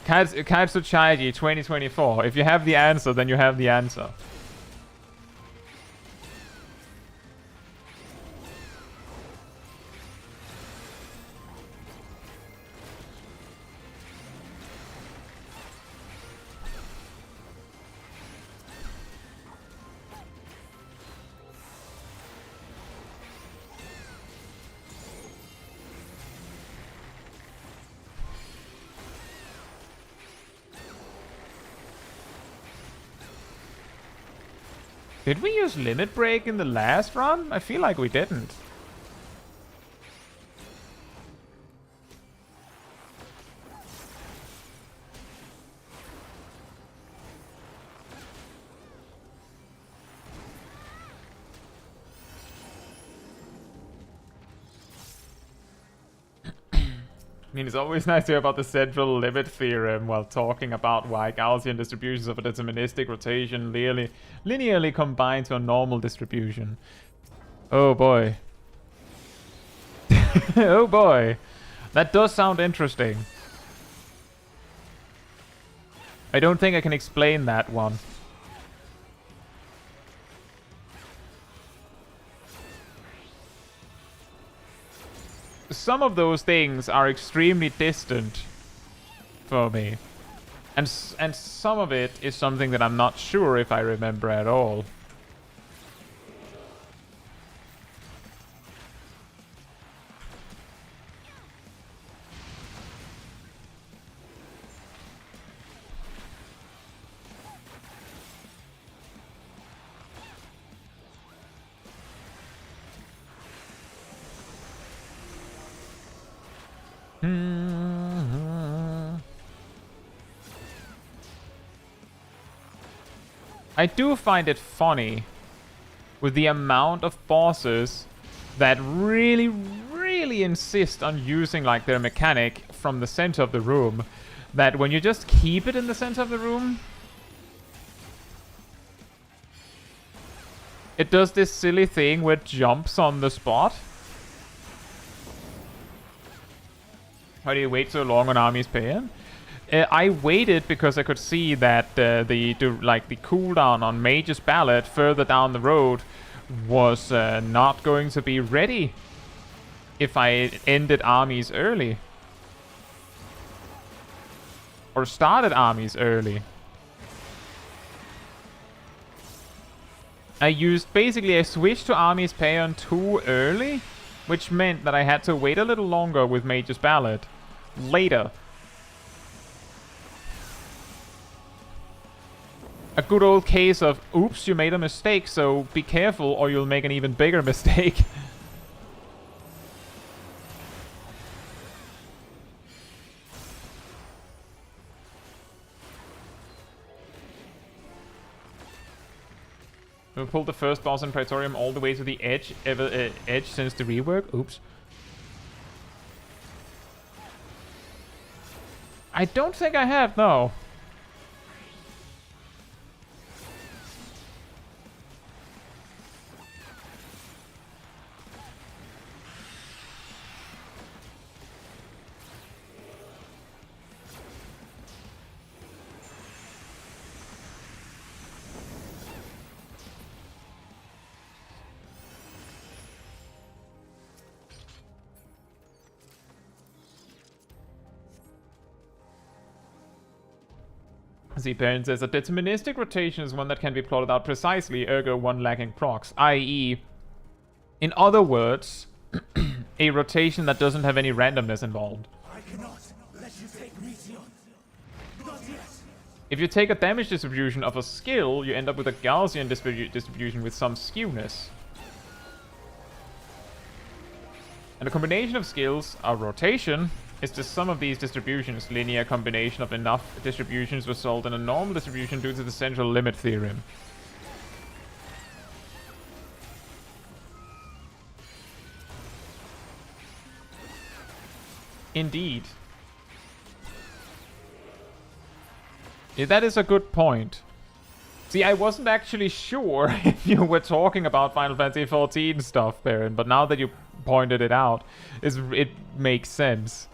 Caetsu Chaiji 2024. If you have the answer, then you have the answer. Did we use Limit Break in the last run? I feel like we didn't. I mean, it's always nice to hear about the central limit theorem while talking about why Gaussian distributions of a deterministic rotation linearly combine to a normal distribution. Oh boy. Oh boy. That does sound interesting. I don't think I can explain that one. Some of those things are extremely distant for me. And some of it is something that I'm not sure if I remember at all. I do find it funny with the amount of bosses that really insist on using like their mechanic from the center of the room, that when you just keep it in the center of the room, it does this silly thing where it jumps on the spot. Why do you wait so long on Army's Pain? I waited because I could see that the cooldown on Mage's Ballad further down the road was not going to be ready if I ended armies early. or started armies early. Basically I switched to armies Paeon too early, which meant that I had to wait a little longer with Mage's Ballad later. A good old case of, oops, you made a mistake, so be careful or you'll make an even bigger mistake. We pulled the first boss in Praetorium all the way to the edge since the rework. Oops. I don't think I have, no. See, Parent says a deterministic rotation is one that can be plotted out precisely, ergo one lacking procs, i.e., in other words, a rotation that doesn't have any randomness involved. I cannot let you take Meteon. Not yet. If you take a damage distribution of a skill, you end up with a Gaussian distribution with some skewness. And a combination of skills, a rotation, is the sum of these distributions. Linear combination of enough distributions result in a normal distribution due to the central limit theorem. Indeed. Yeah, that is a good point. See, I wasn't actually sure if you were talking about Final Fantasy XIV stuff, Baron, but now that you pointed it out, it makes sense.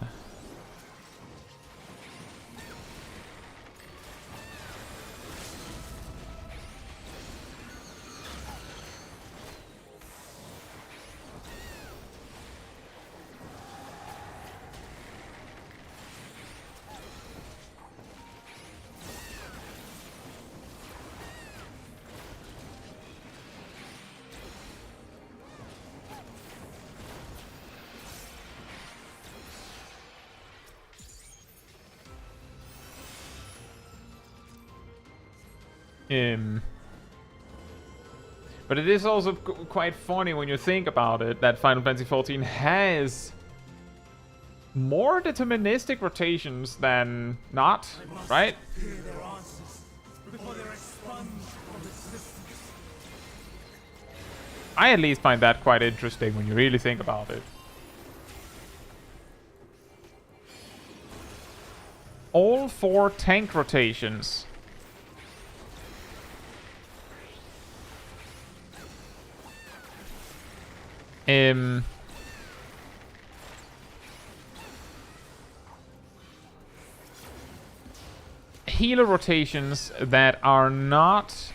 But it is also quite funny when you think about it that Final Fantasy XIV has more deterministic rotations than not, right? Hear their answers before they're expunged from existence. I at least find that quite interesting when you really think about it. All 4 tank rotations. Healer rotations that are not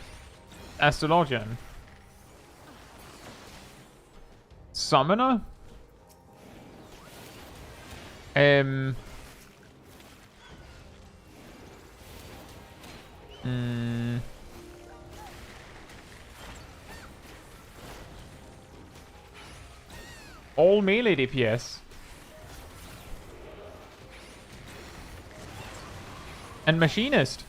astrologian. Summoner? All melee DPS. And machinist.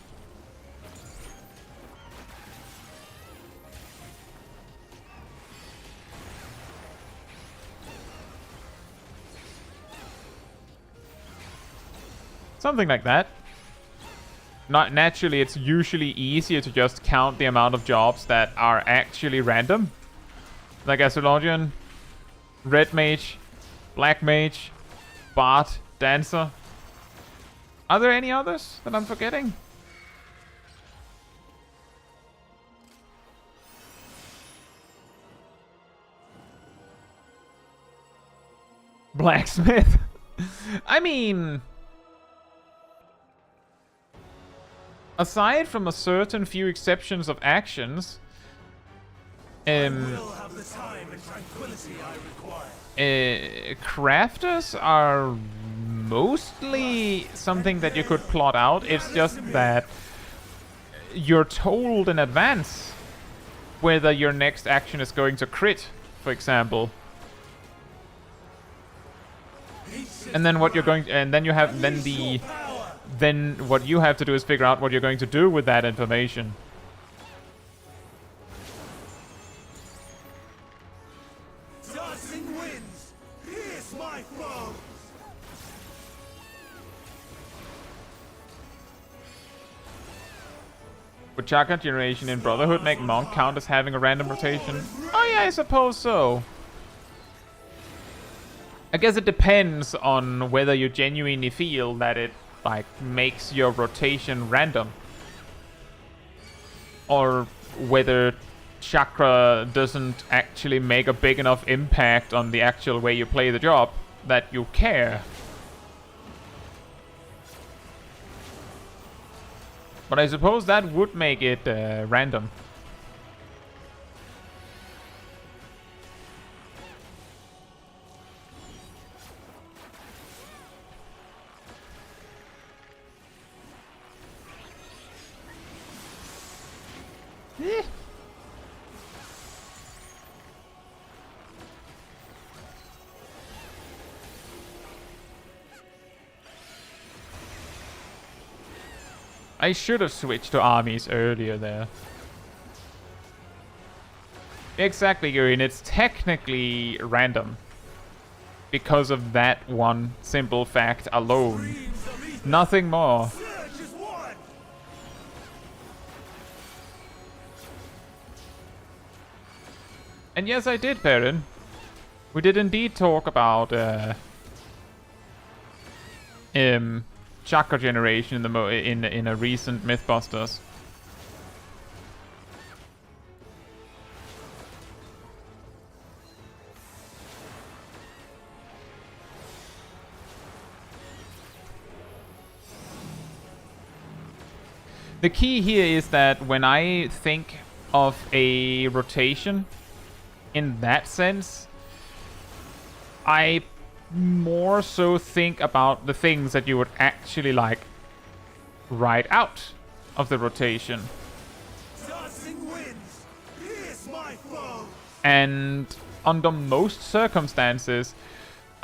Something like that. Not naturally, it's usually easier to just count the amount of jobs that are actually random. Like Astrologian, Red Mage, Black Mage, Bard, Dancer. Are there any others that I'm forgetting? Blacksmith. I mean, aside from a certain few exceptions of actions, I will have the time and tranquility I require. crafters are mostly something that you could plot out. It's just that you're told in advance whether your next action is going to crit, for example. And then what you're going, and then you have, then what you have to do is figure out what you're going to do with that information. Tossing winds, pierce my foes. Would chakra generation in Brotherhood make Monk count as having a random rotation? Oh yeah, I suppose so. I guess it depends on whether you genuinely feel that it like makes your rotation random, or whether chakra doesn't actually make a big enough impact on the actual way you play the job that you care. But I suppose that would make it random. I should have switched to armies earlier there. Exactly, Gurin. It's technically random because of that one simple fact alone. Nothing more. And yes, I did, Perrin. We did indeed talk about chakra generation in a recent Mythbusters. The key here is that when I think of a rotation in that sense, I more so think about the things that you would actually like write out of the rotation. And under most circumstances,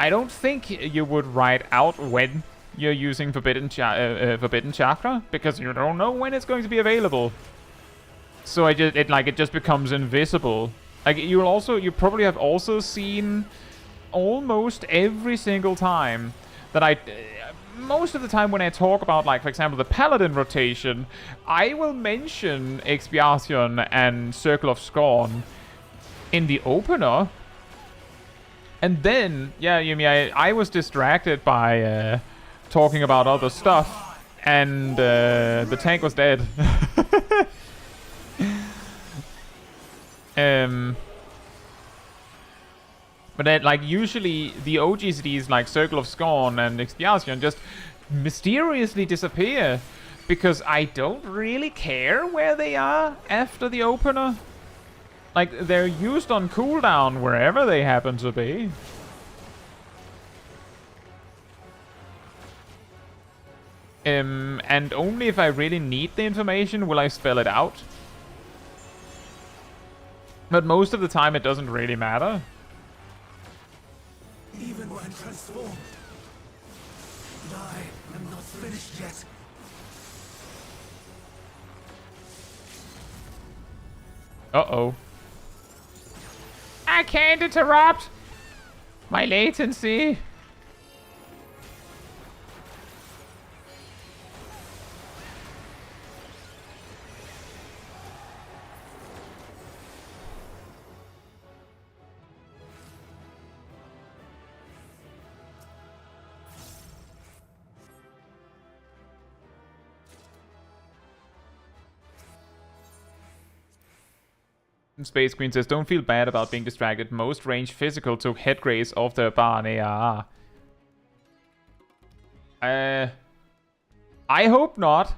I don't think you would write out when you're using Forbidden Chakra, because you don't know when it's going to be available. So it just becomes invisible. Like you probably have also seen almost every single time that most of the time when I talk about, like, for example, the Paladin rotation, I will mention Expiation and Circle of Scorn in the opener. And then, yeah, you mean I was distracted by talking about other stuff, and the tank was dead. But then, like, usually the OGCDs like Circle of Scorn and Expiation just mysteriously disappear because I don't really care where they are after the opener. Like, they're used on cooldown wherever they happen to be. And only if I really need the information will I spell it out. But most of the time it doesn't really matter. Even when transformed, but I am not finished yet. Uh-oh. I can't interrupt! My latency! Space Queen says, don't feel bad about being distracted. Most ranged physical took head grace off their bar and AR. I hope not.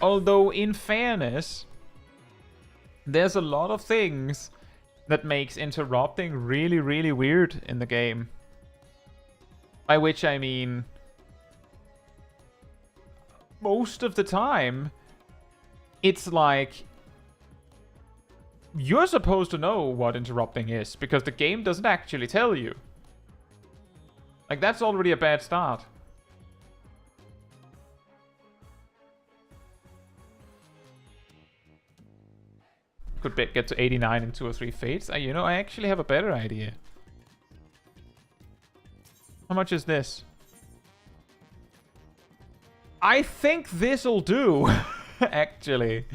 Although, in fairness, there's a lot of things that makes interrupting really, really weird in the game. By which I mean, most of the time, it's like, you're supposed to know what interrupting is, because the game doesn't actually tell you. Like, that's already a bad start. Could get to 89 in 2 or 3 fates. You know, I actually have a better idea. How much is this? I think this'll do, actually.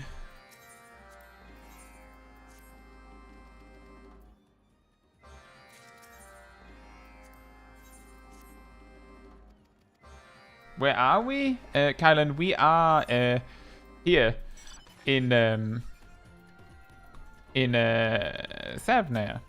Where are we? Kylan, we are here in Savnair.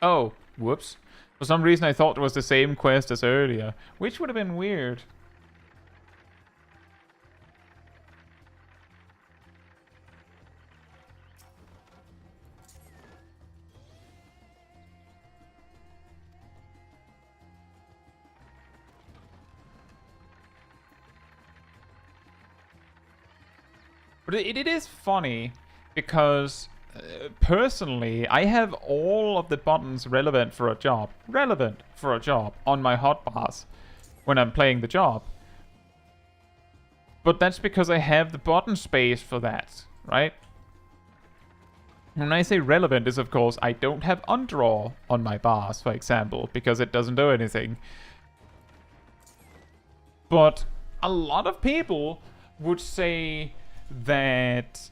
Oh, whoops. For some reason I thought it was the same quest as earlier, which would have been weird. But it is funny because personally, I have all of the buttons relevant for a job on my hotbars when I'm playing the job. But that's because I have the button space for that, right? When I say relevant is, of course, I don't have undraw on my bars, for example, because it doesn't do anything. But a lot of people would say that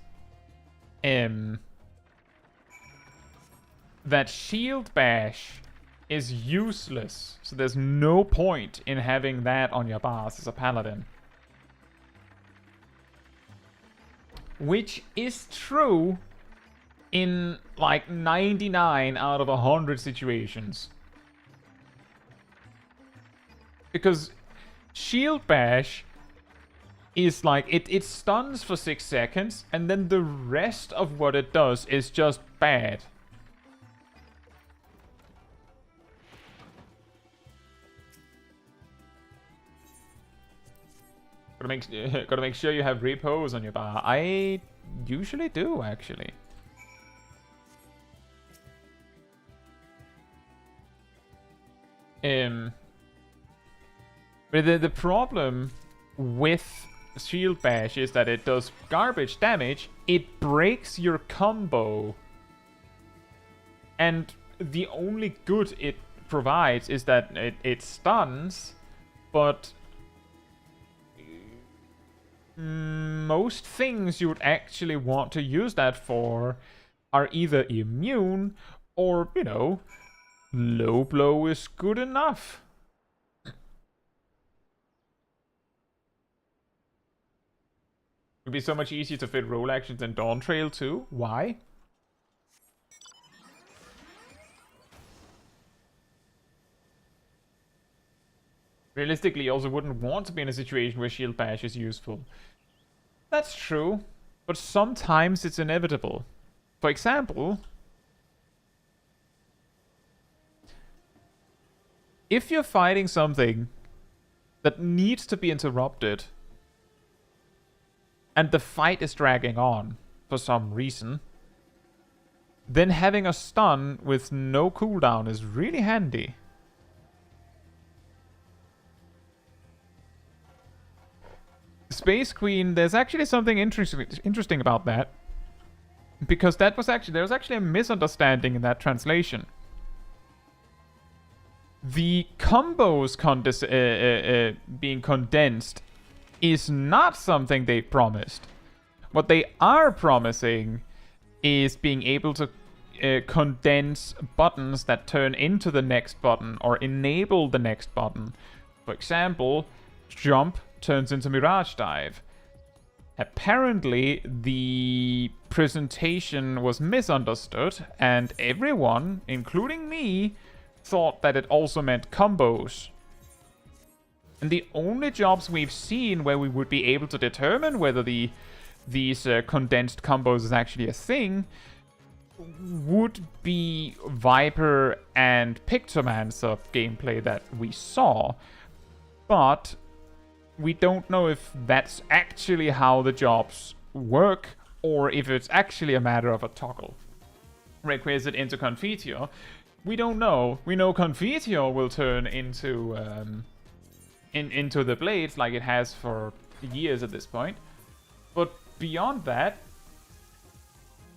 that shield bash is useless, so there's no point in having that on your bars as a paladin. Which is true in like 99 out of 100 situations. Because shield bash is like, it stuns for 6 seconds, and then the rest of what it does is just bad. Gotta make sure you have repos on your bar. I usually do, actually. But the problem with shield bash is that it does garbage damage. It breaks your combo, and the only good it provides is that it stuns, but most things you would actually want to use that for are either immune or, you know, low blow is good enough. It would be so much easier to fit roll actions in Dawn Trail too. Why? Realistically, you also wouldn't want to be in a situation where shield bash is useful. That's true, but sometimes it's inevitable. For example, if you're fighting something that needs to be interrupted, and the fight is dragging on for some reason, then having a stun with no cooldown is really handy. Space Queen, there's actually something interesting about that. Because there was actually a misunderstanding in that translation. The combos being condensed is not something they promised. What they are promising is being able to condense buttons that turn into the next button or enable the next button. For example, jump turns into Mirage Dive. apparently the presentation was misunderstood, and everyone, including me, thought that it also meant combos. And the only jobs we've seen where we would be able to determine whether these condensed combos is actually a thing would be Viper and Pictomancer gameplay that we saw. But we don't know if that's actually how the jobs work, or if it's actually a matter of a toggle requisite into Confiteor. We don't know. We know Confiteor will turn into into the blades like it has for years at this point. But beyond that,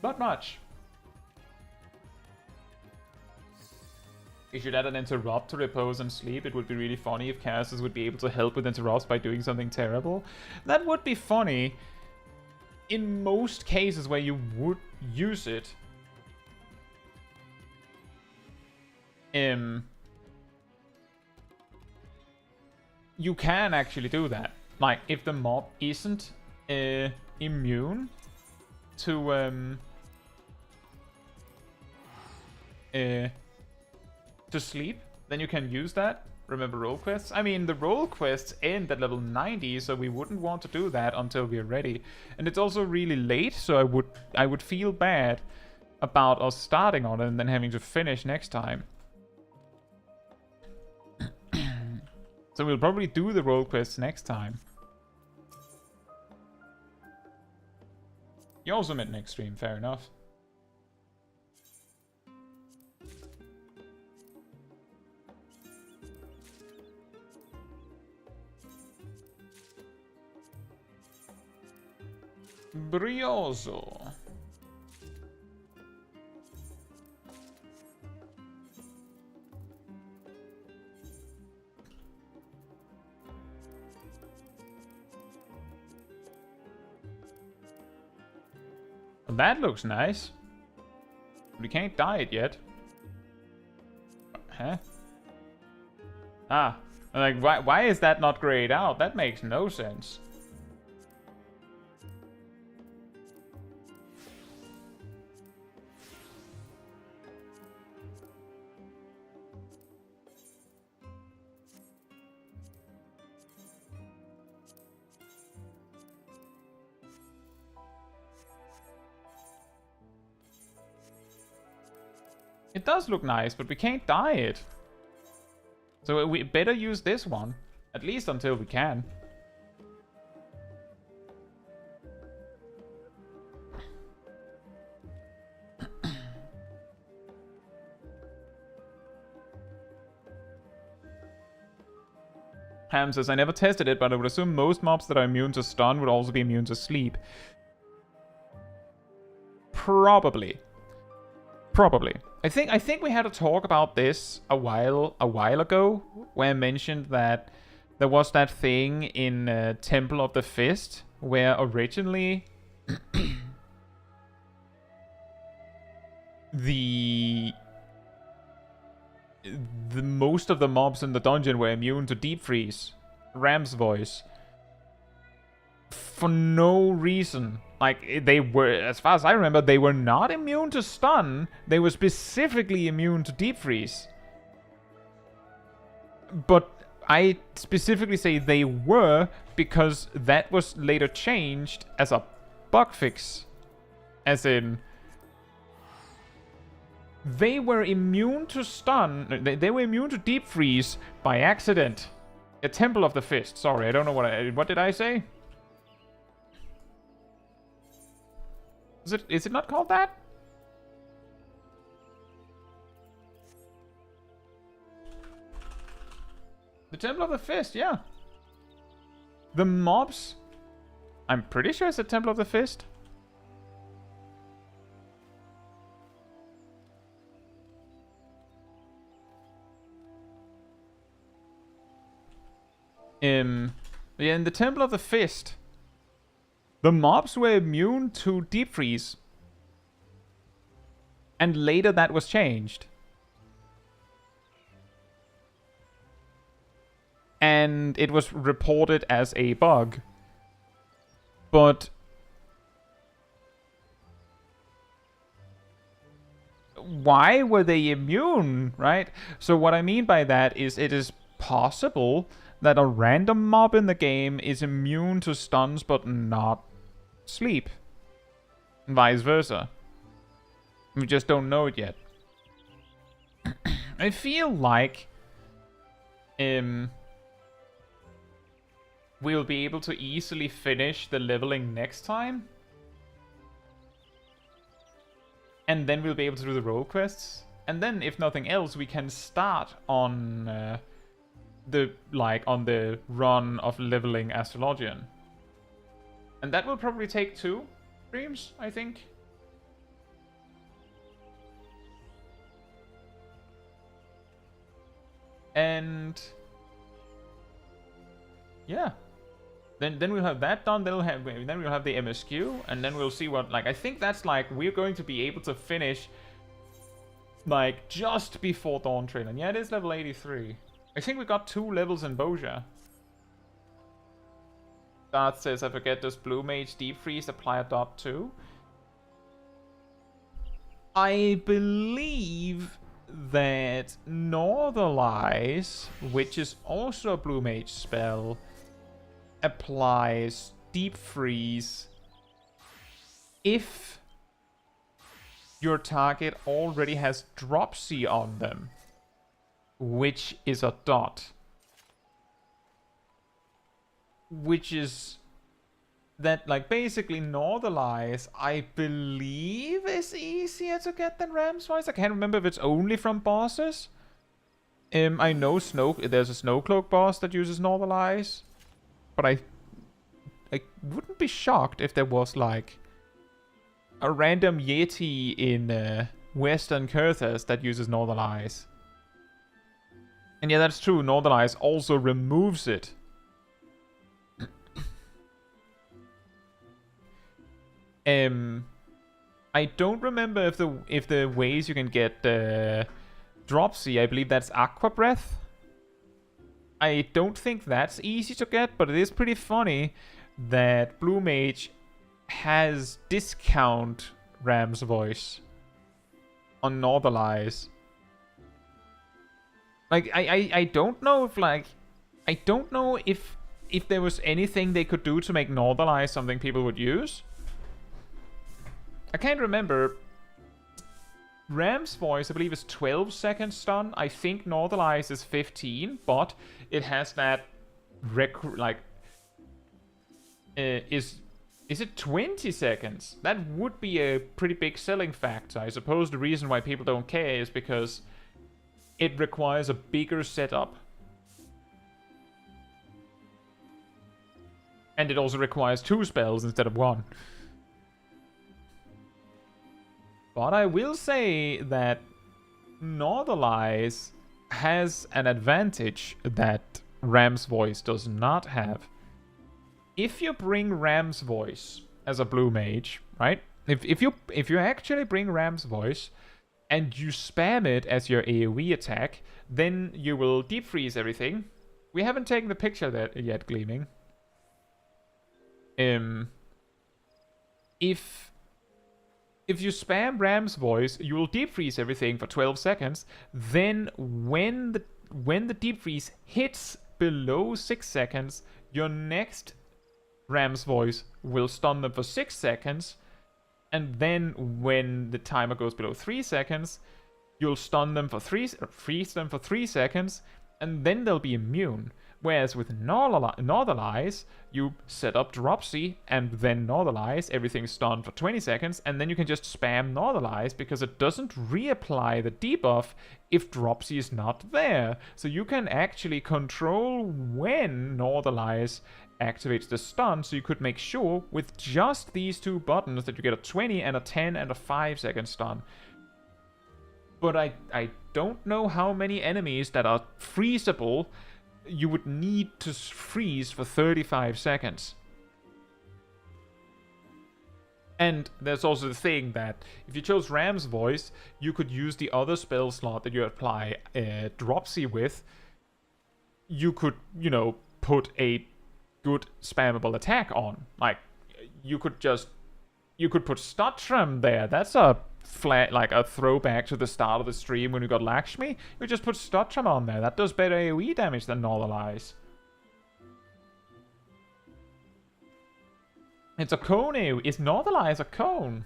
not much. You should add an interrupt to repose and sleep. It would be really funny if casters would be able to help with interrupts by doing something terrible. That would be funny in most cases where you would use it. You can actually do that. Like, if the mob isn't immune to sleep, then you can use that. Remember role quests? I mean, the role quests end at level 90, so we wouldn't want to do that until we're ready. And it's also really late, so I would feel bad about us starting on it and then having to finish next time. So we'll probably do the role quests next time. You also meant next stream, fair enough. Brioso. That looks nice. We can't dye it yet. Huh? Ah. Like, why is that not grayed out? That makes no sense. It does look nice, but we can't dye it. So we better use this one. At least until we can. Ham says, I never tested it, but I would assume most mobs that are immune to stun would also be immune to sleep. Probably. I think we had a talk about this a while ago, where I mentioned that there was that thing in Temple of the Fist where originally the most of the mobs in the dungeon were immune to deep freeze, Ram's voice, for no reason. Like, they were, as far as I remember, they were not immune to stun. They were specifically immune to deep freeze. But I specifically say they were because that was later changed as a bug fix. As in, they were immune to stun. They were immune to deep freeze by accident. A Temple of the Fist. Sorry, I don't know what did I say? Is it not called that? The Temple of the Fist, yeah. The mobs, I'm pretty sure it's the Temple of the Fist. Yeah, in the Temple of the Fist, the mobs were immune to deep freeze. And later that was changed. And it was reported as a bug. But why were they immune, right? So what I mean by that is it is possible that a random mob in the game is immune to stuns but not sleep. And vice versa. We just don't know it yet. I feel like we'll be able to easily finish the leveling next time. And then we'll be able to do the role quests. And then, if nothing else, we can start on on the run of leveling Astrologian. And that will probably take 2 streams, I think. And yeah. Then we'll have that done. Then we'll have the MSQ, and then we'll see what, like, I think that's like we're going to be able to finish like just before Dawn Trail. And yeah, it is level 83. I think we got 2 levels in Boja. Dart says, I forget, does Blue Mage Deep Freeze apply a dot too? I believe that Northernlies, which is also a Blue Mage spell, applies Deep Freeze if your target already has Dropsy on them, which is a dot. Which is that, like, basically Northernlies, I believe, is easier to get than Ramswise. I can't remember if it's only from bosses. I know there's a Snowcloak boss that uses Northernlies. But I wouldn't be shocked if there was, like, a random Yeti in Western Kurthas that uses Northernlies. And yeah, that's true. Northernlies also removes it. I don't remember if the ways you can get Dropsy. I believe that's Aqua Breath. I don't think that's easy to get, but it is pretty funny that Blue Mage has discount Ram's voice on Northernlies. Like, I don't know if, like, I don't know if there was anything they could do to make Northernlies something people would use. I can't remember. Ram's voice, I believe, is 12 seconds stun. I think Northernlies is 15, but it has that is it 20 seconds? That would be a pretty big selling factor. I suppose the reason why people don't care is because it requires a bigger setup. And it also requires 2 spells instead of 1. But I will say that Northernlies has an advantage that Ram's voice does not have. If you bring Ram's voice as a Blue Mage, right? If you actually bring Ram's voice and you spam it as your AoE attack, then you will deep freeze everything. We haven't taken the picture that yet, Gleaming. If you spam Ram's voice, you will deep freeze everything for 12 seconds. Then when the deep freeze hits below 6 seconds, your next Ram's voice will stun them for 6 seconds. And then when the timer goes below 3 seconds, you'll stun them for freeze them for 3 seconds, and then they'll be immune. Whereas with Northernlies, you set up Dropsy, and then Northernlies, everything's stunned for 20 seconds, and then you can just spam Northernlies, because it doesn't reapply the debuff if Dropsy is not there. So you can actually control when Northernlies activates the stun, so you could make sure with just these 2 buttons that you get a 20 and a 10 and a 5 second stun. But I don't know how many enemies that are freezable you would need to freeze for 35 seconds. And there's also the thing that if you chose Ram's voice, you could use the other spell slot that you apply Dropsy with. You could, put a good spammable attack on. Like, you could put Stotram there. That's a flat, like a throwback to the start of the stream when we got Lakshmi. You could just put Stotram on there. That does better AoE damage than Northern Eyes. It's a cone AoE. Is Northern Eyes a cone?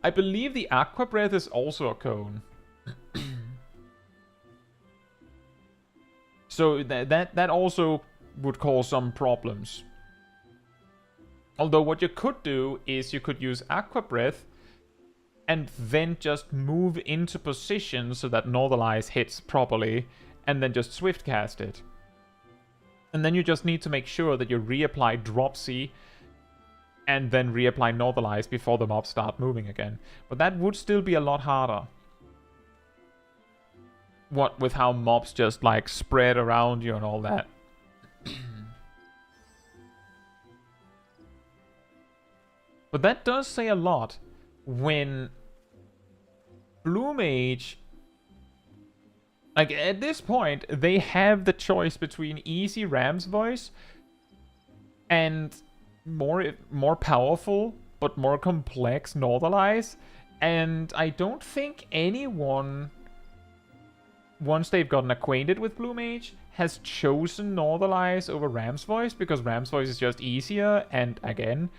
I believe the Aqua Breath is also a cone. So that also would cause some problems. Although what you could do is you could use Aqua Breath and then just move into position so that Northern Eyes hits properly, and then just Swift cast it. And then you just need to make sure that you reapply Dropsy and then reapply Northern Eyes before the mobs start moving again. But that would still be a lot harder. What with how mobs just like spread around you and all that. But that does say a lot when Blue Mage, like at this point, they have the choice between easy Ram's Voice and more powerful but more complex Northern Eyes. And I don't think anyone, once they've gotten acquainted with Blue Mage, has chosen Northern Eyes over Ram's Voice, because Ram's Voice is just easier. And again,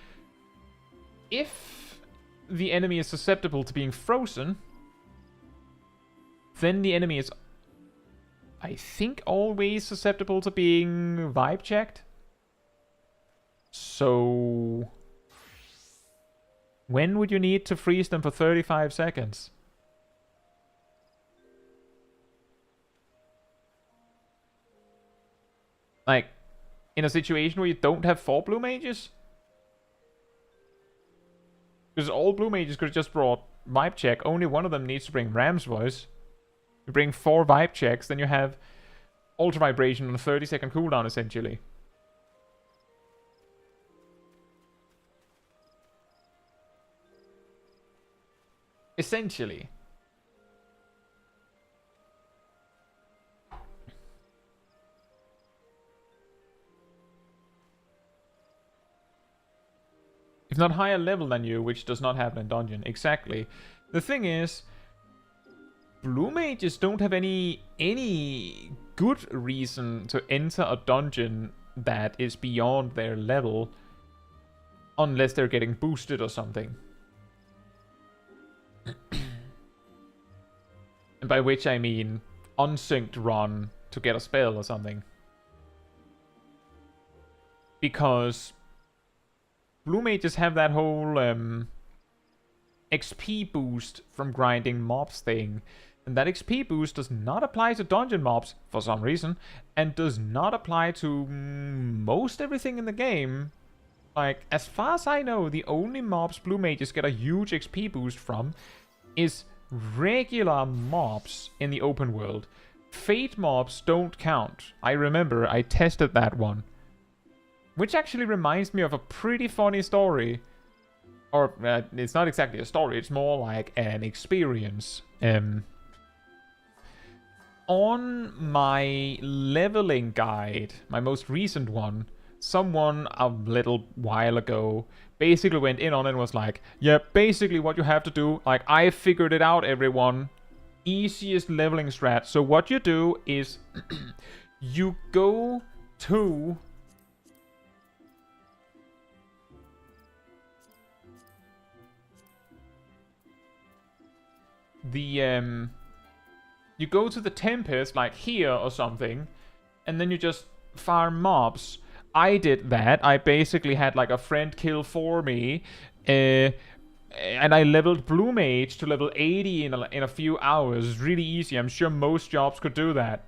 if the enemy is susceptible to being frozen, then the enemy is, I think, always susceptible to being vibe checked. So when would you need to freeze them for 35 seconds? Like, in a situation where you don't have 4 Blue Mages? Because all Blue Mages could have just brought Vibe Check. Only one of them needs to bring Ram's Voice. You bring 4 Vibe Checks, then you have Ultra Vibration on a 30-second cooldown, essentially. Essentially. If not higher level than you, which does not happen in dungeon. Exactly. The thing is, Blue Mages don't have any good reason to enter a dungeon that is beyond their level, unless they're getting boosted or something. And by which I mean unsynced run to get a spell or something. Because Blue Mages have that whole XP boost from grinding mobs thing. And that XP boost does not apply to dungeon mobs, for some reason. And does not apply to most everything in the game. Like, as far as I know, the only mobs Blue Mages get a huge XP boost from is regular mobs in the open world. Fate mobs don't count. I remember, I tested that one. Which actually reminds me of a pretty funny story. Or, it's not exactly a story, it's more like an experience. On my leveling guide, my most recent one, someone a little while ago basically went in on it and was like, yeah, basically what you have to do, like, I figured it out, everyone. Easiest leveling strat. So what you do is you go to the you go to the Tempest, like here or something, and then you just farm mobs. I did that. I basically had like a friend kill for me, and I leveled Blue Mage to level 80 in a few hours. Really easy. I'm sure most jobs could do that.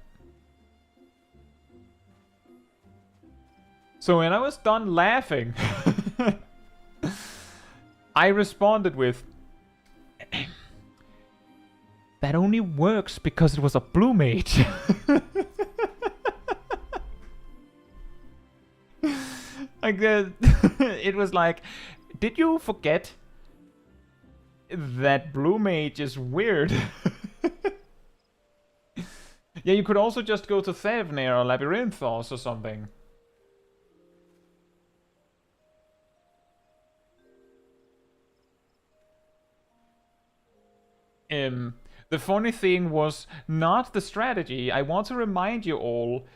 So when I was done laughing, I responded with, that only works because it was a Blue Mage. Like, it was like, did you forget that Blue Mage is weird? Yeah, you could also just go to Thevnir or Labyrinthos or something. The funny thing was not the strategy. I want to remind you all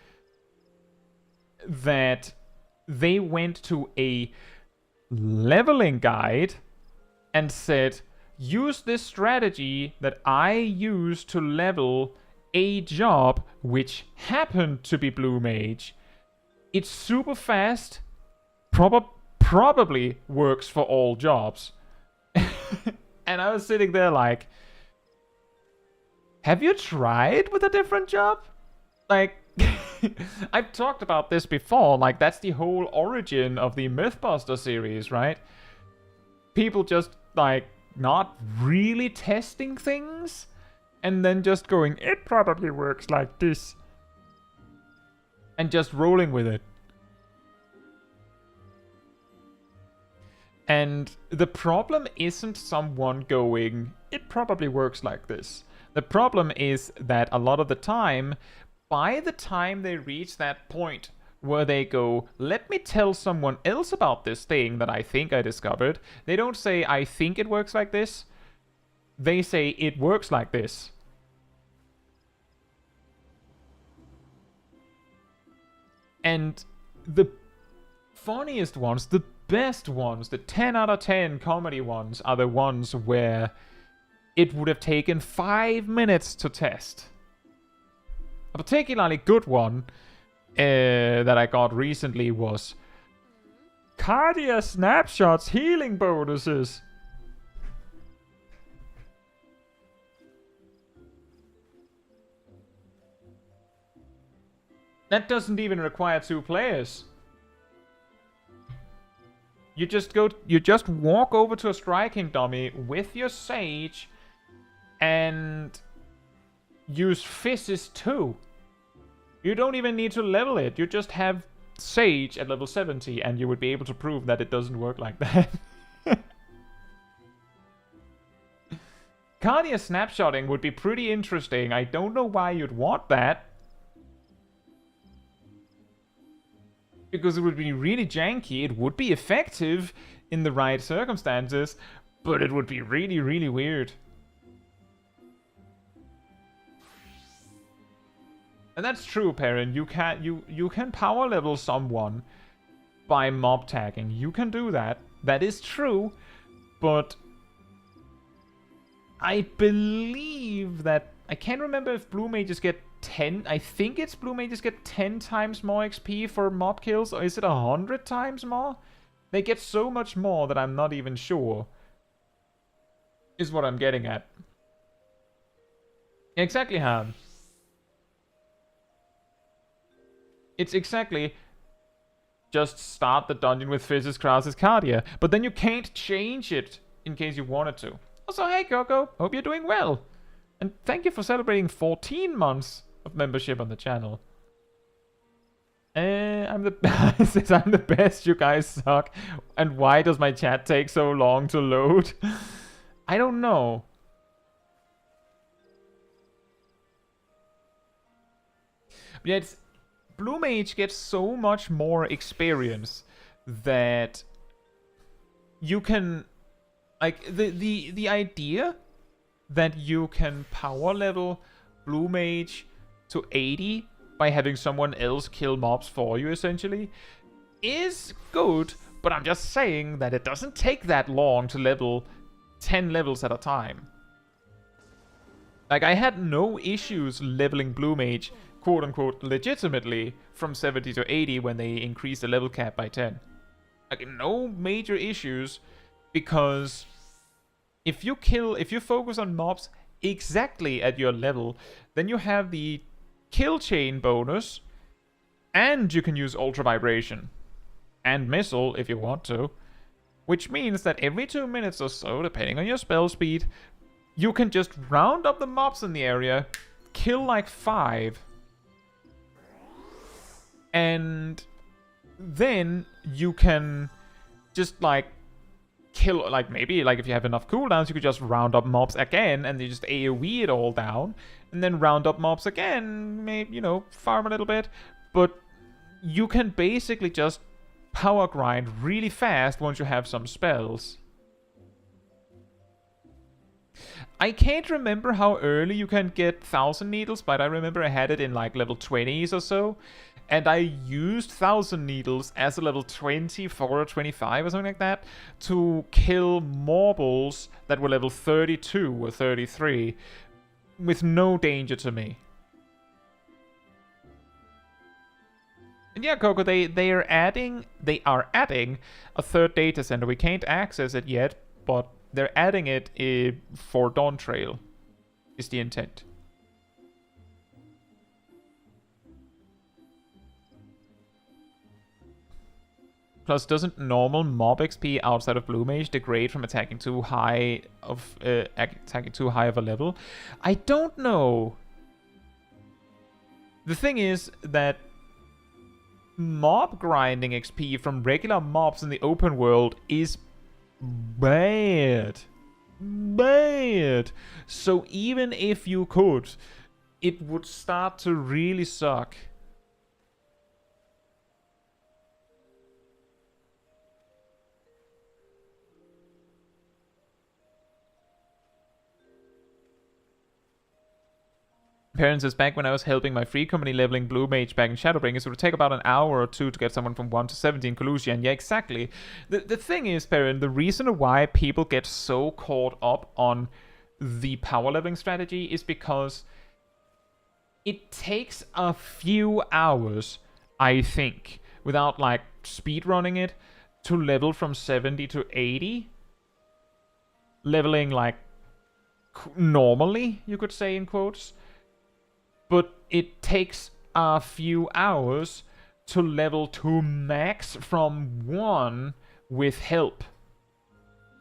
that they went to a leveling guide and said, use this strategy that I used to level a job which happened to be Blue Mage. It's super fast, probably works for all jobs. And I was sitting there like, have you tried with a different job? Like, I've talked about this before, like that's the whole origin of the Mythbuster series, right? People just like not really testing things and then just going, it probably works like this. And just rolling with it. And the problem isn't someone going, it probably works like this. The problem is that a lot of the time, by the time they reach that point where they go, let me tell someone else about this thing that I think I discovered, they don't say, I think it works like this. They say, it works like this. And the funniest ones, the best ones, the 10 out of 10 comedy ones are the ones where it would have taken 5 minutes to test. A particularly good one that I got recently was Cardia Snapshots healing bonuses. That doesn't even require 2 players. You just walk over to a striking dummy with your Sage and use Physis 2. You don't even need to level it. You just have Sage at level 70 and you would be able to prove that it doesn't work like that. Cardia snapshotting would be pretty interesting. I don't know why you'd want that. Because it would be really janky. It would be effective in the right circumstances, but it would be really, really weird. And that's true, Perrin. You can power level someone by mob tagging. You can do that. That is true, but I believe that I can't remember if blue mages get 10. I think it's blue mages get 10 times more XP for mob kills, or is it 100 times more? They get so much more that I'm not even sure. Is what I'm getting at. Exactly, Han. It's exactly just start the dungeon with Physis, Krasis, Cardia, but then you can't change it in case you wanted to. Also, hey Coco, hope you're doing well. And thank you for celebrating 14 months of membership on the channel. I'm the best, you guys suck. And why does my chat take so long to load? I don't know. But yeah, Blue Mage gets so much more experience that you can, like, the idea that you can power level Blue Mage to 80 by having someone else kill mobs for you, essentially, is good, but I'm just saying that it doesn't take that long to level 10 levels at a time. Like, I had no issues leveling Blue Mage, quote-unquote, legitimately from 70 to 80 when they increased the level cap by 10. Like, no major issues, because if you focus on mobs exactly at your level, then you have the kill chain bonus, and you can use Ultra Vibration and Missile if you want to, which means that every 2 minutes or so, depending on your spell speed, you can just round up the mobs in the area, kill like 5, and then you can just like kill, like maybe like if you have enough cooldowns, you could just round up mobs again and you just AoE it all down, and then round up mobs again, maybe, you know, farm a little bit, but you can basically just power grind really fast once you have some spells. I can't remember how early you can get 1000 needles, but I remember I had it in like level 20s or so. And I used 1000 needles as a level 24 or 25 or something like that to kill morbals that were level 32 or 33 with no danger to me. And yeah, Coco, they are adding a third data center. We can't access it yet, but they're adding it for Dawn Trail, is the intent. Plus, doesn't normal mob XP outside of Blue Mage degrade from attacking too high of a level? I don't know. The thing is that mob grinding XP from regular mobs in the open world is bad. Bad. So even if you could, it would start to really suck. Parents says, back when I was helping my free company leveling Blue Mage back in Shadowbringers, it would take about an hour or two to get someone from 1 to 70 in Collusion. Yeah, exactly. The thing is, Perrin, the reason why people get so caught up on the power leveling strategy is because it takes a few hours, I think, without like speedrunning it, to level from 70 to 80. Leveling like normally, you could say in quotes. But it takes a few hours to level to max from 1 with help.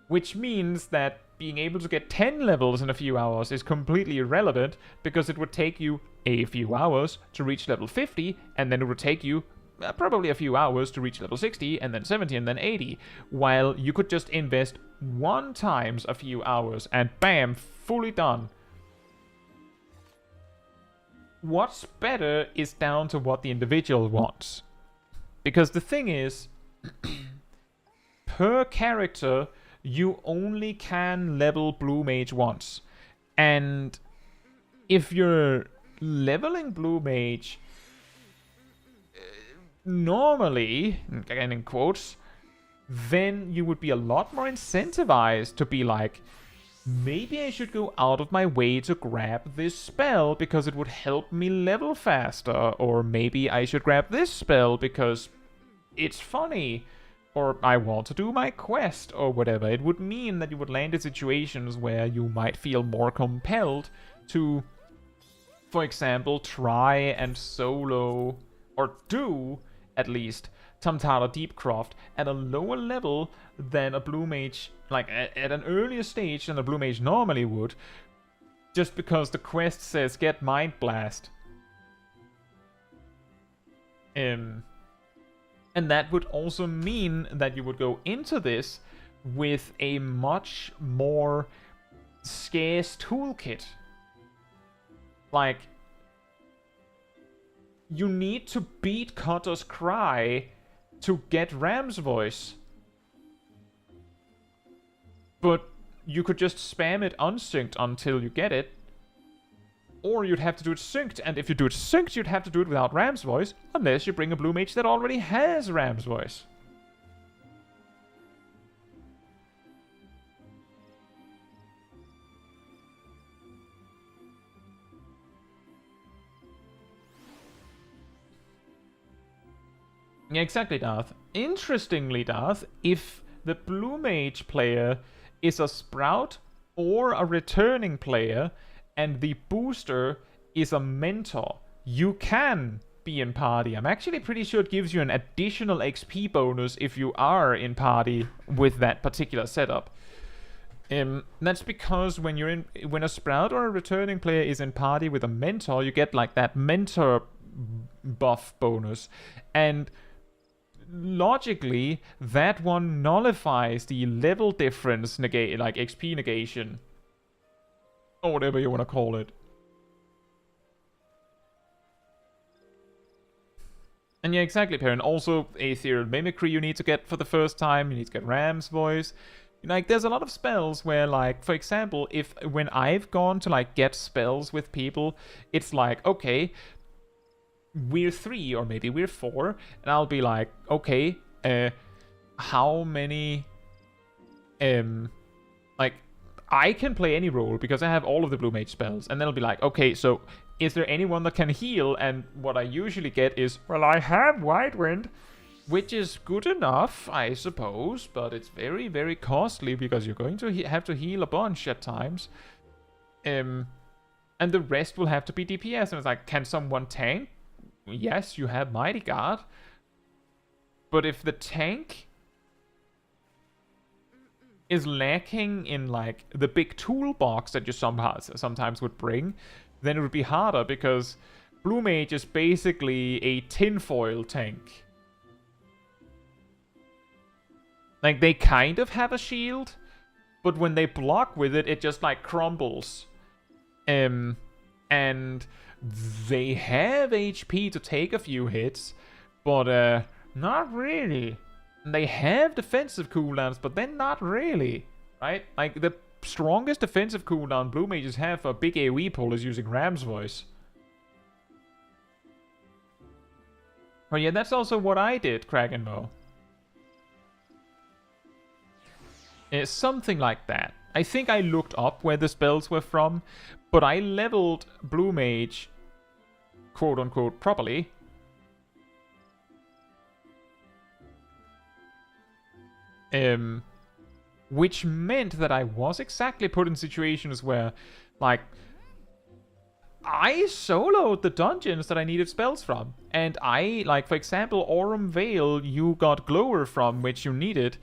Which means that being able to get 10 levels in a few hours is completely irrelevant, because it would take you a few hours to reach level 50, and then it would take you probably a few hours to reach level 60, and then 70, and then 80. While you could just invest 1 times a few hours, and bam, fully done. What's better is down to what the individual wants. Because the thing is, per character, you only can level Blue Mage once. And if you're leveling Blue Mage normally, again in quotes, then you would be a lot more incentivized to be like, maybe I should go out of my way to grab this spell because it would help me level faster. Or maybe I should grab this spell because it's funny. Or I want to do my quest or whatever. It would mean that you would land in situations where you might feel more compelled to, for example, try and solo, or do at least, Tamtara Deepcroft at a lower level than a Blue Mage, like at an earlier stage than a Blue Mage normally would, just because the quest says get Mind Blast. And that would also mean that you would go into this with a much more scarce toolkit. Like, you need to beat Cutter's Cry to get Ram's Voice. But you could just spam it unsynced until you get it. Or you'd have to do it synced, and if you do it synced, you'd have to do it without Ram's Voice, unless you bring a Blue Mage that already has Ram's Voice. Yeah, exactly, Darth. Interestingly, Darth, if the Blue Mage player is a Sprout or a returning player, and the booster is a mentor, you can be in party. I'm actually pretty sure it gives you an additional XP bonus if you are in party with that particular setup. That's because when a Sprout or a returning player is in party with a mentor, you get like that mentor buff bonus, and logically that one nullifies the level difference like XP negation, or whatever you want to call it. And yeah, exactly, Perrin. Also, Aetherial Mimicry you need to get for the first time. You need to get Ram's Voice. Like, there's a lot of spells where, like, for example, when I've gone to, like, get spells with people, it's like, okay, we're 3 or maybe we're 4, and I'll be like, okay, how many, like, I can play any role because I have all of the blue mage spells, and then I'll be like, okay, so is there anyone that can heal? And what I usually get is, well, I have White Wind, which is good enough, I suppose, but it's very, very costly because you're going to have to heal a bunch at times. And the rest will have to be DPS. And it's like, can someone tank? Yes, you have Mighty Guard. But if the tank is lacking in, like, the big toolbox that you sometimes would bring, then it would be harder because Blue Mage is basically a tinfoil tank. Like, they kind of have a shield, but when they block with it, it just, like, crumbles. And they have HP to take a few hits, but not really. And they have defensive cooldowns, but then not really, right? Like, the strongest defensive cooldown Blue Mages have for a big AoE pull is using Ram's Voice. Oh yeah, that's also what I did, Krakenmo. Something like that. I think I looked up where the spells were from, but I leveled Blue Mage, quote-unquote, properly. Which meant that I was exactly put in situations where, like, I soloed the dungeons that I needed spells from. And I, like, for example, Aurum Vale, you got Glower from, which you needed.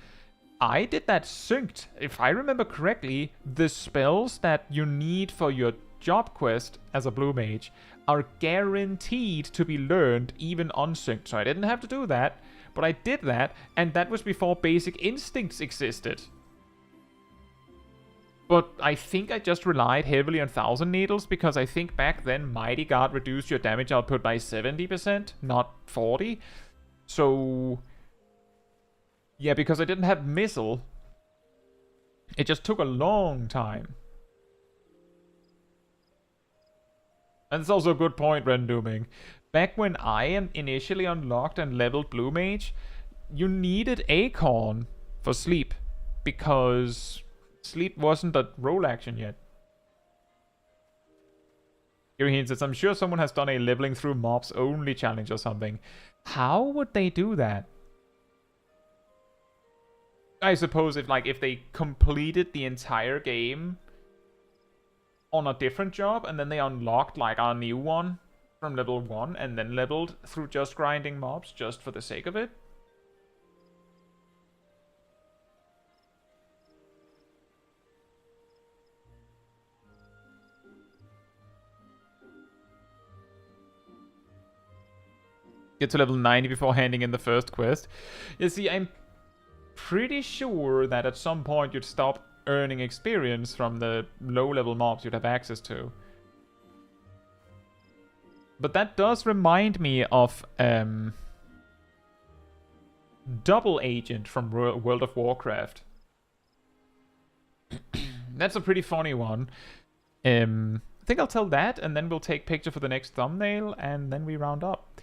I did that synced. If I remember correctly, the spells that you need for your job quest as a blue mage are guaranteed to be learned even unsynced. So I didn't have to do that, but I did that, and that was before basic instincts existed. But I think I just relied heavily on Thousand Needles, because I think back then Mighty Guard reduced your damage output by 70%, not 40. So yeah, because I didn't have Missile, it just took a long time. And it's also a good point, Rendooming. Back when I initially unlocked and leveled Blue Mage, you needed Acorn for sleep, because sleep wasn't a role action yet. Gary says, I'm sure someone has done a leveling through mobs only challenge or something. How would they do that? I suppose if they completed the entire game on a different job and then they unlocked like a new one from level 1 and then leveled through just grinding mobs just for the sake of it. Get to level 90 before handing in the first quest. You see, I'm pretty sure that at some point you'd stop earning experience from the low-level mobs you'd have access to. But that does remind me of Double Agent from World of Warcraft. That's a pretty funny one. I think I'll tell that, and then we'll take picture for the next thumbnail, and then we round up.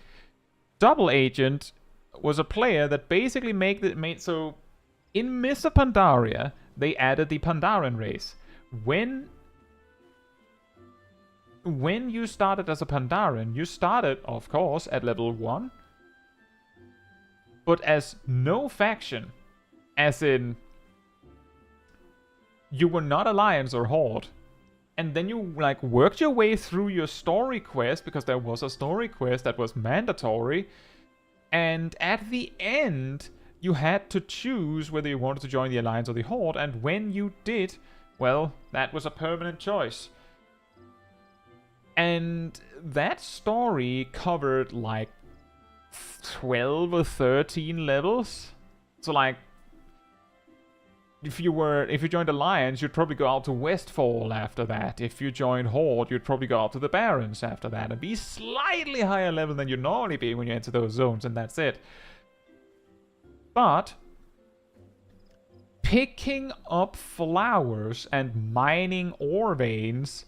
Double Agent was a player that basically made so in Mists of Pandaria they added the Pandaren race. When you started as a Pandaren, you started, of course, at level 1, but as no faction, as in you were not Alliance or Horde. And then you like worked your way through your story quest, because there was a story quest that was mandatory. And at the end, you had to choose whether you wanted to join the Alliance or the Horde. And when you did, well, that was a permanent choice. And that story covered like 12 or 13 levels. So like, if you joined Alliance, you'd probably go out to Westfall after that. If you joined Horde, you'd probably go out to the Barrens after that and be slightly higher level than you'd normally be when you enter those zones, and that's it. But picking up flowers and mining ore veins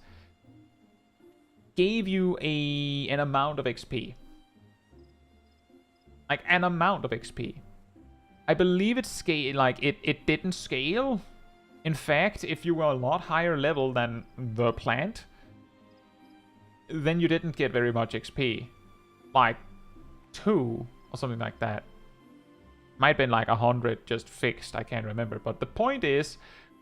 gave you an amount of XP. Like, an amount of XP. I believe it didn't scale. In fact, if you were a lot higher level than the plant, then you didn't get very much XP. Like 2 or something like that. Might have been like 100 just fixed, I can't remember. But the point is,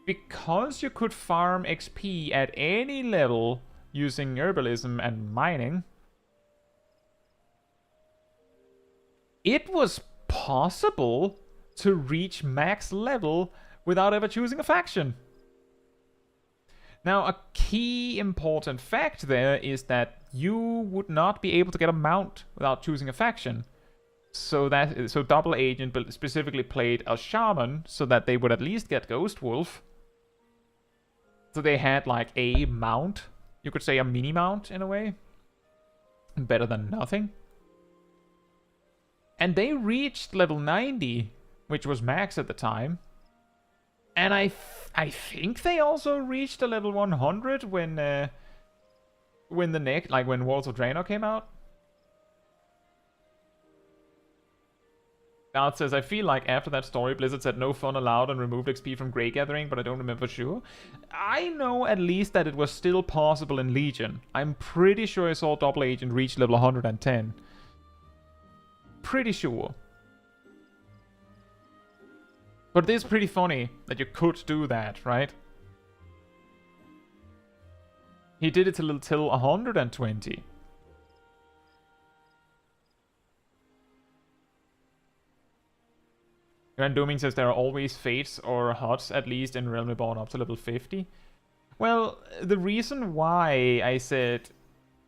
because you could farm XP at any level using herbalism and mining, it was possible to reach max level without ever choosing a faction. Now, a key important fact there is that you would not be able to get a mount without choosing a faction. So Double Agent specifically played a shaman so that they would at least get Ghost Wolf. So they had like a mount. You could say a mini mount in a way. Better than nothing. And they reached level 90, which was max at the time. And I think they also reached a level 100 when Walls of Draenor came out. Now it says, I feel like after that story, Blizzard said no fun allowed and removed XP from Grey Gathering, but I don't remember for sure. I know at least that it was still possible in Legion. I'm pretty sure I saw Double Agent reach level 110. Pretty sure. But it is pretty funny that you could do that, right? He did it till 120. Grand Dooming says there are always fates or huts, at least in Realm Reborn, up to level 50. Well, the reason why I said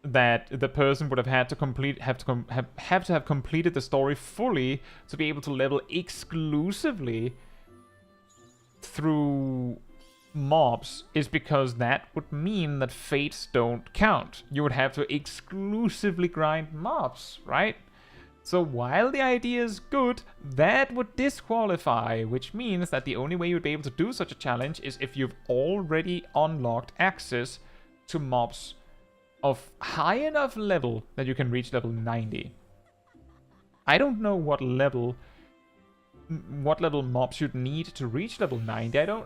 that the person would have had to have completed the story fully to be able to level exclusively through mobs is because that would mean that fates don't count. You would have to exclusively grind mobs, right? So while the idea is good, that would disqualify, which means that the only way you would be able to do such a challenge is if you've already unlocked access to mobs of high enough level that you can reach level 90. I don't know what level mobs you'd need to reach level 90.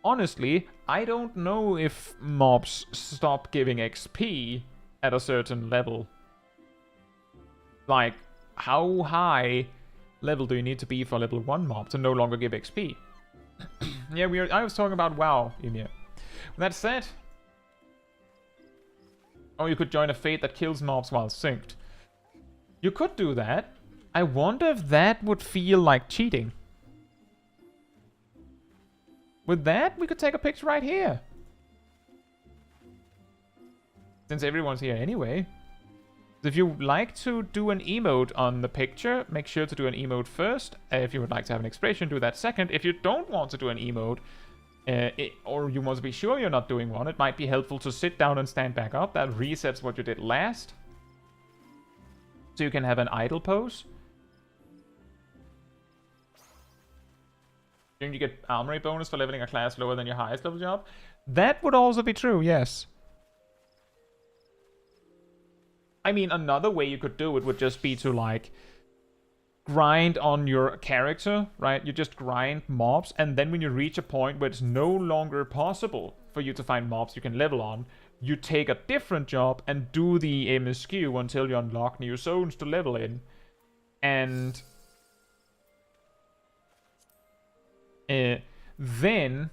Honestly, I don't know if mobs stop giving XP at a certain level. Like, how high level do you need to be for level 1 mob to no longer give XP? Yeah, I was talking about WoW, Emir. With that said, oh, you could join a fate that kills mobs while synced. You could do that. I wonder if that would feel like cheating. With that, we could take a picture right here. Since everyone's here anyway. If you would like to do an emote on the picture, make sure to do an emote first. If you would like to have an expression, do that second. If you don't want to do an emote, or you want to be sure you're not doing one, it might be helpful to sit down and stand back up. That resets what you did last. So you can have an idle pose. Then you get armory bonus for leveling a class lower than your highest level job. That would also be true, yes. I mean, another way you could do it would just be to, like, grind on your character, right? You just grind mobs, and then when you reach a point where it's no longer possible for you to find mobs you can level on, you take a different job and do the MSQ until you unlock new zones to level in. And then,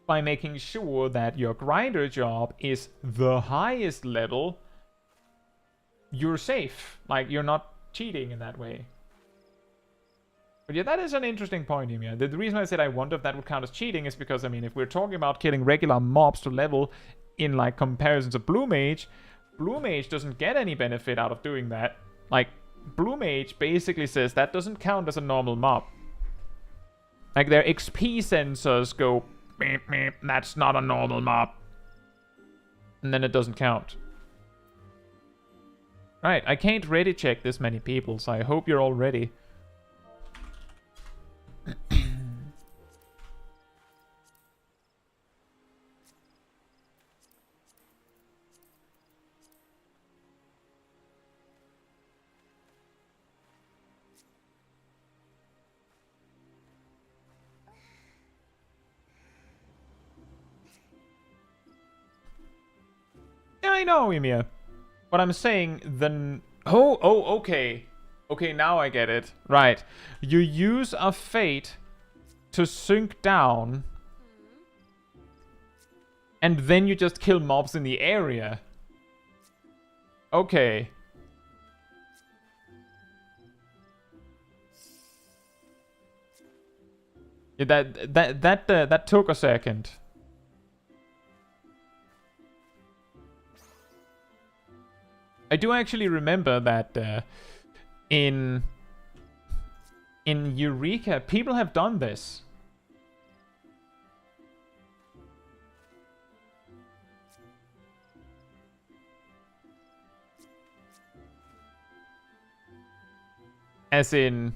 by making sure that your grinder job is the highest level, you're safe. Like, you're not cheating in that way. But yeah, that is an interesting point, Emir. The reason I said I wonder if that would count as cheating is because, I mean, if we're talking about killing regular mobs to level in, like, comparison to Blue Mage doesn't get any benefit out of doing that. Like, Blue Mage basically says that doesn't count as a normal mob. Like, their XP sensors go, beep, beep, that's not a normal mob. And then it doesn't count. Right, I can't ready check this many people, so I hope you're all ready. I know, Emir. But I'm saying the... Oh, okay. Okay, now I get it. Right. You use a fate to sink down. And then you just kill mobs in the area. Okay. Yeah, that took a second. I do actually remember that in Eureka, people have done this. As in,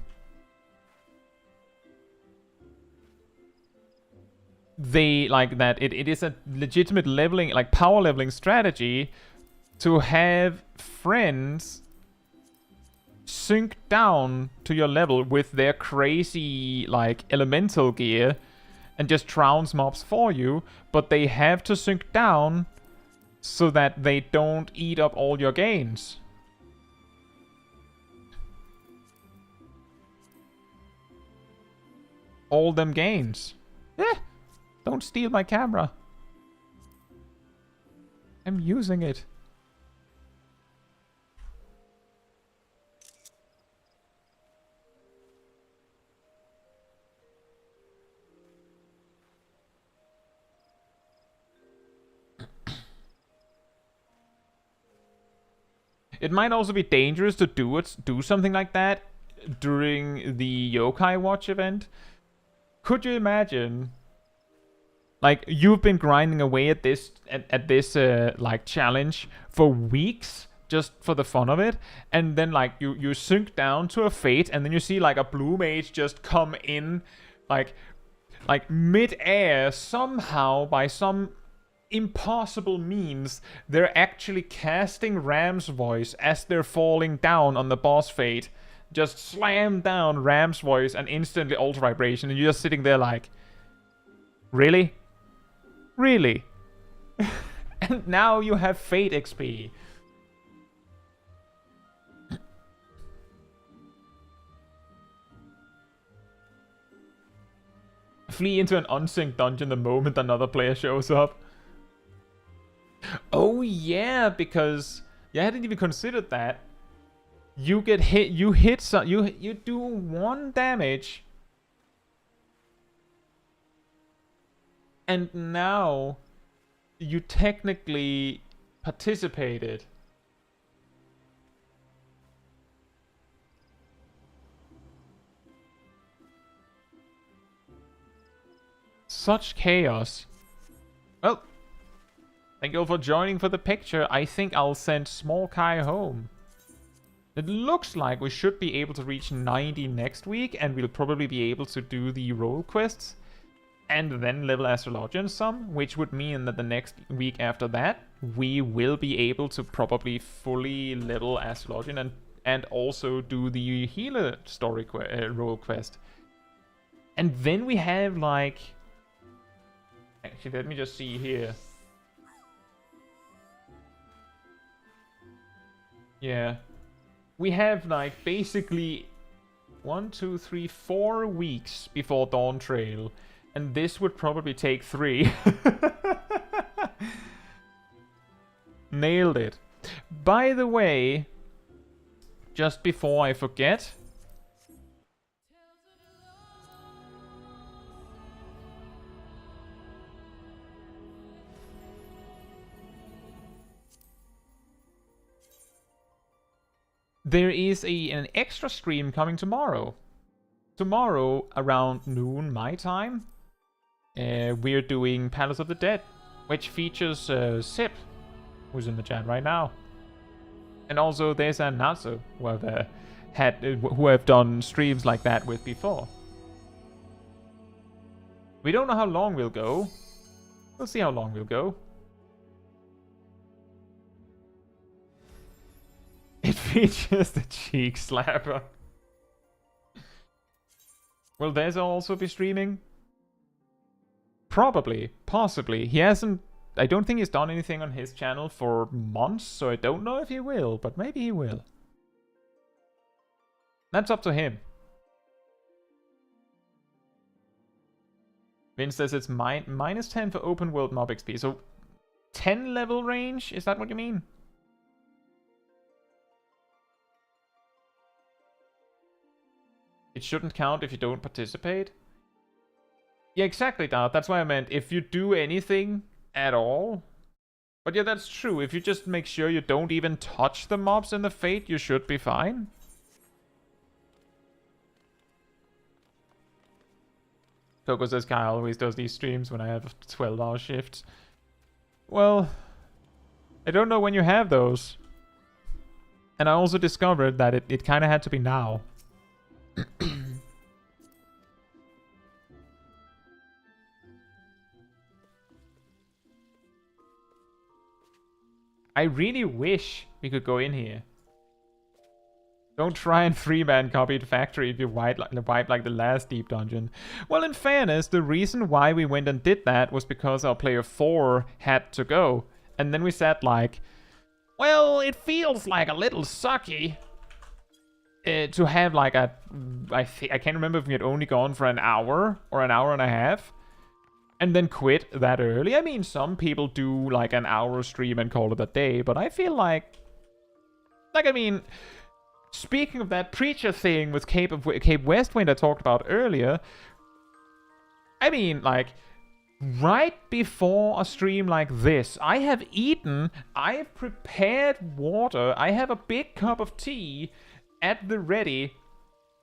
they like that it is a legitimate leveling, like power leveling strategy to have friends sink down to your level with their crazy like elemental gear and just trounce mobs for you, but they have to sink down so that they don't eat up all your gains. All them gains. Don't steal my camera. I'm using it. It might also be dangerous to do something like that during the Yokai Watch event. Could you imagine? Like, you've been grinding away at this like challenge for weeks just for the fun of it, and then like you sink down to a fate, and then you see like a blue mage just come in like mid-air somehow by some impossible means. They're actually casting Ram's voice as they're falling down on the boss fate. Just slam down Ram's voice and instantly alter vibration, and you're just sitting there like, really? Really? And now you have Fate XP. Flee into an unsynced dungeon the moment another player shows up. Oh yeah, because I hadn't even considered that. You get hit. You hit some. You do 1 damage, and now you technically participated. Such chaos. Well, thank you all for joining for the picture. I think I'll send Smol Kai home. It looks like we should be able to reach 90 next week, and we'll probably be able to do the role quests and then level Astrologian some, which would mean that the next week after that, we will be able to probably fully level Astrologian and also do the healer story role quest. And then we have like... Actually, let me just see here. Yeah. We have like basically 1, 2, 3, 4 weeks before Dawn Trail, and this would probably take 3. Nailed it. By the way, just before I forget, there is an extra stream coming tomorrow. Tomorrow, around noon my time, we're doing Palace of the Dead, which features Sip, who's in the chat right now. And also there's Natsu, who have done streams like that with before. We don't know how long we'll go. We'll see how long we'll go. It features the cheek slapper. Will Deza also be streaming? Probably. Possibly. He hasn't I don't think he's done anything on his channel for months, so I don't know if he will, but maybe he will. That's up to him. Vince says it's minus 10 for open world mob XP. So 10 level range? Is that what you mean? It shouldn't count if you don't participate? Yeah, exactly, Dart. That's why I meant if you do anything at all. But yeah, that's true. If you just make sure you don't even touch the mobs in the Fate, you should be fine. Toko says Kyle always does these streams when I have 12-hour shifts. Well, I don't know when you have those. And I also discovered that it kind of had to be now. I really wish we could go in here. Don't try and three-man copy the factory if you wipe like the last deep dungeon. Well, in fairness, the reason why we went and did that was because our player 4 had to go. And then we said like, well, it feels like a little sucky to have like a... I can't remember if we had only gone for an hour or an hour and a half. And then quit that early. I mean, some people do like an hour stream and call it a day, but I feel like I mean, speaking of that preacher thing with Cape Westwind I talked about earlier, I mean, like, right before a stream like this, I have eaten, I've prepared water, I have a big cup of tea at the ready,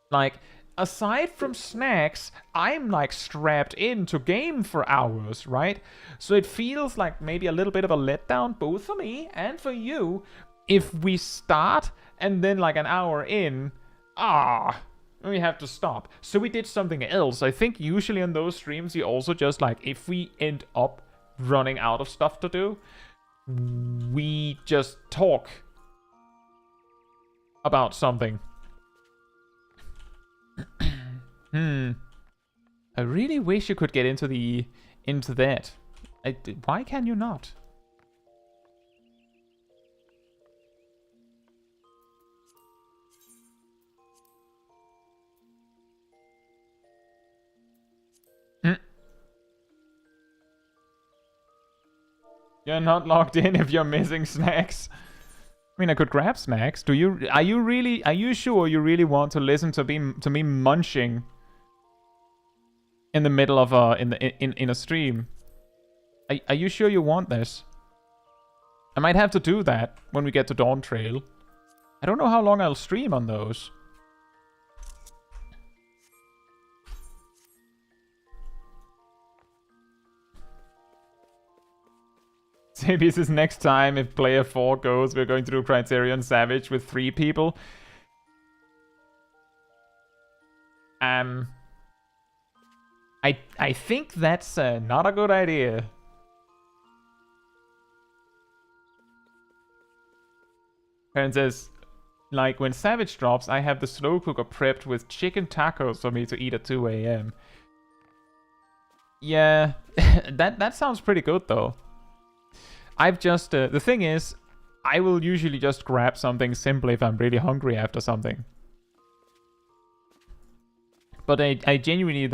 like... Aside from snacks, I'm like strapped in to game for hours, right? So it feels like maybe a little bit of a letdown, both for me and for you, if we start and then like an hour in, we have to stop. So we did something else. I think usually on those streams, you also just like, if we end up running out of stuff to do, we just talk about something. I really wish you could get into that. Why can you not? You're not logged in if you're missing snacks. I mean, I could grab snacks. Are you sure you really want to listen to me munching in the middle of in a stream? Are you sure you want this? I might have to do that when we get to Dawn Trail. I don't know how long I'll stream on those. Maybe this is next time if player 4 goes, we're going to do Criterion Savage with 3 people. I think that's not a good idea. Karen says, like, when Savage drops, I have the slow cooker prepped with chicken tacos for me to eat at 2 a.m. Yeah, that sounds pretty good, though. I've just... the thing is, I will usually just grab something simple if I'm really hungry after something. But I genuinely...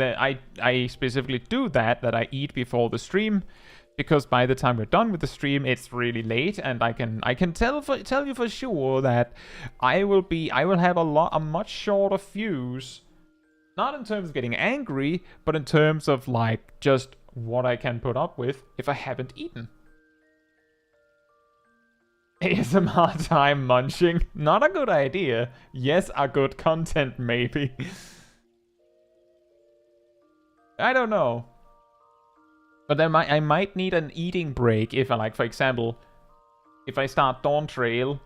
I specifically do that I eat before the stream, because by the time we're done with the stream, it's really late, and I can tell you for sure that I will have a much shorter fuse. Not in terms of getting angry, but in terms of like just what I can put up with if I haven't eaten. ASMR time munching. Not a good idea. Yes, a good content maybe. I don't know. But I might need an eating break if I, like, for example, if I start Dawn Trail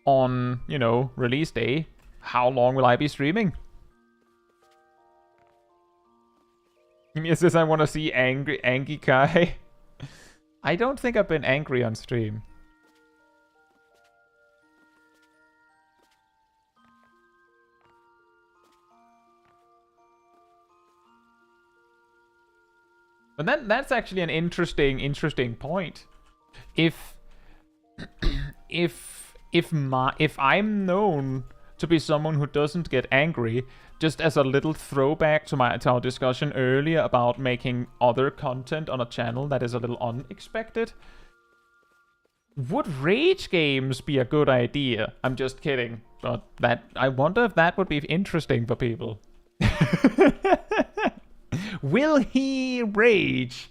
on, you know, release day, how long will I be streaming? Mia says I want to see angry Kai. I don't think I've been angry on stream. But that's actually an interesting point. If if I'm known to be someone who doesn't get angry, just as a little throwback to our discussion earlier about making other content on a channel that is a little unexpected, would rage games be a good idea? I'm just kidding, but I wonder if that would be interesting for people. Will he rage?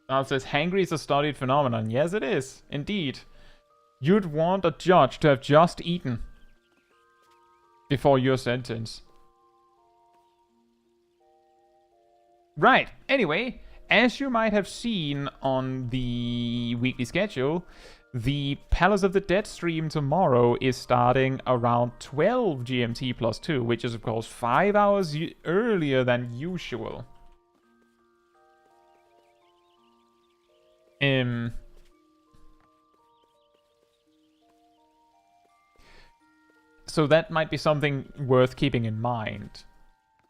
It says, hangry is a studied phenomenon. Yes, it is. Indeed. You'd want a judge to have just eaten before your sentence. Right. Anyway, as you might have seen on the weekly schedule, the Palace of the Dead stream tomorrow is starting around 12 GMT plus 2, which is, of course, 5 hours earlier than usual. So that might be something worth keeping in mind.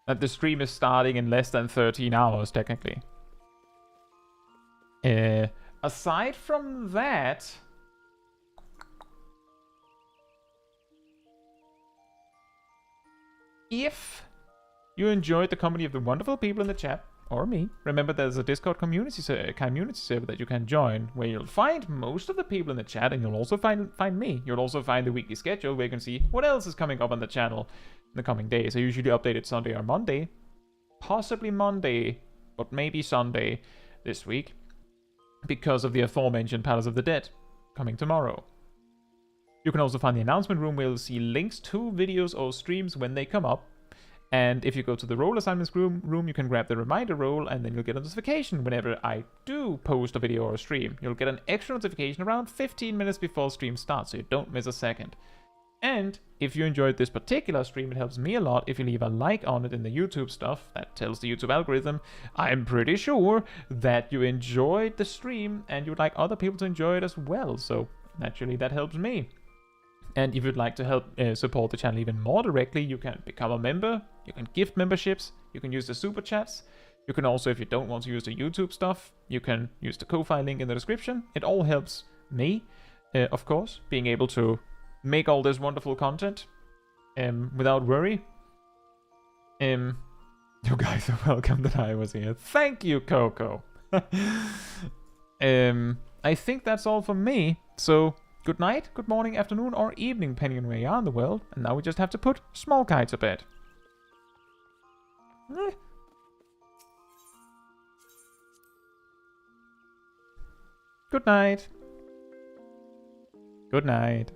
That the stream is starting in less than 13 hours, technically. Aside from that... if you enjoyed the company of the wonderful people in the chat, or me, remember there's a Discord community server that you can join, where you'll find most of the people in the chat, and you'll also find me. You'll also find the weekly schedule, where you can see what else is coming up on the channel in the coming days. I usually update it Sunday or Monday. Possibly Monday, but maybe Sunday this week, because of the aforementioned Palace of the Dead coming tomorrow. You can also find the announcement room where you'll see links to videos or streams when they come up. And if you go to the role assignments room, you can grab the reminder role, and then you'll get a notification whenever I do post a video or a stream. You'll get an extra notification around 15 minutes before stream starts, so you don't miss a second. And if you enjoyed this particular stream, it helps me a lot if you leave a like on it in the YouTube stuff. That tells the YouTube algorithm, I'm pretty sure, that you enjoyed the stream and you'd like other people to enjoy it as well. So naturally, that helps me. And if you'd like to help support the channel even more directly, you can become a member, you can gift memberships, you can use the super chats. You can also, if you don't want to use the YouTube stuff, you can use the Ko-Fi link in the description. It all helps me, of course, being able to make all this wonderful content without worry. You guys are welcome that I was here. Thank you, Coco. I think that's all from me. So, good night, good morning, afternoon, or evening, depending on where you are in the world. And now we just have to put Smol Caetsu to bed. Good night. Good night.